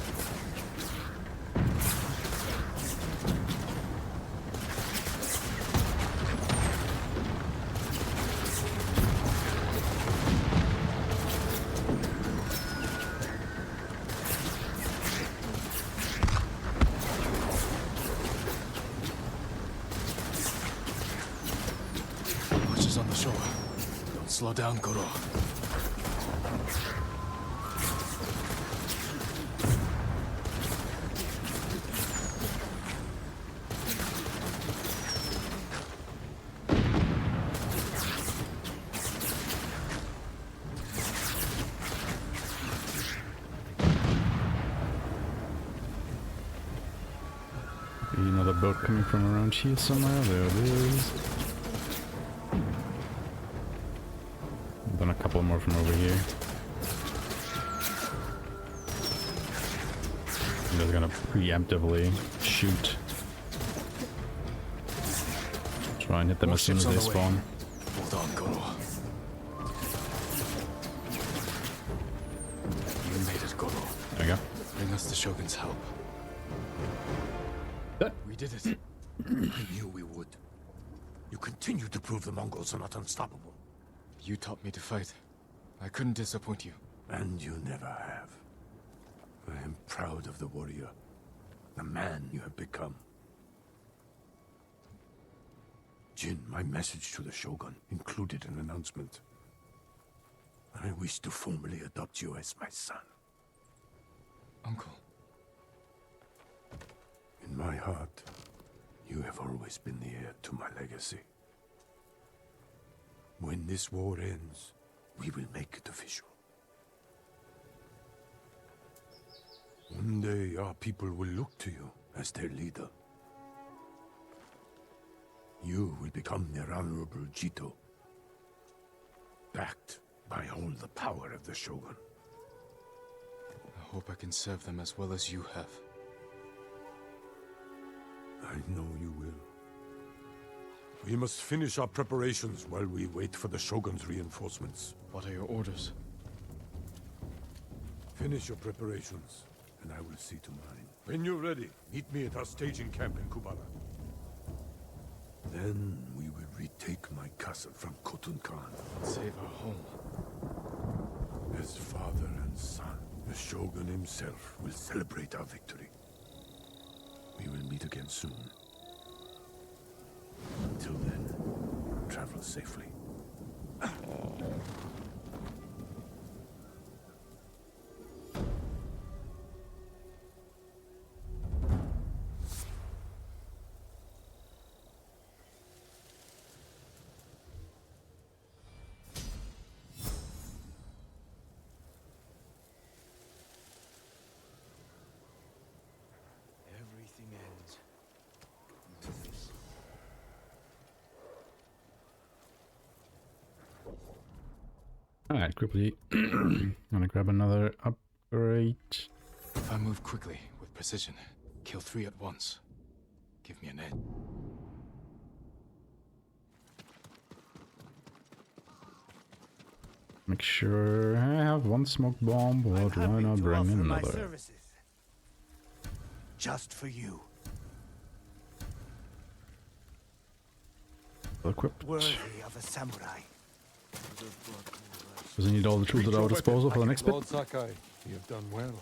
Watches on the shore. Don't slow down, Goro. Another boat coming from around here somewhere. There it is. Then a couple more from over here. I'm just gonna preemptively shoot. Try and hit them as soon as they spawn. Hold on, Goro. You made it, Goro. There we go. Bring us the Shogun's help. We did it. I knew we would. You continue to prove the Mongols are not unstoppable. You taught me to fight. I couldn't disappoint you. And you never have. I am proud of the warrior. The man you have become. Jin, my message to the Shogun included an announcement. I wish to formally adopt you as my son. Uncle. In my heart, you have always been the heir to my legacy. When this war ends, we will make it official. One day, our people will look to you as their leader. You will become their honorable Jito, backed by all the power of the Shogun. I hope I can serve them as well as you have. I know you will. We must finish our preparations while we wait for the Shogun's reinforcements. What are your orders? Finish your preparations, and I will see to mine. When you're ready, meet me at our staging camp in Kubala. Then we will retake my castle from Khotun Khan. Save our home. As father and son, the Shogun himself will celebrate our victory. We will meet again soon. Until then, travel safely. Everything ends. Alright, quickly. Gonna grab another upgrade. If I move quickly, with precision, kill 3 at once. Give me an edge. Make sure I have one smoke bomb, but why not bring in another? Just for you. Equipped. Worthy of a samurai. Does he need all the tools at our disposal for the next bit? Lord Sakai, you have done well.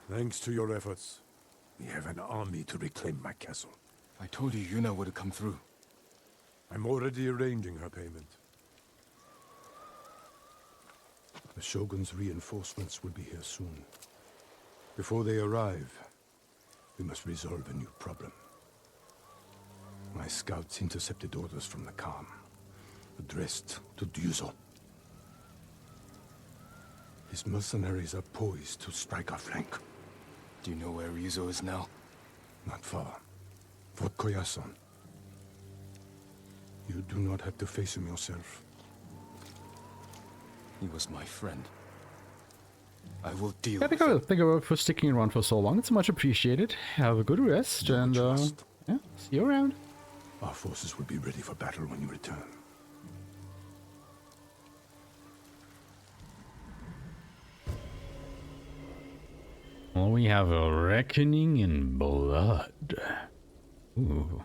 Thanks to your efforts, we have an army to reclaim my castle. I told you Yuna would come through. I'm already arranging her payment. The Shogun's reinforcements will be here soon. Before they arrive, we must resolve a new problem. My scouts intercepted orders from the Khan, addressed to Ryuzo. His mercenaries are poised to strike our flank. Do you know where Ryuzo is now? Not far. Fort Koyasan. You do not have to face him yourself. He was my friend. I will deal Yeah, with thank you for sticking around for so long. It's much appreciated. Have a good rest, and yeah, see you around. Our forces will be ready for battle when you return. Well, we have a reckoning in blood. Ooh.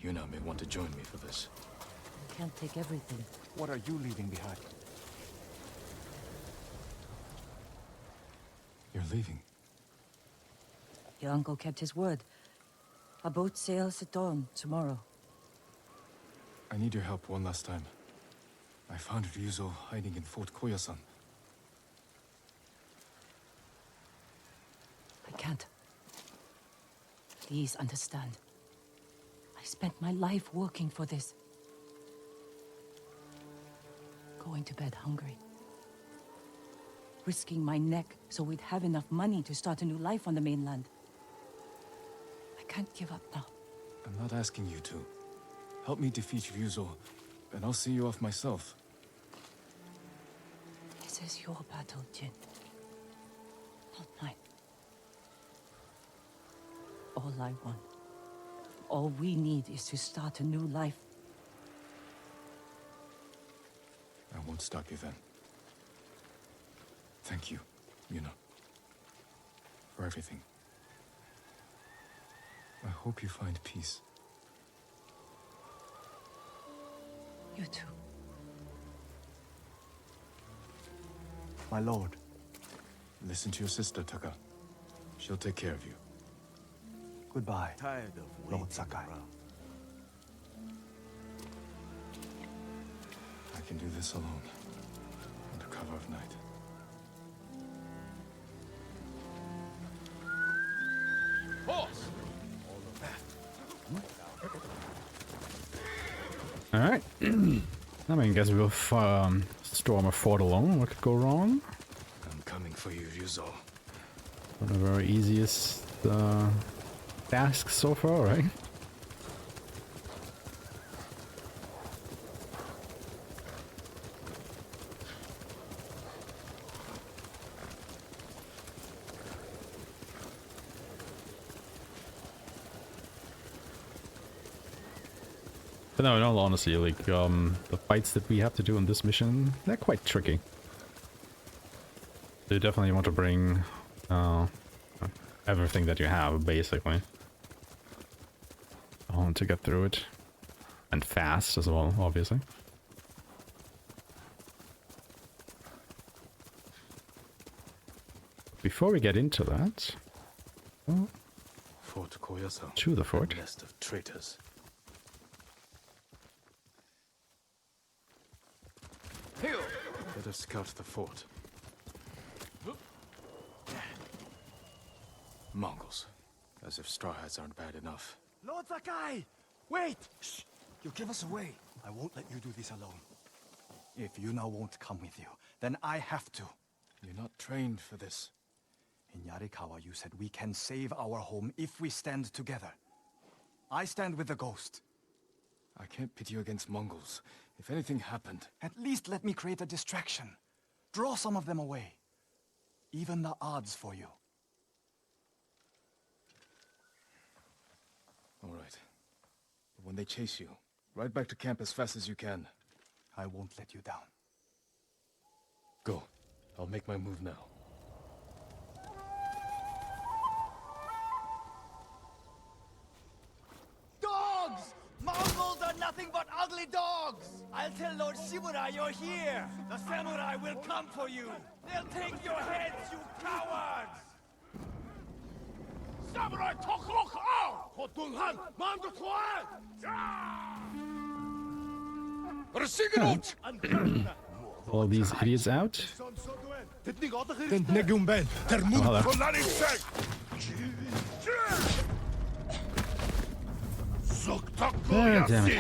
Yuna may want to join me for this. I can't take everything. What are you leaving behind? You're leaving? Your uncle kept his word. Our boat sails at dawn tomorrow. I need your help one last time. I found Ryuzo hiding in Fort Koyasan. I can't. Please understand. I spent my life working for this. Going to bed hungry. Risking my neck so we'd have enough money to start a new life on the mainland. I can't give up now. I'm not asking you to. Help me defeat Ryuzo, and I'll see you off myself. This is your battle, Jin. Not mine. All I want, all we need is to start a new life. I won't stop you then. Thank you, Yuna, for everything. I hope you find peace. You too. My lord. Listen to your sister, Taka. She'll take care of you. Goodbye, Tired of Lord Sakai. I can do this alone, under cover of night. Horse! Alright. I mean, guess we'll storm a fort alone. What could go wrong? I'm coming for you, Ryuzo. One of our easiest tasks so far, right? But no, in all honesty, like, the fights that we have to do in this mission, they're quite tricky. So you definitely want to bring everything that you have, basically. I want to get through it. And fast as well, obviously. Before we get into that... Oh, Fort Koyasan. to the fort. Nest of traitors. Better scout the fort. Mongols. As if straw hats aren't bad enough. Lord Sakai! Wait! Shh! You give us away. I won't let you do this alone. If Yuna won't come with you, then I have to. You're not trained for this. In Yarikawa, you said we can save our home if we stand together. I stand with the ghost. I can't pit you against Mongols. If anything happened... At least let me create a distraction. Draw some of them away. Even the odds for you. All right. But when they chase you, ride back to camp as fast as you can. I won't let you down. Go. I'll make my move now. Dogs! Mongols are nothing but ugly dogs! I'll tell Lord Shimura you're here! The samurai will come for you! They'll take your heads, you cowards! Samurai Tokrok out! Hotunghan, Mangotuan! Rasignot! all these idiots out. Den negumben, ter Oh, hello. Ah, damn it.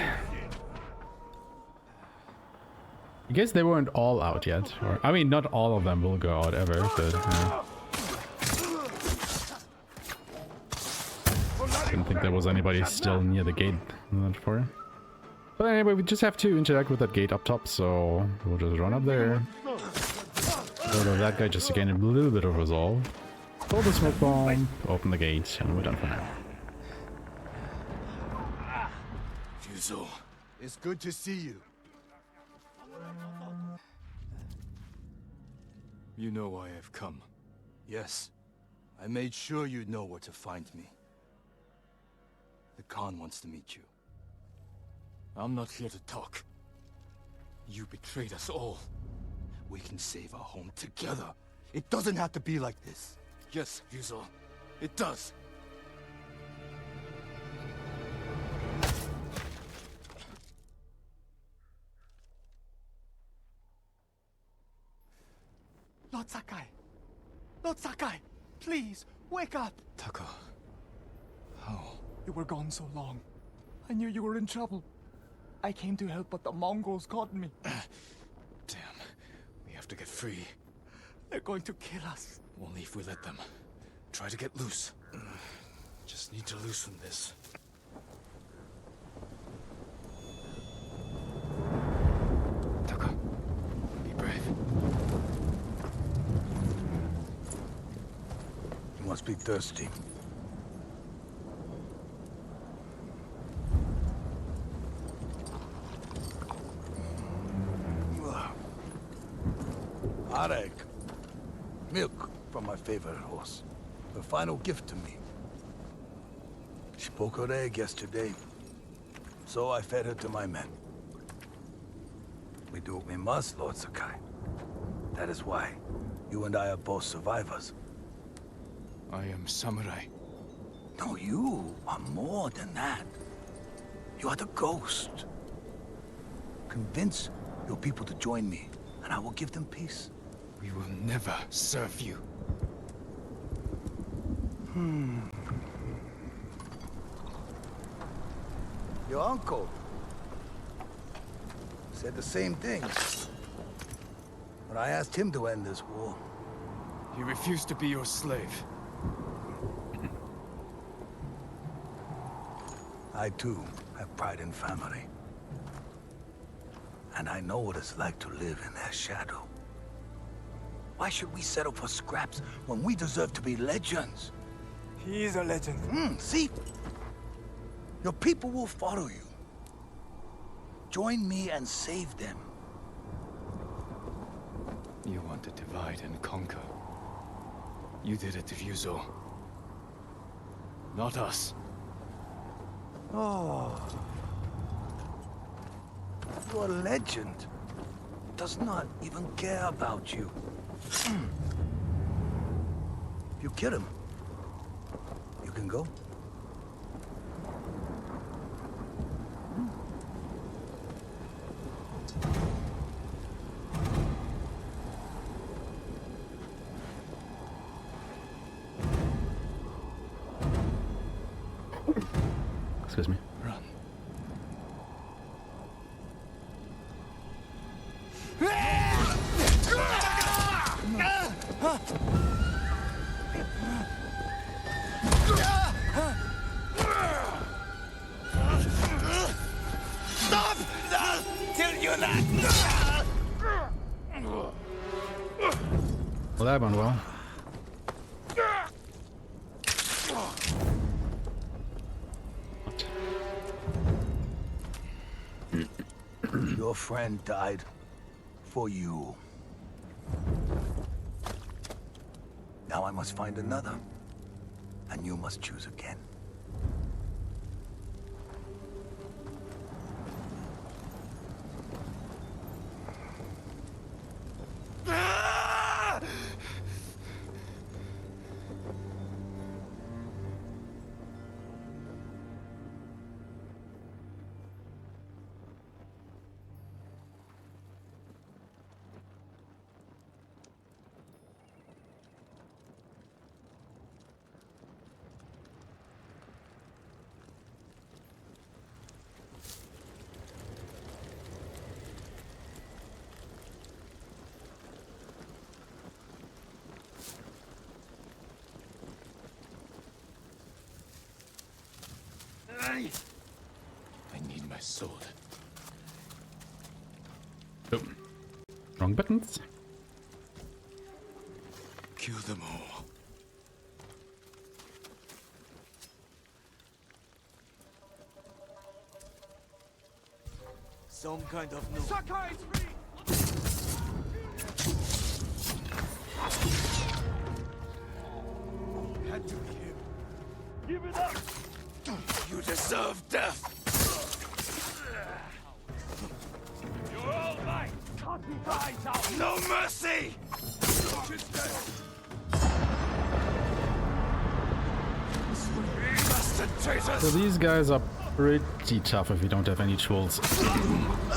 I guess they weren't all out yet. Or, I mean, not all of them will go out ever, but... didn't think there was anybody still near the gate for. But anyway, we just have to interact with that gate up top, so we'll just run up there. Although that guy just to gain a little bit of resolve. Pull the smoke bomb, open the gate, and we're done for now. Fuso, it's good to see you. You know why I've come. Yes, I made sure you'd know where to find me. The Khan wants to meet you. I'm not here to talk. You betrayed us all. We can save our home together. It doesn't have to be like this. Yes, Fuso. It does. Lord Sakai! Lord Sakai! Please, wake up! Taka. How? You were gone so long. I knew you were in trouble. I came to help, but the Mongols caught me. Damn. We have to get free. They're going to kill us. Only if we let them. Try to get loose. Just need to loosen this. Taka, be brave. You must be thirsty. Arek. Milk from my favorite horse. Her final gift to me. She broke her egg yesterday, so I fed her to my men. We do what we must, Lord Sakai. That is why you and I are both survivors. I am samurai. No, you are more than that. You are the ghost. Convince your people to join me, and I will give them peace. We will never serve you. Your uncle said the same thing when I asked him to end this war. He refused to be your slave. I too have pride in family. And I know what it's like to live in their shadow. Why should we settle for scraps when we deserve to be legends? He is a legend. See? Your people will follow you. Join me and save them. You want to divide and conquer. You did it to Fuso. Not us. Oh. Your legend does not even care about you. If you kill him, you can go. Excuse me. Run. Stop! Till you're not! Well, that went well. Your friend died for you. Now I must find another. And you must choose again. I need my sword. Oh. Wrong buttons. Kill them all. Some kind of new. Sakai is free! Had to be him. Give it up! You deserve death! You're all mine! Cut his eyes out! No mercy! Bastard traitors! So these guys are pretty tough if you don't have any tools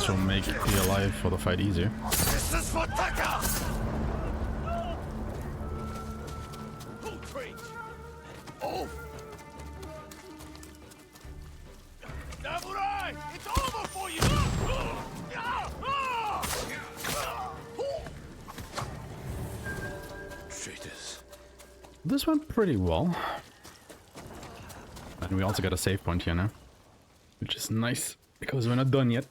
to make your life for the fight easier. This is for Taka! Oh! Samurai! It's over for you! Traitors. This went pretty well. And we also got a save point here now. Which is nice, because we're not done yet.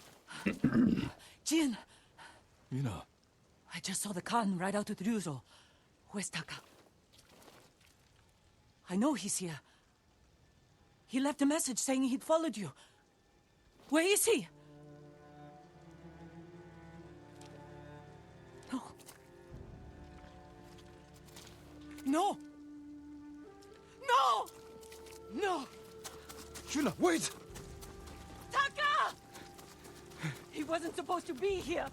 Jin! You know. I just saw the Khan ride out with Ryuzo. Where's Taka? I know he's here. He left a message saying he'd followed you. Where is he? No. No! No! No! Yuna, wait! Taka! He wasn't supposed to be here.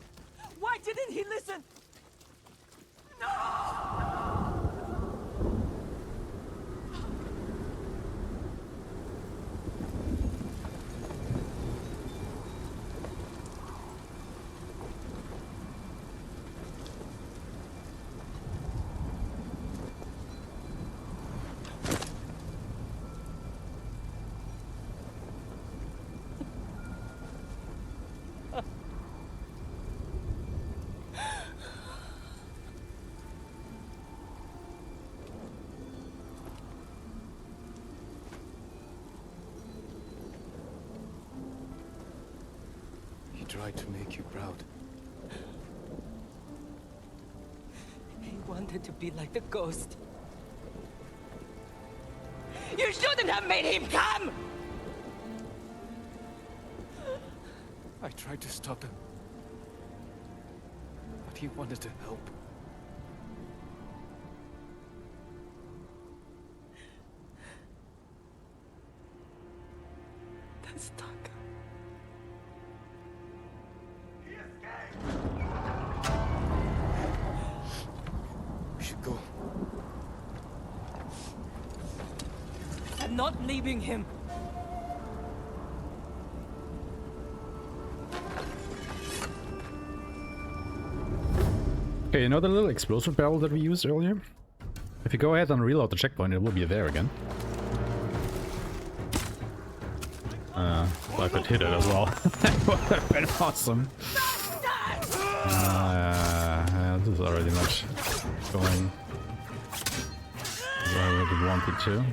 Why didn't he listen? No! He tried to make you proud. He wanted to be like the ghost. You shouldn't have made him come! I tried to stop him. But he wanted to help. That's Taka. We should go. I'm not leaving him. Okay, you know the little explosive barrel that we used earlier? If you go ahead and reload the checkpoint, it will be there again. So I could hit it as well. That would have been awesome. This is already not going where I would want it to.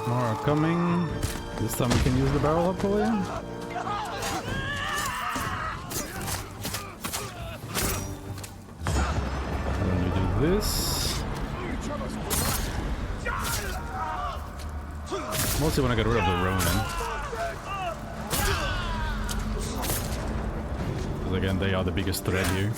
More are coming. This time we can use the barrel, hopefully. And then we do this. Mostly want to get rid of the Ronin. Because again, they are the biggest threat here.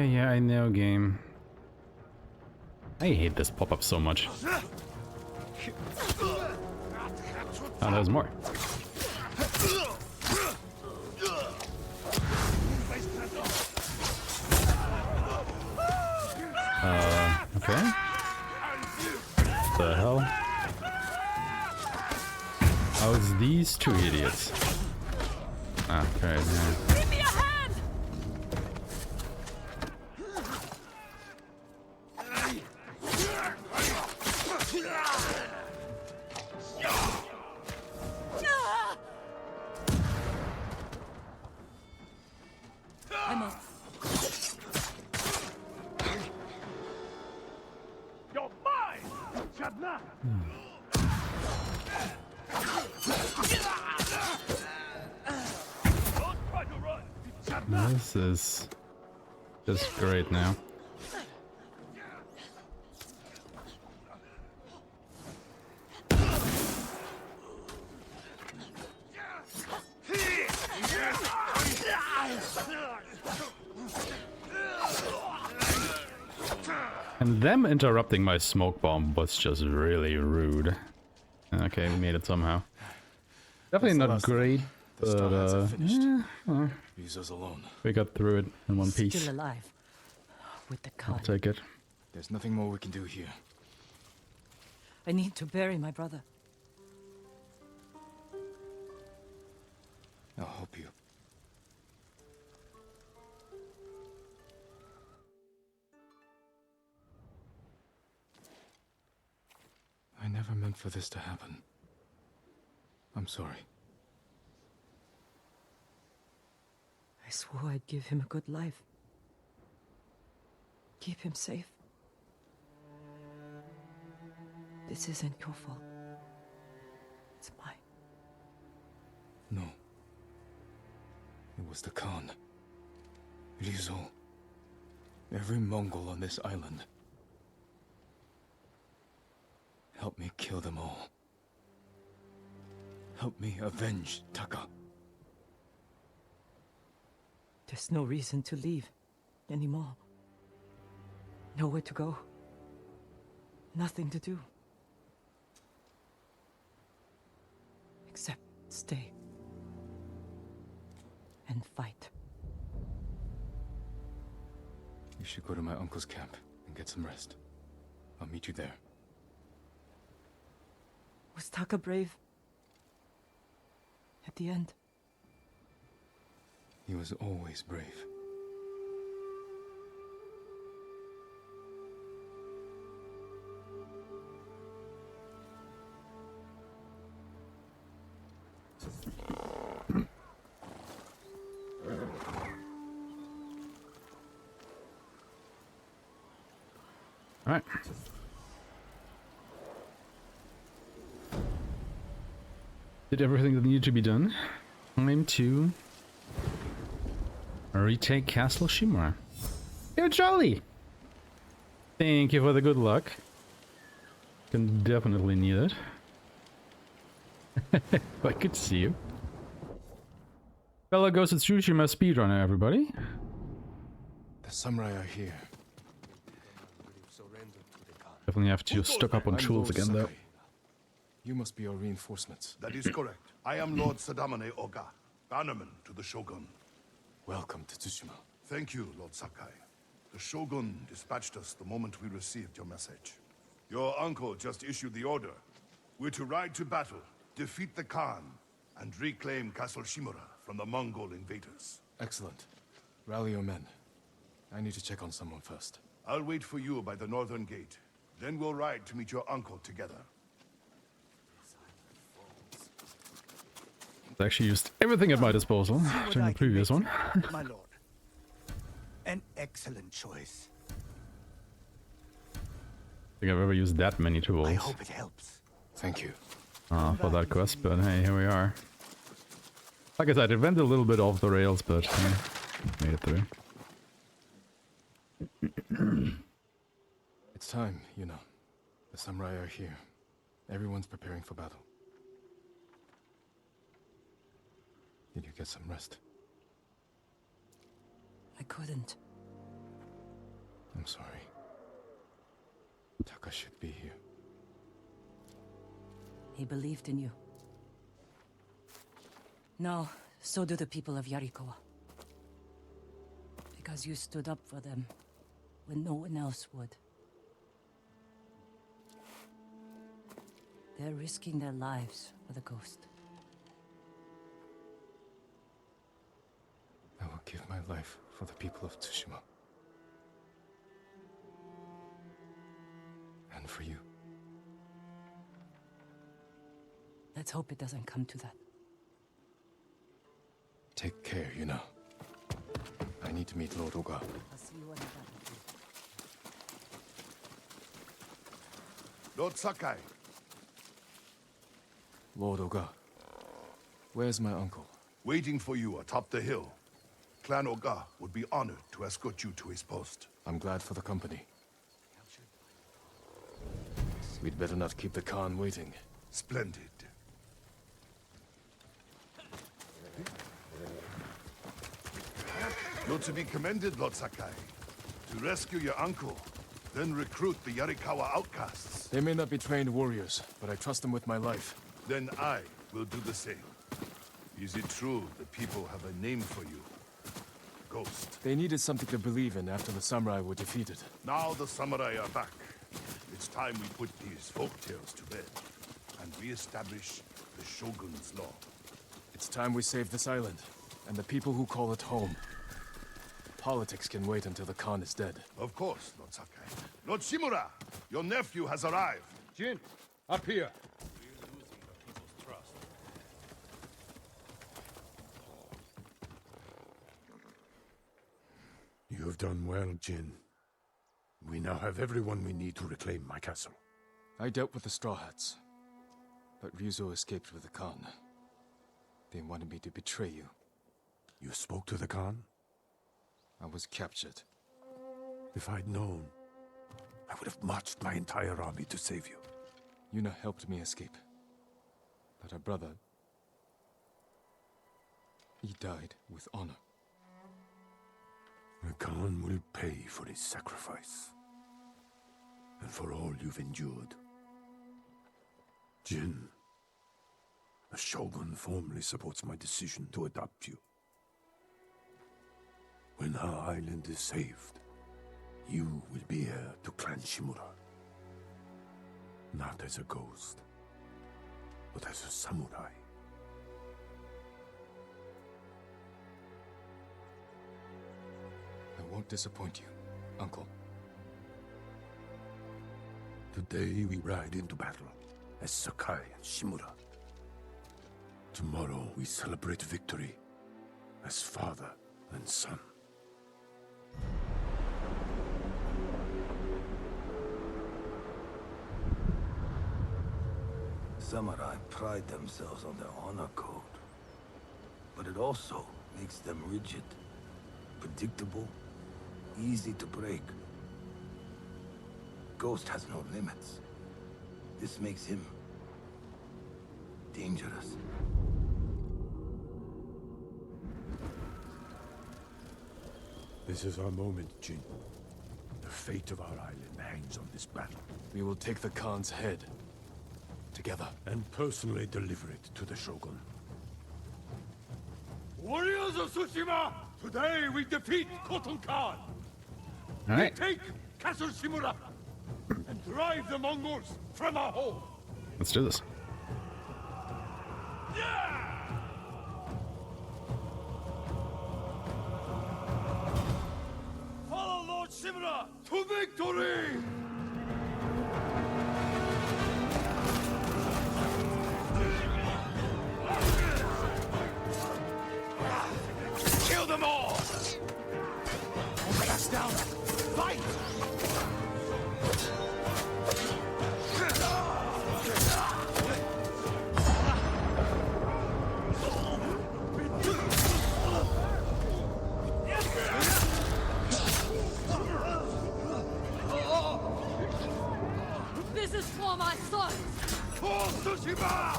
Yeah, I know, game. I hate this pop-up so much. Oh, there's more. Okay. The hell? Oh, it's these two idiots. Okay, yeah. Give me a hand! I'm up. You're mine! Shadna! This is just great now. And them interrupting my smoke bomb was just really rude. Okay, we made it somehow. Definitely not great, but yeah, well, Leaves us alone. we got through it in one piece. Still alive. With the I'll cut. take it. There's nothing more we can do here. I need to bury my brother. I'll help you. I never meant for this to happen. I'm sorry. I swore I'd give him a good life. Keep him safe. This isn't your fault. It's mine. No. It was the Khan. Rizzo. Every Mongol on this island. Help me kill them all. Help me avenge Taka. There's no reason to leave anymore. Nowhere to go. Nothing to do. Except stay. And fight. You should go to my uncle's camp and get some rest. I'll meet you there. Was Taka brave? At the end? He was always brave. All right. Did everything that needed to be done. Time to retake Castle Shimura. Yo, Jolly! Thank you for the good luck. Can definitely need it. But good to see you. Fellow goes to Tsushima speedrunner, everybody. The samurai are here. Definitely have to stock up on tools again, though. You must be our reinforcements. That is correct. I am Lord Sadamane Oga, bannerman to the Shogun. Welcome to Tsushima. Thank you, Lord Sakai. The Shogun dispatched us the moment we received your message. Your uncle just issued the order. We're to ride to battle, defeat the Khan, and reclaim Castle Shimura from the Mongol invaders. Excellent. Rally your men. I need to check on someone first. I'll wait for you by the northern gate. Then we'll ride to meet your uncle together. I actually used everything at my disposal during the previous one. My lord. An excellent choice. I think I've ever used that many tools. I hope it helps. Thank you. For that quest, but hey, here we are. Like I said, it went a little bit off the rails, but made it through. It's time, you know. The samurai are here. Everyone's preparing for battle. Did you get some rest? I couldn't. I'm sorry. Taka should be here. He believed in you. No, so do the people of Yarikawa. Because you stood up for them when no one else would. They're risking their lives for the ghost. I will give my life for the people of Tsushima. And for you. Let's hope it doesn't come to that. Take care, Yuna. I need to meet Lord Oga. I'll see you on the battlefield. Lord Sakai. Lord Oga. Where's my uncle? Waiting for you atop the hill. Clan Oga would be honored to escort you to his post. I'm glad for the company. We'd better not keep the Khan waiting. Splendid. You're to be commended, Lord Sakai. To rescue your uncle, then recruit the Yarikawa outcasts. They may not be trained warriors, but I trust them with my life. Then I will do the same. Is it true the people have a name for you? Ghost. They needed something to believe in after the samurai were defeated. Now the samurai are back. It's time we put these folktales to bed and re-establish the Shogun's law. It's time we save this island, and the people who call it home. Politics can wait until the Khan is dead. Of course, Lord Sakai. Lord Shimura, your nephew has arrived. Jin, up here. You have done well, Jin. We now have everyone we need to reclaim my castle. I dealt with the Straw Hats, but Ryuzo escaped with the Khan. They wanted me to betray you. You spoke to the Khan? I was captured. If I'd known, I would have marched my entire army to save you. Yuna helped me escape. But her brother... he died with honor. The Khan will pay for his sacrifice. And for all you've endured. Jin, the Shogun formally supports my decision to adopt you. When our island is saved, you will be heir to Clan Shimura. Not as a ghost, but as a samurai. I won't disappoint you, Uncle. Today we ride into battle as Sakai and Shimura. Tomorrow we celebrate victory as father and son. Samurai pride themselves on their honor code. But it also makes them rigid, predictable, easy to break. Ghost has no limits. This makes him dangerous. This is our moment, Jin. The fate of our island hangs on this battle. We will take the Khan's head. Together. And personally deliver it to the Shogun. Warriors of Tsushima! Today we defeat Khotun Khan! All right. We take Castle Shimura! And drive the Mongols from our home! Let's do this. Follow Lord Shimura to victory! Kill them all! Don't back down! Fight! This is for my sons! For Tsushima!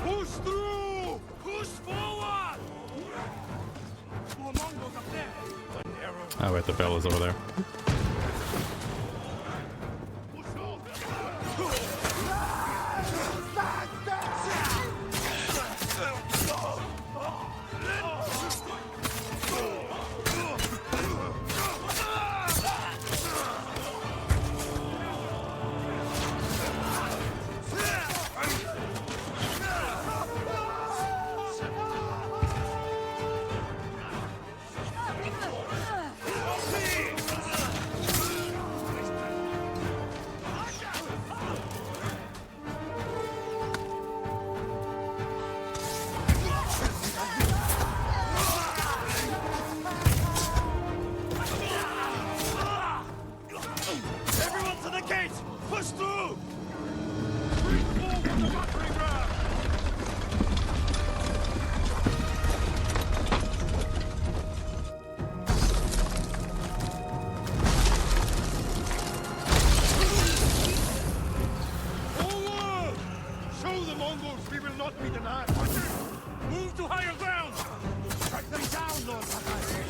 Push through! Push forward! More Mongols up there! Oh wait, the bell is over there.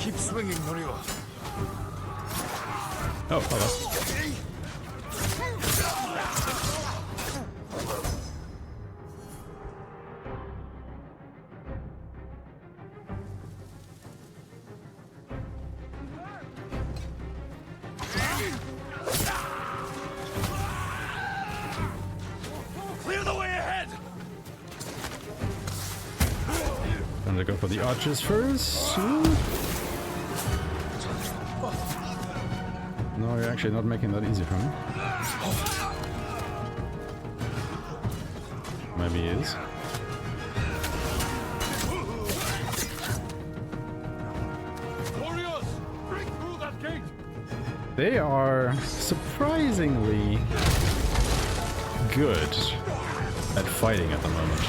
Keep swinging, Norio. Oh, hello. Clear the way ahead! I'm gonna go for the archers first. Ooh. No, you're actually not making that easy for me. Maybe he is. Warriors, break through that gate! They are surprisingly good at fighting at the moment.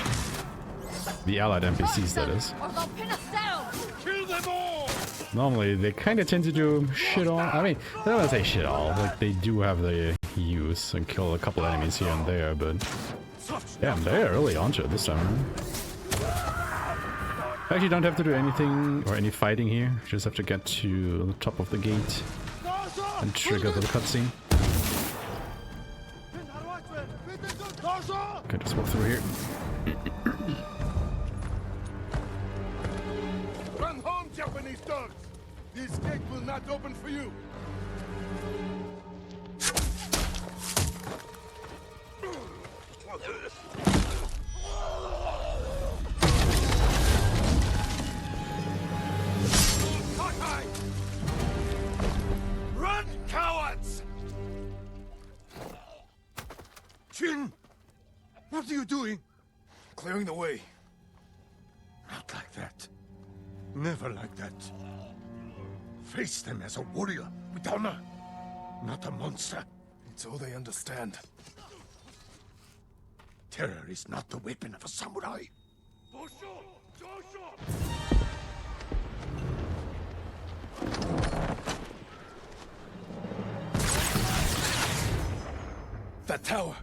The allied NPCs, that is. Or they'll pin us down! Kill them all! Normally, they kind of tend to do shit all. I mean, I don't want to say shit all. Like, they do have the use and kill a couple enemies here and there, but yeah, they're early onto it this time around. I actually don't have to do anything or any fighting here. Just have to get to the top of the gate and trigger the cutscene. Okay, just walk through here. Run home, Japanese dogs! This gate will not open for you! Run, cowards! Jin! What are you doing? Clearing the way. Not like that. Never like that. Face them as a warrior with honor, not a monster. It's all they understand. Terror is not the weapon of a samurai. That tower!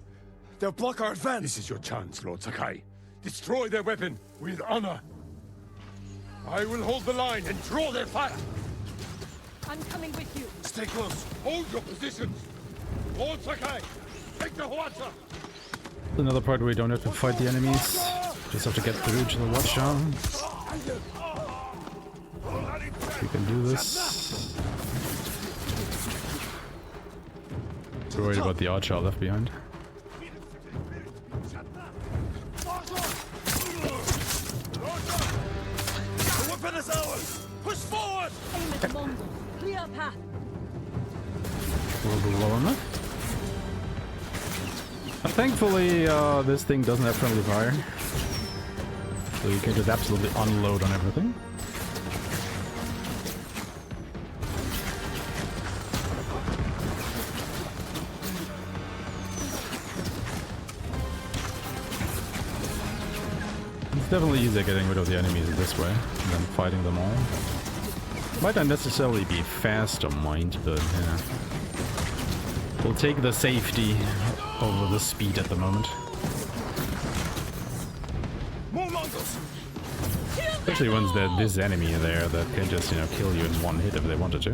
They'll block our advance! This is your chance, Lord Sakai. Destroy their weapon with honor. I will hold the line and draw their fire. I'm coming with you. Stay close. Hold your positions. Lord Sakai, take the Huata. Another part where we don't have to fight the enemies. Just have to get through to the watchtower. We can do this. Worried about the archer left behind. The weapon is ours. Push forward. Aim at the Mongols. Clear a path. A little bit low enough. Thankfully, this thing doesn't have friendly fire. So you can just absolutely unload on everything. It's definitely easier getting rid of the enemies this way than fighting them all. Might not necessarily be faster, mind, but yeah. We'll take the safety over the speed at the moment. More Mongols. Especially when there's this enemy there that can just, you know, kill you in one hit if they wanted to.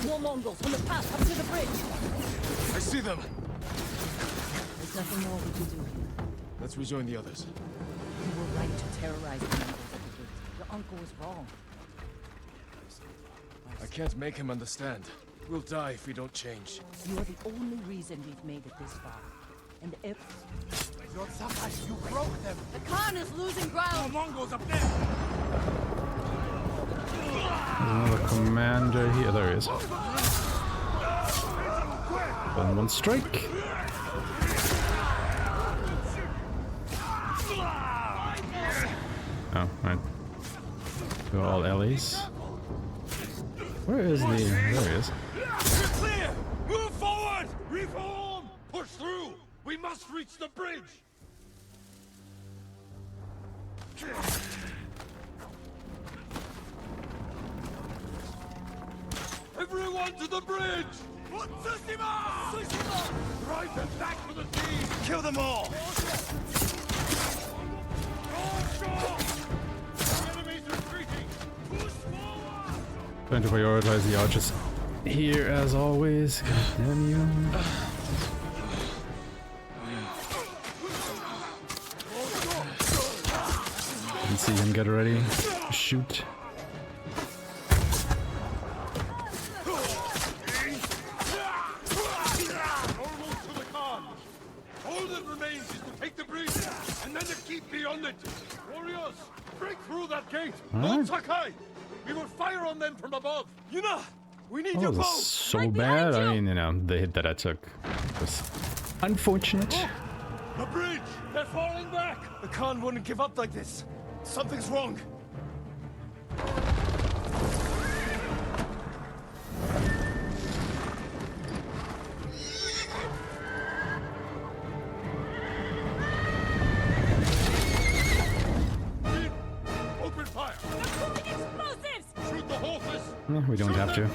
More Mongols on the path up to the bridge. I see them. There's nothing more we can do here. Let's rejoin the others. You were right to terrorize the Mongols at the gate. Your uncle was wrong. I can't make him understand. We'll die if we don't change. You are the only reason we've made it this far. And if... Lord Sakai, you broke them. The Khan is losing ground! More Mongols up there. There's another commander here. There he is. And one strike. Oh, right. We're all allies. Where is the... There he is. We're clear. Move forward. Reform. Push through. We must reach the bridge. Everyone to the bridge. Tsushima! Tsushima! Drive them back to the sea! Kill them all! The enemy's retreating! Push forward! Trying to prioritize the archers here as always. God damn you. Can see him get ready. Shoot. All that remains is to take the bridge, and then to keep beyond it. Warriors, break through that gate. Lord Sakai, we will fire on them from above. Yuna, we need Oh, your that bow. was so bad. I mean, you know, the hit that I took was unfortunate. The bridge! They're falling back! The Khan wouldn't give up like this. Something's wrong. Open fire! Explosives! Shoot the horses! We don't have to.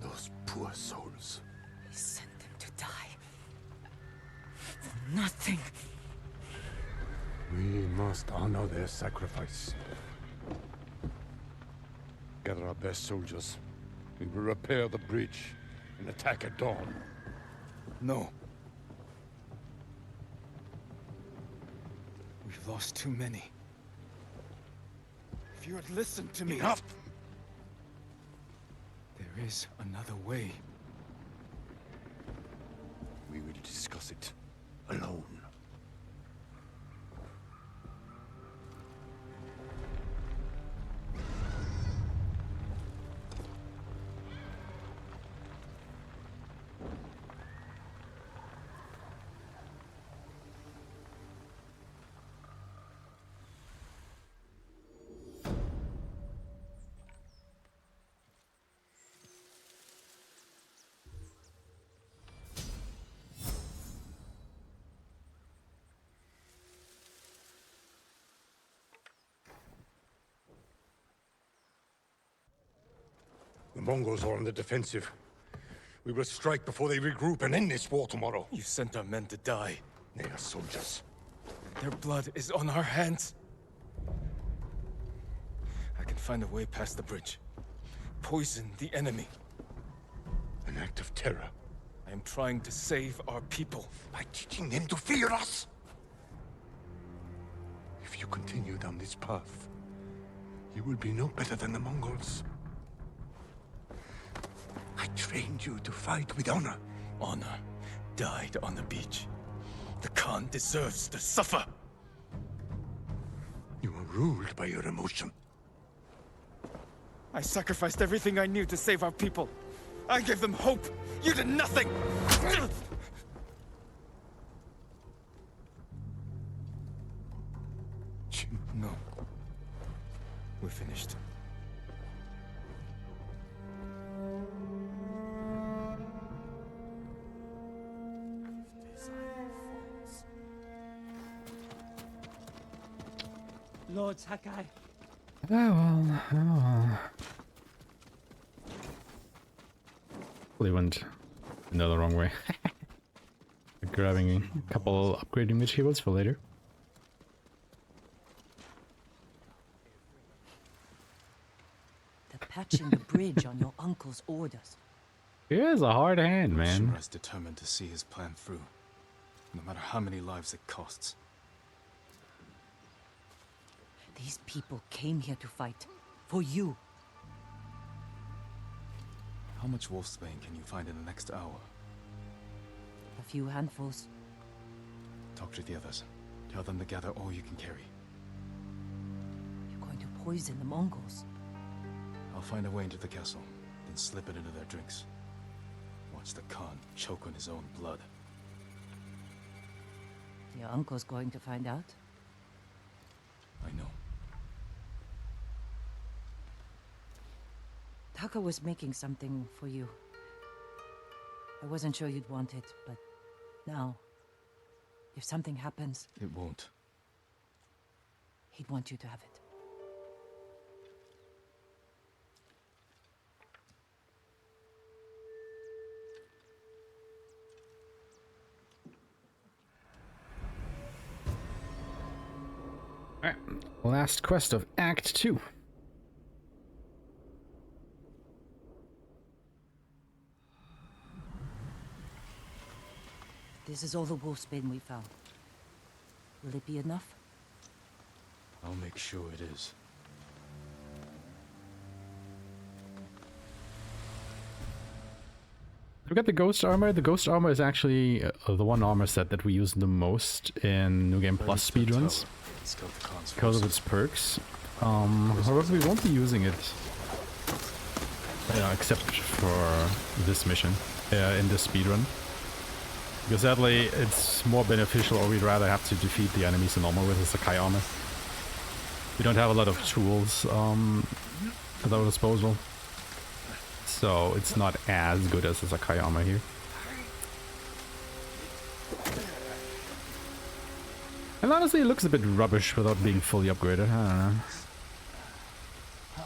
Those poor souls. We sent them to die. For nothing. We must honor their sacrifice. Gather our best soldiers. We will repair the bridge and attack at dawn. No. We've lost too many. If you had listened to me... Enough! There is another way. We will discuss it alone. The Mongols are on the defensive. We will strike before they regroup and end this war tomorrow. You sent our men to die. They are soldiers. Their blood is on our hands. I can find a way past the bridge. Poison the enemy. An act of terror. I am trying to save our people. By teaching them to fear us. If you continue down this path, you will be no better than the Mongols. I trained you to fight with honor. Honor died on the beach. The Khan deserves to suffer. You are ruled by your emotion. I sacrificed everything I knew to save our people. I gave them hope. You did nothing. No. We're finished. Lord Sakai. Oh well, oh well. Probably went another wrong way. Grabbing a couple upgrading materials for later. They're patching the bridge on your uncle's orders. He is a hard hand, man. Shimura is determined to see his plan through, no matter how many lives it costs. These people came here to fight. For you. How much wolfsbane can you find in the next hour? A few handfuls. Talk to the others. Tell them to gather all you can carry. You're going to poison the Mongols. I'll find a way into the castle, then slip it into their drinks. Watch the Khan choke on his own blood. Your uncle's going to find out. I know. Taka was making something for you. I wasn't sure you'd want it, but now, If something happens, It won't. he'd want you to have it. Alright, last quest of Act 2. This is all the wolfsbane we found. Will it be enough? I'll make sure it is. Look at the ghost armor. The ghost armor is actually the one armor set that we use the most in New Game Plus speedruns because of its perks. However, we won't be using it except for this mission in this speedrun. Because sadly, it's more beneficial, or we'd rather have to defeat the enemies in normal with the Sakai armor. We don't have a lot of tools at our disposal, so it's not as good as the Sakai armor here. And honestly, it looks a bit rubbish without being fully upgraded. I don't know.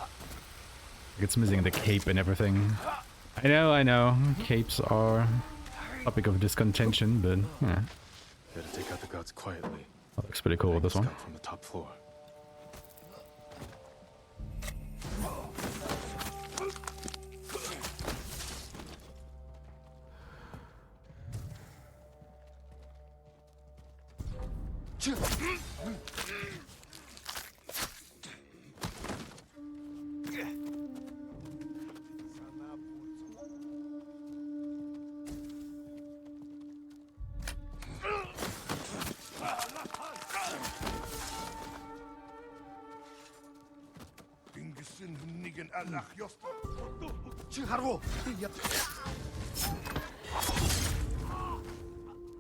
It's missing the cape and everything. I know. Capes are topic of discontention, but yeah. Better take out the gods quietly. That looks pretty cool with this one. From the top floor.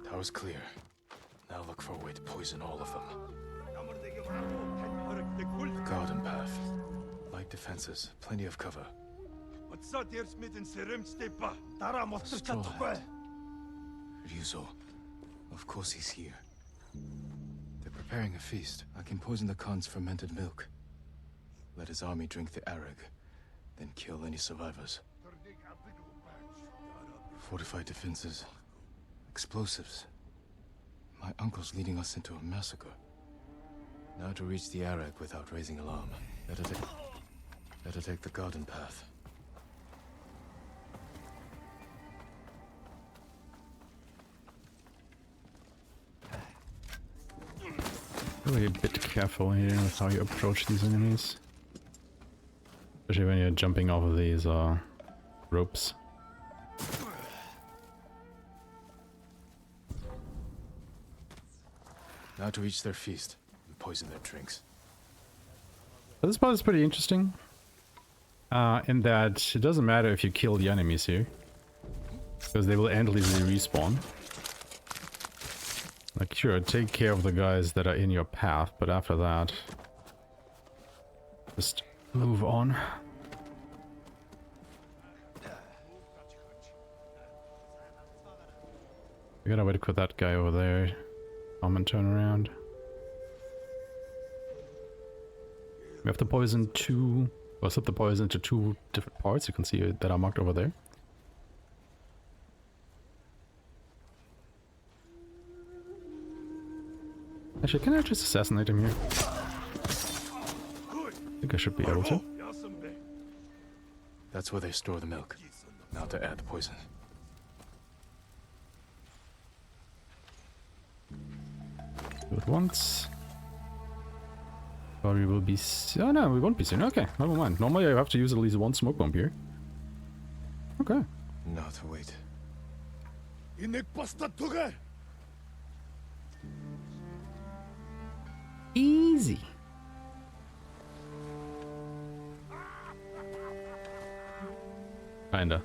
Tower's clear. Now look for a way to poison all of them. Garden path. Light defenses. Plenty of cover. Ryuzo. Of course he's here. They're preparing a feast. I can poison the Khan's fermented milk. Let his army drink the arag, then kill any survivors. Fortified defenses. Explosives. My uncle's leading us into a massacre. Now to reach the arag without raising alarm. Better take the garden path. Really a bit careful here with how you approach these enemies. Especially when you're jumping off of these ropes. Now to reach their feast and poison their drinks. This part is pretty interesting. In that it doesn't matter if you kill the enemies here, because they will endlessly respawn. Like, sure, take care of the guys that are in your path, but after that, just move on. We gotta wait for that guy over there. Come and turn around. We have to poison two, or slip the poison into two different parts. You can see that are marked over there. Actually, can I just assassinate him here? I think I should be able to. That's where they store the milk. Now to add the poison. Do it once. Or we will be... Oh no, we won't be soon. Okay, never mind. Normally I have to use at least one smoke bomb here. Okay. Now to wait. Easy. Kinda.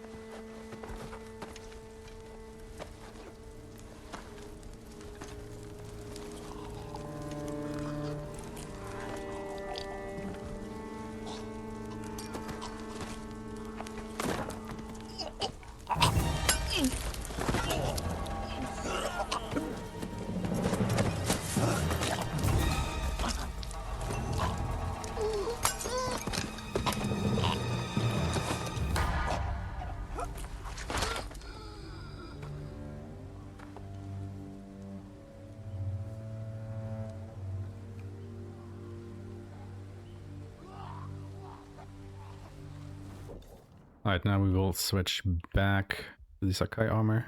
Alright, now we will switch back to the Sakai armor.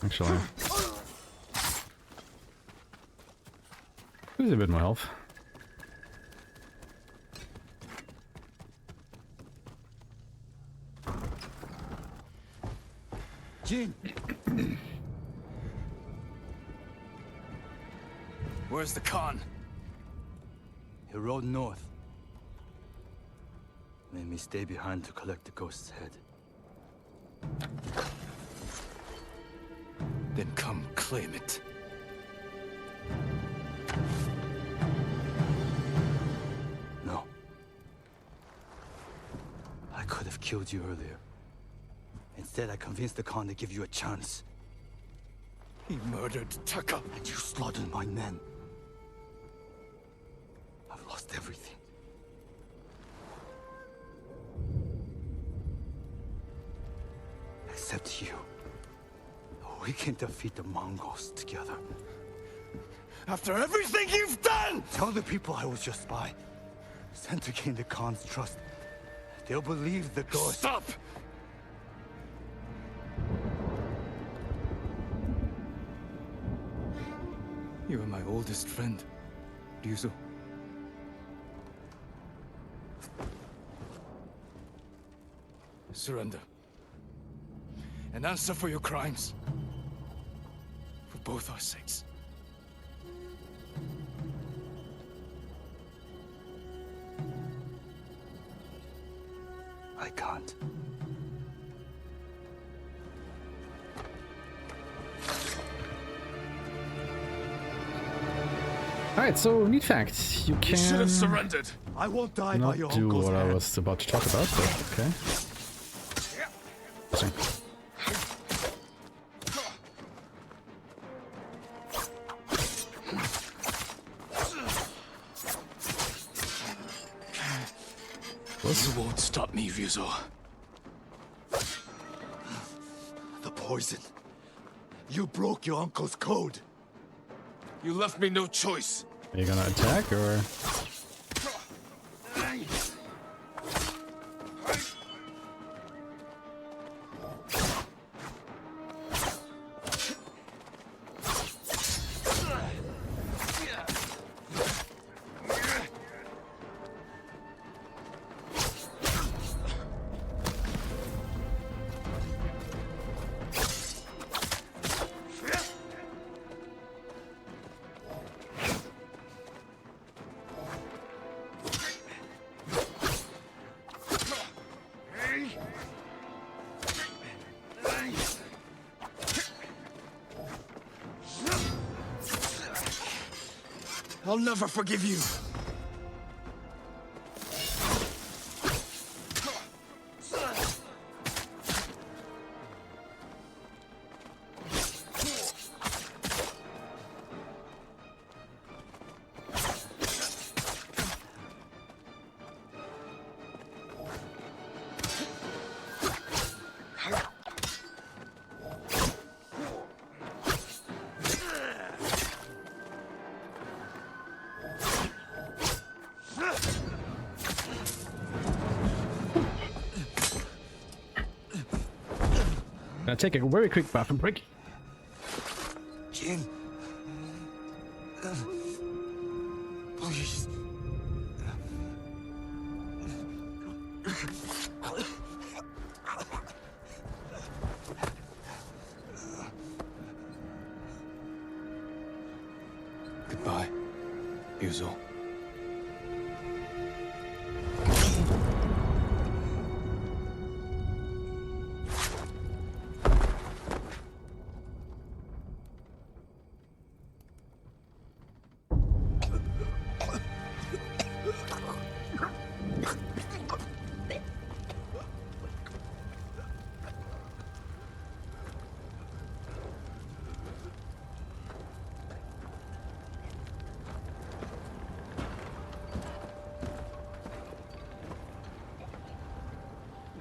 Actually, lose a bit more health. Jin! Where's the Khan? He rode north. Made me stay behind to collect the ghost's head. Then come claim it. No. I could have killed you earlier. Instead, I convinced the Khan to give you a chance. He murdered Taka. And you slaughtered my men. I've lost everything. Except you. We can defeat the Mongols together. After everything you've done! Tell the people I was your spy. Sent to gain the Khan's trust. They'll believe the ghost. Stop! You are my oldest friend, Ryuzo. Surrender. And answer for your crimes. For both our sakes. I can't. Alright, so neat fact. You can should have surrendered. I won't die not by your do uncle's what I hand. was about to talk about, but okay. Sorry. You won't stop me, Ryuzo. The poison. You broke your uncle's code. You left me no choice. Are you gonna attack or? I'll never forgive you. Gonna take a very quick bathroom break. Jin. Please. Goodbye, Ryuzo.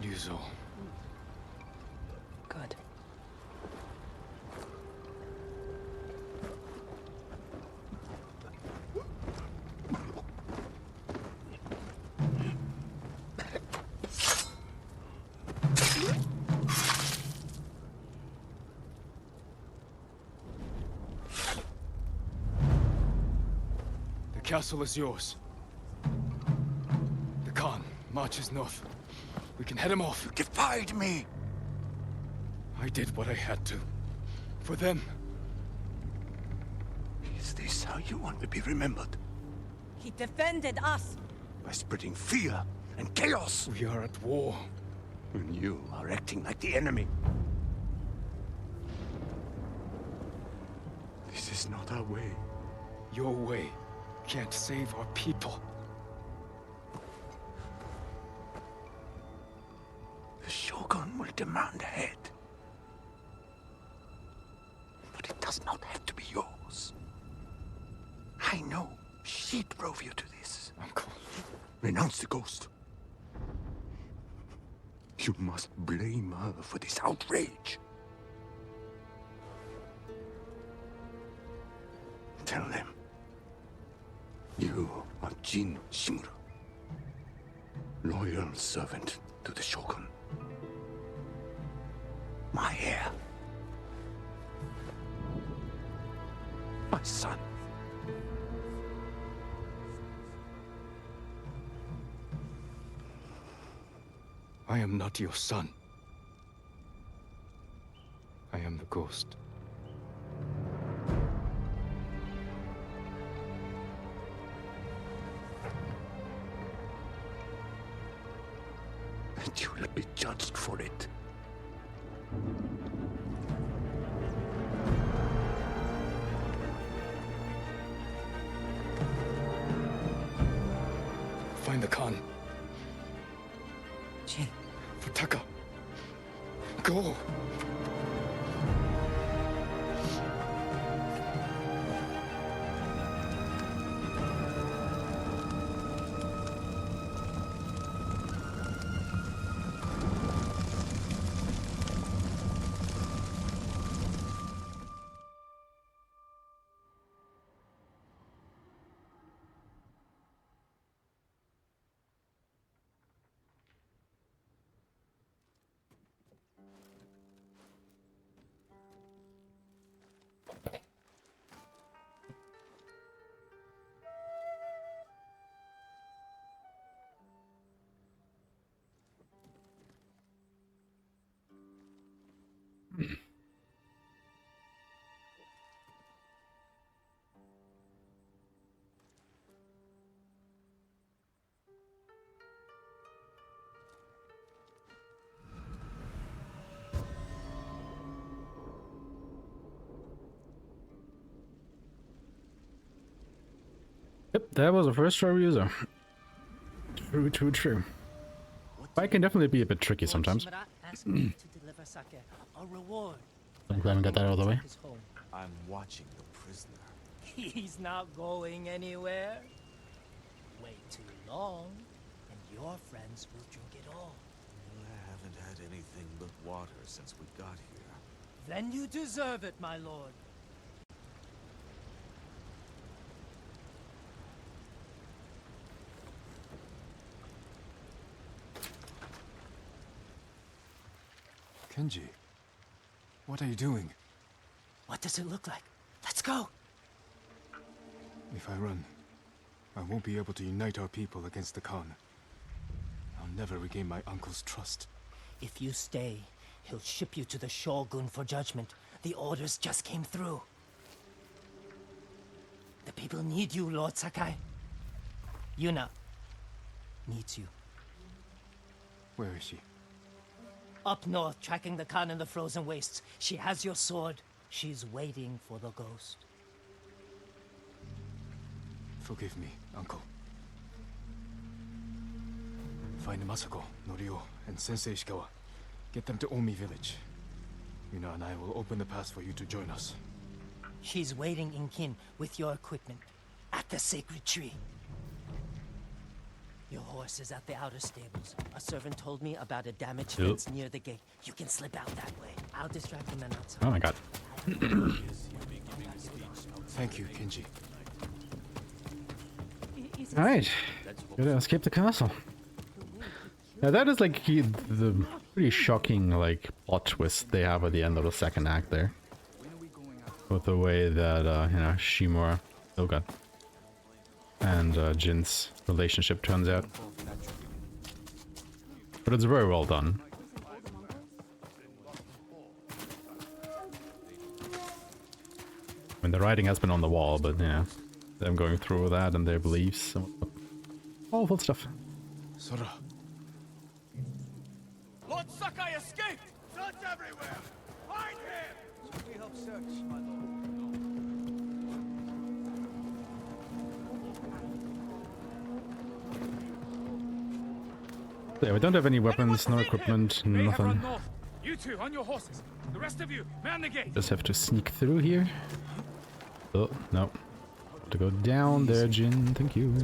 Ryuzo. Good. castle is yours. The Khan marches north. We can head him off. You defied me! I did what I had to. For them. Is this how you want to be remembered? He defended us. By spreading fear and chaos! We are at war. And you are acting like the enemy. This is not our way. Your way can't save our people. The Shogun will demand a head. But it does not have to be yours. I know she drove you to this. Uncle. Renounce the ghost. You must blame her for this outrage. Tell them. You are Jin Shimura. Loyal servant to the Shogun. My heir. My son. I am not your son. I am the ghost. And you will be judged for it. Find the Khan. Jin. For Taka. Go. Yep, that was a first-try user. True, true, true. Fight can definitely be a bit tricky sometimes. I'm glad I got that out of the way. I'm watching the prisoner. He's not going anywhere. Wait too long, and your friends will drink it all. I haven't had anything but water since we got here. Then you deserve it, my lord. Kenji, what are you doing? What does it look like? Let's go! If I run, I won't be able to unite our people against the Khan. I'll never regain my uncle's trust. If you stay, he'll ship you to the Shogun for judgment. The orders just came through. The people need you, Lord Sakai. Yuna needs you. Where is she? Up north, tracking the Khan in the frozen wastes. She has your sword. She's waiting for the ghost. Forgive me, Uncle. Find Masako, Norio, and Sensei Ishikawa. Get them to Omi village. Yuna and I will open the pass for you to join us. She's waiting in Kin with your equipment at the sacred tree. Your horse is at the outer stables. A servant told me about a damaged fence near the gate. You can slip out that way. I'll distract the men outside. Oh my god. Thank you, Kenji. Alright. Gotta escape the castle. Now that is like the pretty shocking like plot twist they have at the end of the second act there. With the way that you know, Shimura... Oh god. and Jin's relationship turns out. But it's very well done. I mean, the writing has been on the wall, but yeah, them going through that and their beliefs, awful stuff. Sora. Lord Sakai escaped! Swords everywhere! Find him! Should we help search, my lord? Yeah, we don't have any weapons, no equipment, nothing. You two, on your horses. The rest of you, man the gate. Just have to sneak through here. Oh, no. Have to go down there, Jin. Thank you.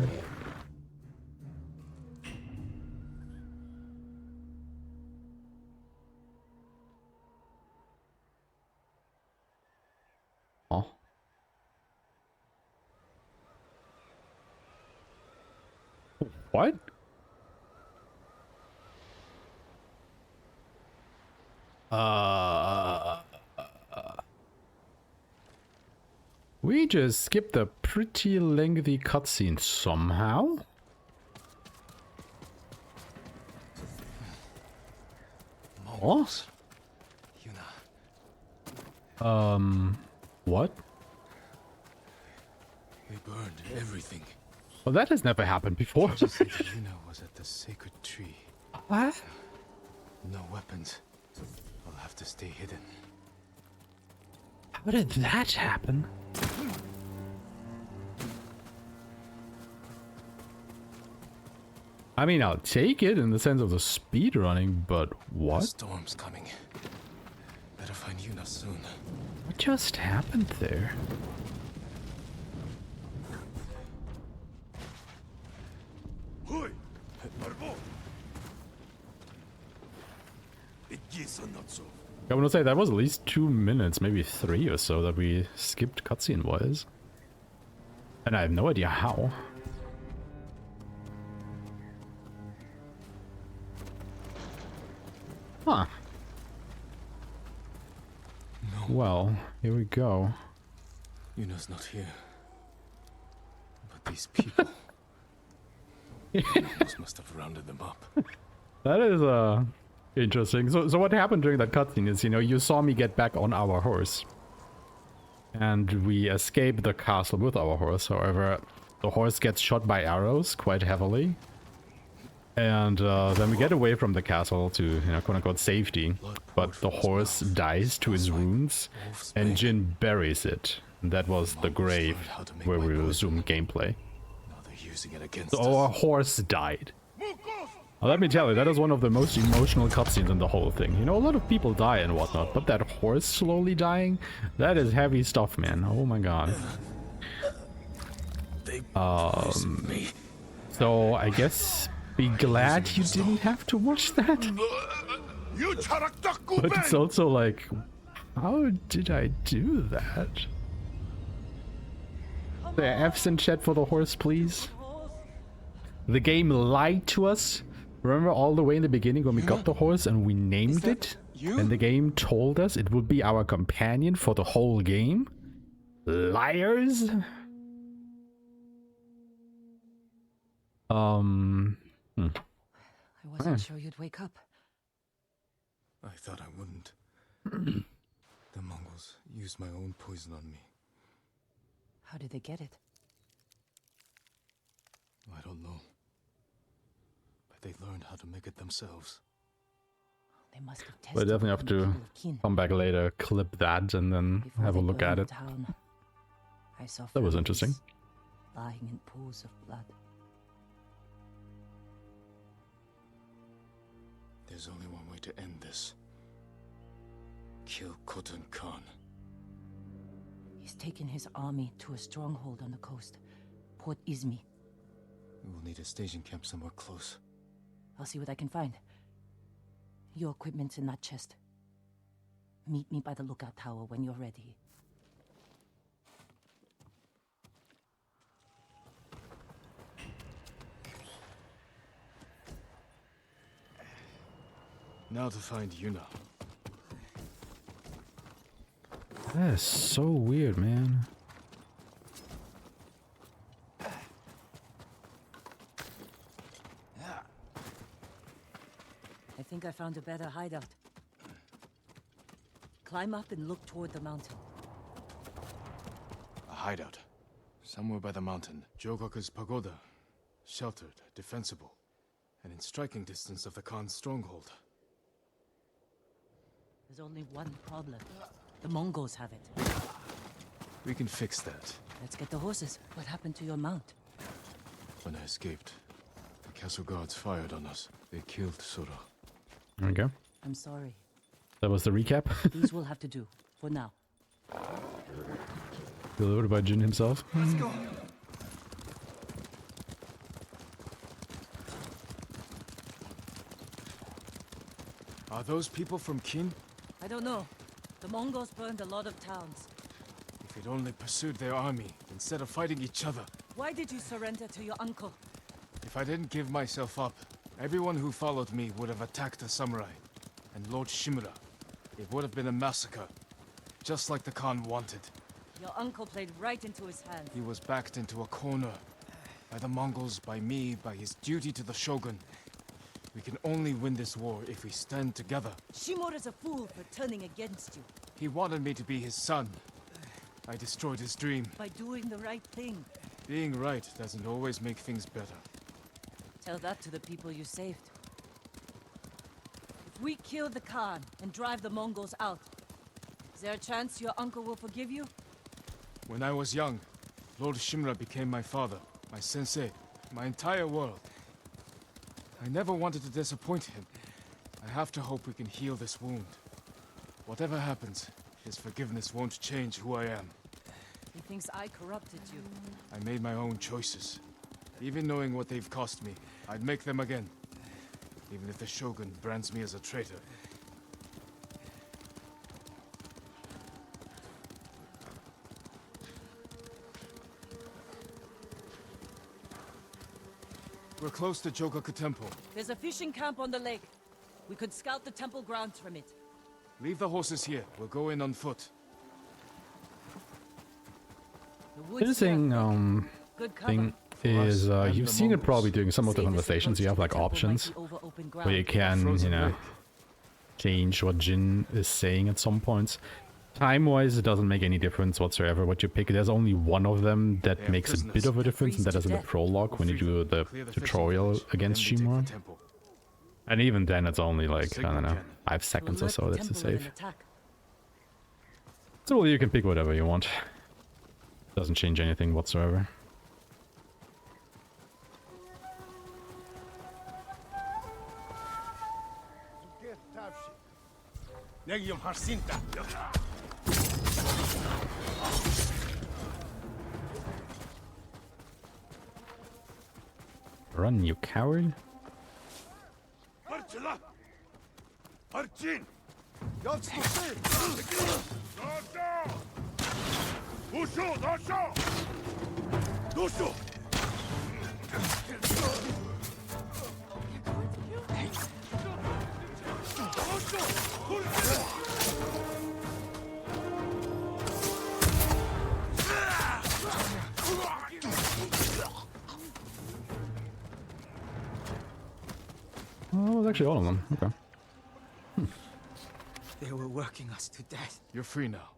Oh. What? We just skipped a pretty lengthy cutscene somehow. What? What? They burned everything. Well, that has never happened before. Yuna was at the sacred tree. What? No weapons. I'll have to stay hidden. How did that happen? I mean, I'll take it in the sense of the speed running, but what? The storm's coming. Better find Yuna soon. What just happened there? I want to say that was at least 2 minutes, maybe 3 or so that we skipped cutscene-wise. And I have no idea how. Huh. No. Well, here we go. Yuna's not here. But these people... must have rounded them up. That is, interesting. So what happened during that cutscene is, you know, you saw me get back on our horse. And we escape the castle with our horse. However, the horse gets shot by arrows quite heavily. And then we get away from the castle to, you know, quote-unquote safety. But the horse dies to his wounds, and Jin buries it. And that was the grave where we resume gameplay. So our horse died. Now, let me tell you, that is one of the most emotional cutscenes in the whole thing. You know, a lot of people die and whatnot, but that horse slowly dying, that is heavy stuff, man. Oh my god. So I guess be glad you didn't have to watch that. But it's also like, how did I do that? The F's in chat for the horse, please. The game lied to us. Remember all the way in the beginning when we got the horse and we named it? And the game told us it would be our companion for the whole game? Liars? I wasn't sure you'd wake up. I thought I wouldn't. The Mongols used my own poison on me. How did they get it? I don't know. But they learned how to make it themselves. They must have tested. But definitely have to come back later, clip that, and then have a look at it. I saw that was interesting. Lying in pools of blood. There's only one way to end this. Kill Khotun Khan. He's taken his army to a stronghold on the coast, Port Izmi. We will need a staging camp somewhere close. I'll see what I can find. Your equipment's in that chest. Meet me by the lookout tower when you're ready. Now to find Yuna. That is so weird, man. I think I found a better hideout. Climb up and look toward the mountain. A hideout. Somewhere by the mountain. Jogoku's pagoda. Sheltered, defensible, and in striking distance of the Khan's stronghold. There's only one problem. The Mongols have it. We can fix that. Let's get the horses. What happened to your mount? When I escaped, the castle guards fired on us. They killed Sora. There we go. I'm sorry. That was the recap. These will have to do, for now. Delivered by Jin himself. Let's go. Are those people from Qin? I don't know. The Mongols burned a lot of towns. If they'd only pursued their army, instead of fighting each other. Why did you surrender to your uncle? If I didn't give myself up, everyone who followed me would have attacked the samurai. And Lord Shimura. It would have been a massacre. Just like the Khan wanted. Your uncle played right into his hands. He was backed into a corner. By the Mongols, by me, by his duty to the Shogun. We can only win this war if we stand together. Shimura's a fool for turning against you. He wanted me to be his son. I destroyed his dream. By doing the right thing. Being right doesn't always make things better. Tell that to the people you saved. If we kill the Khan and drive the Mongols out, is there a chance your uncle will forgive you? When I was young, Lord Shimura became my father, my sensei, my entire world. I never wanted to disappoint him. I have to hope we can heal this wound. Whatever happens, his forgiveness won't change who I am. He thinks I corrupted you. I made my own choices. Even knowing what they've cost me, I'd make them again. Even if the Shogun brands me as a traitor. We're close to Jogaku Temple. There's a fishing camp on the lake. We could scout the temple grounds from it. Leave the horses here. We'll go in on foot. Interesting thing is you've seen it probably during some of the conversations. You have like options where you can, you know, change what Jin is saying at some points. Time-wise, it doesn't make any difference whatsoever what you pick. There's only one of them that makes a bit of a difference, and that is in the prologue when you do the tutorial against Shimura. And even then, it's only like, I don't know, 5 seconds or so that's the save. So you can pick whatever you want. Doesn't change anything whatsoever. Run, you coward! Oh, it was actually all of them. Okay. They were working us to death. You're free now.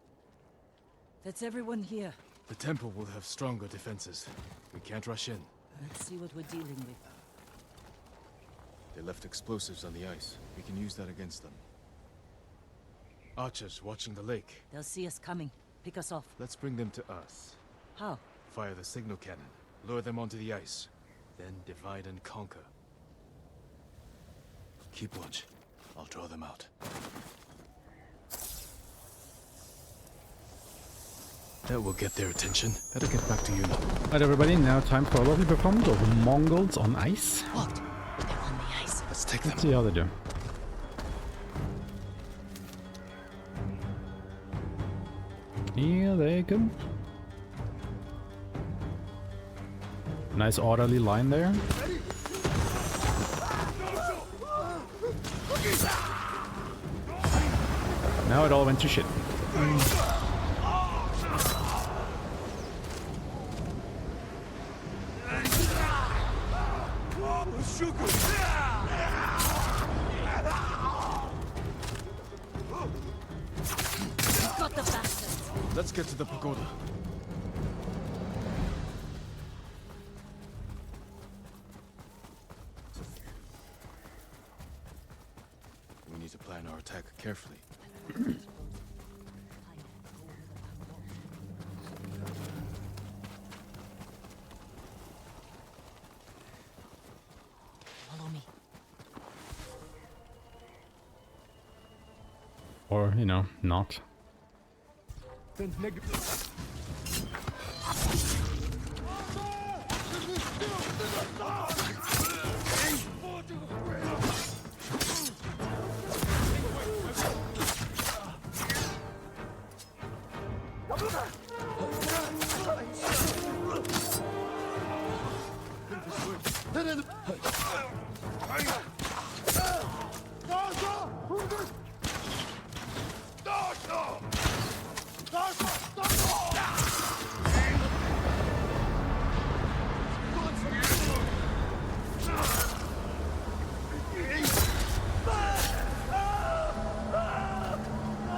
That's everyone here. The temple will have stronger defenses. We can't rush in. Let's see what we're dealing with. They left explosives on the ice. We can use that against them. Archers watching the lake. They'll see us coming. Pick us off. Let's bring them to us. How? Fire the signal cannon. Lure them onto the ice. Then divide and conquer. Keep watch. I'll draw them out. That will get their attention. Better get back to you now. Alright everybody, now time for a lovely performance of Mongols on ice. What? They're on the ice. Let's take them. Let's see how they do. Here they come. Nice orderly line there. Now it all went to shit. Let's get to the pagoda. We need to plan our attack carefully. Follow me. Or, you know, not.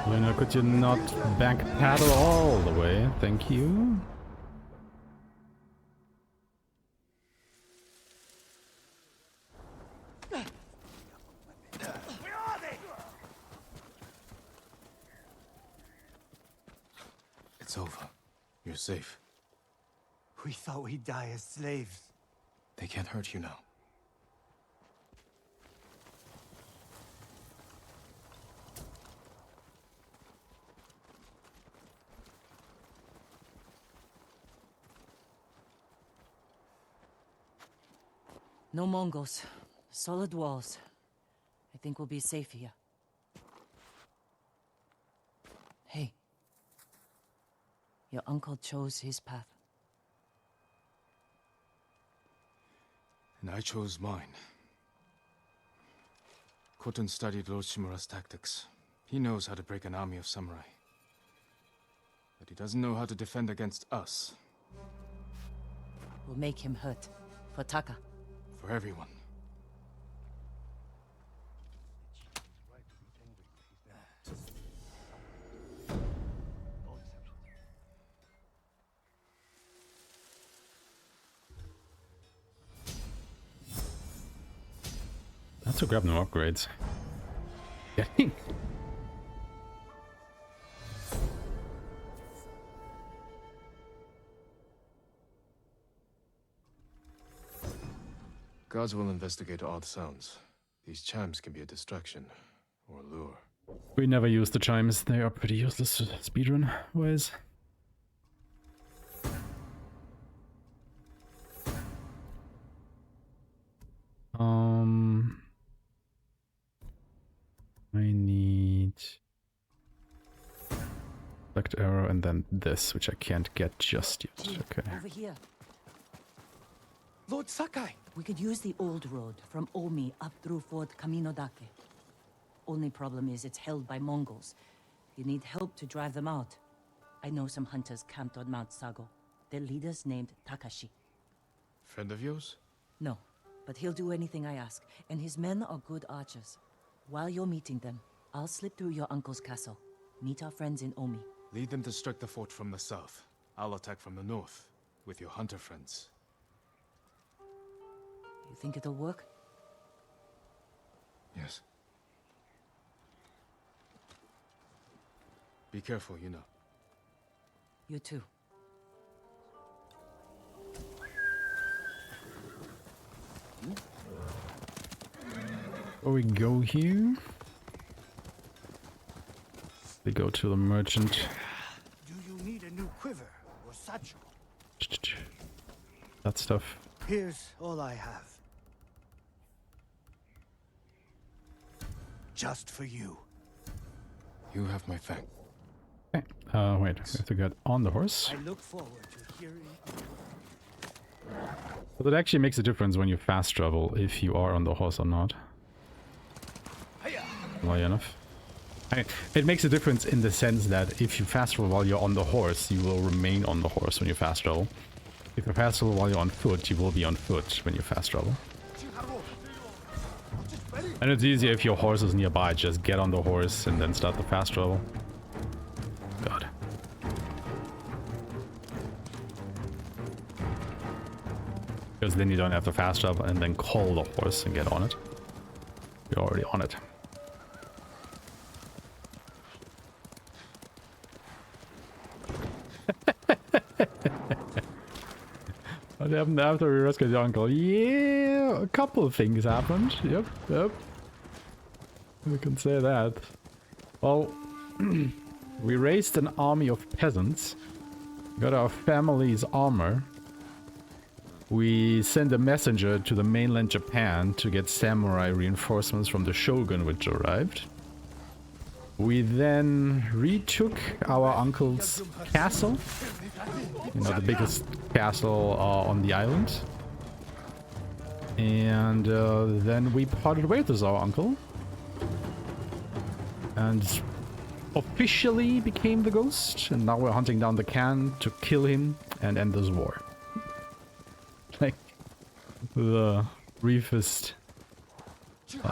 Luna, could you not back paddle all the way? Thank you. It's over. You're safe. We thought we'd die as slaves. They can't hurt you now. No Mongols. Solid walls. I think we'll be safe here. Hey. Your uncle chose his path. And I chose mine. Khotun studied Lord Shimura's tactics. He knows how to break an army of samurai. But he doesn't know how to defend against us. We'll make him hurt. For Taka. For everyone. Let's grab no upgrades. Yeah. Gods will investigate odd sounds. These chimes can be a distraction or a lure. We never use the chimes. They are pretty useless speedrun wise. I need select arrow and then this, which I can't get just yet. Okay. Over here. Lord Sakai! We could use the old road from Omi up through Fort Kaminodake. Only problem is it's held by Mongols. You need help to drive them out. I know some hunters camped on Mount Sago. Their leader's named Takashi. Friend of yours? No, but he'll do anything I ask, and his men are good archers. While you're meeting them, I'll slip through your uncle's castle. Meet our friends in Omi. Lead them to strike the fort from the south. I'll attack from the north, with your hunter friends. You think it'll work? Yes. Be careful, you know. You too. Before we go here, we go to the merchant. Do you need a new quiver or satchel? That stuff. Here's all I have. Just for you. You have my thanks. Okay. Wait, we have to get on the horse. I look forward to hearing. But it actually makes a difference when you fast travel, if you are on the horse or not. Well enough. It makes a difference in the sense that if you fast travel while you're on the horse, you will remain on the horse when you fast travel. If you fast travel while you're on foot, you will be on foot when you fast travel. And it's easier if your horse is nearby, just get on the horse and then start the fast travel. God. because then you don't have to fast travel and then call the horse and get on it. You're already on it. What happened after we rescued your uncle? Yeah, a couple of things happened. Yep, yep. We can say that. Well, we raised an army of peasants. Got our family's armor. We sent a messenger to the mainland Japan to get samurai reinforcements from the shogun, which arrived. We then retook our uncle's castle. You know, the biggest castle on the island. And then we parted ways with our uncle. And officially became the ghost. And now we're hunting down the Khan to kill him and end this war. Like the briefest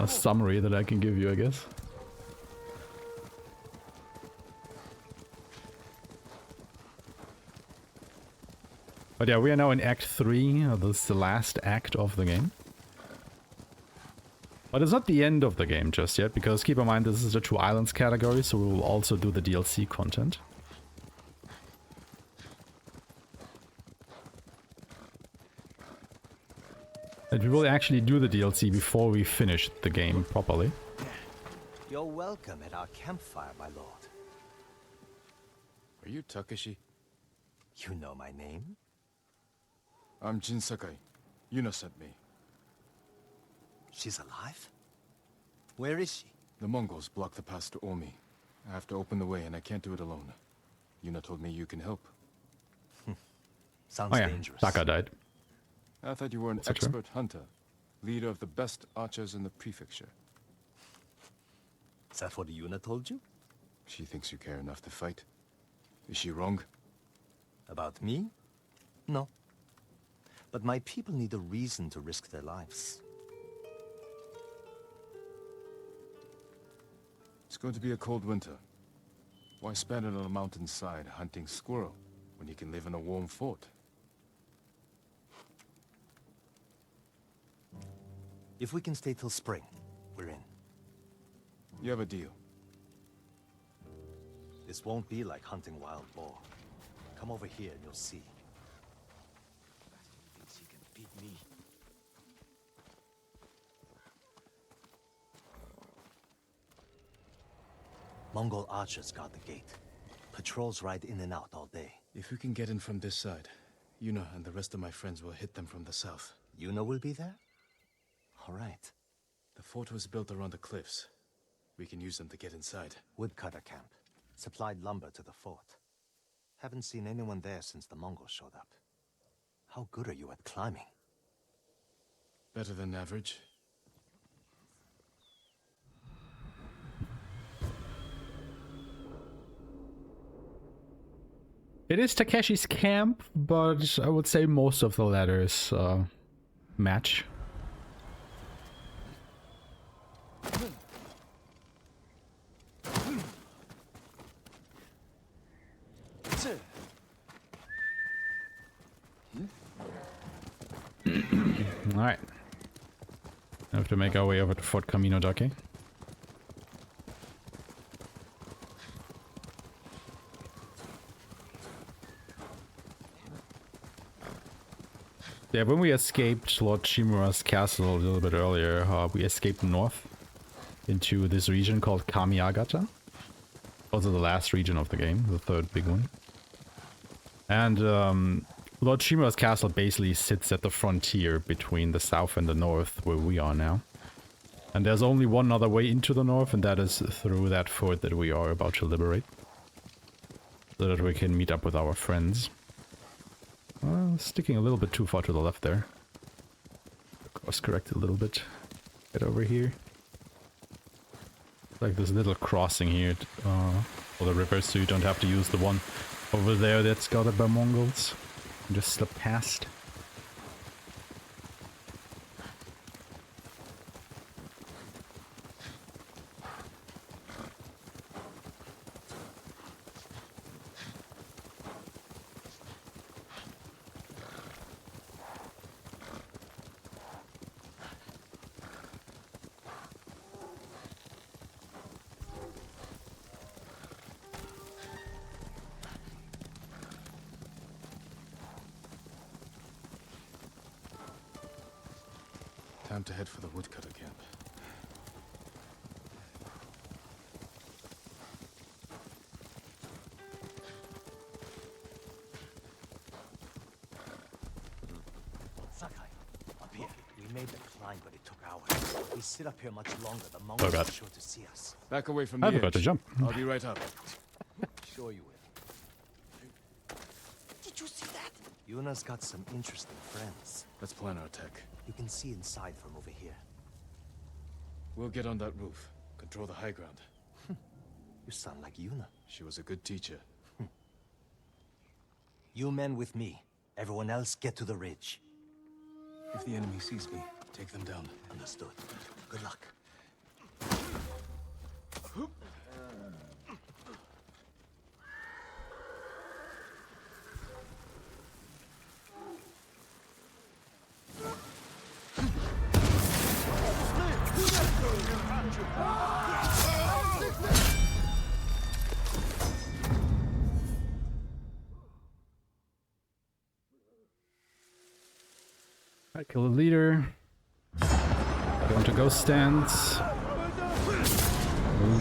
summary that I can give you, I guess. But yeah, we are now in Act 3. This is the last act of the game. But it's not the end of the game just yet, because keep in mind this is the 2 islands category, so we will also do the DLC content. And we will actually do the DLC before we finish the game properly. You're welcome at our campfire, my lord. Are you Takeshi? You know my name? I'm Jin Sakai. Yuna sent me. She's alive? Where is she? The Mongols blocked the pass to Omi. I have to open the way and I can't do it alone. Yuna told me you can help. Sounds dangerous. Taka died. I thought you were an expert hunter. Leader of the best archers in the prefecture. Is that what Yuna told you? She thinks you care enough to fight. Is she wrong? About me? No. But my people need a reason to risk their lives. It's going to be a cold winter. Why spend it on a mountainside hunting squirrel when you can live in a warm fort? If we can stay till spring, we're in. You have a deal. This won't be like hunting wild boar. Come over here and you'll see. Thinks he can beat me. Mongol archers guard the gate. Patrols ride in and out all day. If we can get in from this side, Yuna and the rest of my friends will hit them from the south. Yuna will be there? All right. The fort was built around the cliffs. We can use them to get inside. Woodcutter camp. Supplied lumber to the fort. Haven't seen anyone there since the Mongols showed up. How good are you at climbing? Better than average. It is Takeshi's camp, but I would say most of the ladders match. Alright. We have to make our way over to Fort Camino Dake. Yeah, when we escaped Lord Shimura's castle a little bit earlier, we escaped north into this region called Kamiagata. Also the last region of the game, the third big one. And Lord Shimura's castle basically sits at the frontier between the south and the north, where we are now. And there's only one other way into the north, and that is through that fort that we are about to liberate. So that we can meet up with our friends. Sticking a little bit too far to the left there. Course correct a little bit. Get over here. Like this little crossing here for the river, so you don't have to use the one over there that's guarded by Mongols. You just slip past. Time to head for the woodcutter camp. Sakai, up here. We made the climb, but it took hours. If we sit up here much longer, the Oh, Mongols God. are sure to see us. Back away from I the forgot to edge. jump. I'll be right up. Sure you will. Did you see that? Yuna's got some interesting friends. Let's plan our attack. You can see inside from over here. We'll get on that roof. Control the high ground. You sound like Yuna. She was a good teacher. You men with me. Everyone else get to the ridge. If the enemy sees me, take them down. Understood. Good luck. I kill the leader. Go into ghost stance.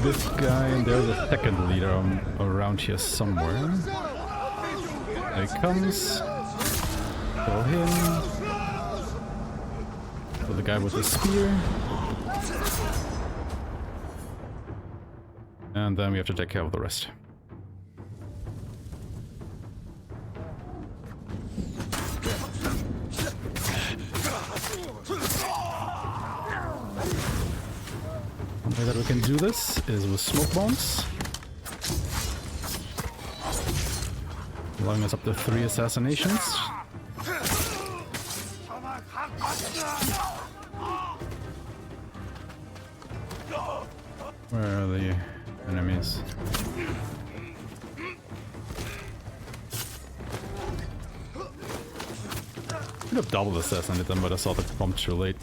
This guy, and there's a second leader around here somewhere. There he comes. Kill him. Kill the guy with the spear. And then we have to take care of the rest. The way that we can do this is with smoke bombs, allowing us up to 3 assassinations. Where are the enemies? Could have double assassinated them, but I saw the prompt too late.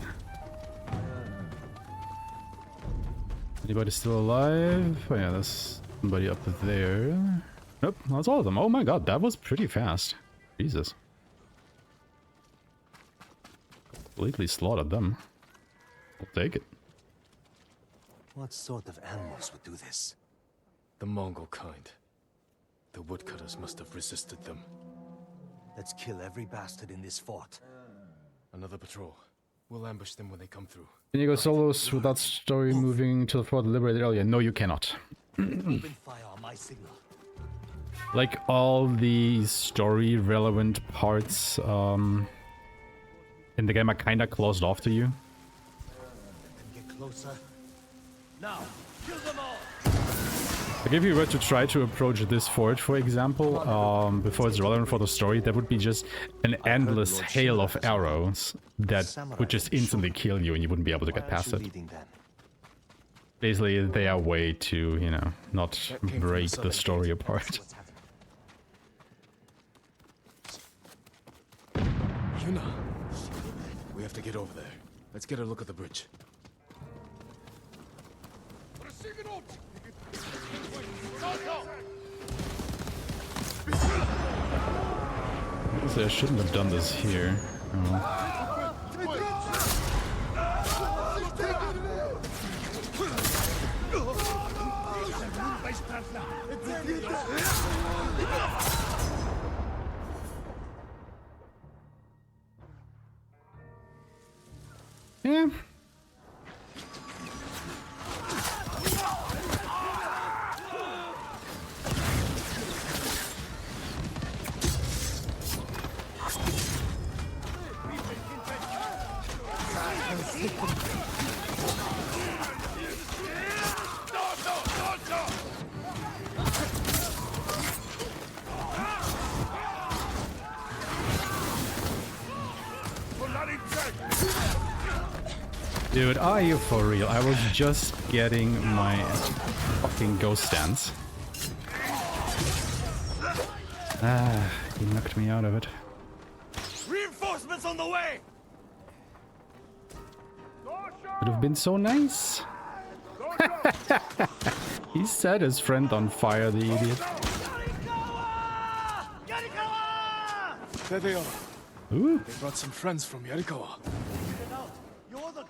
Anybody still alive? Oh yeah, there's somebody up there. Nope, that's all of them. Oh my god, that was pretty fast. Jesus. Completely slaughtered them. I'll take it. What sort of animals would do this? The Mongol kind. The woodcutters must have resisted them. Let's kill every bastard in this fort. Another patrol. We'll ambush them when they come through. Can you go solos without story moving to the fort liberated earlier? No, you cannot. Open fire on my signal. Like all the story relevant parts in the game are kinda closed off to you. Get closer. Now, kill them all. Like if you were to try to approach this fort, for example, before it's relevant for the story, there would be just an endless hail of arrows that would just instantly kill you and you wouldn't be able to get past it. Basically, they are a way to, you know, not break the story apart. Yuna! We have to get over there. Let's get a look at the bridge. Honestly, I shouldn't have done this here. Oh. Yeah. Dude, are you for real? I was just getting my fucking ghost stance. Ah, he knocked me out of it. Reinforcements on the way. Would have been so nice. He set his friend on fire, the idiot. There they are. Ooh. They brought some friends from Yarikawa. You're the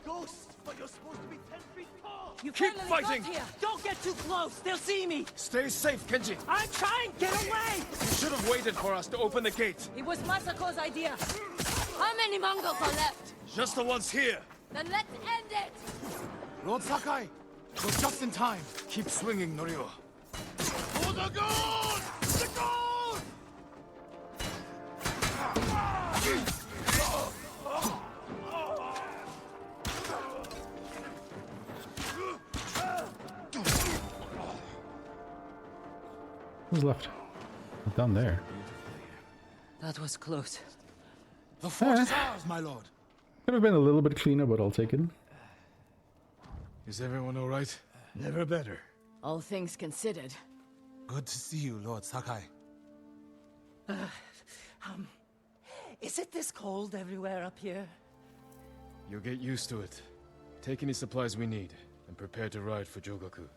Keep fighting! Here. Don't get too close. They'll see me. Stay safe, Kenji. I'm trying. Get away. You should have waited for us to open the gate. It was Masako's idea. How many Mongols are left? Just the ones here. Then let's end it. Lord Sakai, we're just in time. Keep swinging, Norio. For the gold! The gold! Who's left? Down there. That was close. The fort is ours, my lord. Could have been a little bit cleaner, but I'll take it. Is everyone all right? Never better. All things considered. Good to see you, Lord Sakai. Is it this cold everywhere up here? You'll get used to it. Take any supplies we need, and prepare to ride for Jogaku.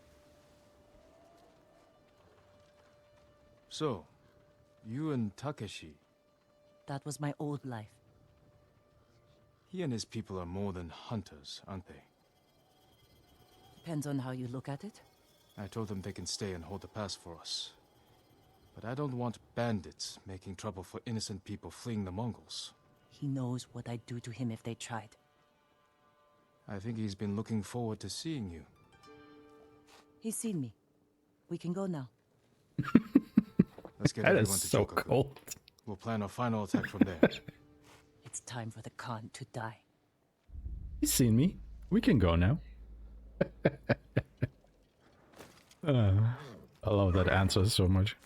So, you and Takeshi, That was my old life. he and his people are more than hunters, aren't they? Depends on how you look at it. I told them they can stay and hold the pass for us. But I don't want bandits making trouble for innocent people fleeing the Mongols. He knows what I'd do to him if they tried. I think he's been looking forward to seeing you. He's seen me. We can go now. Let's get That everyone is to so Jogaku. cold. We'll plan our final attack from there. It's time for the Khan to die. He's seen me. We can go now. I love that answer so much.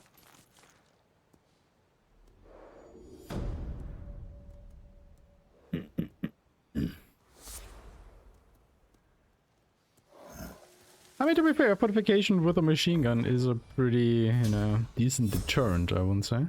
I mean, to be fair, fortification with a machine gun is a pretty, you know, decent deterrent, I wouldn't say.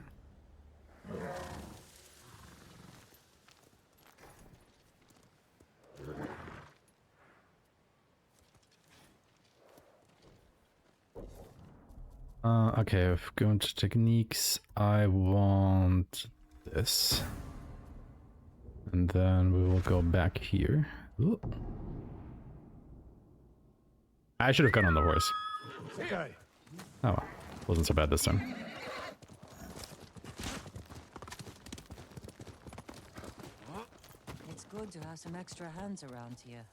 Okay, I've gone to techniques. I want this. And then we will go back here. Ooh. I should have gone on the horse. Okay. Oh well, wasn't so bad this time. It's good to have some extra hands around here.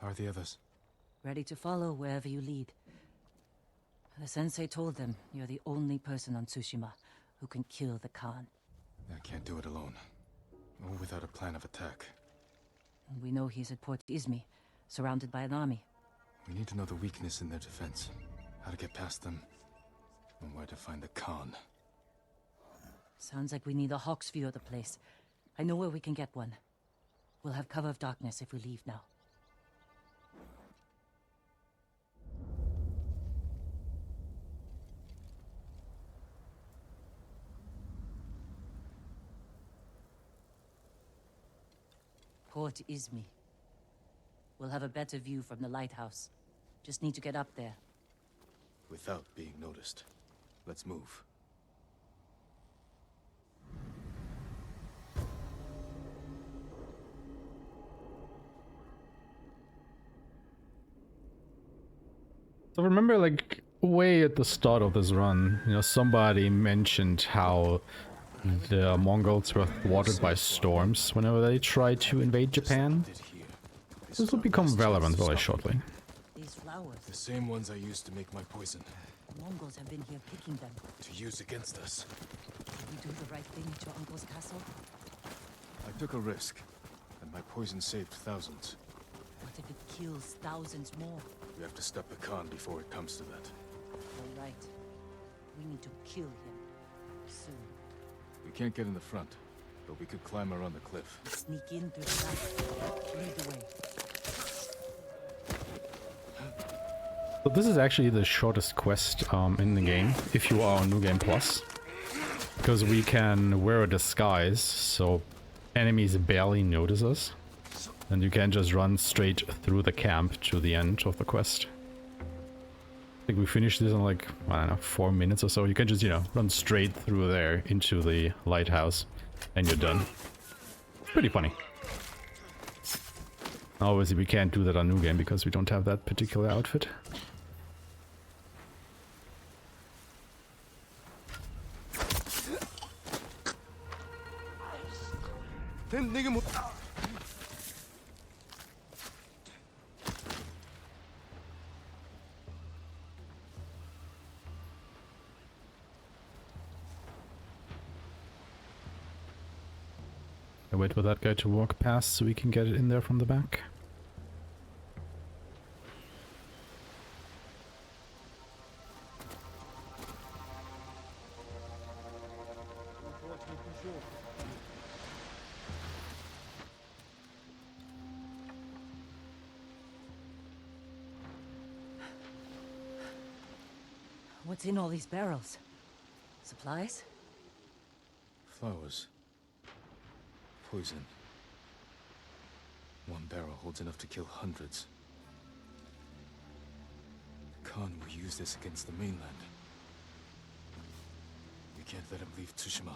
How are the others? Ready to follow wherever you lead. The sensei told them you're the only person on Tsushima who can kill the Khan. I can't do it alone. Or without a plan of attack. And we know he's at Port Izmi, surrounded by an army. We need to know the weakness in their defense, how to get past them, and where to find the Khan. Sounds like we need a hawk's view of the place. I know where we can get one. We'll have cover of darkness if we leave now. Port Izmi. We'll have a better view from the lighthouse. Just need to get up there. Without being noticed. Let's move. So remember, like, way at the start of this run, you know, somebody mentioned how the Mongols were thwarted by storms whenever they tried to invade Japan. This will become relevant very shortly. These flowers. The same ones I used to make my poison. The Mongols have been here picking them. To use against us. Did we do the right thing at your uncle's castle? I took a risk, and my poison saved thousands. What if it kills thousands more? We have to stop the Khan before it comes to that. You're right. We need to kill him. Soon. We can't get in the front, but we could climb around the cliff. Sneak in through the back. Lead the way. So this is actually the shortest quest in the game, if you are on New Game Plus. Because we can wear a disguise, so enemies barely notice us. And you can just run straight through the camp to the end of the quest. I think we finished this in like, I don't know, 4 minutes or so. You can just, you know, run straight through there into the lighthouse and you're done. It's pretty funny. Obviously, we can't do that on New Game because we don't have that particular outfit. I wait for that guy to walk past so we can get it in there from the back. What's in all these barrels? Supplies? Flowers. Poison. One barrel holds enough to kill hundreds. Khan will use this against the mainland. We can't let him leave Tsushima.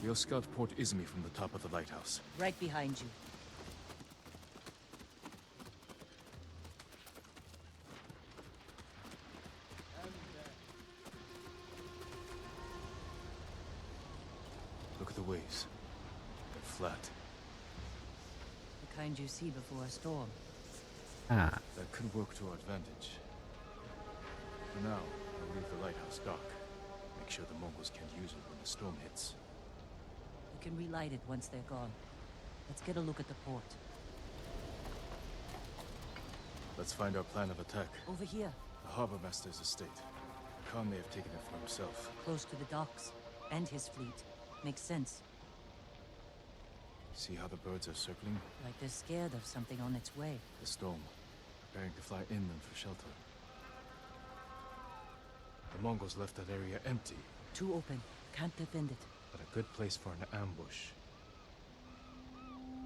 We'll scout Port Izumi from the top of the lighthouse. Right behind you. Look at the waves. They're flat. The kind you see before a storm. Ah. That could work to our advantage. For now, we'll leave the lighthouse dark. Make sure the Mongols can't use it when the storm hits. You can relight it once they're gone. Let's get a look at the port. Let's find our plan of attack. Over here. The harbor master's estate. Khan may have taken it for himself. Close to the docks. And his fleet. Makes sense. See how the birds are circling? Like they're scared of something on its way. The storm. Preparing to fly inland for shelter. The Mongols left that area empty. Too open. Can't defend it. But a good place for an ambush.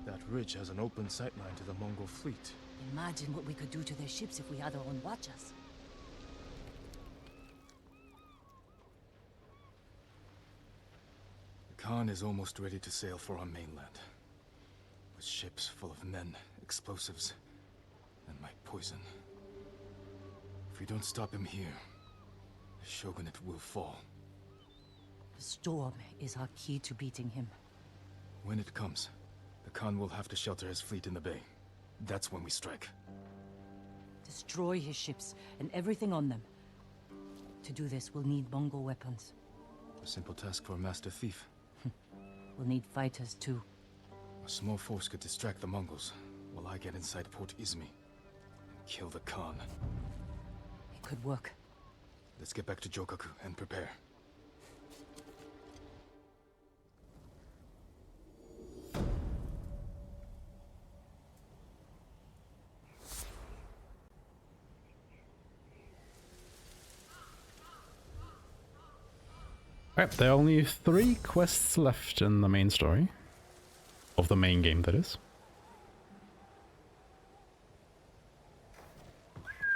That ridge has an open sightline to the Mongol fleet. Imagine what we could do to their ships if we had our own watchers. The Khan is almost ready to sail for our mainland. With ships full of men, explosives, and my poison. If we don't stop him here, the shogunate will fall. The storm is our key to beating him. When it comes, the Khan will have to shelter his fleet in the bay. That's when we strike. Destroy his ships and everything on them. To do this, we'll need Mongol weapons. A simple task for a master thief. We'll need fighters too. A small force could distract the Mongols, while I get inside Port Izumi and kill the Khan. It could work. Let's get back to Jokaku and prepare. Alright, there are only 3 quests left in the main story. Of the main game, that is.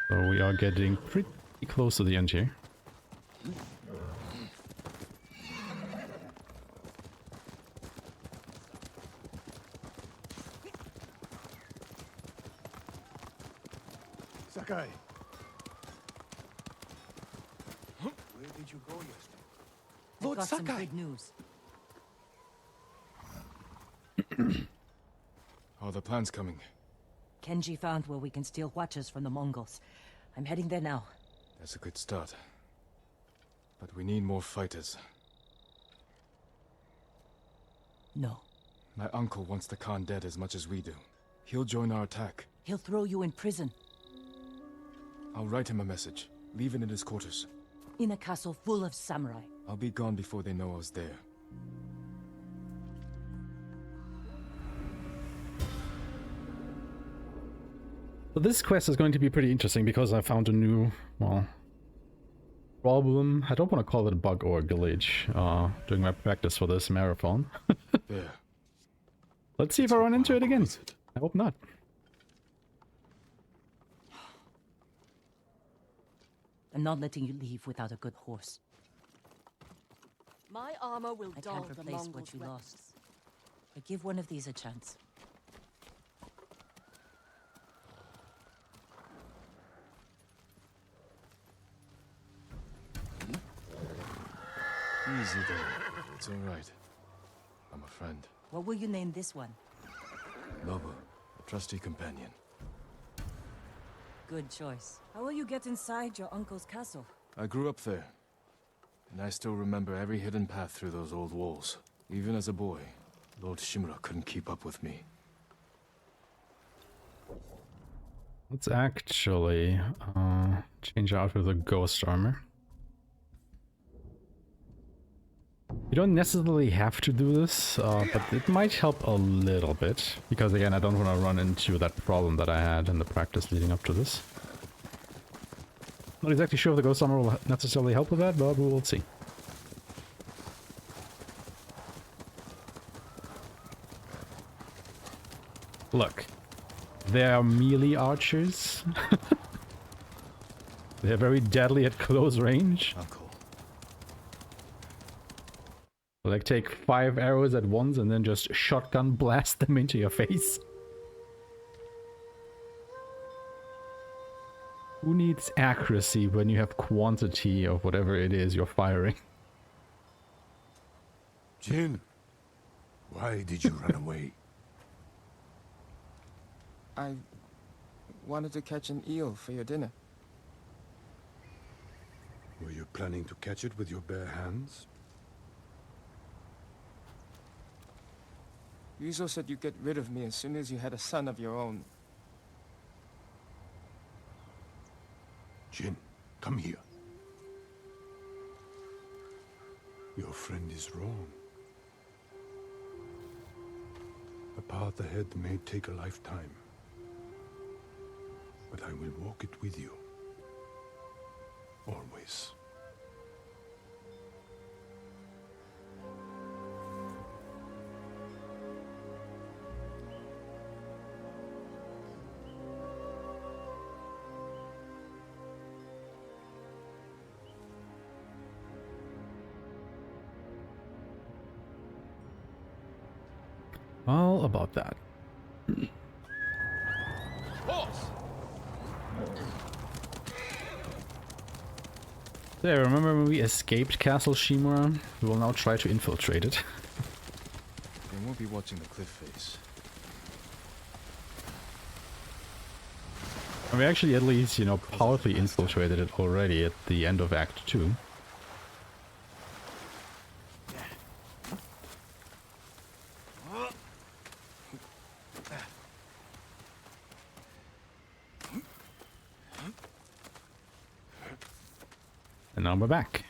So we are getting pretty close to the end here. Sakai! Where did you go yesterday? I've got some good news. Are the plans coming? Kenji found where we can steal watchers from the Mongols. I'm heading there now. That's a good start. But we need more fighters. No. My uncle wants the Khan dead as much as we do. He'll join our attack. He'll throw you in prison. I'll write him a message. Leave it in his quarters. In a castle full of samurai. I'll be gone before they know I was there. So this quest is going to be pretty interesting because I found a new, well, problem. I don't want to call it a bug or a glitch during my practice for this marathon. There. Let's see if I run into it again. I hope not. I'm not letting you leave without a good horse. My armor will I dull can't the replace Mongols' what you weapons. lost. But give one of these a chance. easy there. It's all right. I'm a friend. What will you name this one? Lobo, a trusty companion. Good choice. How will you get inside your uncle's castle? I grew up there, and I still remember every hidden path through those old walls. Even as a boy, Lord Shimura couldn't keep up with me. Let's actually change out with a ghost armor. You don't necessarily have to do this, but it might help a little bit, because again, I don't want to run into that problem that I had in the practice leading up to this. Not exactly sure if the ghost armor will necessarily help with that, but we will see. Look, they're melee archers. They're very deadly at close range. Uncle. Like take 5 arrows at once and then just shotgun blast them into your face. Who needs accuracy when you have quantity of whatever it is you're firing? Jin, why did you run away? I wanted to catch an eel for your dinner. Were you planning to catch it with your bare hands? Ryuzo said you'd get rid of me as soon as you had a son of your own. Jin, come here. Your friend is wrong. The path ahead may take a lifetime, but I will walk it with you. Always. All about that. There, remember when we escaped Castle Shimura? We will now try to infiltrate it. They won't be watching the cliff face. And we actually at least, you know, powerfully infiltrated it already at the end of Act 2. And now we're back.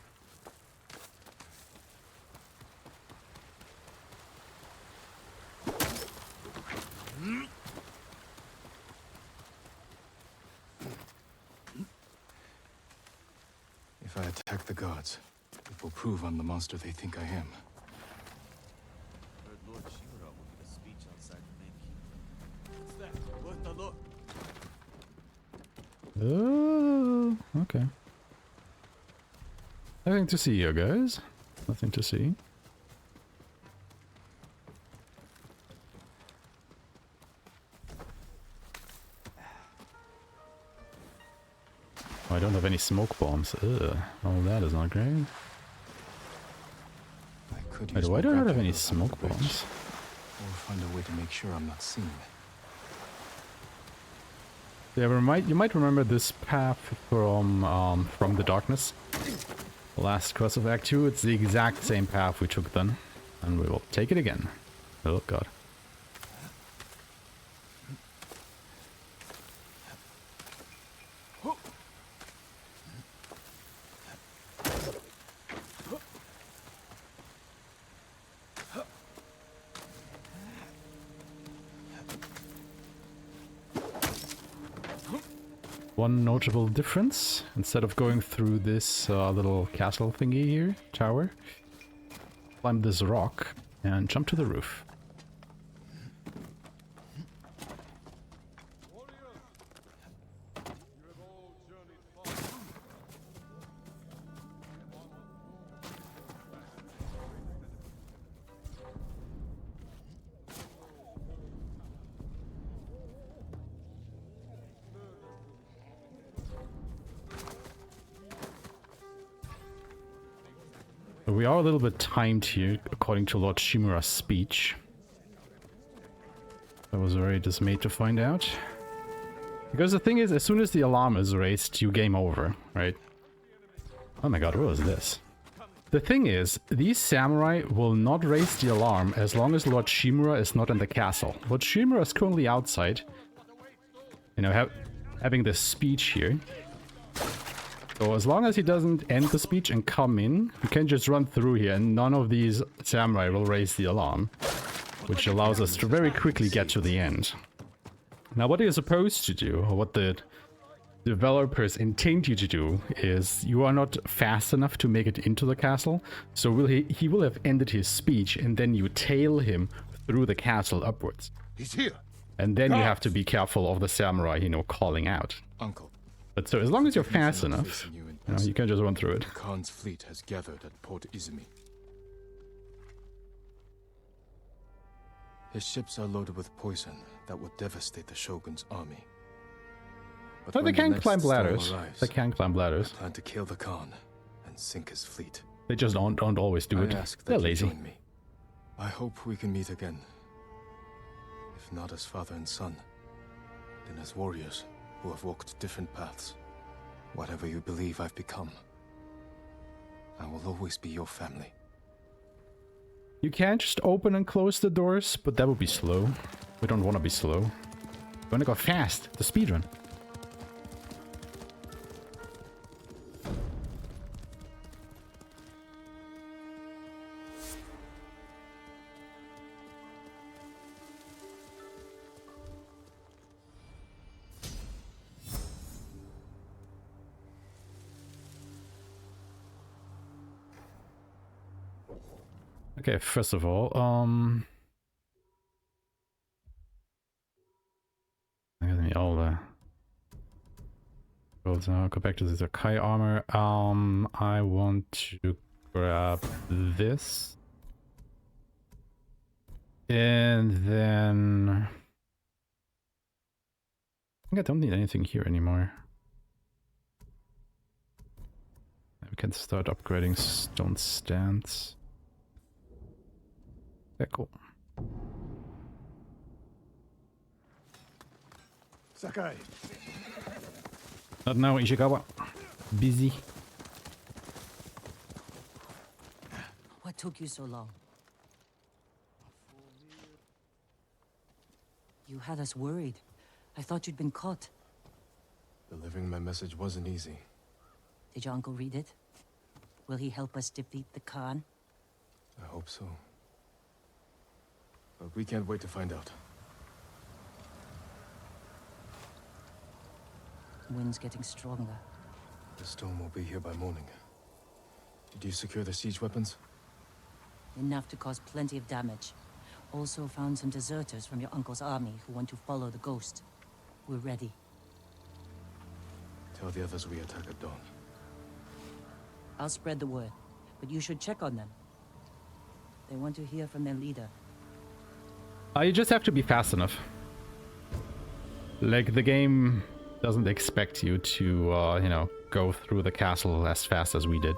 If I attack the gods, it will prove I'm the monster they think I am. Heard Lord Shimura will give a speech outside the main keep. What's that? Worth a look. Oh, okay. Nothing to see here, guys. Nothing to see. Oh, I don't have any smoke bombs. Ugh. Oh, that is not great. Wait, why do I not have any smoke bombs? Or find a way to make sure I'm not seen. Yeah, you might remember this path from the darkness. Last quest of Act 2, it's the exact same path we took then. And we will take it again. Oh god. One notable difference, instead of going through this little castle thingy here, tower, climb this rock and jump to the roof. we are a little bit timed here, according to Lord Shimura's speech. I was very dismayed to find out. Because the thing is, as soon as the alarm is raised, you game over, right? Oh my god, what was this? The thing is, these samurai will not raise the alarm as long as Lord Shimura is not in the castle. Lord Shimura is currently outside. You know, having this speech here. So as long as he doesn't end the speech and come in, you can just run through here and none of these samurai will raise the alarm. Which allows us to very quickly get to the end. Now what you're supposed to do, or what the developers intend you to do, is you are not fast enough to make it into the castle, so he will have ended his speech and then you tail him through the castle upwards. He's here. And then you have to be careful of the samurai, you know, calling out. Uncle. But so as long as you're fast enough, you can just run through it. Khan's fleet has gathered at Port Izumi. His ships are loaded with poison that will devastate the Shogun's army. But Oh, they when the can next climb storm ladders. arrives, They can climb ladders. I plan to kill the Khan and sink his fleet. They just don't always do it. I ask that They're you lazy. join me. I hope we can meet again. If not as father and son, then as warriors who have walked different paths. Whatever you believe I've become, I will always be your family. You can just open and close the doors, but that would be slow. We don't want to be slow. We want to go fast. The speedrun. Okay, first of all, give me all the gold now. Go back to the Zakai armor. I want to grab this. And then I think I don't need anything here anymore. We can start upgrading stone stands. Yeah, cool. Sakai. Not now, Ishikawa. Busy. What took you so long? You had us worried. I thought you'd been caught. Delivering my message wasn't easy. Did your uncle read it? Will he help us defeat the Khan? I hope so. But we can't wait to find out. Wind's getting stronger. The storm will be here by morning. Did you secure the siege weapons? Enough to cause plenty of damage. Also found some deserters from your uncle's army who want to follow the ghost. We're ready. Tell the others we attack at dawn. I'll spread the word, but you should check on them. They want to hear from their leader. You just have to be fast enough. Like, the game doesn't expect you to, you know, go through the castle as fast as we did.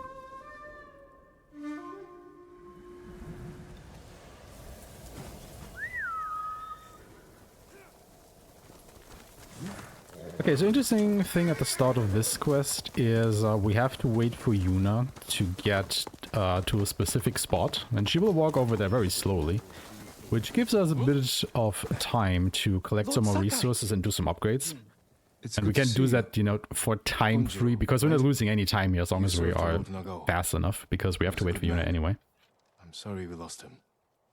Okay, so interesting thing at the start of this quest is we have to wait for Yuna to get to a specific spot, and she will walk over there very slowly, which gives us a bit of time to collect some more resources and do some upgrades. And we can do that, you know, for time free, because we're not losing any time here as long as we are fast enough, because we have to wait for Yuna anyway. I'm sorry we lost him.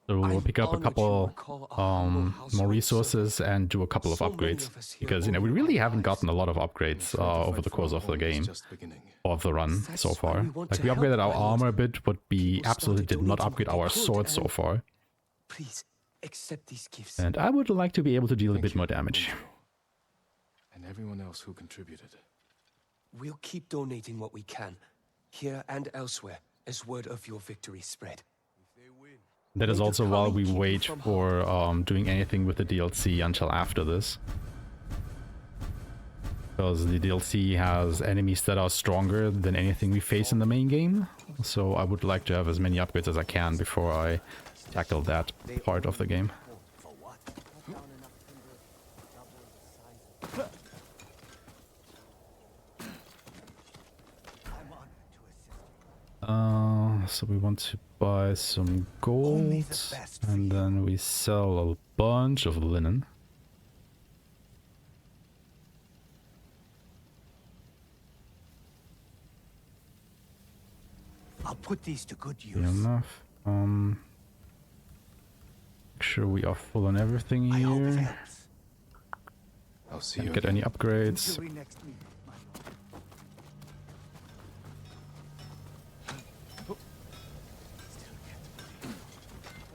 So we'll pick up a couple more resources and do a couple of upgrades, because, you know, we really haven't gotten a lot of upgrades over the course of the game, or of the run so far. Like, we upgraded our armor a bit, but we absolutely did not upgrade our sword so far. Please, accept these gifts. And I would like to be able to deal a bit more damage. And everyone else who contributed. We'll keep donating what we can, here and elsewhere, as word of your victory spread. That is also while we wait for doing anything with the DLC until after this. because the DLC has enemies that are stronger than anything we face in the main game. So I would like to have as many upgrades as I can before I tackle that part of the game. So we want to buy some gold, and then we sell a bunch of linen. I'll put these to good use. Enough. Make sure we are full on everything here. I'll see you Can't get any upgrades.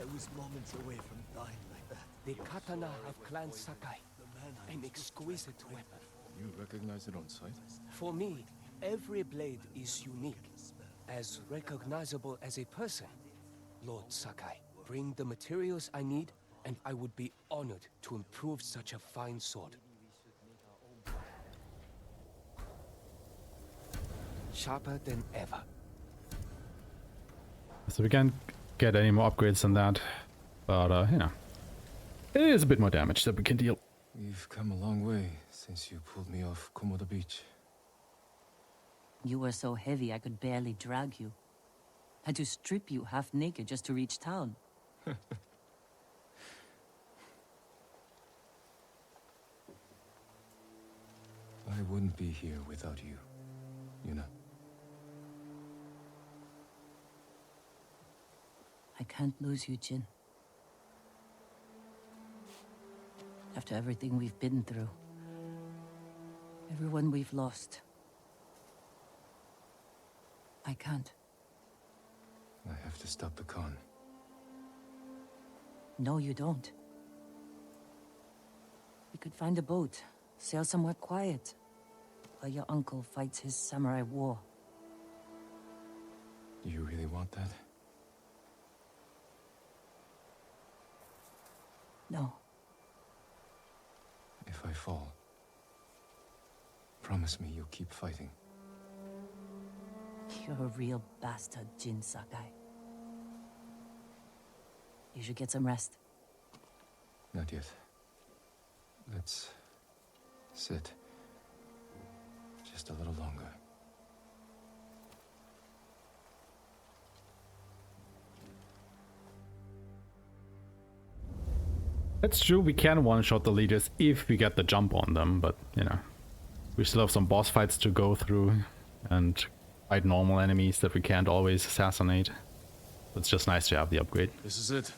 I was moments away from dying like that. The katana of Clan Sakai. An exquisite weapon. You recognize it on sight? For me, every blade is unique. As recognizable as a person. Lord Sakai, bring the materials I need, and I would be honored to improve such a fine sword. Sharper than ever. So we can't get any more upgrades than that, but you know, it is a bit more damage that we can deal. We've come a long way since you pulled me off Komoda Beach. You were so heavy I could barely drag you. Had to strip you half naked just to reach town. I wouldn't be here without you, you know. I can't lose you, Jin. After everything we've been through. Everyone we've lost. I can't. I have to stop the Khan. No, you don't. We could find a boat, sail somewhere quiet, while your uncle fights his samurai war. You really want that? No. If I fall, promise me you'll keep fighting. You're a real bastard, Jin Sakai. You should get some rest. Not yet. Let's sit just a little longer. That's true, we can one-shot the leaders if we get the jump on them, but you know, we still have some boss fights to go through and fight normal enemies that we can't always assassinate. It's just nice to have the upgrade. This is it.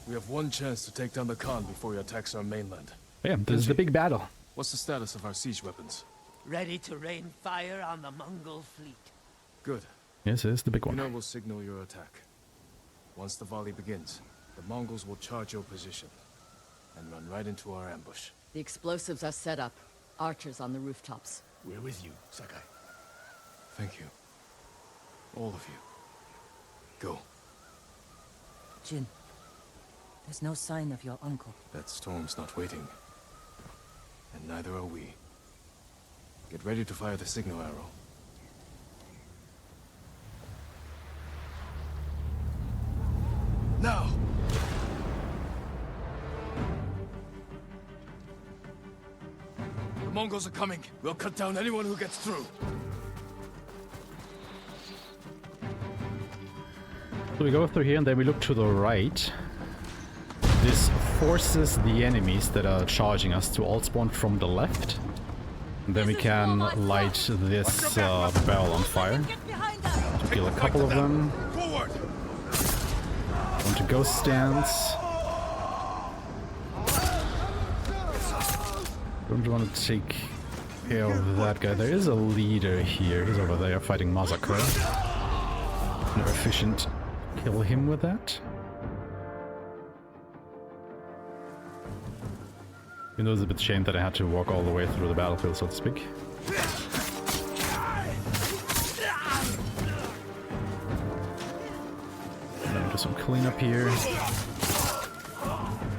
We have one chance to take down the Khan before he attacks our mainland. Yeah, this is the big battle. What's the status of our siege weapons? Ready to rain fire on the Mongol fleet. Good. Yes, it is the big one. Yuna will signal your attack. Once the volley begins, the Mongols will charge your position and run right into our ambush. The explosives are set up. Archers on the rooftops. We're with you, Sakai. Thank you. All of you. Go. Jin, there's no sign of your uncle. That storm's not waiting. And neither are we. Get ready to fire the signal arrow. Now! The Mongols are coming. We'll cut down anyone who gets through. So we go through here and then we look to the right. This forces the enemies that are charging us to all spawn from the left. And then we can light this barrel on fire to kill a couple of them. Going to ghost stance. Don't want to take care of that guy. There is a leader here. He's over there fighting Massacre. More efficient. Kill him with that. You know, it's a bit shame that I had to walk all the way through the battlefield, so to speak. Do some cleanup here.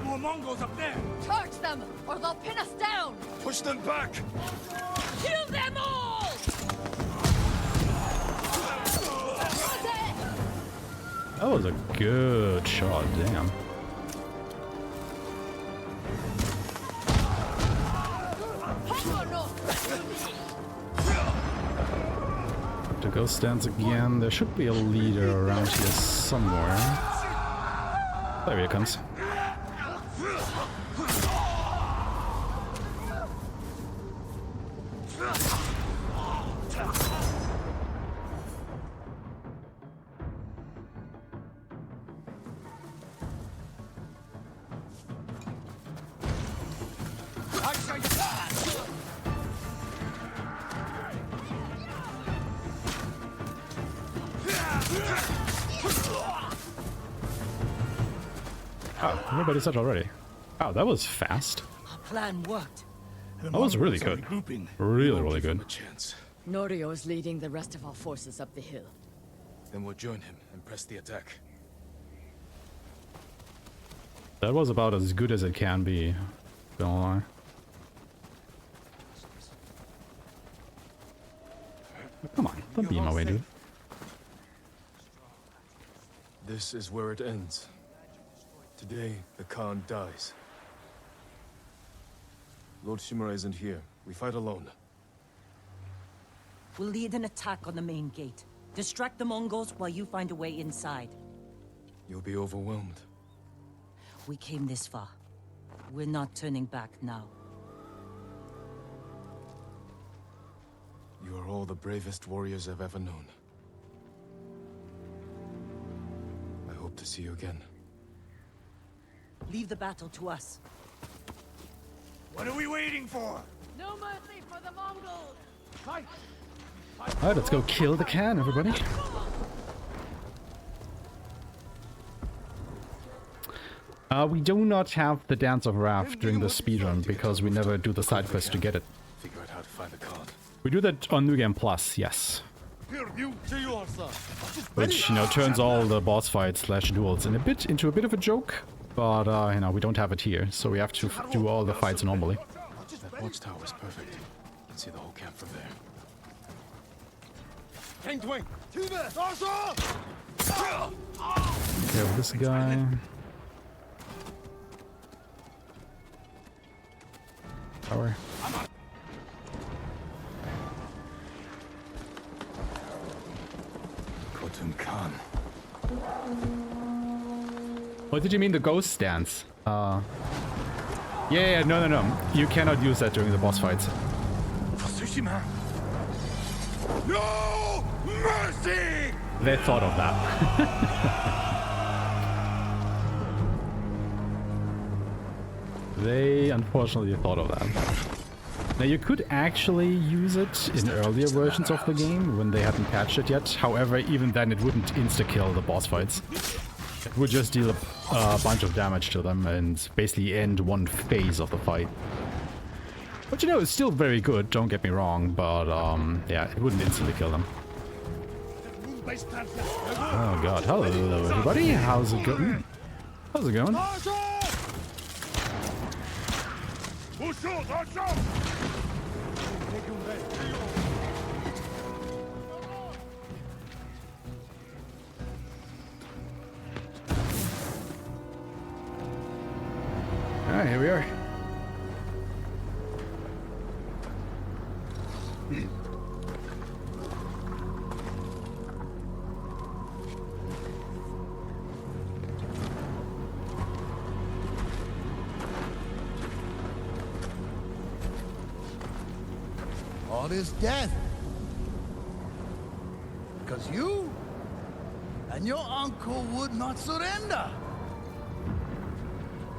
More Mongols up there! Charge them, or they'll pin us down! Push them back! Kill them all! That was a good shot, damn. To go stands again. There should be a leader around here somewhere. There he comes. Oh, everybody's out already. Wow, that was fast. Our plan worked. That was really good. Really, really good. Norio is leading the rest of our forces up the hill. Then we'll join him and press the attack. That was about as good as it can be. Don't lie. Come on, don't be in my way, dude. This is where it ends. Today, the Khan dies. Lord Shimura isn't here. We fight alone. We'll lead an attack on the main gate. Distract the Mongols while you find a way inside. You'll be overwhelmed. We came this far. We're not turning back now. You are all the bravest warriors I've ever known. I hope to see you again. Leave the battle to us. What are we waiting for? No mercy for the Mongols! Fight! Alright, let's go kill the Khan, everybody. We do not have the Dance of Wrath during the speedrun because we never do the side quest to get it. Figure out how to find the Khan. We do that on New Game Plus, yes. Which, you know, turns all the boss fights / duels into a bit of a joke. But, you know, we don't have it here, so we have to do all the fights normally. That watchtower is perfect. You can see the whole camp from there. Okay, with this guy. Power. Khotun Khan. What did you mean, the ghost stance? Yeah, no. You cannot use that during the boss fights. Tsushima! No mercy! They thought of that. They unfortunately thought of that. Now you could actually use it in earlier versions of the game when they hadn't patched it yet. However, even then it wouldn't insta-kill the boss fights. It would just deal a bunch of damage to them and basically end one phase of the fight. But you know, it's still very good, don't get me wrong, but yeah, it wouldn't instantly kill them. Oh god, hello everybody, how's it going? How's it going? Alright, here we are. All this death. Because you and your uncle would not surrender.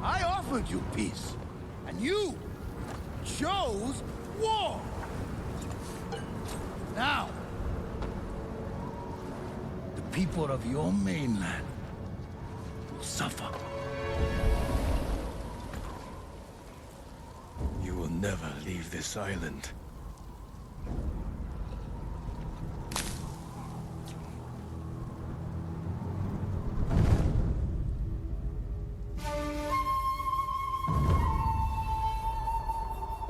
I offered you peace, and you chose war. Now, the people of your mainland will suffer. You will never leave this island.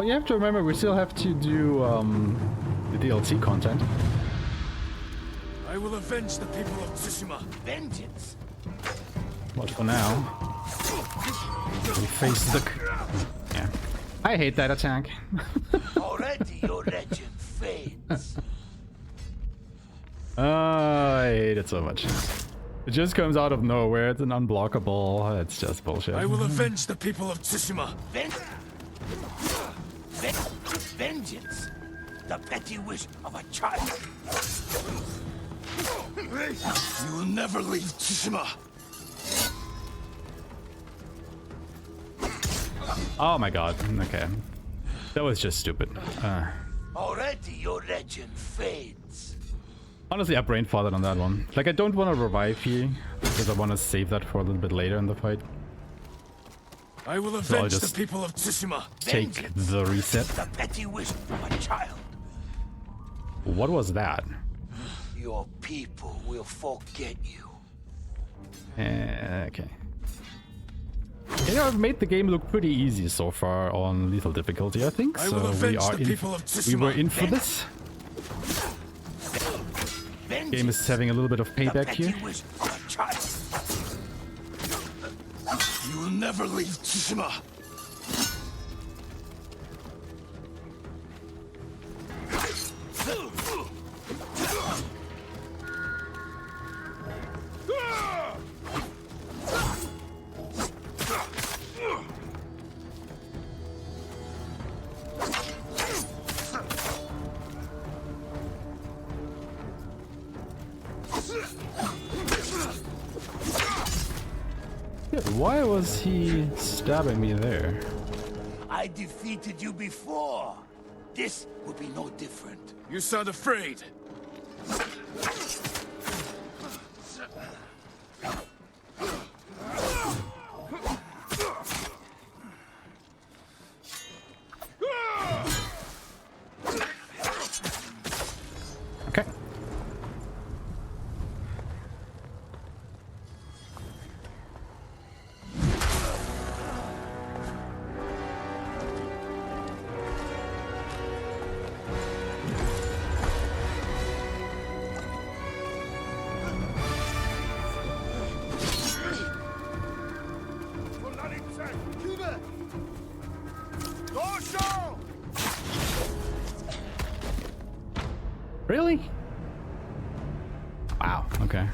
But you have to remember, we still have to do the DLC content. I will avenge the people of Tsushima. Vengeance. But for now, we face the... Yeah. I hate that attack. Already your legend fades. I hate it so much. It just comes out of nowhere. It's an unblockable. It's just bullshit. I will avenge the people of Tsushima. Vengeance. The petty wish of a child. You will never leave Tsushima. Oh my god. Okay. That was just stupid. Already your legend fades. Honestly, I brain farted on that one. Like, I don't want to revive here because I want to save that for a little bit later in the fight. I will So I'll avenge the just people of Tsushima. take the reset. The petty wish of a child. What was that? Your people will forget you. Okay. You know, I've made the game look pretty easy so far on lethal difficulty, I think. I will So avenge the people of we were Tsushima. in for this. Game is having a little bit of payback here. Wish of a child. You will never leave Tsushima. Yeah, why was he stabbing me there? I defeated you before. This will be no different. You sound afraid. Okay. Really? Wow, okay.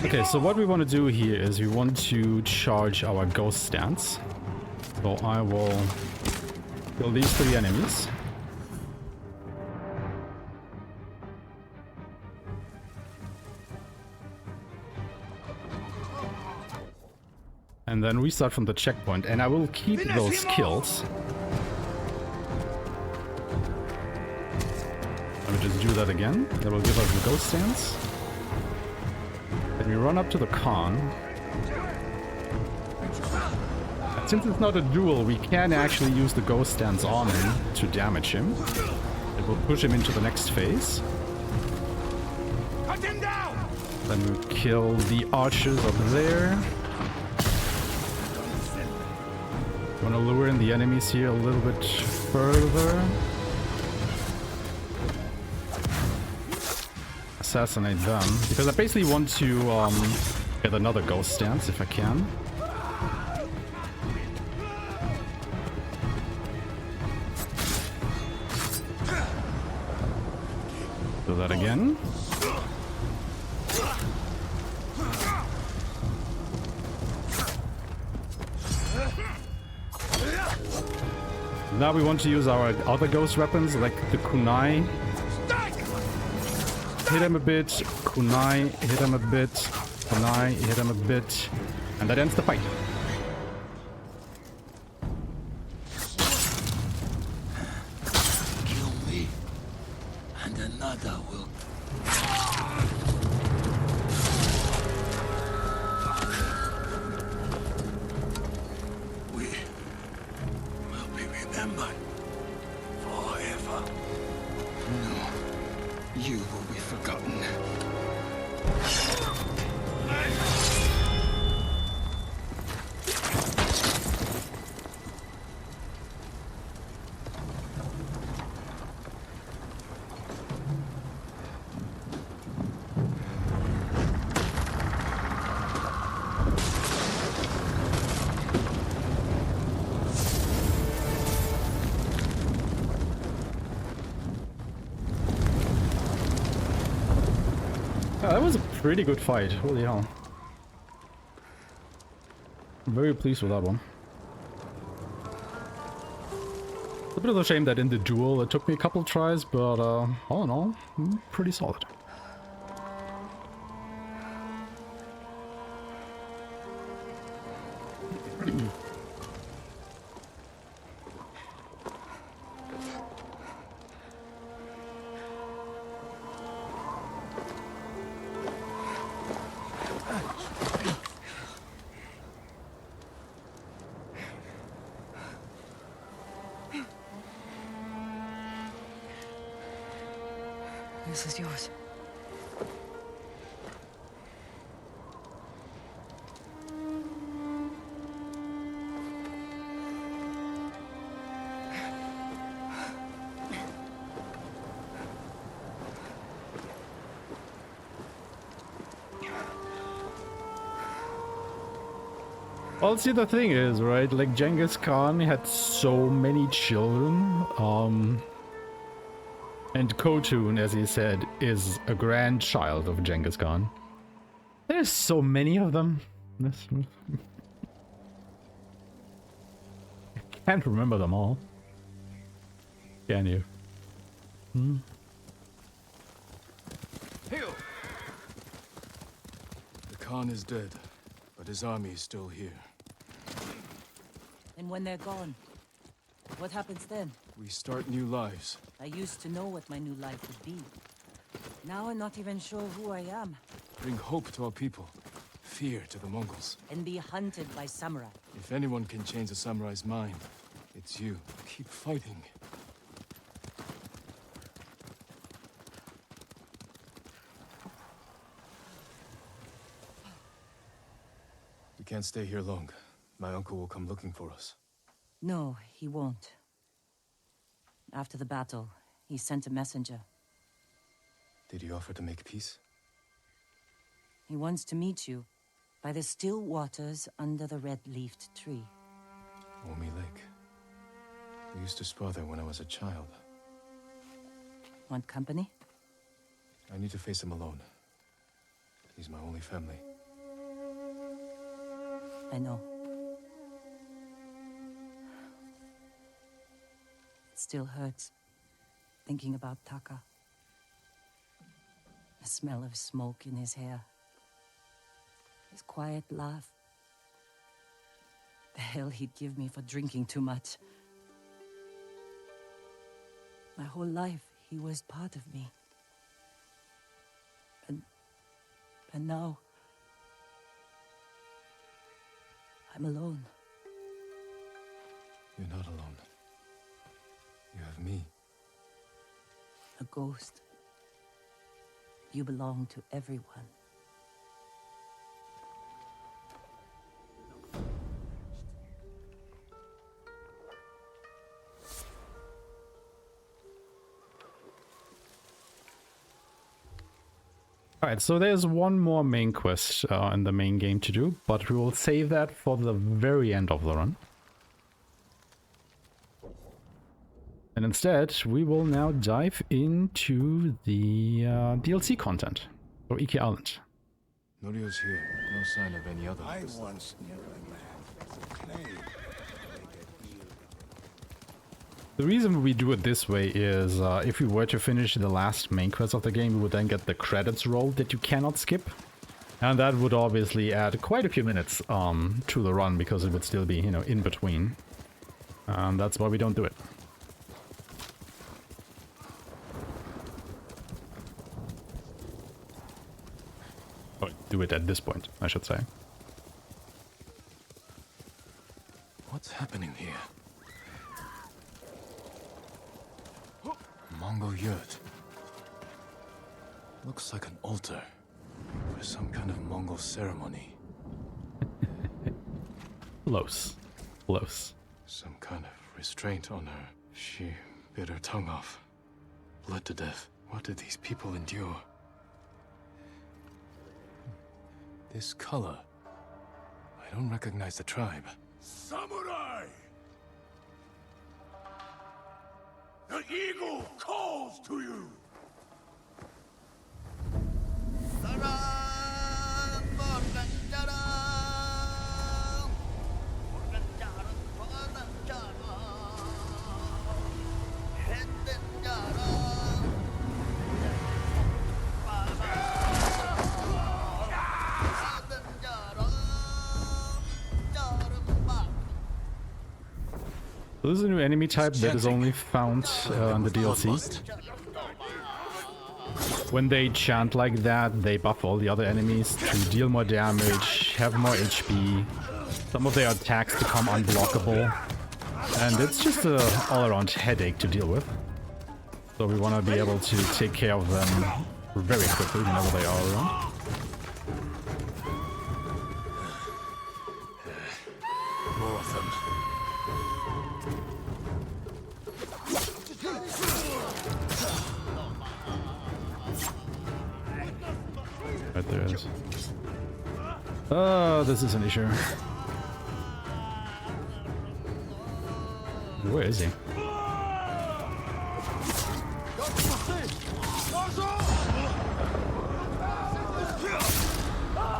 Okay, so what we want to do here is we want to charge our ghost stance. So I will kill these 3 enemies. And then restart from the checkpoint, and I will keep those kills. Let me just do that again. That will give us the ghost stance. Then we run up to the Khan. And since it's not a duel, we can actually use the ghost stance on him to damage him. It will push him into the next phase. Cut him down! Then we kill the archers up there. Want to lure in the enemies here a little bit further. Assassinate them, because I basically want to get another ghost stance if I can. Do that again. Now we want to use our other ghost weapons, like the kunai. Hit him a bit, kunai, hit him a bit, kunai, hit him a bit, and that ends the fight. Kill me, and another will. We will be remembered forever. No, you will be forgotten. That was a pretty good fight, holy hell. I'm very pleased with that one. It's a bit of a shame that in the duel it took me a couple tries, but all in all, pretty solid. This is yours. Well, see, the thing is, right, like Genghis Khan had so many children, and Khotun, as he said, is a grandchild of Genghis Khan. There's so many of them. I can't remember them all. Can you? The Khan is dead, but his army is still here. And when they're gone, what happens then? We start new lives. I used to know what my new life would be. Now I'm not even sure who I am. Bring hope to our people, fear to the Mongols. And be hunted by samurai. If anyone can change a samurai's mind, it's you. Keep fighting. We can't stay here long. My uncle will come looking for us. No, he won't. After the battle, he sent a messenger. Did he offer to make peace? He wants to meet you by the still waters under the red-leafed tree. Omi Lake. We used to spar there when I was a child. Want company? I need to face him alone. He's my only family. I know. It still hurts, thinking about Taka. The smell of smoke in his hair. His quiet laugh. The hell he'd give me for drinking too much. My whole life, he was part of me. And now... I'm alone. You're not alone. You have me. A ghost. You belong to everyone. Alright, so there's one more main quest in the main game to do, but we will save that for the very end of the run. And instead, we will now dive into the DLC content for Iki Island. Norio's here. No sign of any other. I once knew a man who claimed The reason we do it this way is if we were to finish the last main quest of the game, we would then get the credits roll that you cannot skip. And that would obviously add quite a few minutes to the run, because it would still be, you know, in between. That's why we don't do it. Or do it at this point, I should say. What's happening here? Mongol yurt. Looks like an altar for some kind of Mongol ceremony. Close. Close. Some kind of restraint on her. She bit her tongue off. Bled to death. What did these people endure? This color. I don't recognize the tribe. Samurai! The eagle calls to you! This is a new enemy type that is only found in the DLC. When they chant like that, they buff all the other enemies to deal more damage, have more HP, some of their attacks become unblockable, and it's just an all-around headache to deal with. So we want to be able to take care of them very quickly whenever they are around. More of them. Right there it is. Oh, this is an issue. Where is he?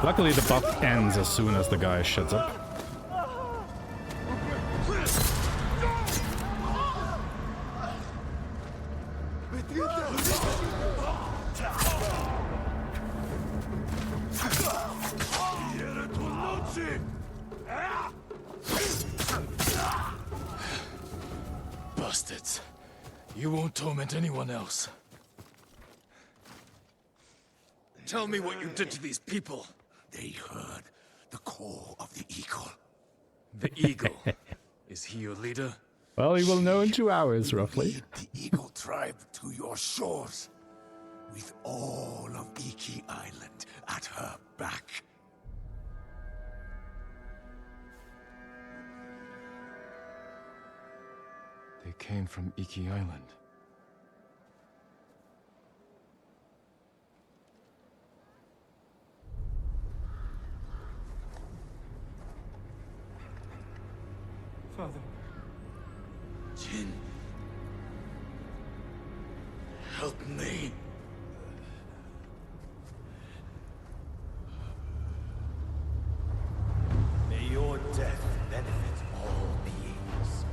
Luckily the buff ends as soon as the guy shuts up. Bastards. You won't torment anyone else. Tell me what you did to these people. They heard the call of the eagle. The eagle. Is he your leader? Well, he will know in 2 hours, roughly. Lead the eagle tribe to your shores, with all of Iki Island at her back. They came from Iki Island. Father. Jin. Help me. May your death benefit all beings.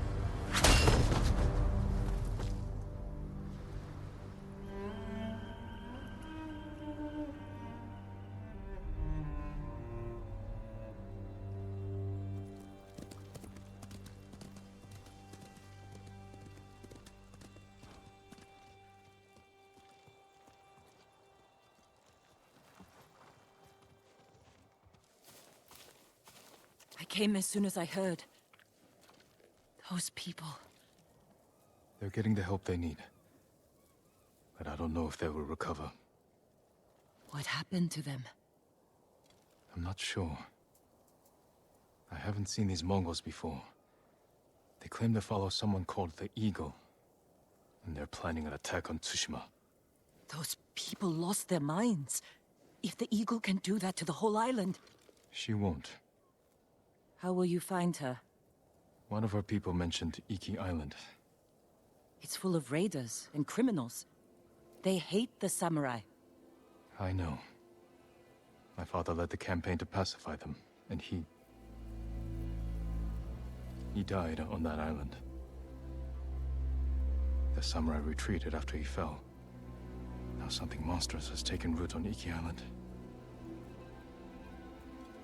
I came as soon as I heard. Those people. They're getting the help they need. But I don't know if they will recover. What happened to them? I'm not sure. I haven't seen these Mongols before. They claim to follow someone called the Eagle. And they're planning an attack on Tsushima. Those people lost their minds. If the eagle can do that to the whole island... She won't. How will you find her? One of our people mentioned Iki Island. It's full of raiders and criminals. They hate the samurai. I know. My father led the campaign to pacify them, and he died on that island. The samurai retreated after he fell. Now something monstrous has taken root on Iki Island.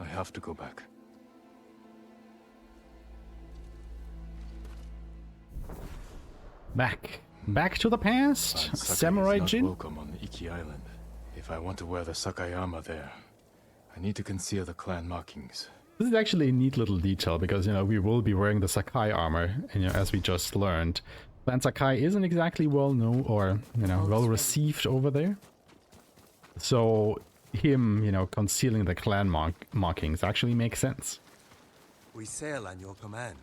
I have to go back. Back to the past. Sakai Samurai is not Jin. welcome on Iki Island. If I want to wear the Sakai armor there, I need to conceal the clan markings. This is actually a neat little detail because, you know, we will be wearing the Sakai armor, and, you know, as we just learned, Clan Sakai isn't exactly well known or, you know, well received over there. So him, you know, concealing the clan markings actually makes sense. We sail on your command.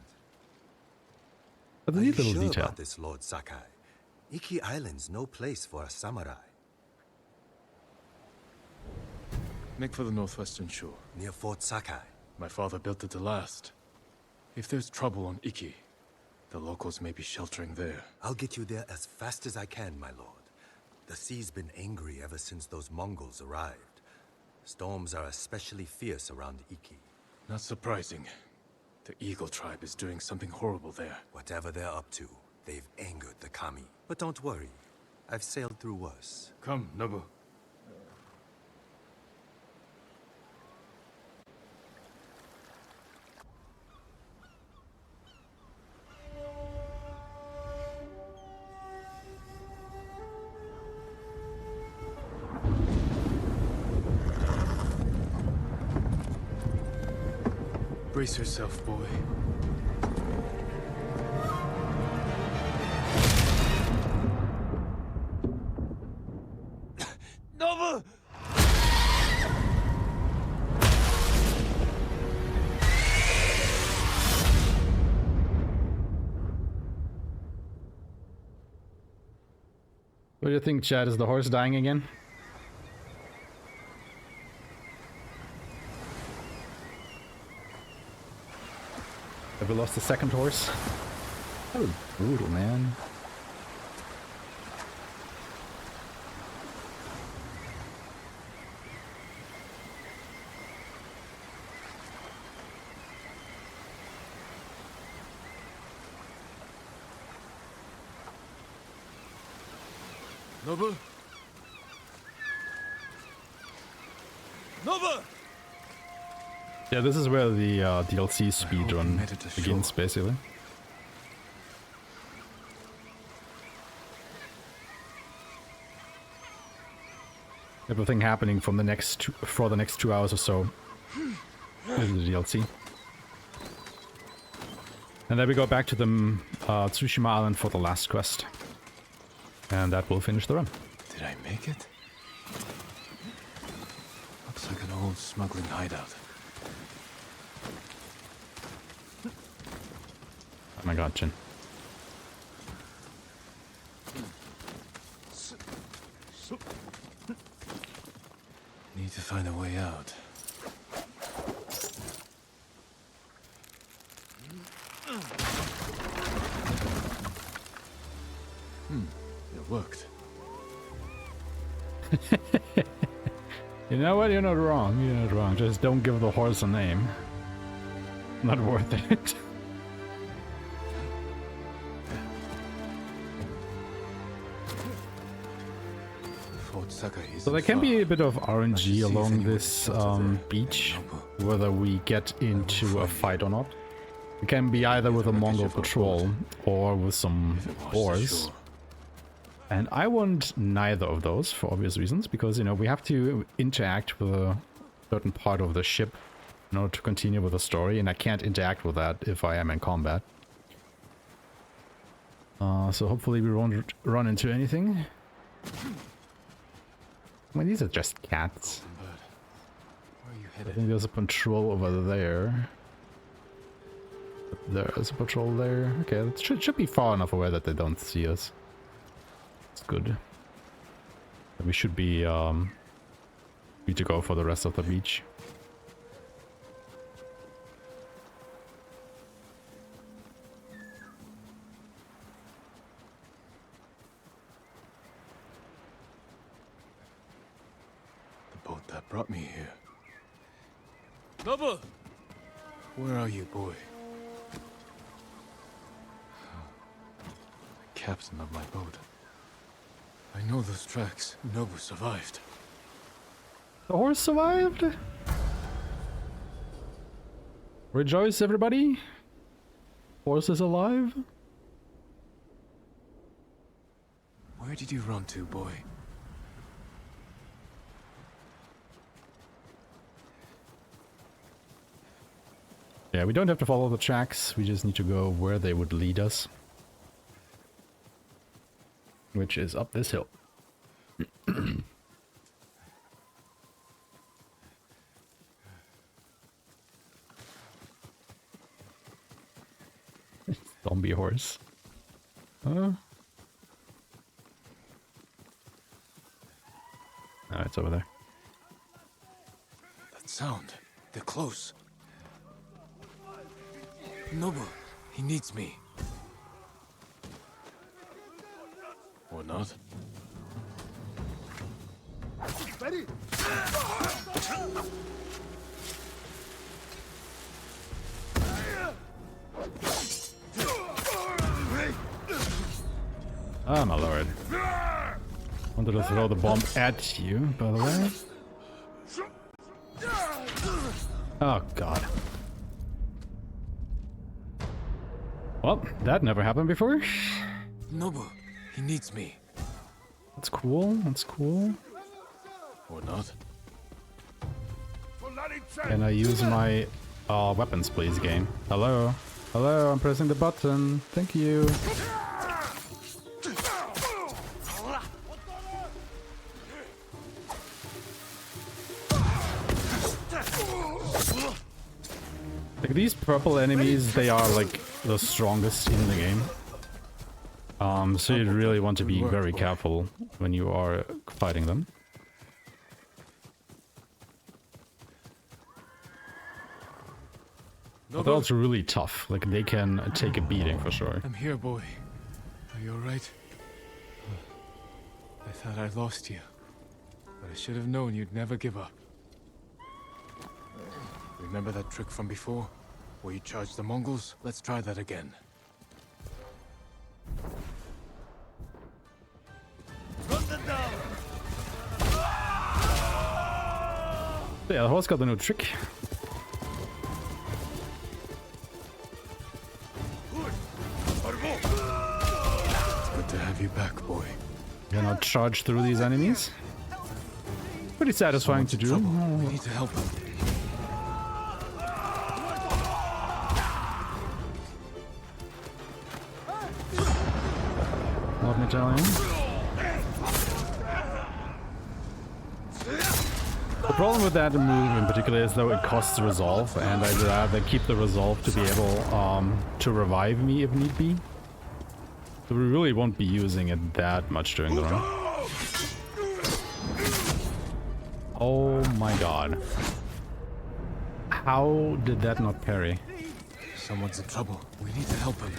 But the Are you neat little sure detail. about this, Lord Sakai? Iki Island's no place for a samurai. Make for the northwestern shore. Near Fort Sakai. My father built it to last. If there's trouble on Iki, the locals may be sheltering there. I'll get you there as fast as I can, my lord. The sea's been angry ever since those Mongols arrived. Storms are especially fierce around Iki. Not surprising. The Eagle tribe is doing something horrible there. Whatever they're up to, they've angered the Kami. But don't worry, I've sailed through worse. Come, Nobu. Brace yourself, boy. Nobu! What do you think, Chad? Is the horse dying again? Have we lost the second horse? That was brutal, man. Nobu? Nobu! Yeah, this is where the DLC speedrun begins, basically. Everything happening from the next for the next 2 hours or so. This is the DLC. And then we go back to the Tsushima Island for the last quest. And that will finish the run. Did I make it? Looks like an old smuggling hideout. Oh my god, Jin. Need to find a way out. It worked. You know what? You're not wrong. You're not wrong. Just don't give the horse a name. Not worth it. So there can be a bit of RNG along this beach, whether we get into a fight or not. It can be either with a Mongol patrol or with some boars. And I want neither of those for obvious reasons, because, you know, we have to interact with a certain part of the ship in order to continue with the story, and I can't interact with that if I am in combat. So hopefully we won't run into anything. I mean, these are just cats. I think there's a patrol over there. There's a patrol there. Okay, it should be far enough away that they don't see us. It's good. We should be free to go for the rest of the beach. Boat that brought me here. Nobu! Where are you, boy? captain of my boat. I know those tracks. Nobu survived. The horse survived? Rejoice, everybody! Horse is alive? Where did you run to, boy? Yeah, we don't have to follow the tracks, we just need to go where they would lead us. Which is up this hill. Zombie horse. Oh, it's over there. That sound. They're close. Nobu, he needs me. Or not. Ready? Ah, my lord. Wanted to throw the bomb at you, by the way. Oh, God. Well, that never happened before. Nobu, he needs me. That's cool, that's cool. Or not. Can I use my weapons, please, game? Hello? Hello, I'm pressing the button. Thank you. Like, these purple enemies, they are like the strongest in the game. So you really want to be very careful when you are fighting them. But they're also really tough. Like, they can take a beating for sure. I'm here, boy. Are you alright? I thought I lost you. But I should have known you'd never give up. Remember that trick from before? Where you charged the Mongols? Let's try that again. Yeah, the horse got a new trick. It's good to have you back, boy. Can I charge through these enemies? Pretty satisfying to do. We need to help him. Love Italian. The problem with that move in particular is though it costs resolve, and I'd rather keep the resolve to be able to revive me if need be. So we really won't be using it that much during the run. Oh my god. How did that not parry? Someone's in trouble. We need to help him.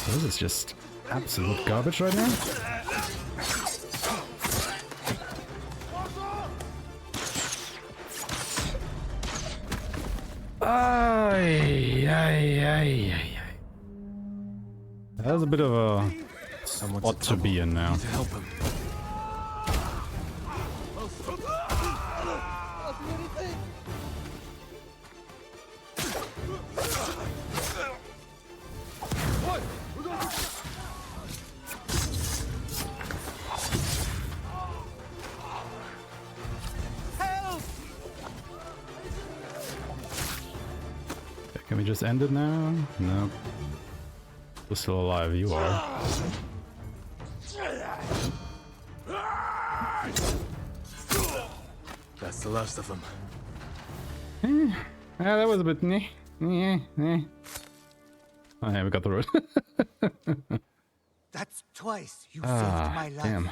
This is just absolute garbage right now. Ay, ay, ay, ay. That was a bit of a spot to be in now. To help him. Can we just end it now? Nope. We're still alive, you are. That's the last of them. Yeah, that was a bit Oh yeah, we got the road. That's twice you saved my life. Damn.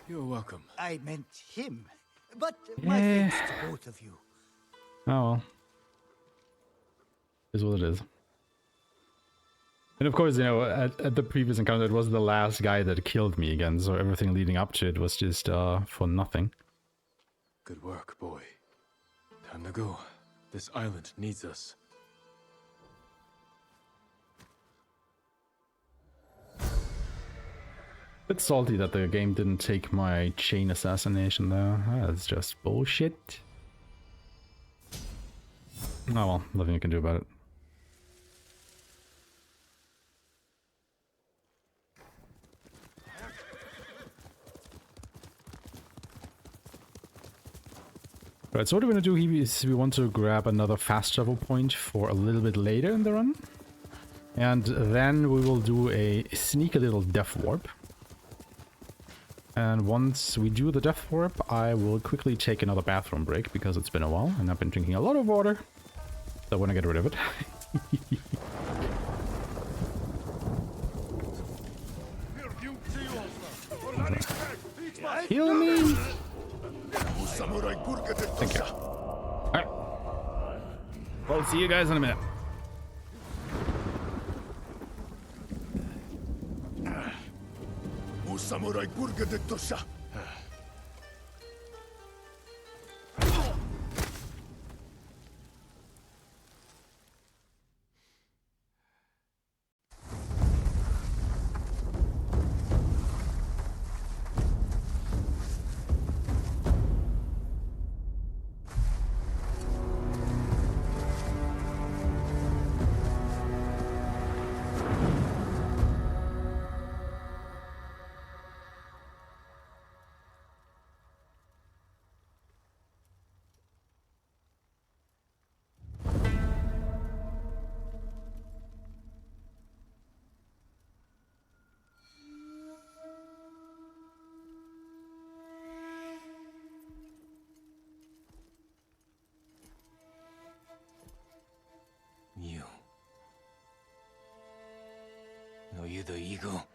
You're welcome. I meant him. But my Yeah. thanks to both of you. Oh well. Is what it is. And of course, you know, at the previous encounter, it was the last guy that killed me again, so everything leading up to it was just for nothing. Good work, boy. Time to go. This island needs us. Bit salty that the game didn't take my chain assassination though. That's just bullshit. Oh well, nothing you can do about it. Right, so what we're gonna do here is we want to grab another fast travel point for a little bit later in the run. And then we will do a sneaky little death warp. And once we do the death warp, I will quickly take another bathroom break because it's been a while and I've been drinking a lot of water. So I want to get rid of it. Heal me! Thank you. Alright. Well, see you guys in a minute. Samurai Burga de Tosha. Are you the eagle?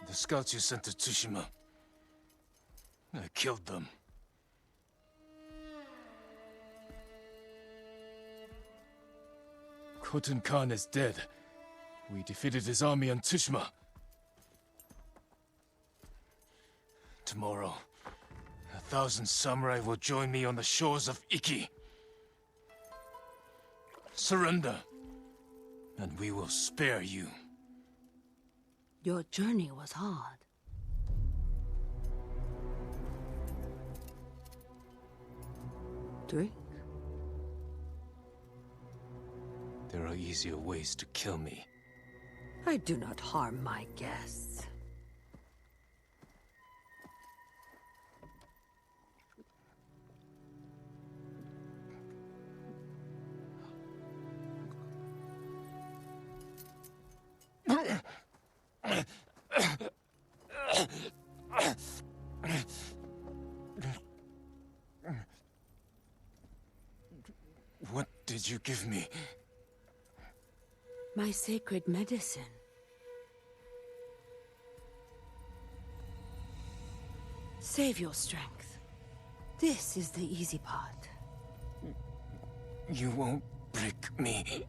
The scouts you sent to Tsushima. I killed them. Khotun Khan is dead. We defeated his army on Tsushima. Tomorrow, 1,000 samurai will join me on the shores of Iki. Surrender, and we will spare you. Your journey was hard. Drink? There are easier ways to kill me. I do not harm my guests. What did you give me? My sacred medicine. Save your strength. This is the easy part. You won't break me.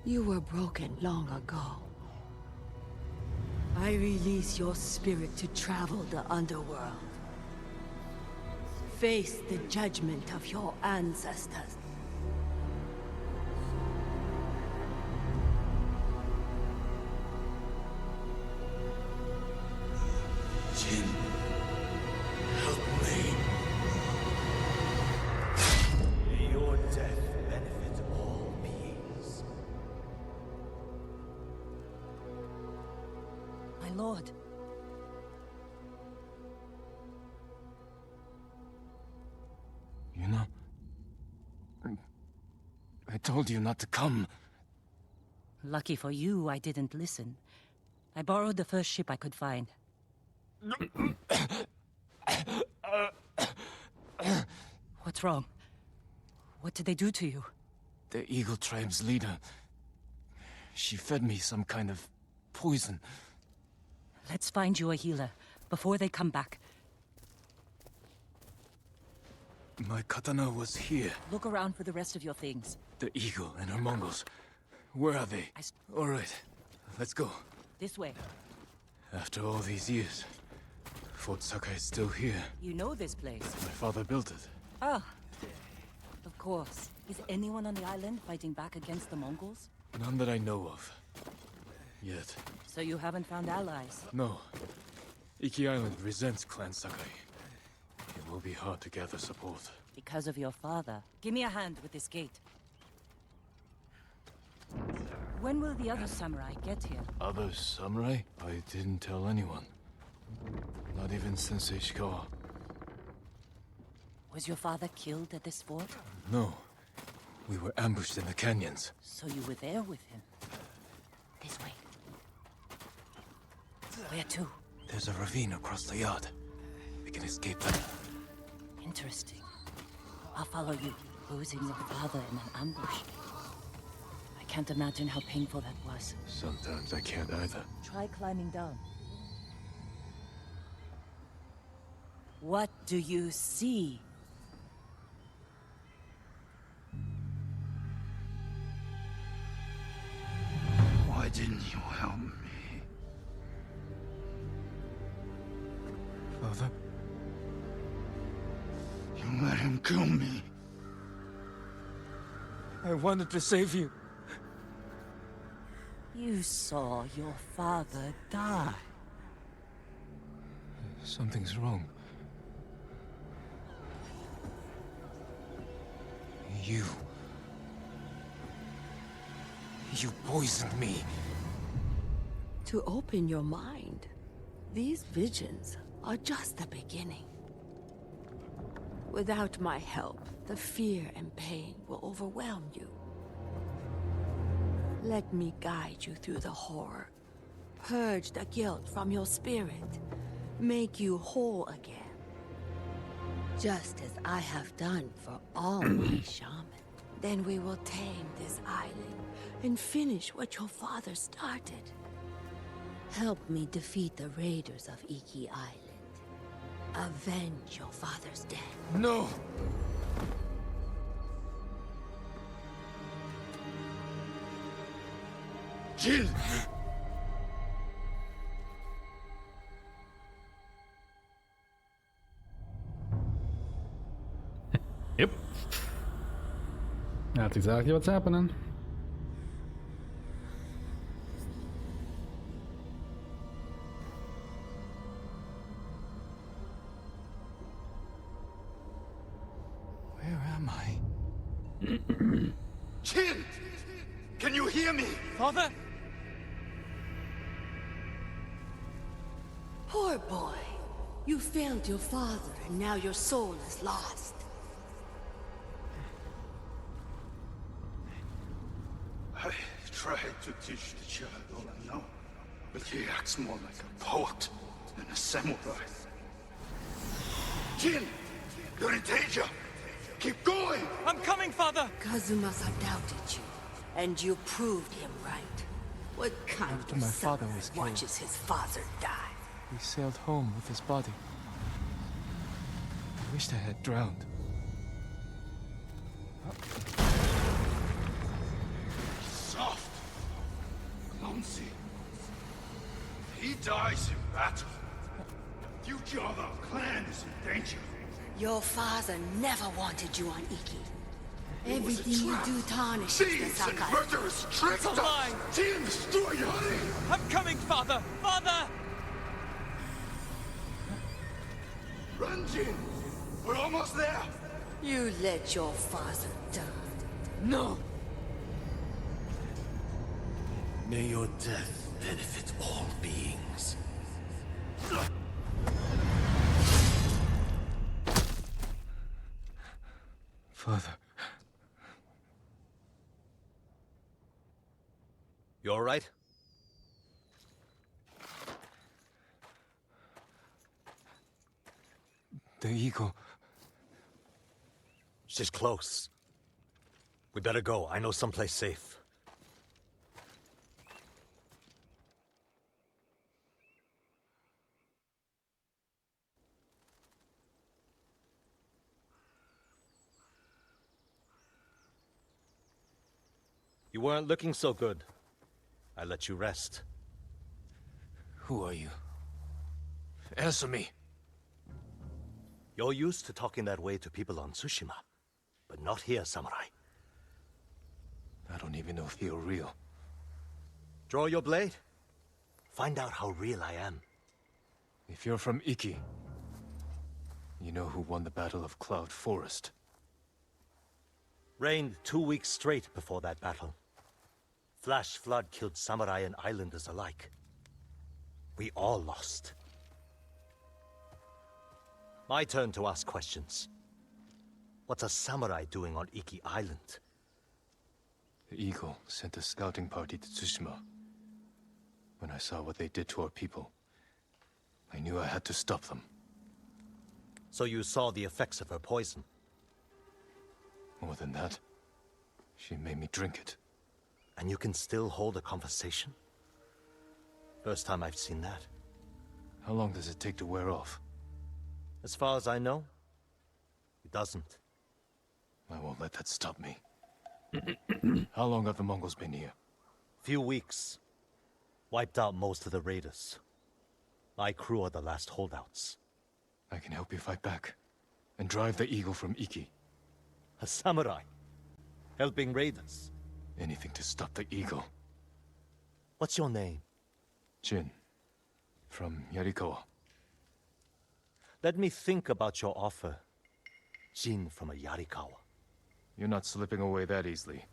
You were broken long ago. I release your spirit to travel the underworld. Face the judgment of your ancestors. Jin, help me. May your death benefit all beings. My lord. You know, I told you not to come. Lucky for you, I didn't listen. I borrowed the first ship I could find. What's wrong? What did they do to you? The Eagle Tribe's leader. She fed me some kind of poison. Let's find you a healer before they come back. My katana was here. Look around for the rest of your things. The eagle and her Mongols. Where are they? All right, let's go. This way. After all these years, Fort Sakai is still here. You know this place. My father built it. Ah. Of course. Is anyone on the island fighting back against the Mongols? None that I know of. Yet. So you haven't found allies? No. Iki Island resents Clan Sakai. It will be hard to gather support. Because of your father. Give me a hand with this gate. When will the other samurai get here? Other samurai? I didn't tell anyone. Not even Sensei Ishikawa. Was your father killed at this fort? No. We were ambushed in the canyons. So you were there with him? This way. Where to? There's a ravine across the yard. We can escape that. Interesting. I'll follow you. Losing your father in an ambush. I can't imagine how painful that was. Sometimes I can't either. Try climbing down. What do you see? Why didn't you help me? Father? You let him kill me. I wanted to save you. You saw your father die. Something's wrong. You poisoned me. To open your mind, these visions are just the beginning. Without my help, the fear and pain will overwhelm you. Let me guide you through the horror. Purge the guilt from your spirit. Make you whole again. Just as I have done for all my shaman. Then we will tame this island and finish what your father started. Help me defeat the raiders of Iki Island. Avenge your father's death. No! Jill! Yep. That's exactly what's happening. Where am I? Chin! Can you hear me? Father? Poor boy. You failed your father, and now your soul is lost. I tried to teach the child all I know, but he acts more like a poet than a samurai. Jin! You're in danger! Keep going! I'm coming, Father! Kazumasa doubted you, and you proved him right. What kind After of my son father was killed, watches his father die? he sailed home with his body. I wished I had drowned. Soft. Clumsy. He dies in battle. The future of our clan is in danger. Your father never wanted you on Iki. It was a Everything you trap. do tarnishes Thieves the and Sakai. murderers tricked It's a us! lie! Jin destroyed Honey! I'm coming, Father! Father! Run, Jin! We're almost there! You let your father die. No! May your death benefit all beings. Father. You all right? The eagle. She's close. We better go. I know someplace safe. You weren't looking so good. I let you rest. Who are you? Answer me. You're used to talking that way to people on Tsushima, but not here, samurai. I don't even know if you're real. Draw your blade. Find out how real I am. If you're from Iki, you know who won the Battle of Cloud Forest. Rained 2 weeks straight before that battle. Flash flood killed samurai and islanders alike. We all lost. My turn to ask questions. What's a samurai doing on Iki Island? The Eagle sent a scouting party to Tsushima. When I saw what they did to our people, I knew I had to stop them. So you saw the effects of her poison? More than that, she made me drink it. And you can still hold a conversation? First time I've seen that. How long does it take to wear off? As far as I know, it doesn't. I won't let that stop me. How long have the Mongols been here? Few weeks. Wiped out most of the raiders. My crew are the last holdouts. I can help you fight back, and drive the Eagle from Iki. A samurai? Helping raiders? Anything to stop the Eagle. What's your name? Jin. From Yarikawa. Let me think about your offer. Jin from a Yarikawa. You're not slipping away that easily.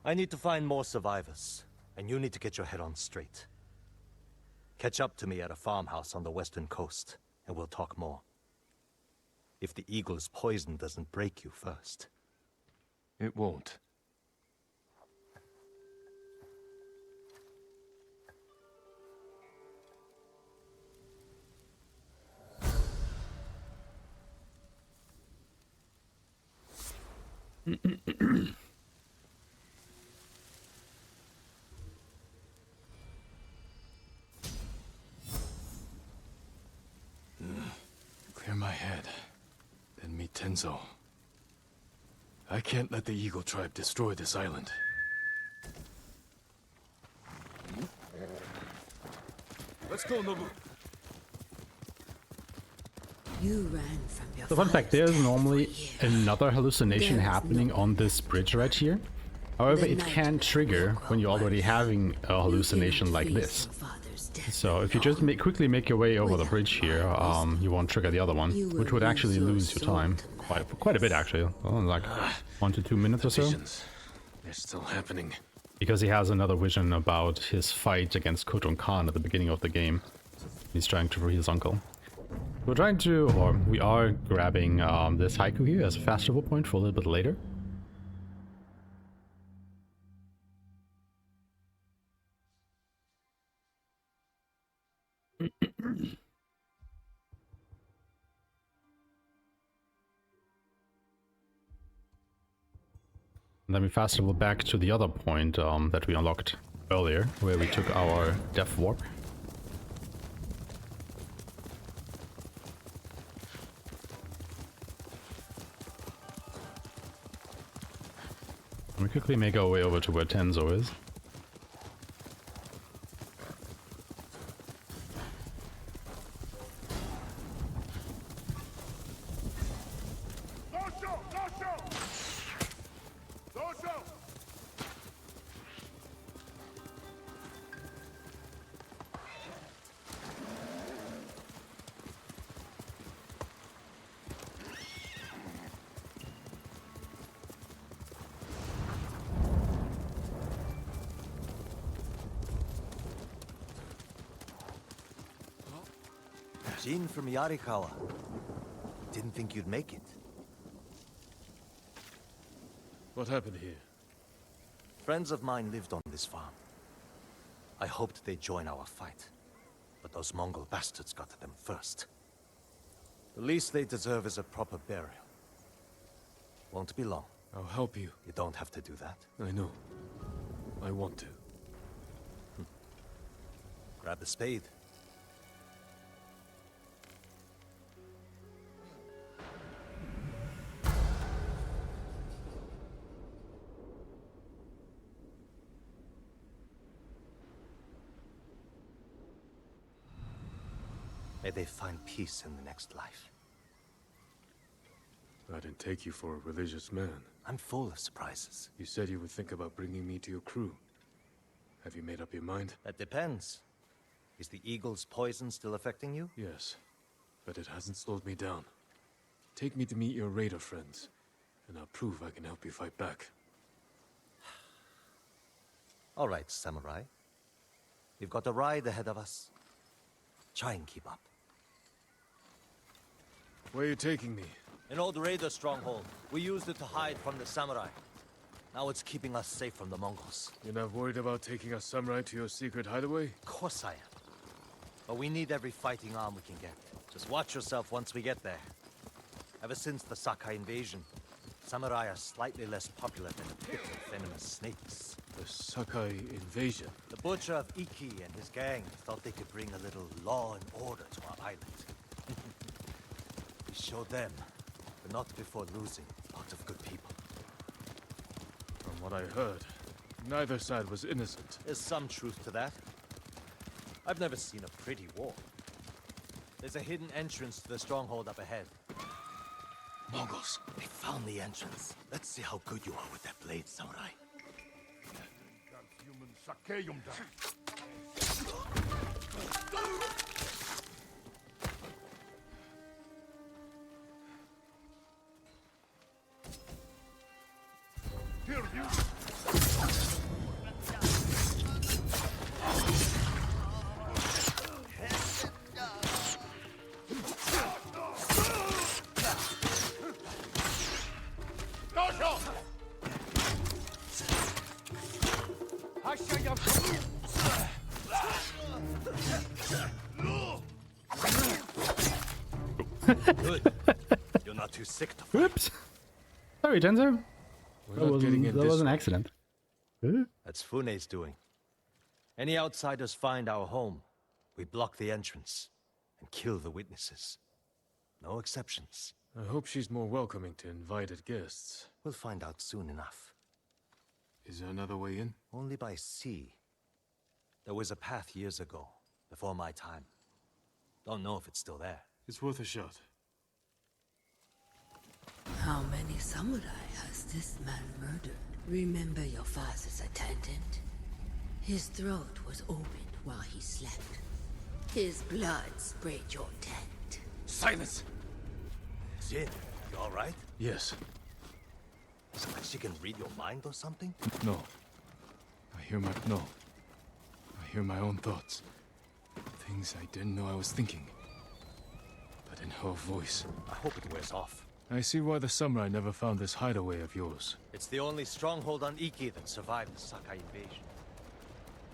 I need to find more survivors, and you need to get your head on straight. Catch up to me at a farmhouse on the western coast, and we'll talk more. If the Eagle's poison doesn't break you first. It won't. Clear my head, then meet Tenzo. I can't let the Eagle tribe destroy this island. Let's go, Nobu. You ran from your So fun fact, there's normally years. another hallucination There is happening no on this bridge right here. However, The it night can trigger when you're already having a hallucination like this. So if you just quickly make your way over the bridge here, you won't trigger the other one, which would actually lose your time. Quite a bit actually, like 1 to 2 minutes or so. Visions. They're still happening. Because he has another vision about his fight against Khotun Khan at the beginning of the game. He's trying to free his uncle. We're trying to, or we are grabbing this haiku here as a fast travel point for a little bit later. And then we fast travel back to the other point that we unlocked earlier, where we took our death warp. And we quickly make our way over to where Tenzo is. Jin from Yarikawa. Didn't think you'd make it. What happened here? Friends of mine lived on this farm. I hoped they'd join our fight, but those Mongol bastards got to them first. The least they deserve is a proper burial. Won't be long. I'll help you. You don't have to do that. I know. I want to. Grab the spade. May they find peace in the next life. I didn't take you for a religious man. I'm full of surprises. You said you would think about bringing me to your crew. Have you made up your mind? That depends. Is the eagle's poison still affecting you? Yes, but it hasn't slowed me down. Take me to meet your raider friends, and I'll prove I can help you fight back. All right, samurai. We've got a ride ahead of us. Try and keep up. Where are you taking me? An old raider stronghold. We used it to hide from the samurai. Now it's keeping us safe from the Mongols. You're not worried about taking a samurai to your secret hideaway? Of course I am. But we need every fighting arm we can get. Just watch yourself once we get there. Ever since the Sakai invasion, samurai are slightly less popular than a pit of venomous snakes. The Sakai invasion? The butcher of Iki and his gang thought they could bring a little law and order to our island. We showed them, but not before losing lots of good people. From what I heard, neither side was innocent. There's some truth to that. I've never seen a pretty war. There's a hidden entrance to the stronghold up ahead. Mongols, they found the entrance. Let's see how good you are with that blade, samurai. Here you. Good. You're not too sick to fight. Whoops. Sorry, Tenzo. That was an accident. That's Fune's doing. Any outsiders find our home, we block the entrance and kill the witnesses. No exceptions. I hope she's more welcoming to invited guests. We'll find out soon enough. Is there another way in? Only by sea. There was a path years ago, before my time. Don't know if it's still there. It's worth a shot. How many samurai has this man murdered? Remember your father's attendant? His throat was opened while he slept. His blood sprayed your tent. Silence! Jin, you alright? Yes. Is it like she can read your mind or something? No. I hear my own thoughts. Things I didn't know I was thinking. But in her voice. I hope it wears off. I see why the samurai never found this hideaway of yours. It's the only stronghold on Iki that survived the Sakai invasion.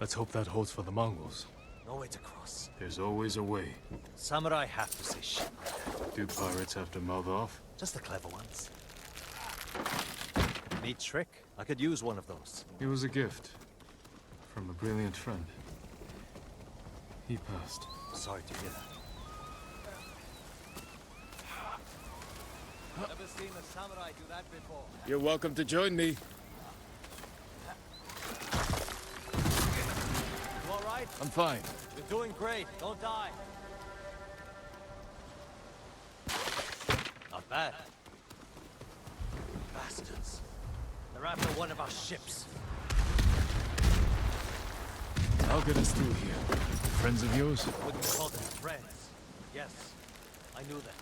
Let's hope that holds for the Mongols. No way to cross. There's always a way. Samurai have to say shit like that. Do pirates have to mouth off? Just the clever ones. Neat trick. I could use one of those. It was a gift. From a brilliant friend. He passed. Sorry to hear that. Never seen a samurai do that before. You're welcome to join me. You alright? I'm fine. You're doing great. Don't die. Not bad. Bastards. They're after one of our ships. I'll get us through here. Friends of yours? Wouldn't call them friends. Yes, I knew that.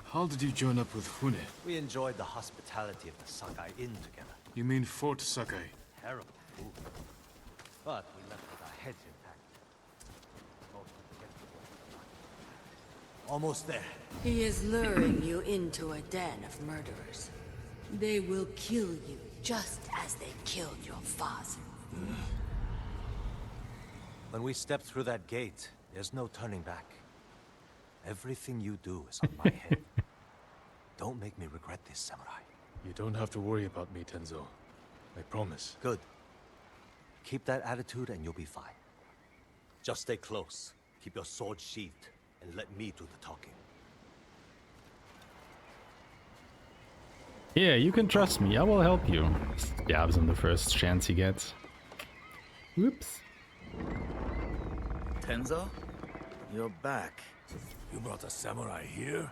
How did you join up with Fune? We enjoyed the hospitality of the Sakai Inn together. You mean Fort Sakai? Terrible food. But we left with our heads intact. Almost there. He is luring you into a den of murderers. They will kill you just as they killed your father. When we step through that gate, there's no turning back. Everything you do is on my head. Don't make me regret this, samurai. You don't have to worry about me, Tenzo. I promise. Good. Keep that attitude and you'll be fine. Just stay close, keep your sword sheathed, and let me do the talking. Yeah, you can trust me. I will help you. Stabs him the first chance he gets. Whoops. Tenzo? You're back. You brought a samurai here?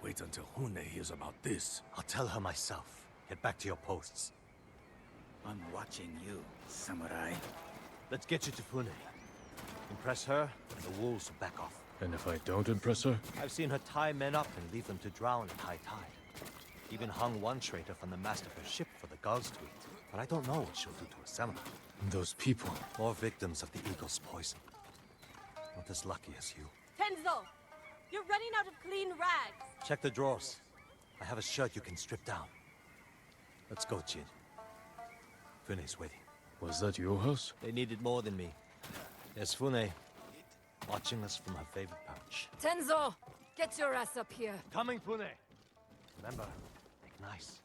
Wait until Hune hears about this. I'll tell her myself. Get back to your posts. I'm watching you, samurai. Let's get you to Fune. Impress her, and the wolves will back off. And if I don't impress her? I've seen her tie men up and leave them to drown at high tide. Even hung one traitor from the mast of her ship for the guards to eat. But I don't know what she'll do to a samurai. And those people. More victims of the eagle's poison. Not as lucky as you. Tenzo! You're running out of clean rags! Check the drawers. I have a shirt you can strip down. Let's go, Jin. Fune's waiting. Was that your house? They needed more than me. There's Fune, watching us from her favorite pouch. Tenzo! Get your ass up here! Coming, Fune! Remember, make nice.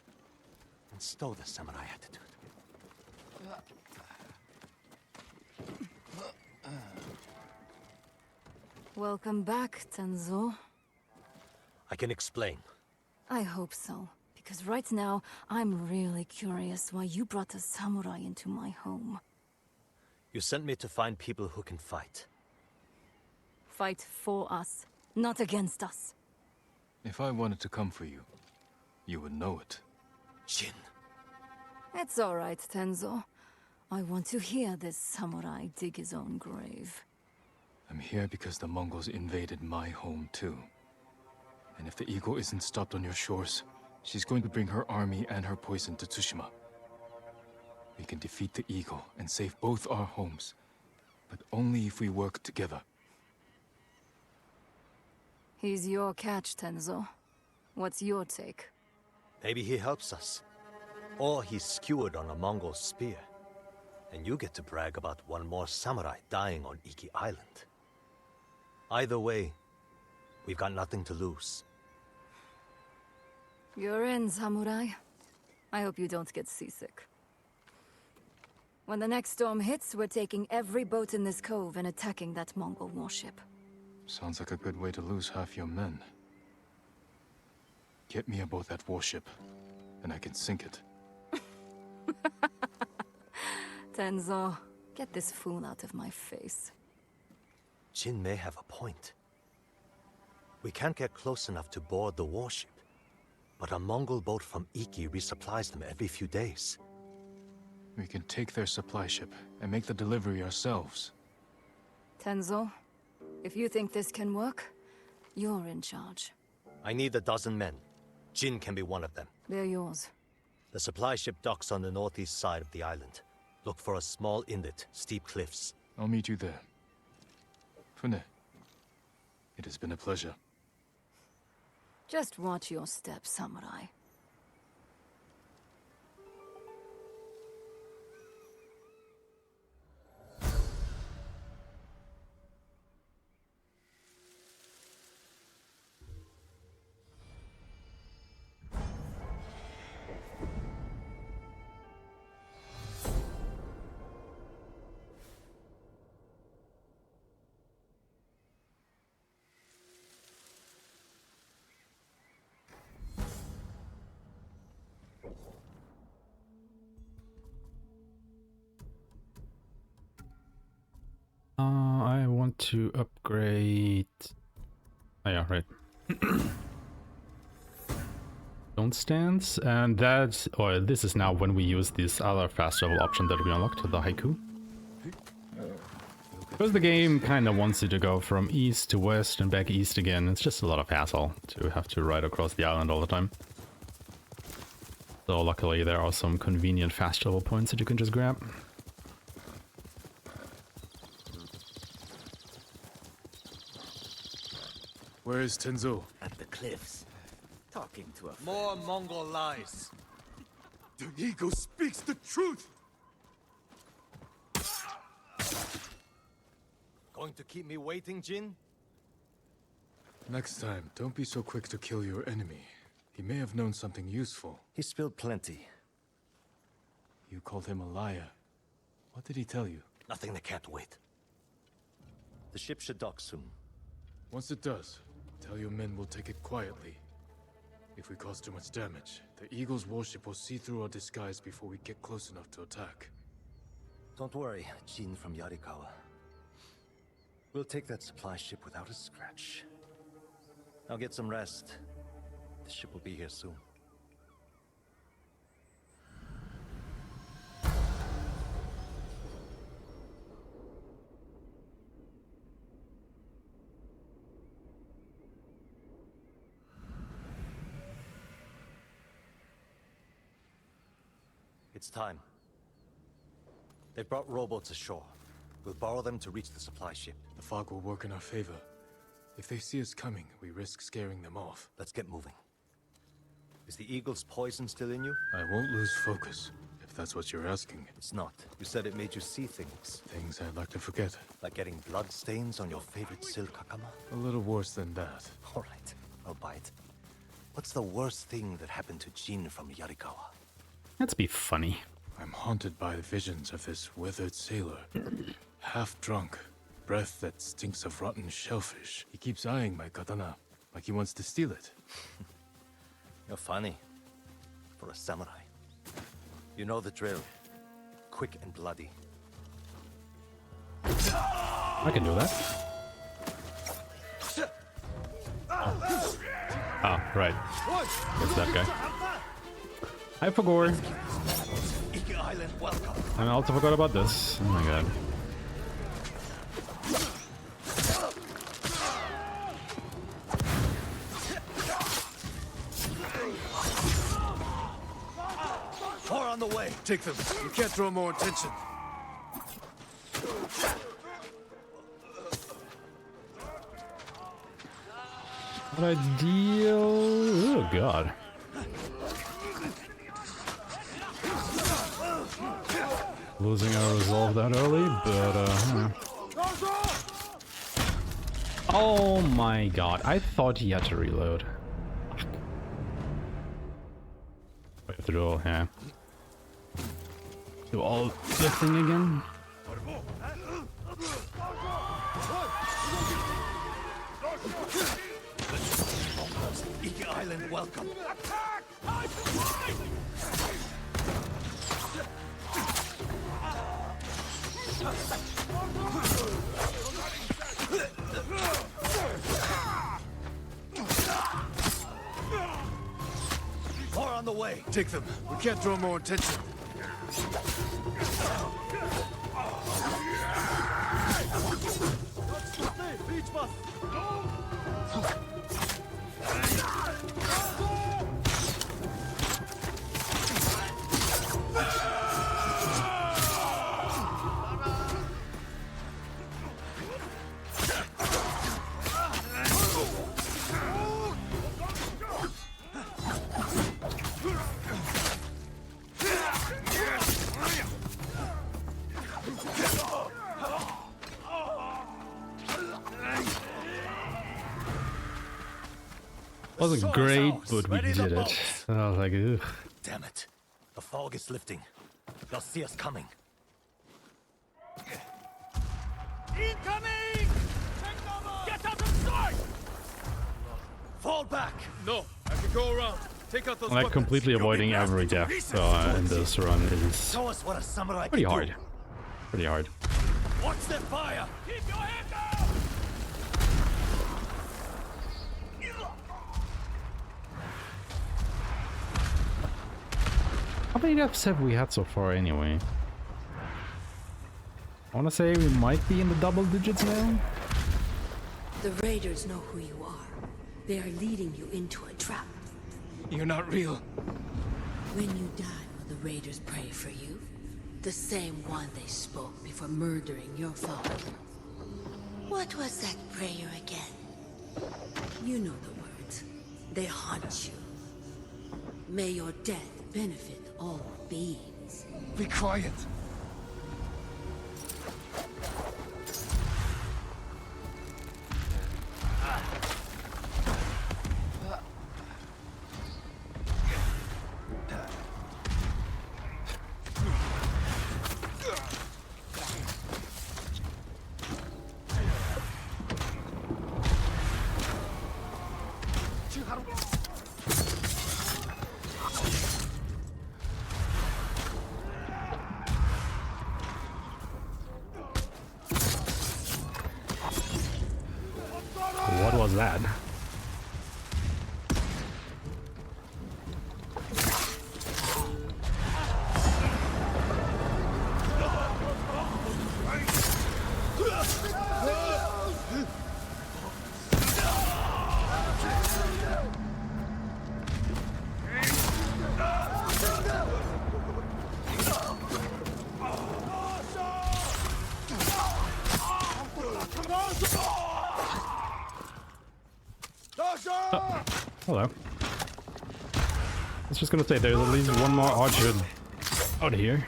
And stow the samurai attitude. Welcome back, Tenzo. I can explain. I hope so. Because right now, I'm really curious why you brought a samurai into my home. You sent me to find people who can fight. Fight for us, not against us. If I wanted to come for you, you would know it. Jin. It's all right, Tenzo. I want to hear this samurai dig his own grave. I'm here because the Mongols invaded my home too. And if the eagle isn't stopped on your shores, she's going to bring her army and her poison to Tsushima. We can defeat the eagle and save both our homes, but only if we work together. He's your catch, Tenzo. What's your take? Maybe he helps us. Or he's skewered on a Mongol spear. And you get to brag about one more samurai dying on Iki Island. Either way, we've got nothing to lose. You're in, samurai. I hope you don't get seasick. When the next storm hits, we're taking every boat in this cove and attacking that Mongol warship. Sounds like a good way to lose half your men. Get me aboard that warship, and I can sink it. Tenzo, get this fool out of my face. Jin may have a point. We can't get close enough to board the warship. But a Mongol boat from Iki resupplies them every few days. We can take their supply ship and make the delivery ourselves. Tenzo, if you think this can work, you're in charge. I need a dozen men. Jin can be one of them. They're yours. The supply ship docks on the northeast side of the island. Look for a small inlet, steep cliffs. I'll meet you there. Fune, it has been a pleasure. Just watch your step, samurai. I want to upgrade. Oh yeah, right. Stone stands, and that's, or this is now when we use this other fast travel option that we unlocked, the haiku. Because the game kind of wants you to go from east to west and back east again. It's just a lot of hassle to have to ride across the island all the time. So luckily there are some convenient fast travel points that you can just grab. Where is Tenzo? At the cliffs, talking to a friend. More Mongol lies. The eagle speaks the truth! Going to keep me waiting, Jin? Next time, don't be so quick to kill your enemy. He may have known something useful. He spilled plenty. You called him a liar. What did he tell you? Nothing that can't wait. The ship should dock soon. Once it does, tell your men we'll take it quietly. If we cause too much damage, the Eagle's warship will see through our disguise before we get close enough to attack. Don't worry, Jin from Yarikawa. We'll take that supply ship without a scratch. Now get some rest. The ship will be here soon. It's time. They've brought rowboats ashore. We'll borrow them to reach the supply ship. The fog will work in our favor. If they see us coming, we risk scaring them off. Let's get moving. Is the eagle's poison still in you? I won't lose focus, if that's what you're asking. It's not. You said it made you see things. Things I'd like to forget. Like getting blood stains on your favorite silk hakama? A little worse than that. All right, I'll buy it. What's the worst thing that happened to Jin from Yarikawa? Let's be funny. I'm haunted by visions of this withered sailor. Half drunk. Breath that stinks of rotten shellfish. He keeps eyeing my katana, like he wants to steal it. You're funny. For a samurai. You know the drill. Quick and bloody. I can do that. Oh, right. That's that guy. Hi, Fagor. I also forgot about this. Oh my god. Four on the way. Take them. You can't draw more attention. What I deal? Oh god. Losing our resolve that early, but oh my god, I thought he had to reload. We have to do all, yeah. Do all the thing again? Iki Island, welcome. More on the way. Take them. We can't draw more attention. Wasn't great, but we did it. And I was like, ugh. Damn it. The fog is lifting. They'll see us coming. Incoming! Get out and start! Fall back! No, I can go around. Take out those Like weapons. completely avoiding every death in this run is Show us what a samurai pretty can hard. do. Pretty hard. Watch their fire! Keep your head down! How many deaths have we had so far anyway? I want to say we might be in the double digits now. The raiders know who you are. They are leading you into a trap. You're not real. When you die, will the raiders pray for you? The same one they spoke before murdering your father. What was that prayer again? You know the words. They haunt you. May your death benefit all beings. Be quiet. was that? Oh, hello. I was just gonna say there's at least one more archer out here.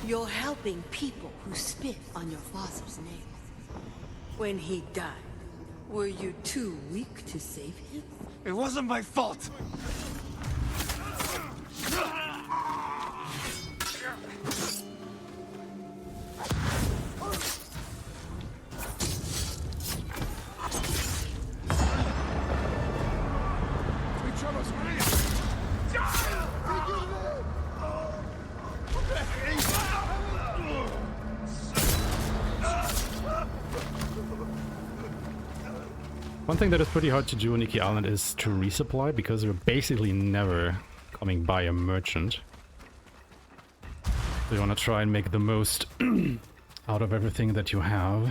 You're helping people who spit on your father's name. When he died, were you too weak to save him? It wasn't my fault! One thing that is pretty hard to do on Iki Island is to resupply, because we're basically never coming by a merchant. So you want to try and make the most out of everything that you have.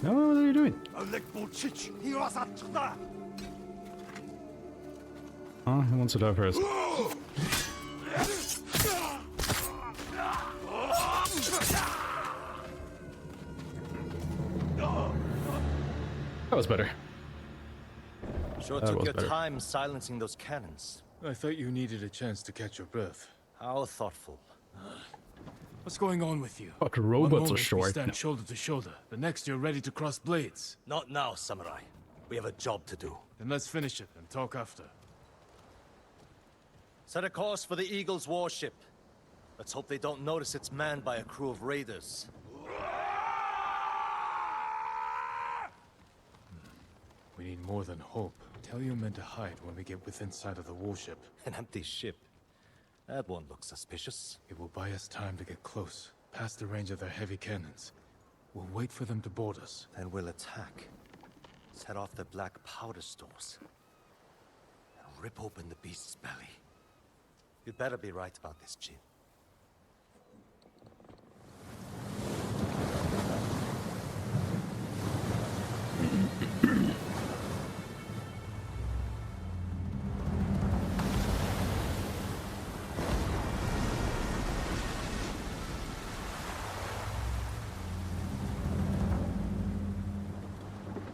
No, what are you doing? Oh, who wants to die first? That was better. Sure took your time silencing those cannons. I thought you needed a chance to catch your breath. How thoughtful. What's going on with you? But robots One are moment short. we stand shoulder to shoulder. The next you're ready to cross blades. Not now, Samurai. We have a job to do. Then let's finish it and talk after. Set a course for the Eagle's warship. Let's hope they don't notice it's manned by a crew of raiders. We need more than hope. Tell your men to hide when we get within sight of the warship. An empty ship. That won't look suspicious. It will buy us time to get close, past the range of their heavy cannons. We'll wait for them to board us. Then we'll attack. Set off their black powder stores. And rip open the beast's belly. You'd better be right about this, Jin.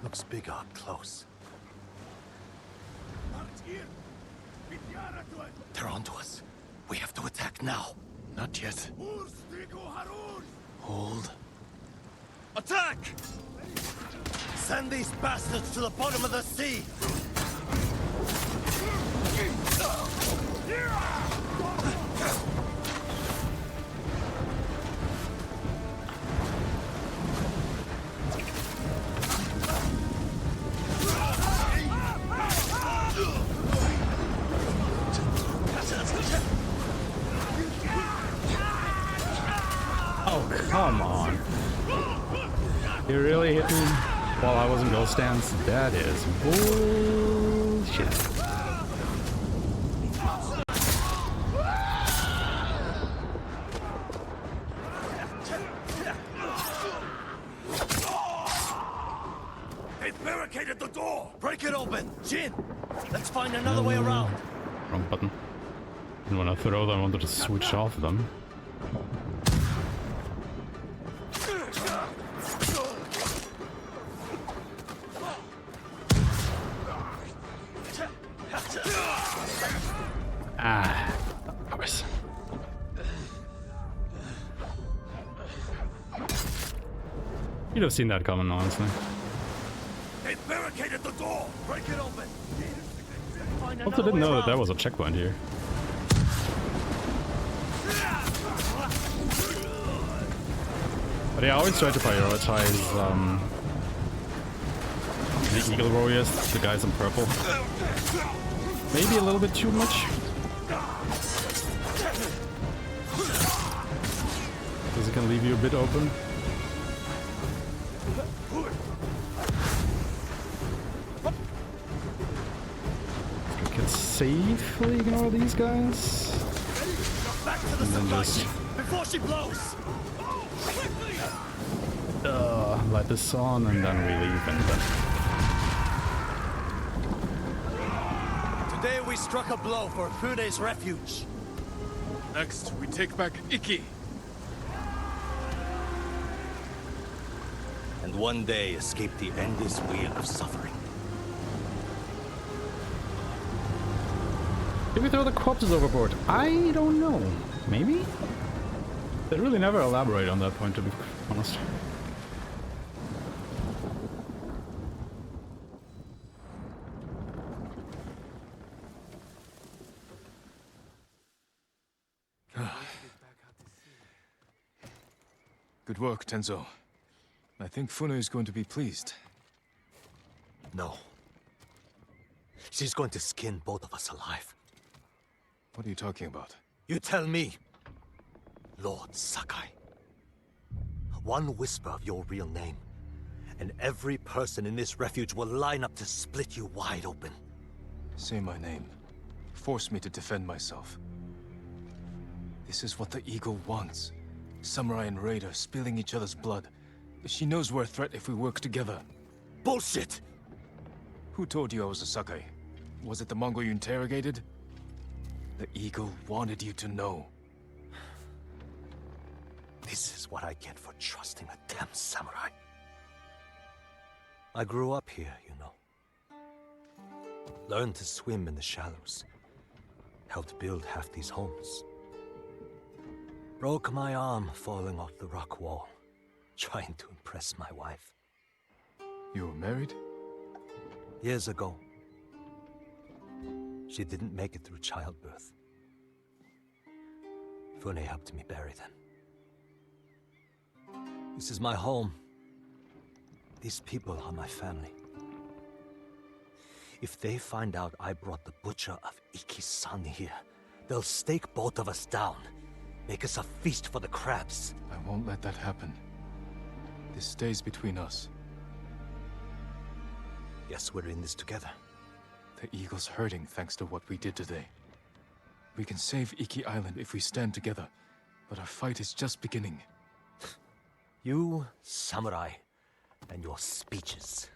Looks bigger up close. They're onto us. We have to attack now. Not yet. Hold. Attack! Send these bastards to the bottom of the sea! Oh, come on. You really hit me while I was in ghost stance? That is bullshit. They've barricaded the door! Break it open! Jin! Let's find another way around! Wrong button. Didn't want to throw them, I wanted to switch off them. Ah, of course. You'd have seen that coming, honestly. They've barricaded the door! Break it open! Find Also didn't know that there was a checkpoint here. But yeah, I always try to prioritize the Eagle Warriors, the guys in purple. Maybe a little bit too much. Because it can leave you a bit open. We can safely ignore these guys. And then just before she blows. light this on and then we leave and then... Today we struck a blow for Fune's refuge. Next, we take back Iki. And one day escape the endless wheel of suffering. Did we throw the corpses overboard? I don't know. Maybe? They really never elaborate on that point, to be honest. Good work, Tenzo. I think Fune is going to be pleased. No. She's going to skin both of us alive. What are you talking about? You tell me, Lord Sakai. One whisper of your real name, and every person in this refuge will line up to split you wide open. Say my name. Force me to defend myself. This is what the Eagle wants. Samurai and Raider spilling each other's blood. She knows we're a threat if we work together. Bullshit! Who told you I was a Sakai? Was it the Mongol you interrogated? The Eagle wanted you to know. This is what I get for trusting a damn samurai. I grew up here, you know. Learned to swim in the shallows. Helped build half these homes. Broke my arm falling off the rock wall, trying to impress my wife. You were married? Years ago. She didn't make it through childbirth. Fune helped me bury them. This is my home. These people are my family. If they find out I brought the butcher of Iki's son here, they'll stake both of us down. Make us a feast for the crabs. I won't let that happen. This stays between us. Guess we're in this together. The Eagle's hurting thanks to what we did today. We can save Iki Island if we stand together, but our fight is just beginning. You, samurai, and your speeches.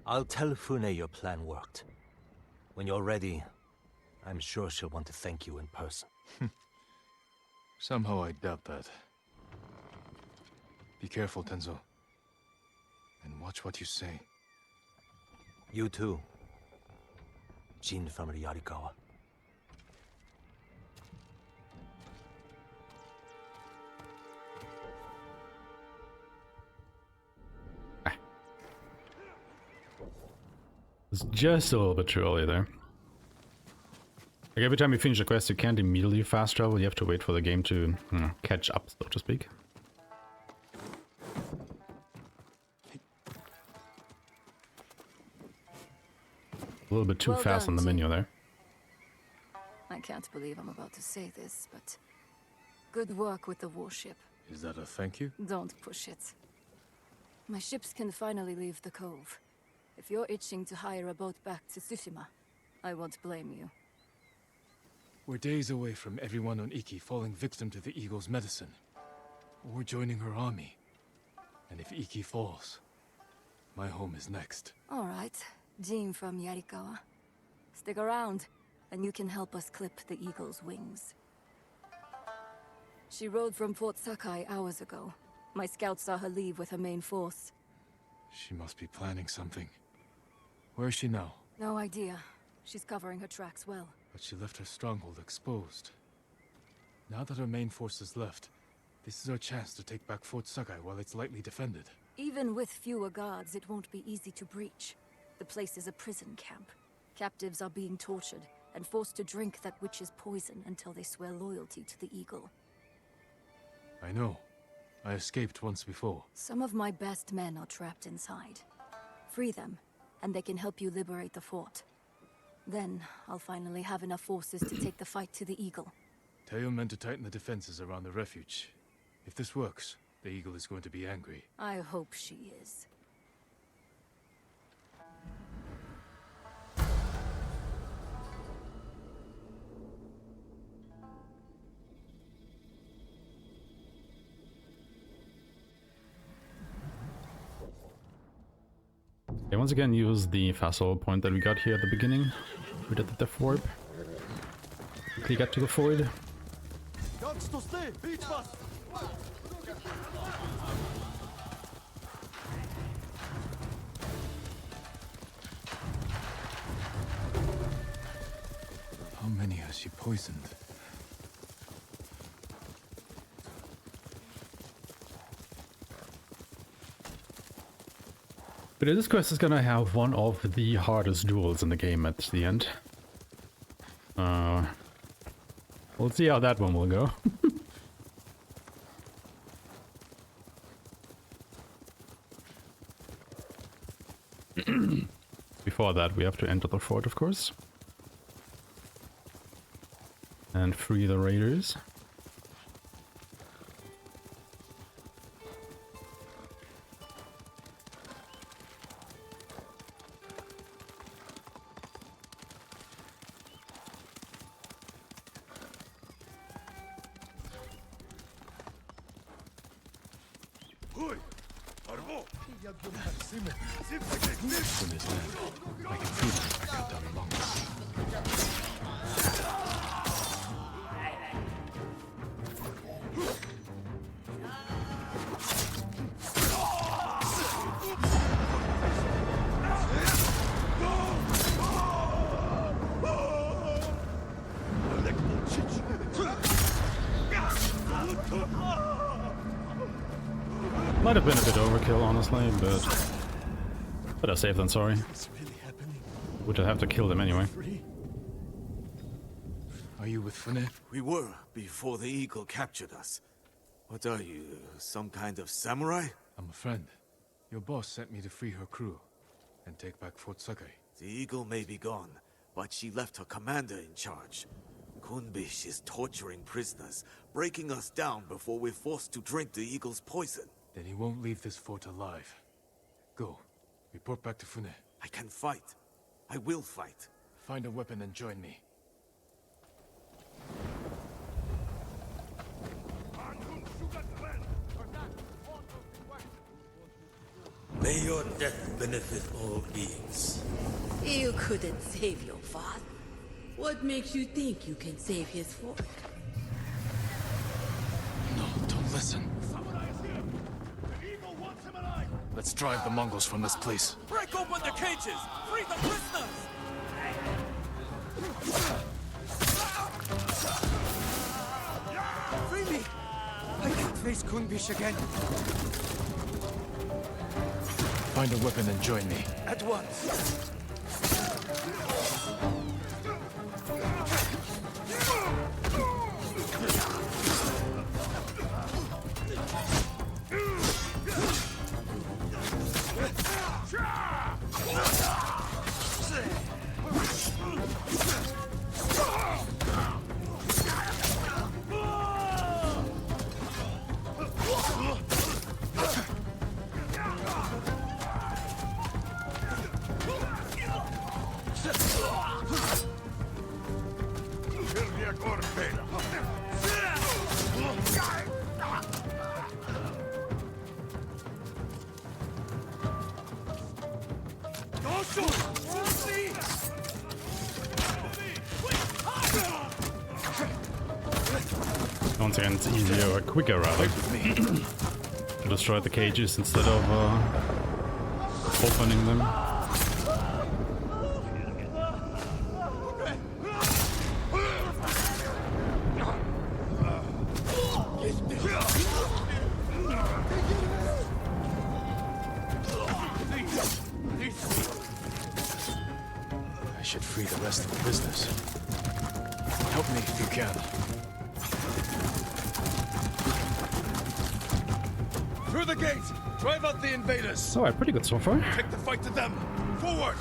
I'll tell Fune your plan worked. When you're ready, I'm sure she'll want to thank you in person. Somehow I doubt that. Be careful, Tenzo. And watch what you say. You too. Jin from Yarikawa. It's just a little bit too early there. Like every time you finish a quest, you can't immediately fast travel. You have to wait for the game to catch up, so to speak. A little bit too fast on the menu there. I can't believe I'm about to say this, but good work with the warship. Is that a thank you? Don't push it. My ships can finally leave the cove. If you're itching to hire a boat back to Tsushima, I won't blame you. We're days away from everyone on Iki falling victim to the Eagle's medicine. Or joining her army. And if Iki falls, my home is next. All right, Jin from Yarikawa. Stick around, and you can help us clip the Eagle's wings. She rode from Fort Sakai hours ago. My scouts saw her leave with her main force. She must be planning something. Where is she now? No idea. She's covering her tracks well. But she left her stronghold exposed. Now that her main force is left, this is our chance to take back Fort Sakai while it's lightly defended. Even with fewer guards, it won't be easy to breach. The place is a prison camp. Captives are being tortured and forced to drink that witch's poison until they swear loyalty to the Eagle. I know. I escaped once before. Some of my best men are trapped inside. Free them, and they can help you liberate the fort. Then I'll finally have enough forces to take the fight to the Eagle. Tell your men to tighten the defenses around the refuge. If this works, the Eagle is going to be angry. I hope she is. Okay, once again use the fossil point that we got here at the beginning. We did the death warp. Quickly get to the void. How many has she poisoned? But this quest is gonna have one of the hardest duels in the game at the end. We'll see how that one will go. Before that, we have to enter the fort, of course. And free the raiders. From his land, I can feel it back out down among us. Might have been a bit overkill, honestly, but better safe than sorry. Would have to kill them anyway. Are you with Fune? We were, before the Eagle captured us. What are you, some kind of samurai? I'm a friend. Your boss sent me to free her crew and take back Fort Sakai. The Eagle may be gone, but she left her commander in charge. Kunbish is torturing prisoners, breaking us down before we're forced to drink the Eagle's poison. Then he won't leave this fort alive. Go. Report back to Fune. I can fight. I will fight. Find a weapon and join me. May your death benefit all beings. You couldn't save your father. What makes you think you can save his fort? No, don't listen. Let's drive the Mongols from this place. Break open the cages! Free the prisoners! Free me! I can't face Kunbish again. Find a weapon and join me. At once. Once again, it's easier or quicker rather to destroy the cages instead of opening them. I should free the rest of the prisoners. Help me if you can. Through the gate! Drive out the invaders! Alright, pretty good so far. Take the fight to them! Forward!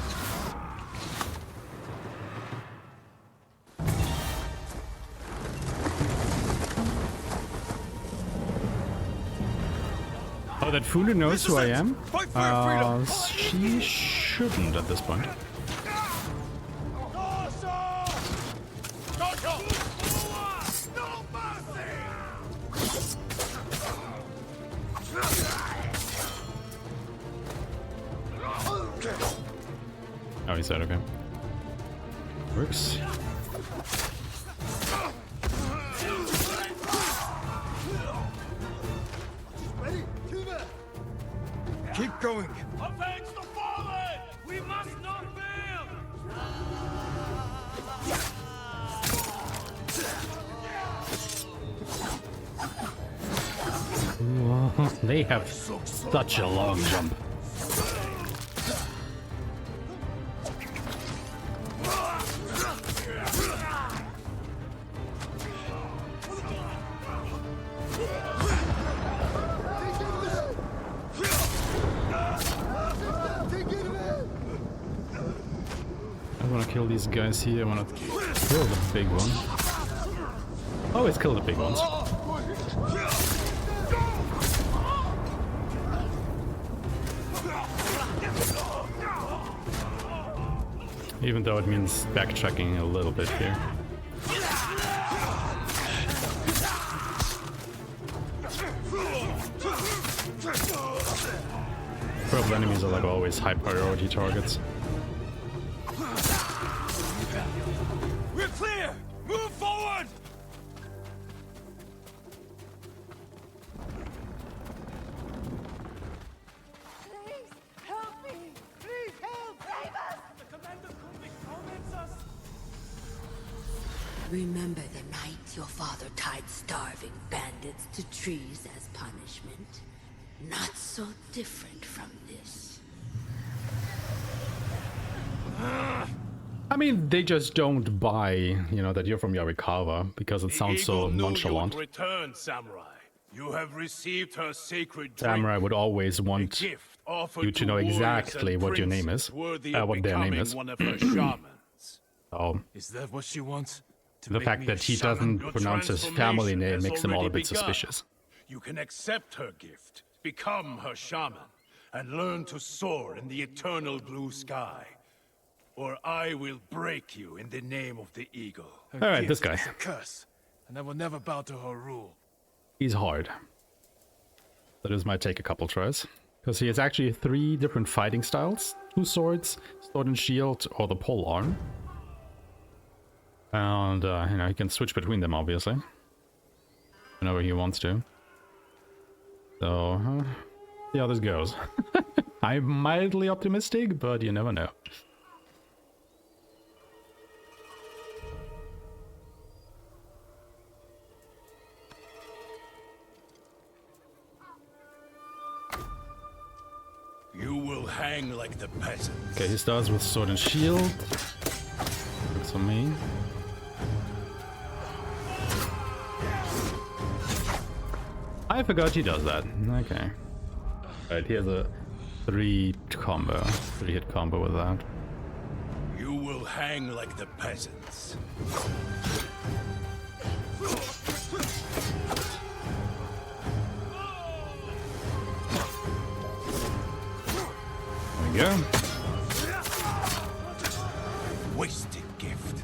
Oh, that Fulu knows who I am? She shouldn't at this point. Oh, he said okay. Works. Keep going. Avenge the fallen! We must not fail! Whoa, they have such a long jump. I want to kill these guys here. I want to kill the big one. Always kill the big ones. Even though it means backtracking a little bit here. Purple enemies are like always high priority targets. We're clear! Move forward! Please help me! Please help! Save us! The commander torments us! Remember the night your father tied starving bandits to trees as punishment? Not so different from this. I mean, they just don't buy, you know, that you're from Yarikawa because it sounds so nonchalant. Return, Samurai. You have received her sacred Samurai would always want you to know exactly what your name is, what their name is. One of her shamans. So, Is that what she wants? the fact that he doesn't pronounce his family name makes him all a bit suspicious. You can accept her gift, become her shaman, and learn to soar in the eternal blue sky. Or I will break you in the name of the eagle. Alright, this guy. It's a curse, and I will never bow to her rule. He's hard. So this might take a couple tries. Because he has actually 3 different fighting styles. 2 swords, sword and shield, or the pole arm. And, you know, he can switch between them, obviously. Whenever he wants to. So, see how this goes. I'm mildly optimistic, but you never know. You will hang like the peasants. Okay, he starts with sword and shield. Looks on me. I forgot he does that. Okay. Alright, he has a 3-hit combo with that. You will hang like the peasants. There we go. Wasted gift.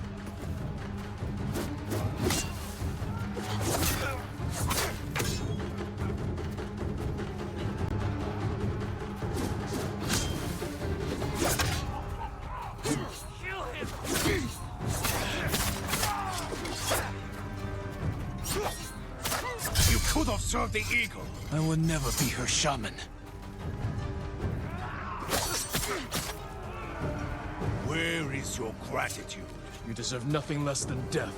You could have served the eagle. I will never be her shaman. Where is your gratitude? You deserve nothing less than death.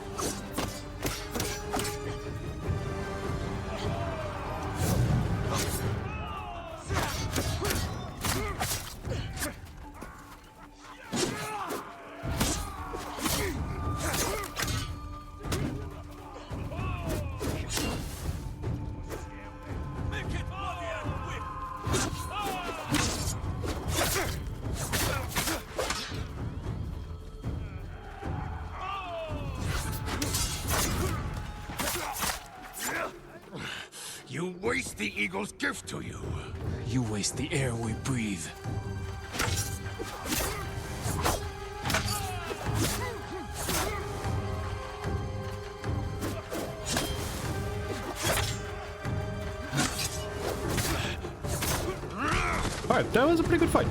You waste the eagle's gift to you. You waste the air we breathe. Alright, that was a pretty good fight.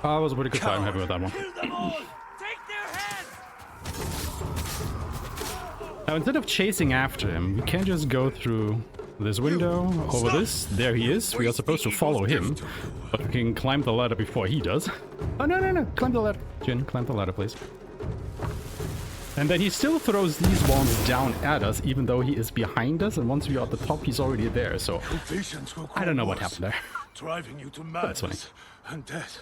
That was a pretty good fight. I'm happy with that one. Now, instead of chasing after him, we can just go through this window, over this. There he is. We are supposed to follow him, but we can climb the ladder before he does. Oh, no, no, no. Climb the ladder. Jin, climb the ladder, please. And then he still throws these wands down at us, even though he is behind us, and once we are at the top, he's already there, so I don't know what happened there. Driving you to That's madness and death.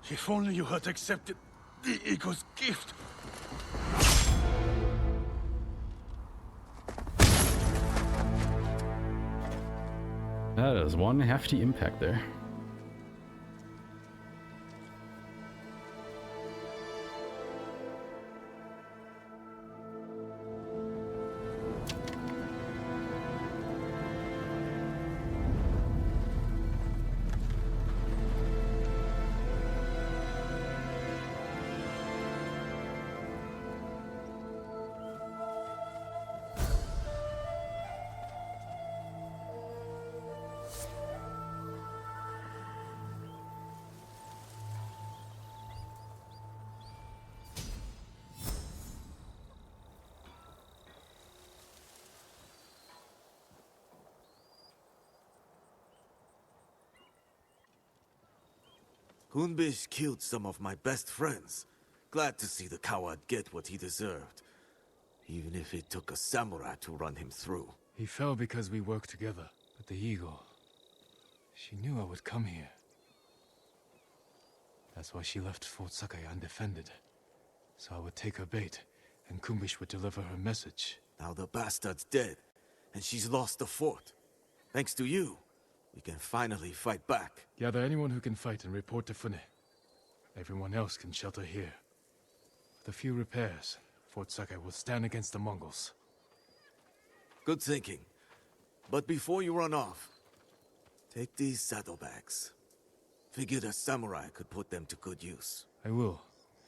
If only you had accepted the eagle's gift. That is one hefty impact there. Kunbish killed some of my best friends. Glad to see the coward get what he deserved. Even if it took a samurai to run him through. He fell because we worked together. But the eagle... she knew I would come here. That's why she left Fort Sakai undefended. So I would take her bait, and Kunbish would deliver her message. Now the bastard's dead, and she's lost the fort. Thanks to you, we can finally fight back. Gather anyone who can fight and report to Fune. Everyone else can shelter here. With a few repairs, Fort Sakai will stand against the Mongols. Good thinking. But before you run off, take these saddlebags. Figured a samurai could put them to good use. I will.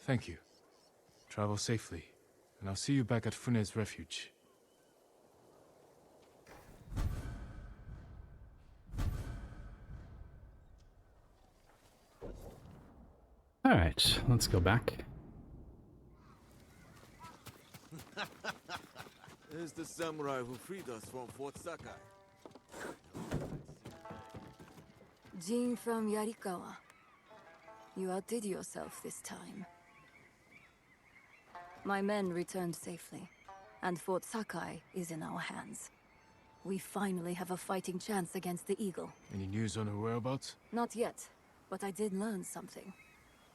Thank you. Travel safely, and I'll see you back at Fune's refuge. Alright, let's go back. There's the samurai who freed us from Fort Sakai. Jin from Yarikawa. You outdid yourself this time. My men returned safely, and Fort Sakai is in our hands. We finally have a fighting chance against the Eagle. Any news on her whereabouts? Not yet, but I did learn something.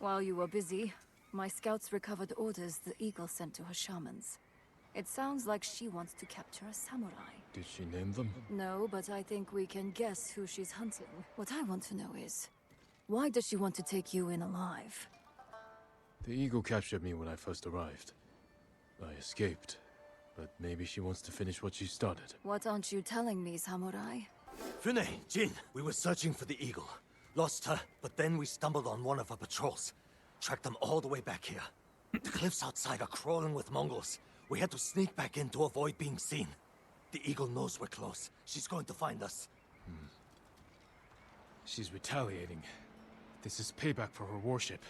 While you were busy, my scouts recovered orders the Eagle sent to her shamans. It sounds like she wants to capture a samurai. Did she name them? No, but I think we can guess who she's hunting. What I want to know is, why does she want to take you in alive? The Eagle captured me when I first arrived. I escaped, but maybe she wants to finish what she started. What aren't you telling me, samurai? Fune, Jin, we were searching for the Eagle. Lost her, but then we stumbled on one of her patrols. Tracked them all the way back here. The cliffs outside are crawling with Mongols. We had to sneak back in to avoid being seen. The Eagle knows we're close. She's going to find us. She's retaliating. This is payback for her warship.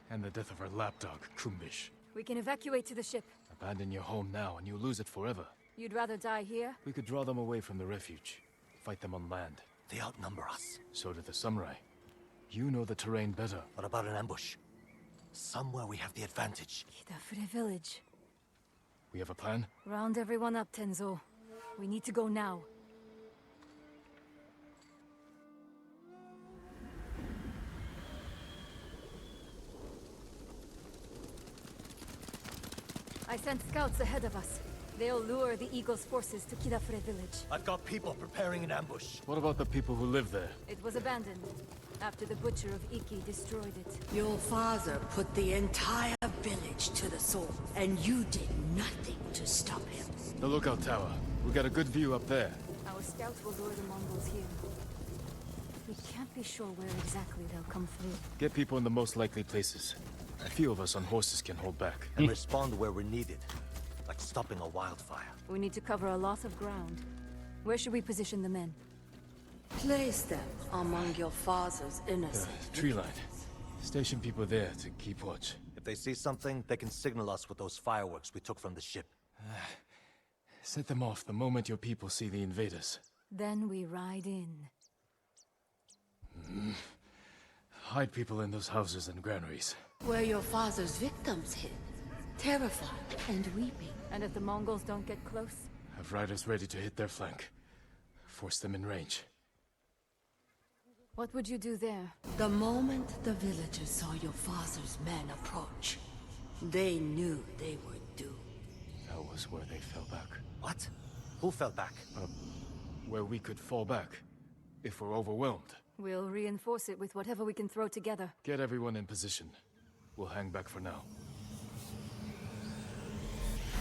And the death of her lapdog, Kunbish. We can evacuate to the ship. Abandon your home now and you lose it forever. You'd rather die here? We could draw them away from the refuge. Fight them on land. They outnumber us. So do the samurai. You know the terrain better. What about an ambush? Somewhere we have the advantage. Kidafure village. We have a plan? Round everyone up, Tenzo. We need to go now. I sent scouts ahead of us. They'll lure the Eagle's forces to Kidafure village. I've got people preparing an ambush. What about the people who live there? It was abandoned after the Butcher of Iki destroyed it. Your father put the entire village to the sword, and you did nothing to stop him. The lookout tower. We got a good view up there. Our scout will lure the Mongols here. We can't be sure where exactly they'll come through. Get people in the most likely places. A few of us on horses can hold back. And respond where we're needed. Like stopping a wildfire. We need to cover a lot of ground. Where should we position the men? Place them among your father's innocent. Tree line. Station people there to keep watch. If they see something, they can signal us with those fireworks we took from the ship. Set them off the moment your people see the invaders. Then we ride in. Hide people in those houses and granaries. Where your father's victims hid. Terrified and weeping. And if the Mongols don't get close? Have riders ready to hit their flank. Force them in range. What would you do there? The moment the villagers saw your father's men approach, they knew they were doomed. That was where they fell back. What? Who fell back? Where we could fall back, if we're overwhelmed. We'll reinforce it with whatever we can throw together. Get everyone in position. We'll hang back for now.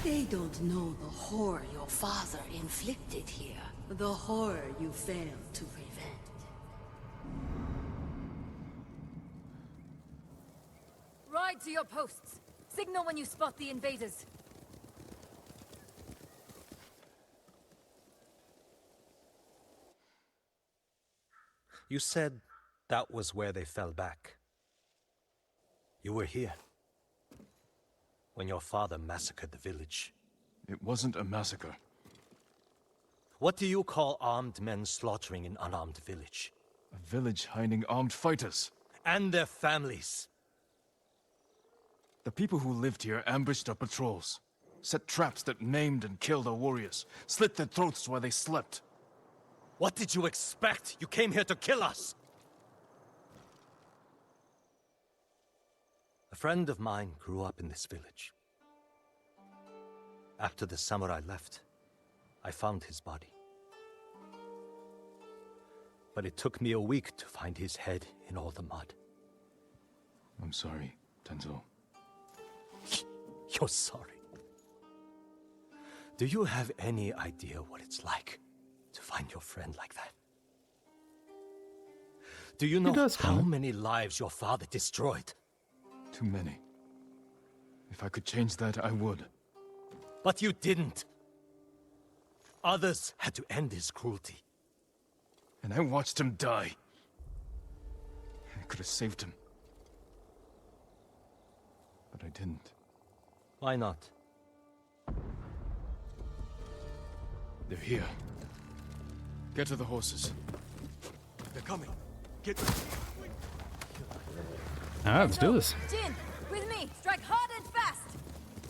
They don't know the horror your father inflicted here. The horror you failed to prevent. Ride to your posts. Signal when you spot the invaders. You said that was where they fell back. You were here. When your father massacred the village. It wasn't a massacre. What do you call armed men slaughtering an unarmed village? A village hiding armed fighters. And their families. The people who lived here ambushed our patrols. Set traps that maimed and killed our warriors. Slit their throats while they slept. What did you expect? You came here to kill us! A friend of mine grew up in this village. After the samurai left, I found his body. But it took me a week to find his head in all the mud. I'm sorry, Tenzo. You're sorry. Do you have any idea what it's like to find your friend like that? Do you know how many lives your father destroyed? Too many. If I could change that, I would. But you didn't. Others had to end his cruelty. And I watched him die. I could have saved him. But I didn't. Why not? They're here. Get to the horses. They're coming. Get ready. Let's do this. Jin, with me. Strike hard and fast.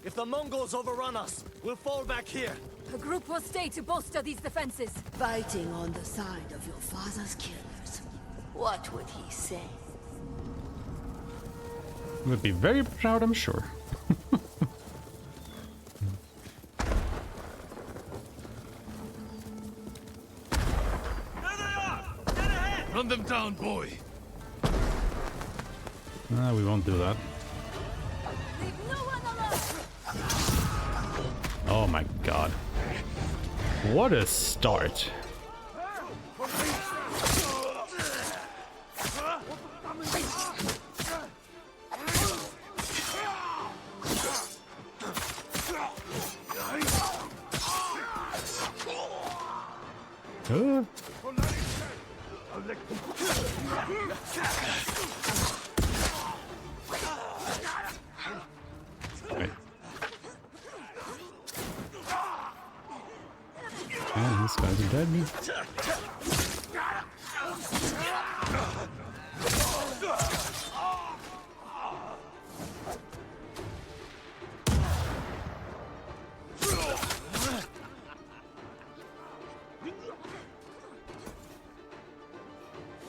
If the Mongols overrun us, we'll fall back here. A group will stay to bolster these defenses. Fighting on the side of your father's killers. What would he say? Would be very proud, I'm sure. Run them down, boy. We won't do that. Leave no one alone. Oh my god. What a start. Wait. Oh, this guy's dead.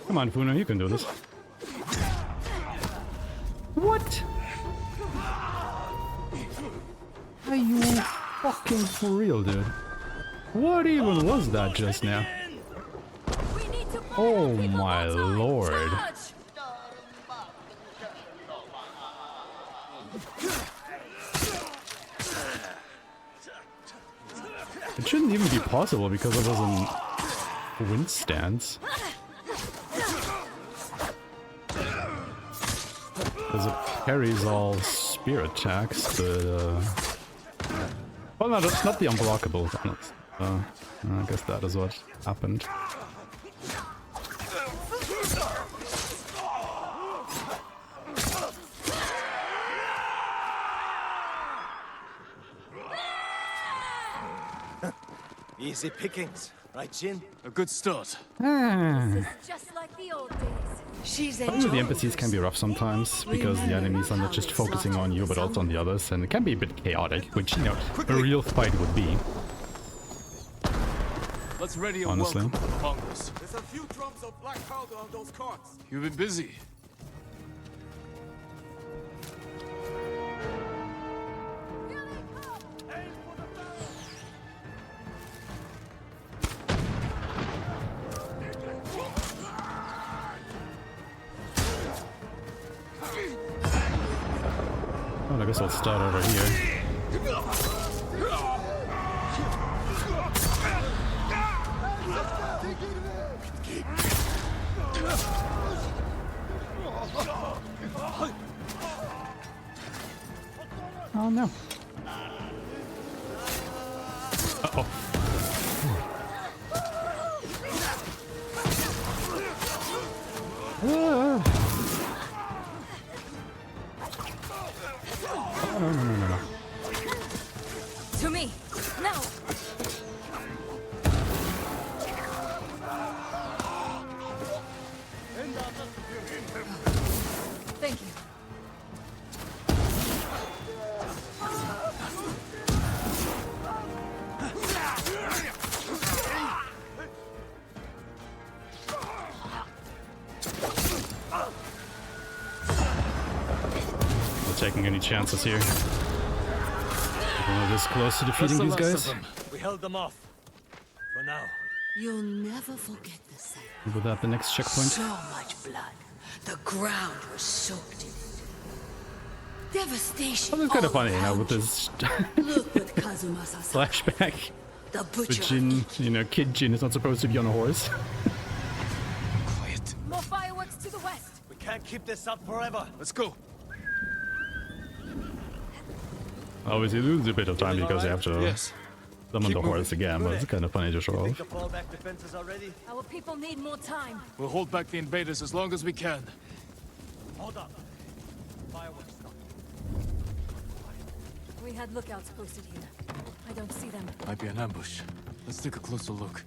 Come on, Funo, you can do this. What? Are you fucking for real, dude? What even was that just now? Oh my lord. It shouldn't even be possible because it wasn't wind stance. Because it parries all spear attacks, but well, no, that's not the unblockable. I guess that is what happened. Easy pickings, right, Jin? A good start. This is just like the old days. She's Some of the NPCs can be rough sometimes, because the enemies are not just focusing on you, but also on the others, and it can be a bit chaotic, which, you know, a real fight would be. Let's ready a Honestly. welcome for the Mongols. There's a few drums of black powder on those carts. You've been busy. Well, I guess I'll start over here. Oh no. Uh-oh. Ah. Oh, no. To me, now. Thank you. Not taking any chances here. We're this close to defeating these guys. We held them off. For now. You'll never forget the sight. Without the next checkpoint. So much blood. The ground was soaked in it. Devastation. Oh, it's kind of funny, you know, with this Look what Kazumasa saw. flashback. The But butcher. Jin, you know, Kid Jin is not supposed to be on a horse. Quiet. More fireworks to the west. We can't keep this up forever. Let's go. Obviously, you lose a bit of time because you have to Yes. summon the Keep horse moving. again, but it's kind of funny to show Think off. the fallback defenses are ready? Our people need more time. We'll hold back the invaders as long as we can. Hold up. Fireworks. We had lookouts posted here. I don't see them. Might be an ambush. Let's take a closer look.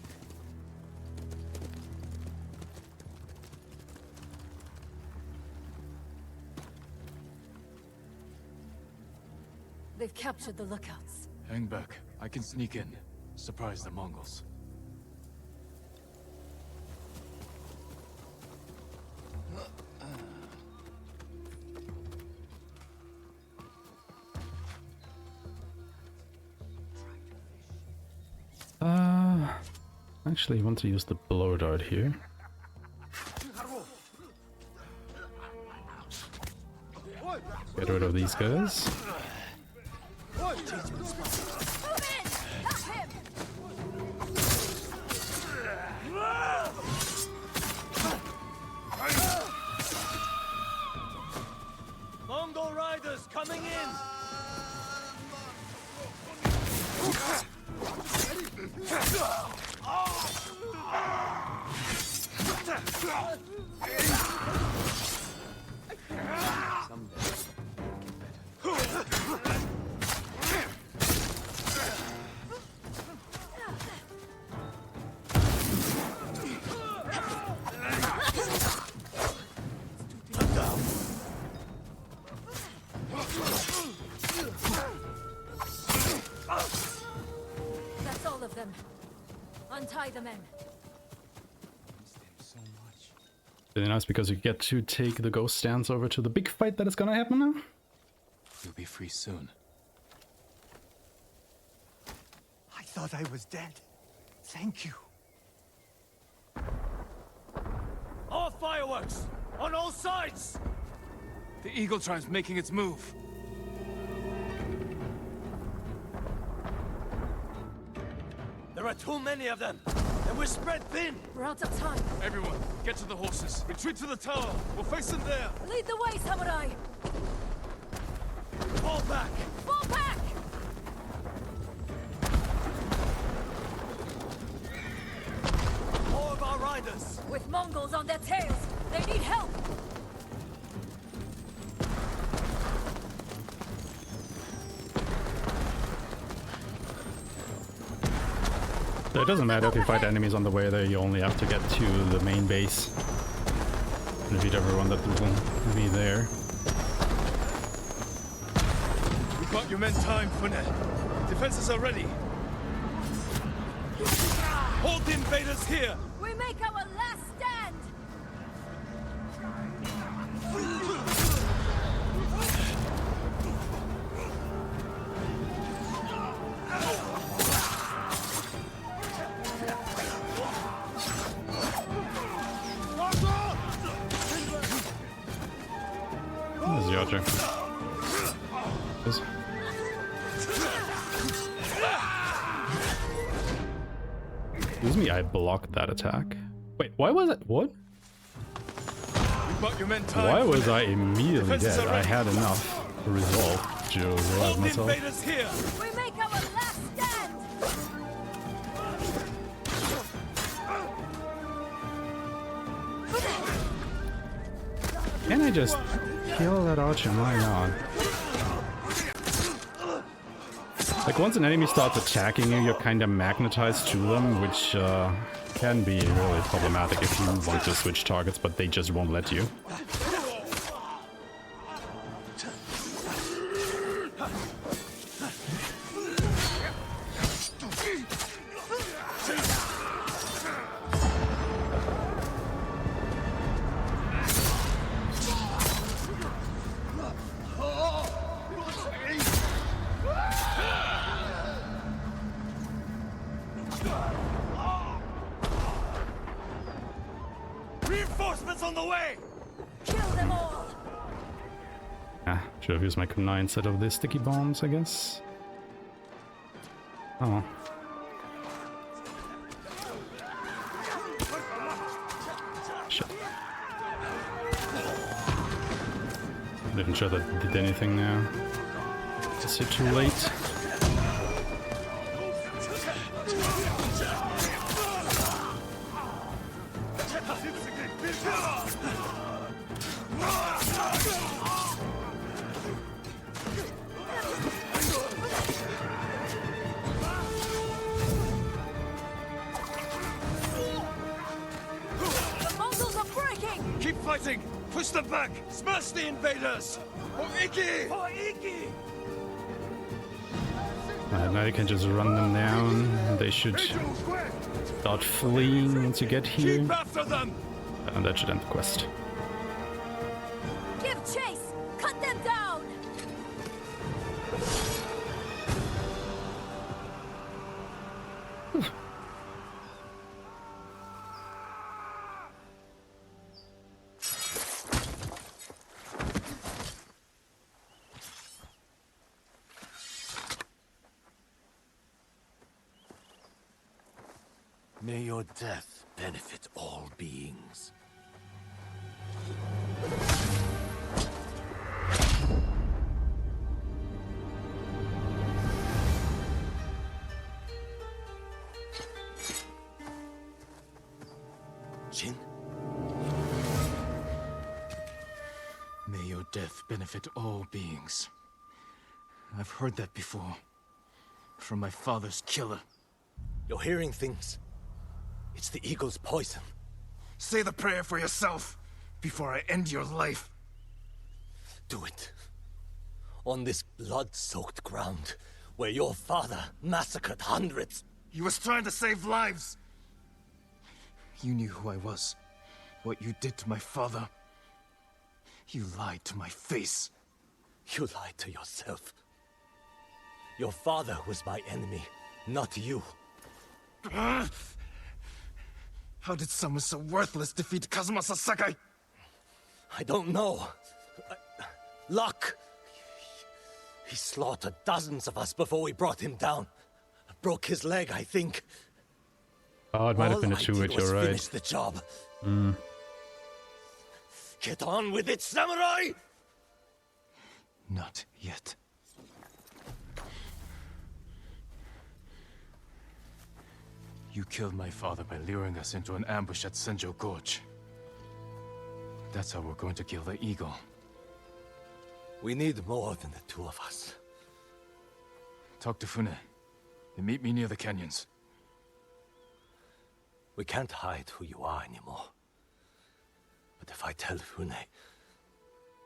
They've captured the lookouts. Hang back. I can sneak in. Surprise the Mongols. Actually, I want to use the blow dart here. Get rid of these guys. Mongol riders coming in! That's all of them. Untie the men. Really nice because you get to take the ghost stance over to the big fight that is gonna happen now. You'll be free soon. I thought I was dead. Thank you. All fireworks! On all sides! The Eagle Tribe's making its move. There are too many of them! And we're spread thin! We're out of time. Everyone, get to the horses. Retreat to the tower. We'll face them there. Lead the way, samurai! Fall back! Fall back! More of our riders! With Mongols on their tails, they need help! So it doesn't matter if you fight enemies on the way there, you only have to get to the main base. And defeat everyone that will be there. We've got your men timed, Fune. Defenses are ready. Hold the invaders here! We make our last stand! There's the archer. Excuse me, I blocked that attack. Wait, why was it? What? Why was I immediately dead? I had enough resolve to revive myself. Here. We make our last stand! Can I just kill that archer? My god. Like, once an enemy starts attacking you, you're kind of magnetized to them, which can be really problematic if you want to switch targets, but they just won't let you. Reinforcements on the way! Kill them all! Ah, should have used my kunai instead of the sticky bombs, I guess. Oh. Shit. Not even sure that did anything now. Is it too late? Keep fighting! Push them back! Smash the invaders! For Iki! For Iki! Now you can just run them down. They should start fleeing once you get here. Keep after them! And that should end the quest. Give chase! Cut them down! May your death benefit all beings. Jin? May your death benefit all beings. I've heard that before. From my father's killer. You're hearing things. It's the eagle's poison. Say the prayer for yourself before I end your life. Do it. On this blood-soaked ground, where your father massacred hundreds. He was trying to save lives. You knew who I was. What you did to my father. You lied to my face. You lied to yourself. Your father was my enemy, not you. How did someone so worthless defeat Kazuma Sasakai? I don't know. Luck. He slaughtered dozens of us before we brought him down. Broke his leg, I think. Oh, it might have All been a I two-hit, did was you're right. finish the job. Mm. Get on with it, samurai! Not yet. You killed my father by luring us into an ambush at Senjo Gorge. That's how we're going to kill the eagle. We need more than the two of us. Talk to Fune. They meet me near the canyons. We can't hide who you are anymore. But if I tell Fune...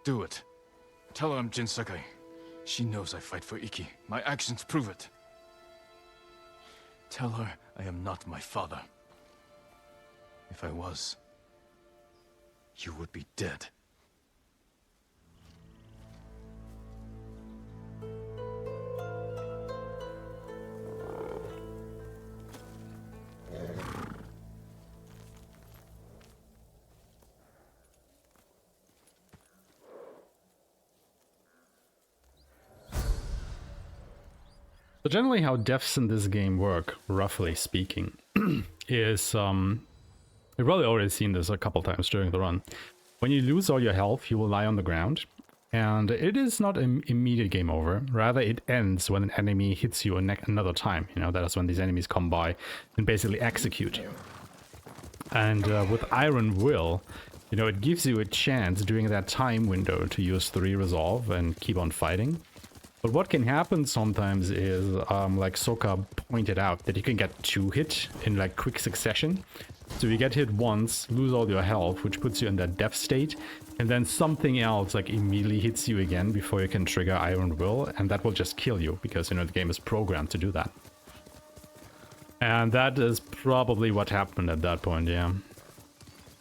Do it. Tell her I'm Jin Sakai. She knows I fight for Iki. My actions prove it. Tell her I am not my father. If I was, you would be dead. So generally how deaths in this game work, roughly speaking, is, we've probably already seen this a couple times during the run. When you lose all your health, you will lie on the ground, and it is not an immediate game over. Rather, it ends when an enemy hits you another time. You know, that is when these enemies come by and basically execute you. And with Iron Will, you know, it gives you a chance during that time window to use 3 resolve and keep on fighting. But what can happen sometimes is, like Soka pointed out, that you can get 2 hit in like quick succession. So you get hit once, lose all your health, which puts you in that death state, and then something else like immediately hits you again before you can trigger Iron Will, and that will just kill you, because, you know, the game is programmed to do that. And that is probably what happened at that point, yeah.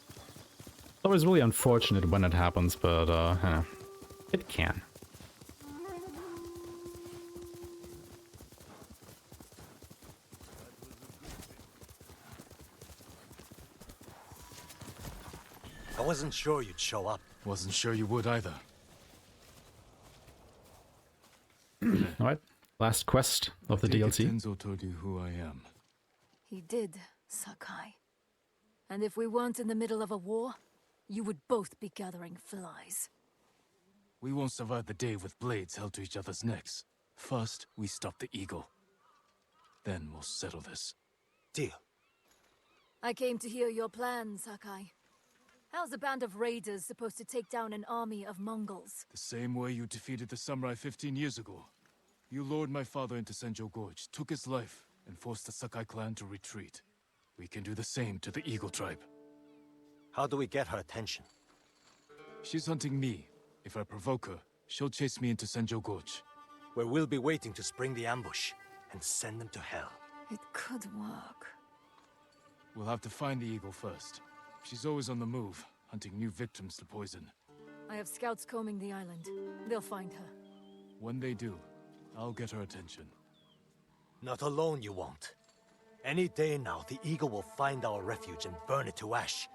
It's always really unfortunate when it happens, but, it can. I wasn't sure you'd show up. Wasn't sure you would either. Alright, last quest of the DLC. Tenzo told you who I am. He did, Sakai. And if we weren't in the middle of a war, you would both be gathering flies. We won't survive the day with blades held to each other's necks. First, we stop the eagle. Then we'll settle this. Deal. I came to hear your plan, Sakai. How's a band of raiders supposed to take down an army of Mongols? The same way you defeated the samurai 15 years ago. You lured my father into Senjo Gorge, took his life, and forced the Sakai clan to retreat. We can do the same to the Eagle tribe. How do we get her attention? She's hunting me. If I provoke her, she'll chase me into Senjo Gorge. Where we'll be waiting to spring the ambush and send them to hell. It could work. We'll have to find the Eagle first. She's always on the move, hunting new victims to poison. I have scouts combing the island. They'll find her. When they do, I'll get her attention. Not alone you won't. Any day now, the Eagle will find our refuge and burn it to ash.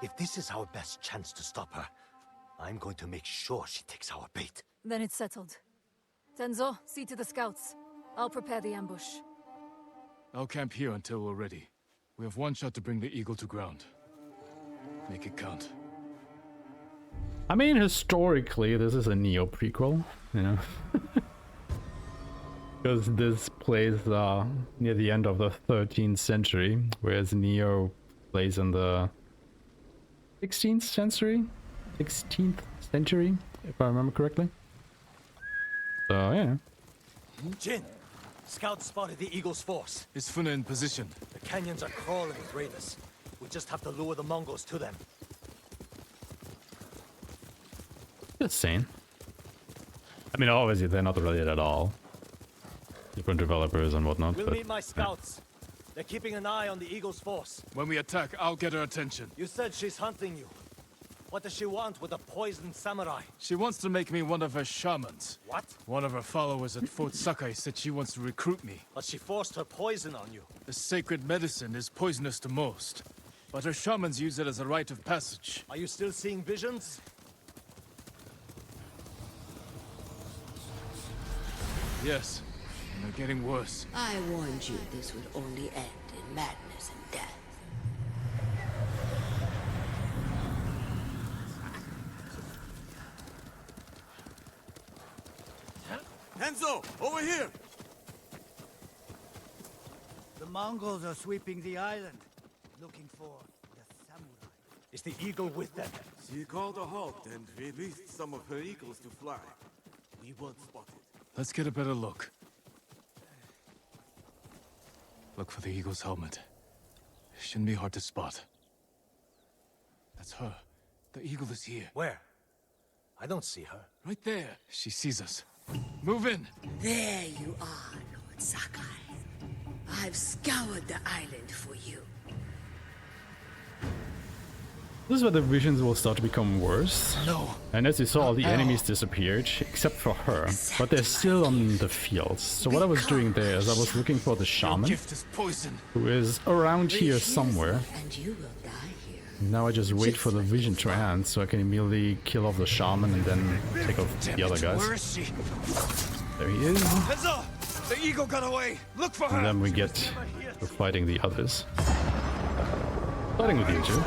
If this is our best chance to stop her, I'm going to make sure she takes our bait. Then it's settled. Tenzo, see to the scouts. I'll prepare the ambush. I'll camp here until we're ready. We have one shot to bring the Eagle to ground. Make it count. I mean, historically, this is a Neo prequel, you know? Because this plays near the end of the 13th century, whereas Neo plays in the 16th century? 16th century, if I remember correctly. So, yeah. Jin! Scouts spotted the Eagle's force. Is Fune in position? The canyons are crawling with raiders. We just have to lure the Mongols to them. Just saying. I mean, obviously, they're not related at all. Different developers and whatnot. We'll but, meet my scouts. They're keeping an eye on the Eagle's force. When we attack, I'll get her attention. You said she's hunting you. What does she want with a poisoned samurai? She wants to make me one of her shamans. What? One of her followers at Fort Sakai said she wants to recruit me. But she forced her poison on you. The sacred medicine is poisonous to most. But her shamans use it as a rite of passage. Are you still seeing visions? Yes, and they're getting worse. I warned you this would only end in madness and Tenzo, over here! The Mongols are sweeping the island, looking for the samurai. Is the eagle with them? She called a halt and released some of her eagles to fly. We weren't spotted. Let's get a better look. Look for the eagle's helmet. Shouldn't be hard to spot. That's her. The eagle is here. Where? I don't see her. Right there. She sees us. Move in. There you are, Lord Sakai. I've scoured the island for you. This is where the visions will start to become worse. No. And as you saw, all the enemies disappeared, except for her. But they're still on the fields. So what I was doing there is I was looking for the shaman, Gift is poison. who is around here somewhere. And you will die here. Now I just wait for the vision to end so I can immediately kill off the shaman and then take off the other guys. Where is she? There he is. Tenzo! The eagle got away! Look for her! And then we get to fighting the others. Starting with you two.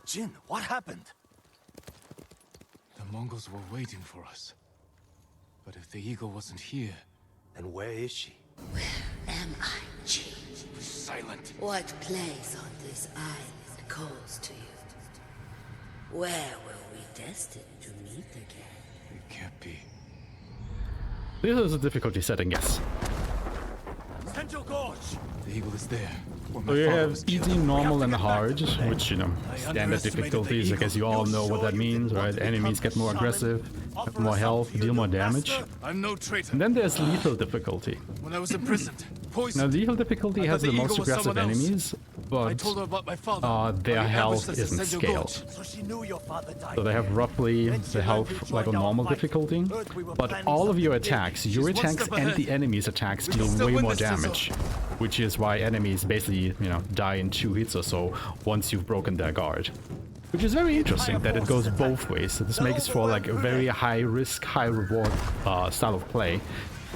Jin, what happened? The Mongols were waiting for us. But if the eagle wasn't here... Then where is she? Where am I, Jin? Silent. What place on this island calls to you? Where were we destined to meet again? It can't be. This is a difficulty setting, yes. Central Gorge! The eagle is there. So you have easy, normal, and hard, which, you know, standard difficulties. I guess you all know what that means, right? Enemies get more aggressive, have more health, deal more damage. I'm no traitor. And then there's lethal difficulty. When I was imprisoned, poisoned. Now, lethal difficulty has the most aggressive enemies, but their health isn't scaled. So they have roughly the health like a normal difficulty, but all of your attacks and the enemy's attacks deal way more damage, which is why enemies basically, you know, die in 2 hits or so once you've broken their guard. Which is very interesting that it goes both ways. So this makes for like a very high risk, high reward style of play,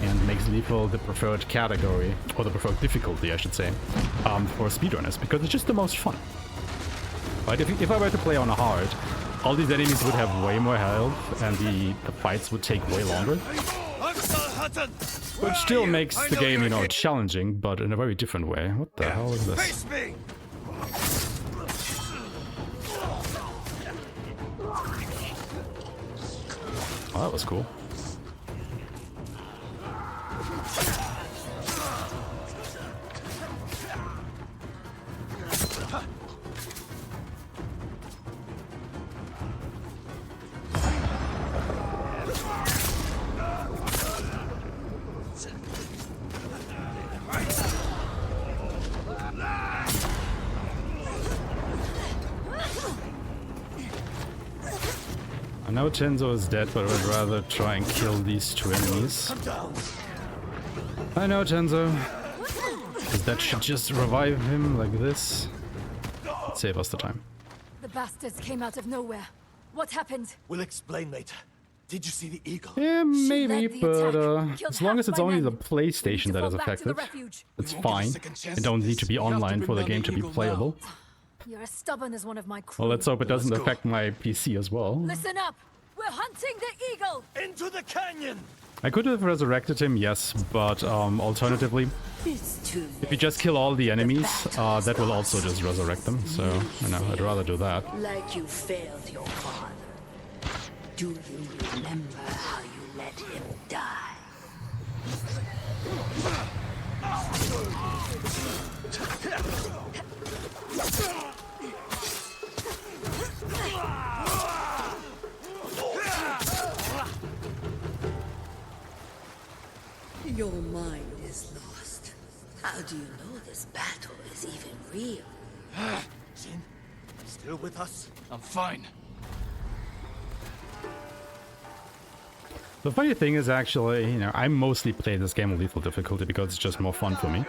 and makes lethal the preferred category, or the preferred difficulty, I should say, for speedrunners, because it's just the most fun. Right? If I were to play on a hard, all these enemies would have way more health, and the fights would take way longer. Which still makes the game, you know, challenging, but in a very different way. What the hell is this? Oh, that was cool. I know Tenzo is dead, but I would rather try and kill these 2 enemies. I know, Tenzo. Because that should just revive him like this. Save us the time. The bastards came out of nowhere. What happened? We'll explain later. Did you see the eagle? Yeah, maybe, but as long as it's only the PlayStation that is affected, it's fine. You don't need to be online for the game to be playable. You're as stubborn as one of my crew. Well, let's hope it doesn't affect my PC as well. Listen up! We're hunting the eagle! Into the canyon! I could have resurrected him, yes, but alternatively, if you just kill all the enemies, that will also just resurrect them, so, you know, I'd rather do that. Like you failed your father. Do you remember how you let him die? Your mind is lost. How do you know this battle is even real? Jin, still with us? I'm fine. The funny thing is actually, you know, I mostly play this game on lethal difficulty because it's just more fun for me.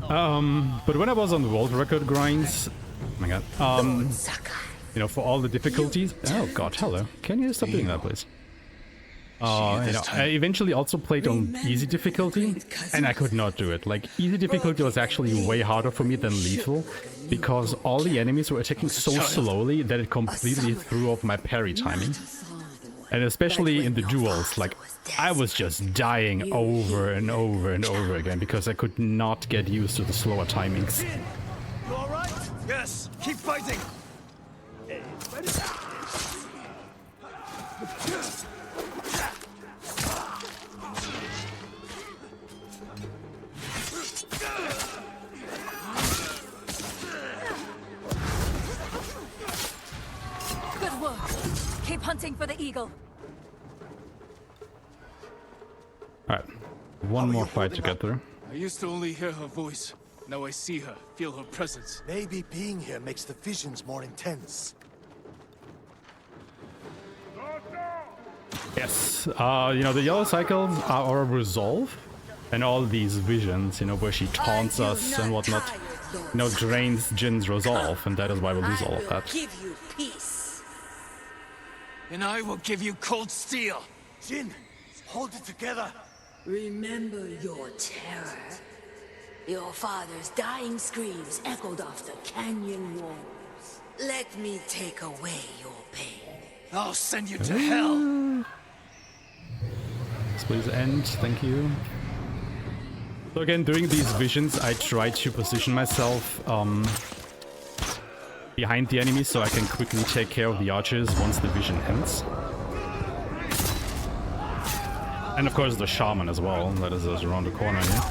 But when I was on the world record grinds, oh my god, you know, for all the difficulties. Oh god, hello. Can you stop doing that, please? You know, I eventually also played on easy difficulty, and I could not do it. Like, easy difficulty was actually way harder for me than lethal, because all the enemies were attacking so slowly that it completely threw off my parry timing. And especially in the duels, like, I was just dying over and over and over again because I could not get used to the slower timings. You alright? Yes, keep fighting! Good work. Keep hunting for the eagle. Alright, one more fight to get through. I used to only hear her voice. Now I see her, feel her presence. Maybe being here makes the visions more intense. Yes, you know, the yellow cycles are our resolve, and all these visions, you know, where she taunts us and whatnot, you know, drains Jin's resolve, and that is why we lose all of that. Give you peace. And I will give you cold steel. Jin, hold it together. Remember your terror. Your father's dying screams echoed off the canyon walls. Let me take away your pain. I'll send you to hell. Please end, thank you. So again, during these visions, I try to position myself behind the enemy so I can quickly take care of the archers once the vision ends. And of course the shaman as well, that is around the corner here.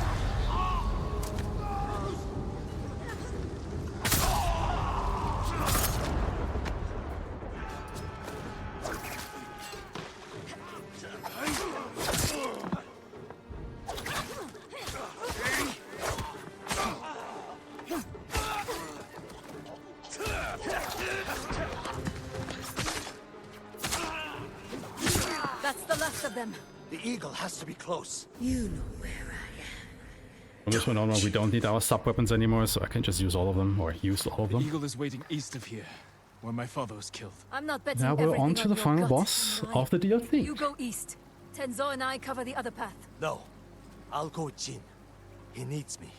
That's the last of them. The eagle has to be close. You know where From this one on, we don't need our sub-weapons anymore, so I can just use all of them, or use all of The them. eagle is waiting east of here, where my father was killed. I'm not betting Now we're everything on to the your final gut. boss of the DLC. You go east. Tenzo and I cover the other path. No, I'll go with Jin. He needs me.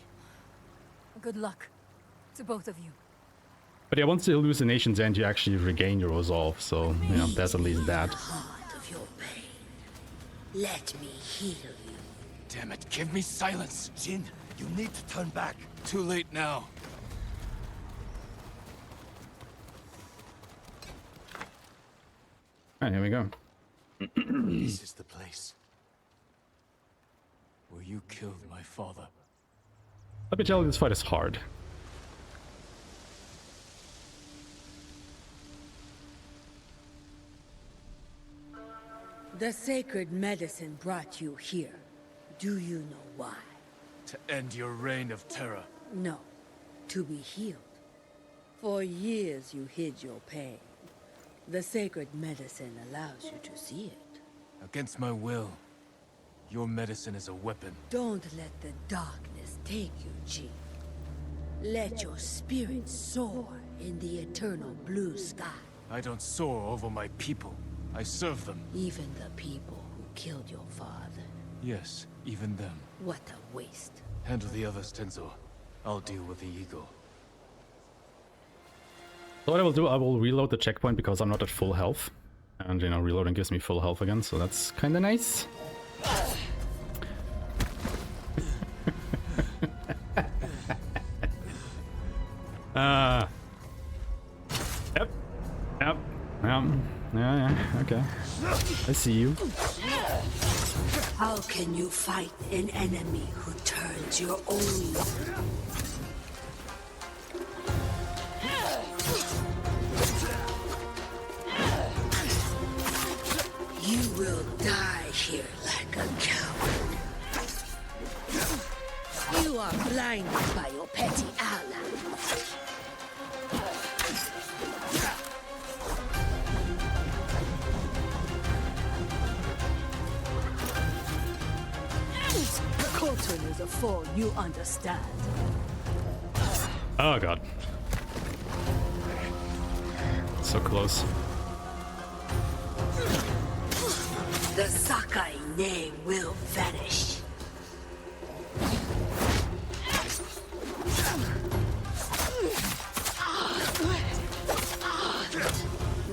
Good luck to both of you. But yeah, once the hallucinations end, you actually regain your resolve, so, you know, that's at least that. of your pain. Let me heal you. Damn it, give me silence. Jin, you need to turn back. Too late now. Alright, here we go. This is the place. Where you killed my father. Let me tell you, this fight is hard. The sacred medicine brought you here. Do you know why? To end your reign of terror. No, to be healed. For years you hid your pain. The sacred medicine allows you to see it. Against my will. Your medicine is a weapon. Don't let the darkness take you, Jin. Let your spirit soar in the eternal blue sky. I don't soar over my people. I serve them. Even the people who killed your father. Yes, even them. What a waste. Handle the others, Tenzo. I'll deal with the eagle. So what I will do, I will reload the checkpoint because I'm not at full health. And, you know, reloading gives me full health again, so that's kinda nice. Yep. Yep. Yeah, okay. I see you. How can you fight an enemy who turns your own? You will die here like a coward. You are blinded by your petty allies. Colton is a fool, you understand. Oh god. So close. The Sakai name will vanish.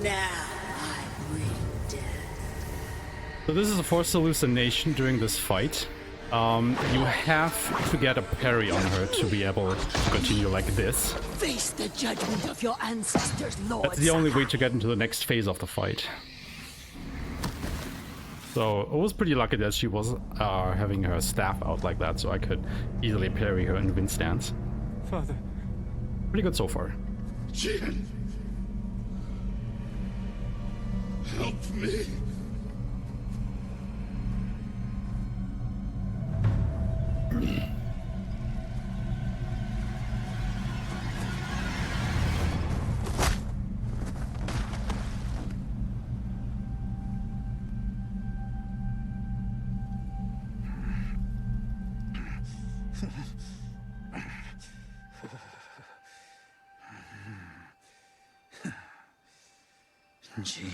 Now I'm really dead. So this is a forced hallucination during this fight. You have to get a parry on her to be able to continue like this. Face the judgment of your ancestors, Lord. That's the only way to get into the next phase of the fight. So I was pretty lucky that she was having her staff out like that, so I could easily parry her in wind stance. Father. Pretty good so far. Jin! Help me! Jean.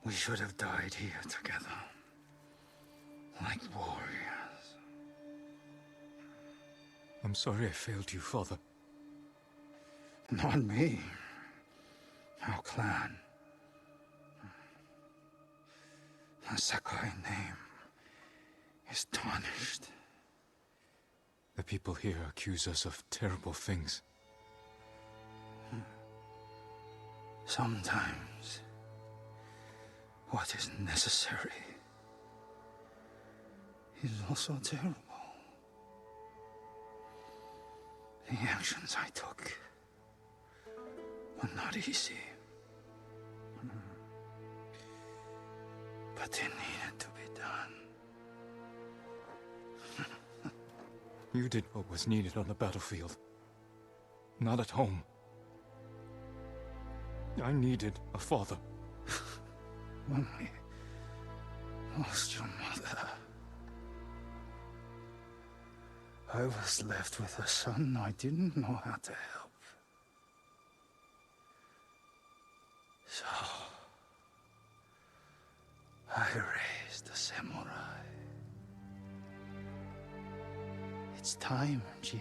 We should have died here together. Like warriors. I'm sorry I failed you, Father. Not me. Our clan. The Sakai name is tarnished. The people here accuse us of terrible things. Sometimes, what is necessary is also terrible. The actions I took were not easy. But they needed to be done. You did what was needed on the battlefield. Not at home. I needed a father. When we lost your mother, I was left with a son I didn't know how to help. So, I raised a samurai. It's time, Jin.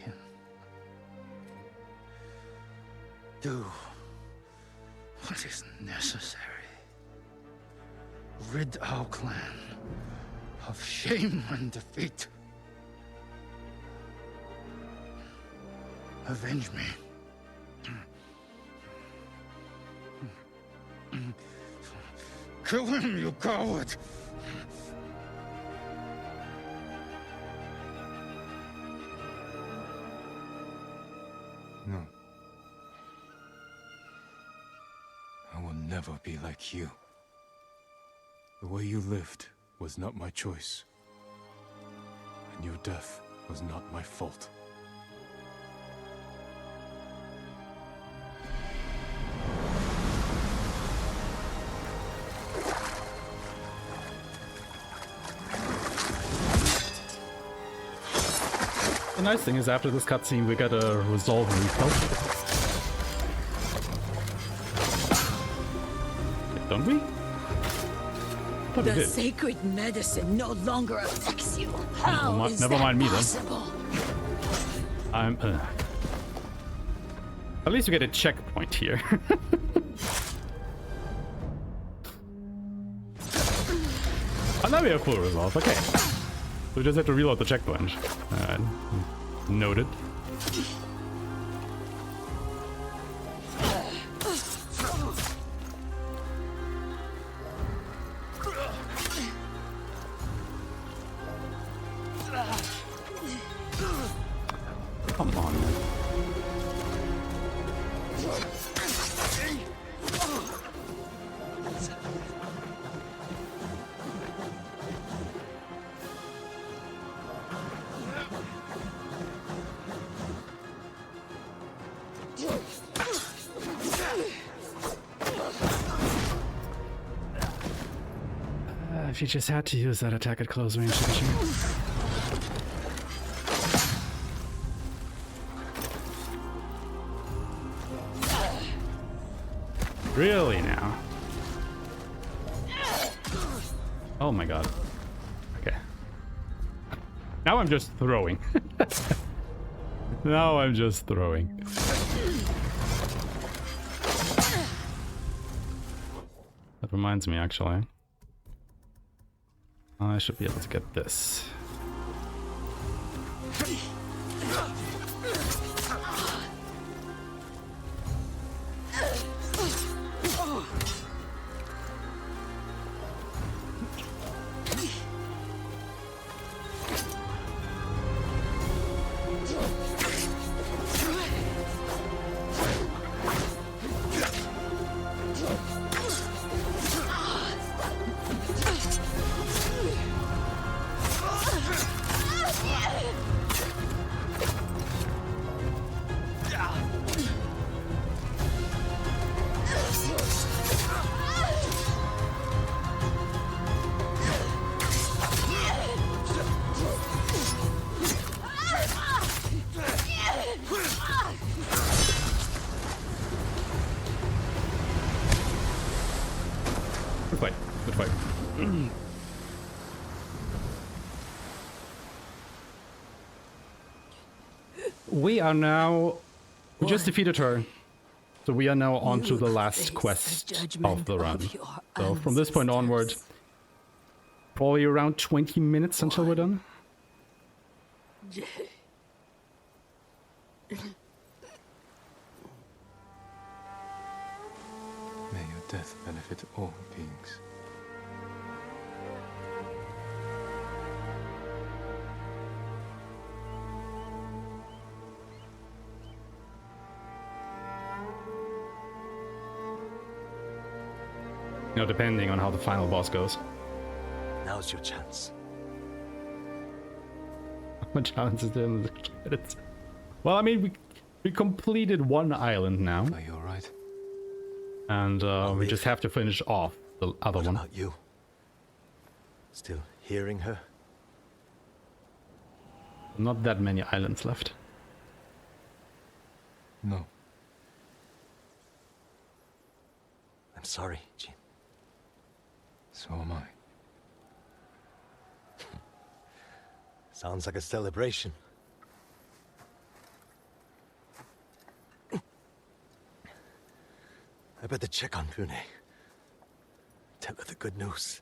Do what is necessary. Rid our clan of shame and defeat. Avenge me. Kill him, you coward! No. I will never be like you. The way you lived was not my choice. And your death was not my fault. The nice thing is after this cutscene we got a resolve repel. Don't we? The sacred medicine no longer affects you. How is never that mind me possible? then. I'm. At least we get a checkpoint here. Oh, now we have full resolve. Okay. So we just have to reload the checkpoint. Noted. Come on, man. If you just had to use that attack at close range, didn't you? Really now? Oh my god. Okay. Now I'm just throwing. Now I'm just throwing. That reminds me, actually. I should be able to get this. Good fight. Good fight. We are now... We just defeated her. So we are now on to the last quest of the run. So from this point onward, probably around 20 minutes until we're done. May your death benefit all beings. You know, depending on how the final boss goes. Now's your chance. How much challenge is there in the credits? Well, I mean, we completed one island now. Are you alright? And we just have to finish off the other one. What about you? Still hearing her? Not that many islands left. No. I'm sorry, Jin. So am I. Sounds like a celebration. I better check on Rune. Tell her the good news.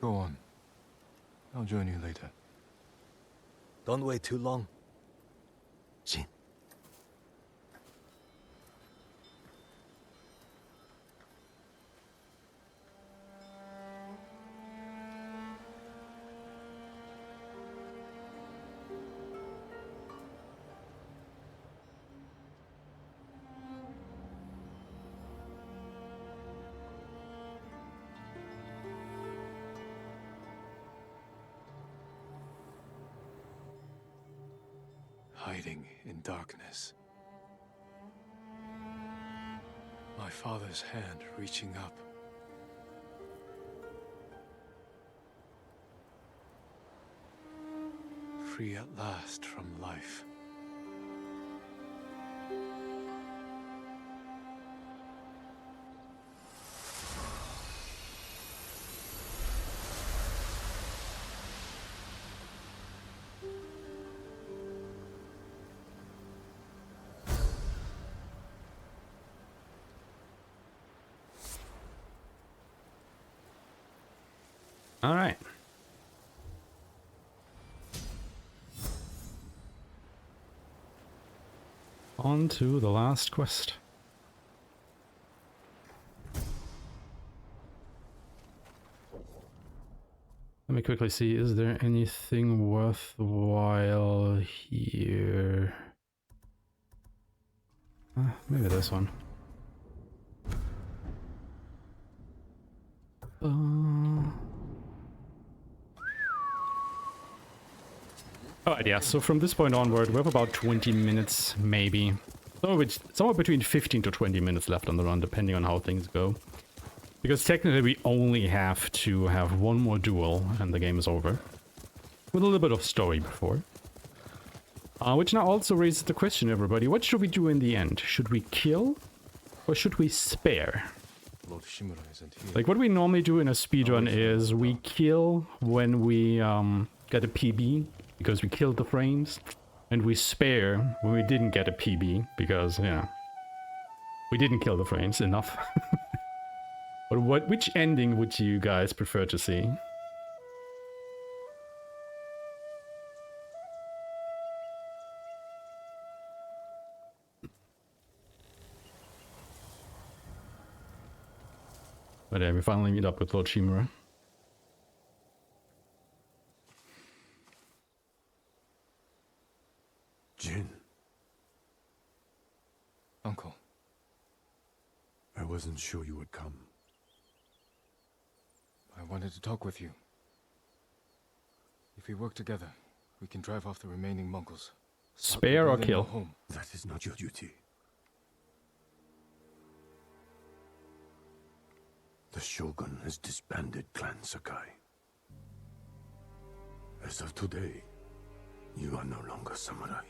Go on. I'll join you later. Don't wait too long, Jin. Hiding in darkness. My father's hand reaching up. Free at last from life. All right. On to the last quest. Let me quickly see, is there anything worthwhile here? Maybe this one. Alright, yeah, so from this point onward, we have about 20 minutes, maybe. Somewhere between 15 to 20 minutes left on the run, depending on how things go. Because technically we only have to have one more duel, and the game is over. With a little bit of story before. Which now also raises the question, everybody, what should we do in the end? Should we kill or should we spare? Lord Shimura isn't here. Like what we normally do in a speedrun is we kill when we get a PB because we killed the frames, and we spare when we didn't get a PB because, you know, we didn't kill the frames enough. But which ending would you guys prefer to see? But yeah, we finally meet up with Lord Shimura. Jin. Uncle. I wasn't sure you would come. I wanted to talk with you. If we work together, we can drive off the remaining Mongols. Spare or kill? Home. That is not your duty. The Shogun has disbanded Clan Sakai. As of today, you are no longer samurai.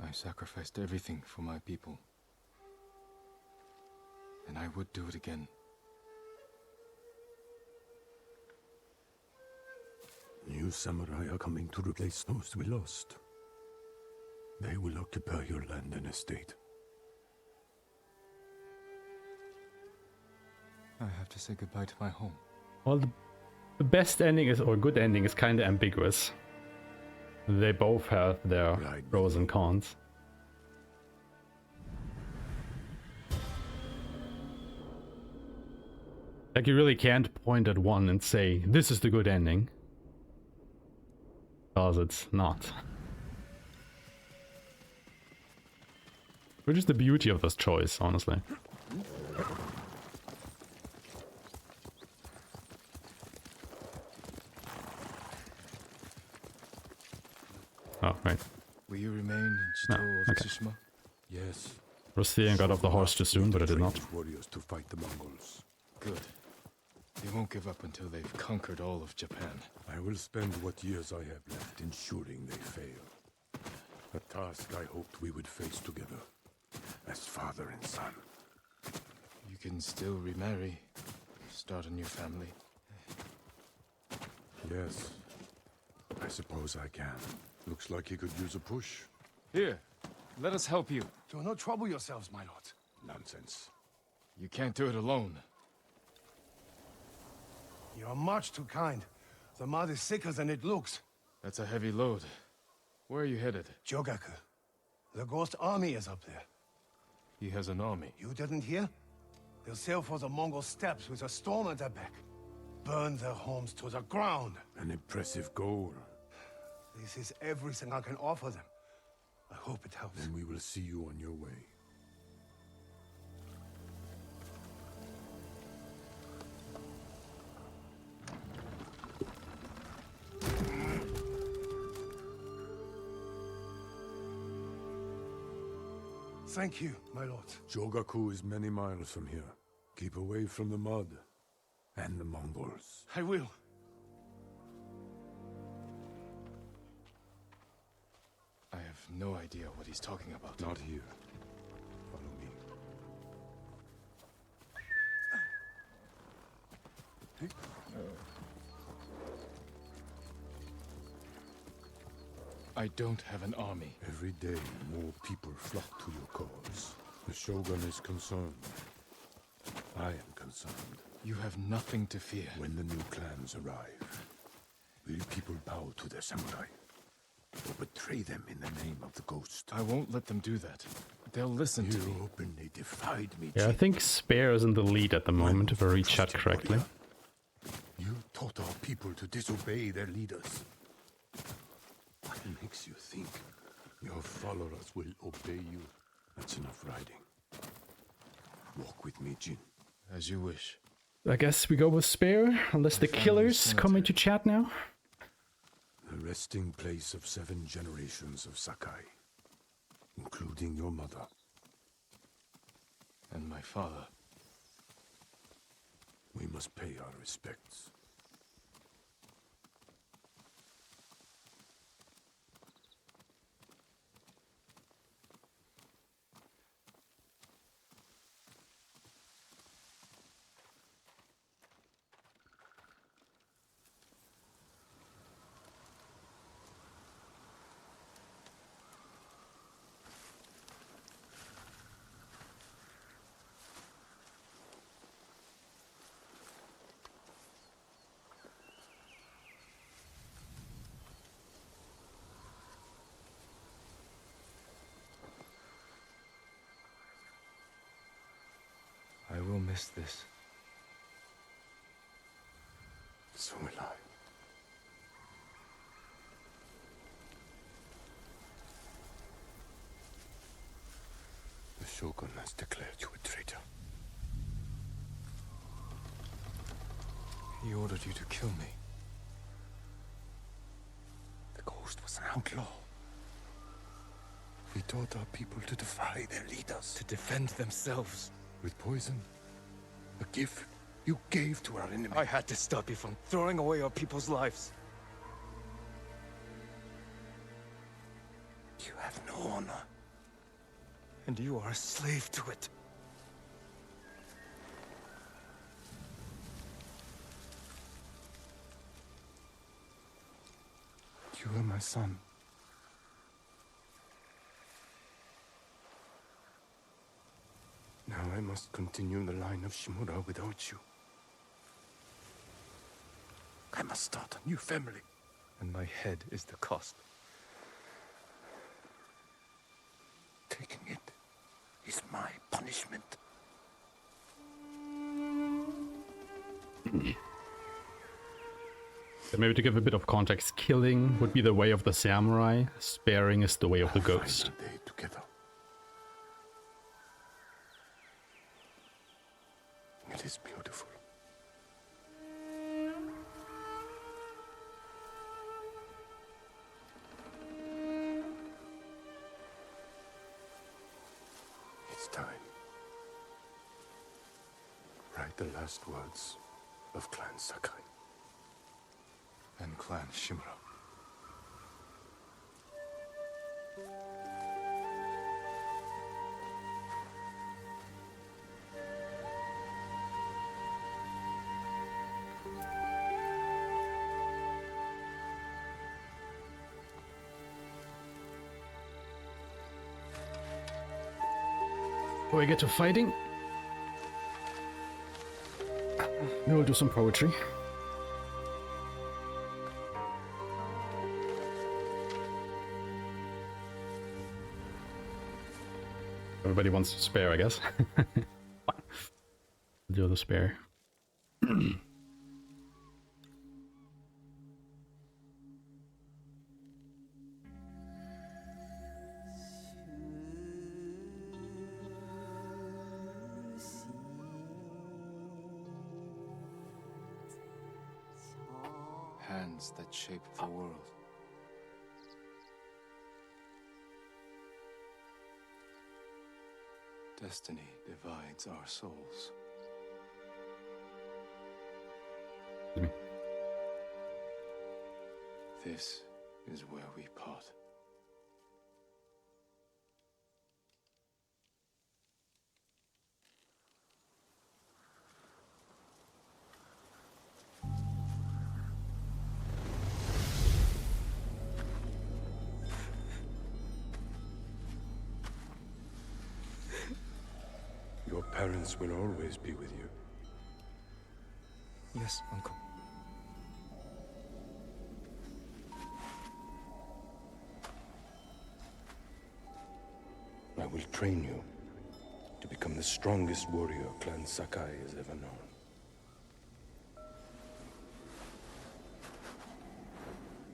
I sacrificed everything for my people. And I would do it again. New samurai are coming to replace those we lost. They will occupy your land and estate. I have to say goodbye to my home. Well, the best ending is, or good ending is kind of ambiguous. They both have their pros and cons. Like you really can't point at one and say, this is the good ending. Because it's not. Which is the beauty of this choice, honestly. Oh, right. Will you remain in Chito of okay. Tsushima? Yes. Rostian got off the horse too soon, but I did not. Warriors to fight the Mongols. Good. They won't give up until they've conquered all of Japan. I will spend what years I have left ensuring they fail. A task I hoped we would face together, as father and son. You can still remarry, start a new family. Yes, I suppose I can. Looks like he could use a push. Here, let us help you. Do not trouble yourselves, my lord. Nonsense. You can't do it alone. You are much too kind. The mud is thicker than it looks. That's a heavy load. Where are you headed? Jogaku. The Ghost Army is up there. He has an army. You didn't hear? They'll sail for the Mongol steppes with a storm at their back. Burn their homes to the ground. An impressive goal. This is everything I can offer them. I hope it helps. Then we will see you on your way. Thank you, my lord. Jogaku is many miles from here. Keep away from the mud and the Mongols. I will. I have no idea what he's talking about. Not here. Follow me. I don't have an army. Every day, more people flock to your cause. The Shogun is concerned. I am concerned. You have nothing to fear. When the new clans arrive, will people bow to their samurai? Or betray them in the name of the ghost? I won't let them do that. They'll listen to me. You openly defied me. Yeah, I think Spare is in the lead at the moment, if I read chat correctly. You taught our people to disobey their leaders. What makes you think your followers will obey you? That's enough riding. Walk with me, Jin. As you wish. I guess we go with Spare, unless the killers come into chat now. The resting place of 7 generations of Sakai, including your mother. And my father. We must pay our respects. miss this. So will I. The Shogun has declared you a traitor. He ordered you to kill me. The Ghost was an outlaw. He taught our people to defy their leaders. To defend themselves. With poison. A gift you gave to our enemy. I had to stop you from throwing away our people's lives. You have no honor. And you are a slave to it. You are my son. Now I must continue the line of Shimura without you. I must start a new family. And my head is the cost. Taking it is my punishment. Maybe to give a bit of context, killing would be the way of the samurai, sparing is the way of the ghost. Day together. It is beautiful. It's time. Write the last words of Clan Sakai. And Clan Shimura. Before we get to fighting, we will do some poetry. Everybody wants to spare, I guess. Do the spare. Hands that shape the world. Destiny divides our souls. This is where we part. Your parents will always be with you. Yes, Uncle. I will train you to become the strongest warrior Clan Sakai has ever known.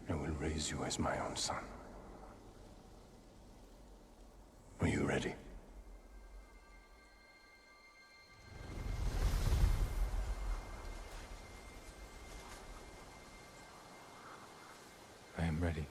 I will raise you as my own son. Are you ready? I am ready.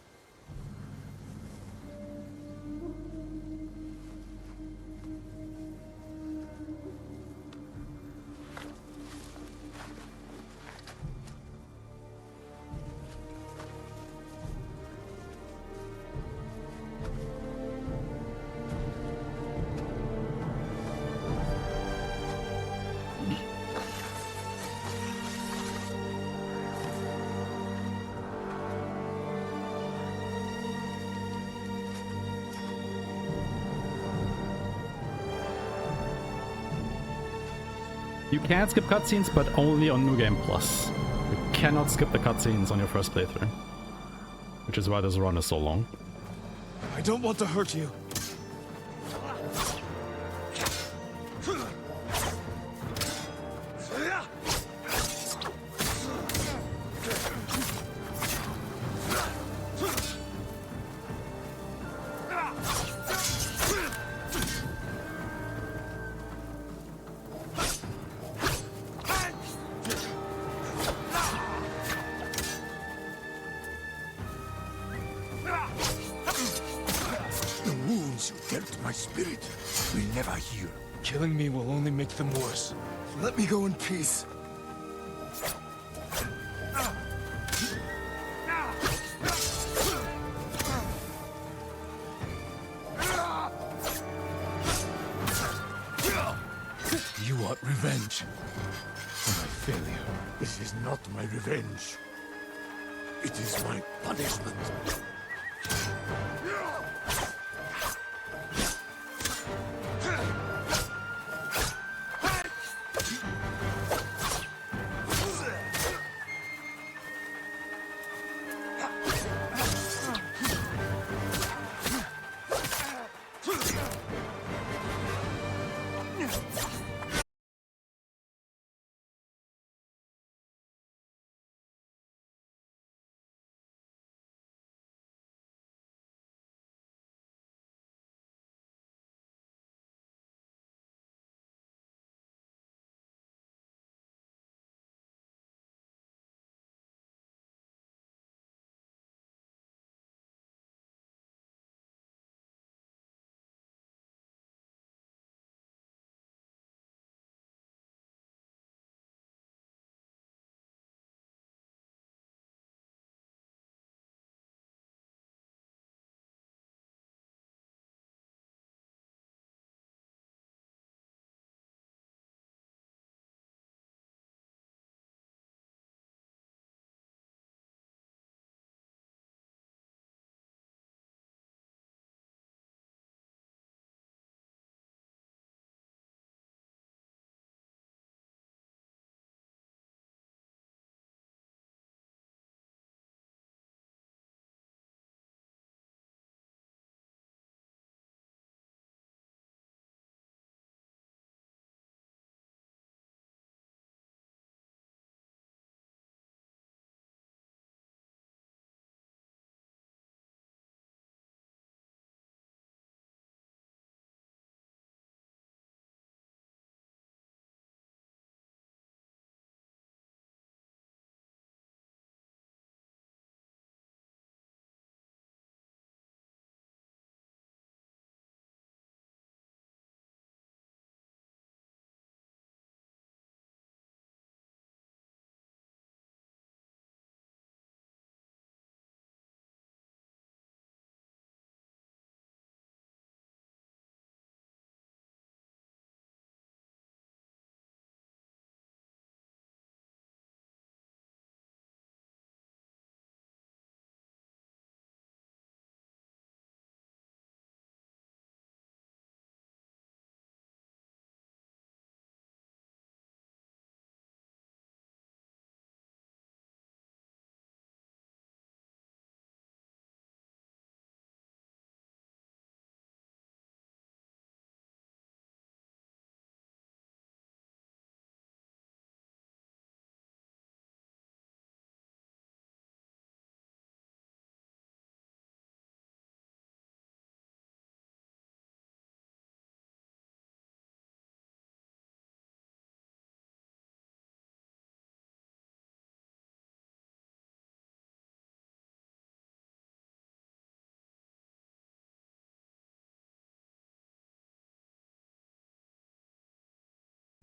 You can skip cutscenes, but only on New Game Plus. You cannot skip the cutscenes on your first playthrough. Which is why this run is so long. I don't want to hurt you. dealt my spirit will never heal. Killing me will only make them worse. Let me go in peace. You want revenge for my failure. This is not my revenge. It is my punishment.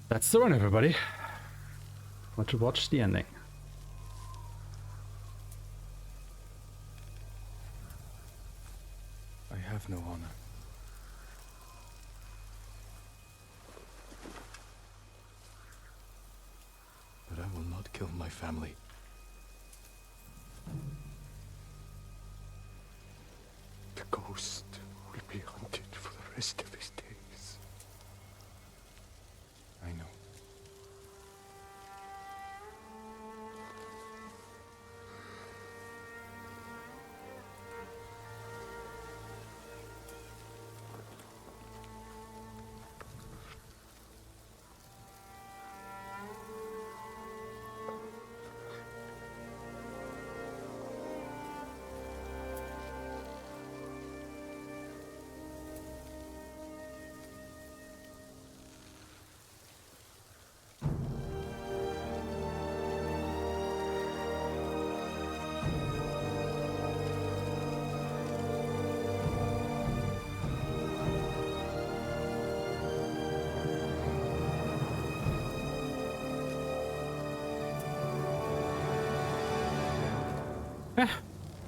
That's the one, everybody. Want to watch the ending. I have no honor. But I will not kill my family. The ghost will be hunted for the rest of his days. I know.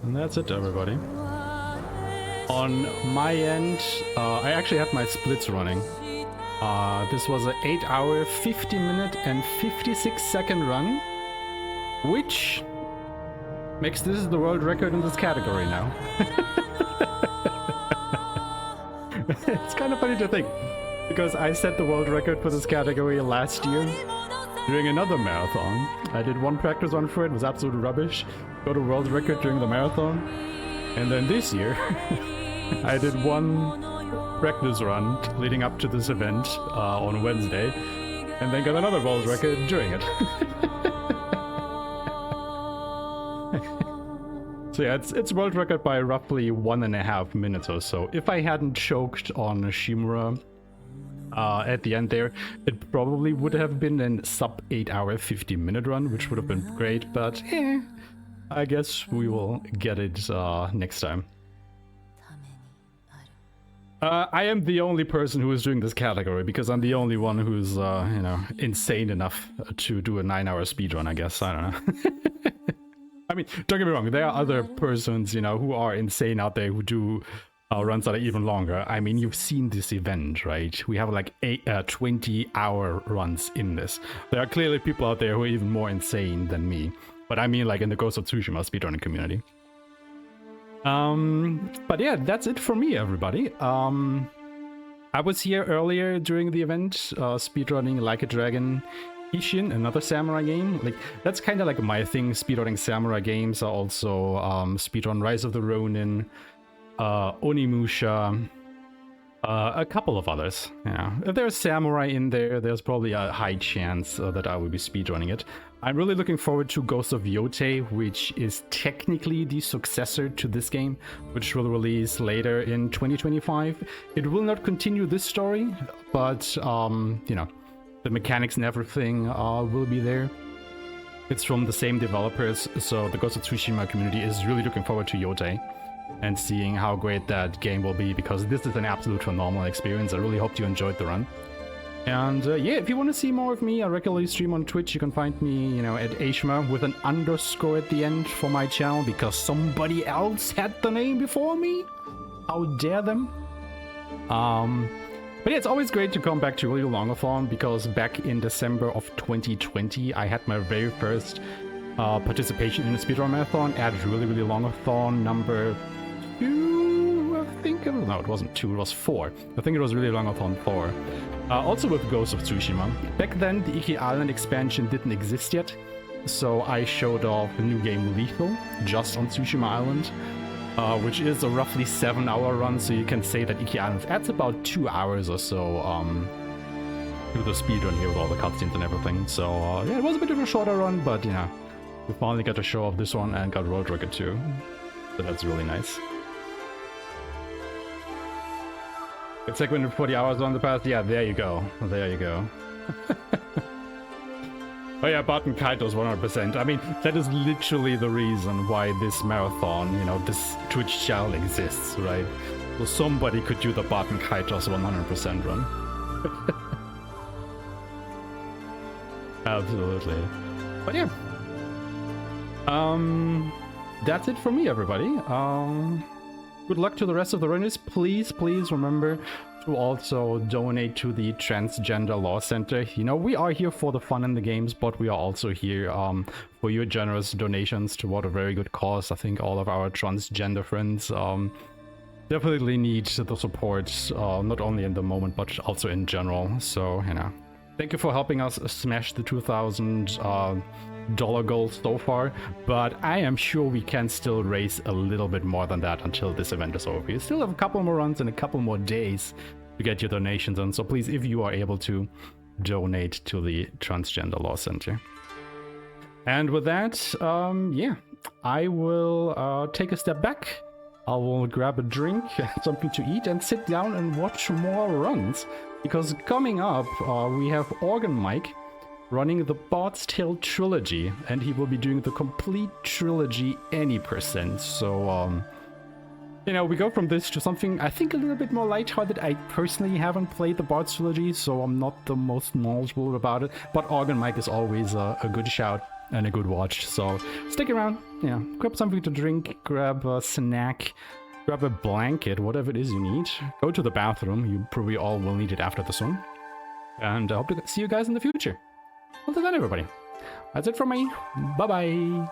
And that's it, everybody. On my end, I actually had my splits running. This was an 8-hour, 50-minute, and 56-second run, which makes this the world record in this category now. It's kind of funny to think, because I set the world record for this category last year during another marathon. I did one practice run for it, was absolute rubbish, got a world record during the marathon, and then this year I did one practice run leading up to this event on Wednesday, and then got another world record during it. So yeah, it's world record by roughly 1.5 minutes or so. If I hadn't choked on Shimura at the end there, it probably would have been a sub 8-hour 50-minute run, which would have been great, but I guess we will get it next time. I am the only person who is doing this category because I'm the only one who's, you know, insane enough to do a 9-hour speedrun, I guess. I don't know. I mean, don't get me wrong, there are other persons, you know, who are insane out there who do runs that are even longer. I mean, you've seen this event, right? We have like 20-hour runs in this. There are clearly people out there who are even more insane than me. But I mean, like in the Ghost of Tsushima speedrunning community. But yeah, that's it for me, everybody. I was here earlier during the event, speedrunning Like a Dragon Ishin, another samurai game. Like, that's kind of like my thing. Speedrunning samurai games. I also speedrun Rise of the Ronin, Onimusha, a couple of others. Yeah, if there's samurai in there, there's probably a high chance that I will be speedrunning it. I'm really looking forward to Ghost of Yotei, which is technically the successor to this game, which will release later in 2025. It will not continue this story, but you know, the mechanics and everything will be there. It's from the same developers, so the Ghost of Tsushima community is really looking forward to Yotei and seeing how great that game will be, because this is an absolute phenomenal experience. I really hope you enjoyed the run. And yeah, if you want to see more of me, I regularly stream on Twitch. You can find me, you know, at Aeshmah with an underscore at the end for my channel, because somebody else had the name before me. How dare them? But yeah, it's always great to come back to Really Longathon, because back in December of 2020, I had my very first participation in a speedrun marathon at Really Longathon number 2, I think. No, it wasn't 2, it was 4. I think it was Really Longathon 4. Also with Ghost of Tsushima. Back then, the Iki Island expansion didn't exist yet, so I showed off the new game Lethal, just on Tsushima Island. Which is a roughly 7-hour run, so you can say that Iki Island adds about 2 hours or so to the speedrun here with all the cutscenes and everything. So yeah, it was a bit of a shorter run, but you know, we finally got to show off this one and got Road Record too. So that's really nice. It's like when 40 hours on the past. Yeah, there you go. There you go. Oh yeah, Barton Kaitos 100%. I mean, that is literally the reason why this marathon, you know, this Twitch channel exists, right? So somebody could do the Barton Kaitos 100% run. Absolutely. But yeah. That's it for me, everybody. Good luck to the rest of the runners. Please remember to also donate to the Transgender Law Center. You know, we are here for the fun in the games, but we are also here for your generous donations toward a very good cause. I think all of our transgender friends definitely need the support, not only in the moment, but also in general. So, you know, thank you for helping us smash the $2,000 goal so far, but I am sure we can still raise a little bit more than that until this event is over. You still have a couple more runs and a couple more days to get your donations on, so please, if you are able to, donate to the Transgender Law Center. And with that, yeah, I will take a step back. I will grab a drink, something to eat, and sit down and watch more runs, because coming up, we have Organ Mike running the Bard's Tale trilogy, and he will be doing the complete trilogy any percent. So You know, we go from this to something I think a little bit more lighthearted. I personally haven't played the Bard's Trilogy, so I'm not the most knowledgeable about it. But Organ Mike is always a good shout and a good watch. So stick around, you know, grab something to drink, grab a snack, grab a blanket, whatever it is you need. Go to the bathroom. You probably all will need it after the song. And I hope to see you guys in the future. Until then, everybody. That's it from me. Bye-bye.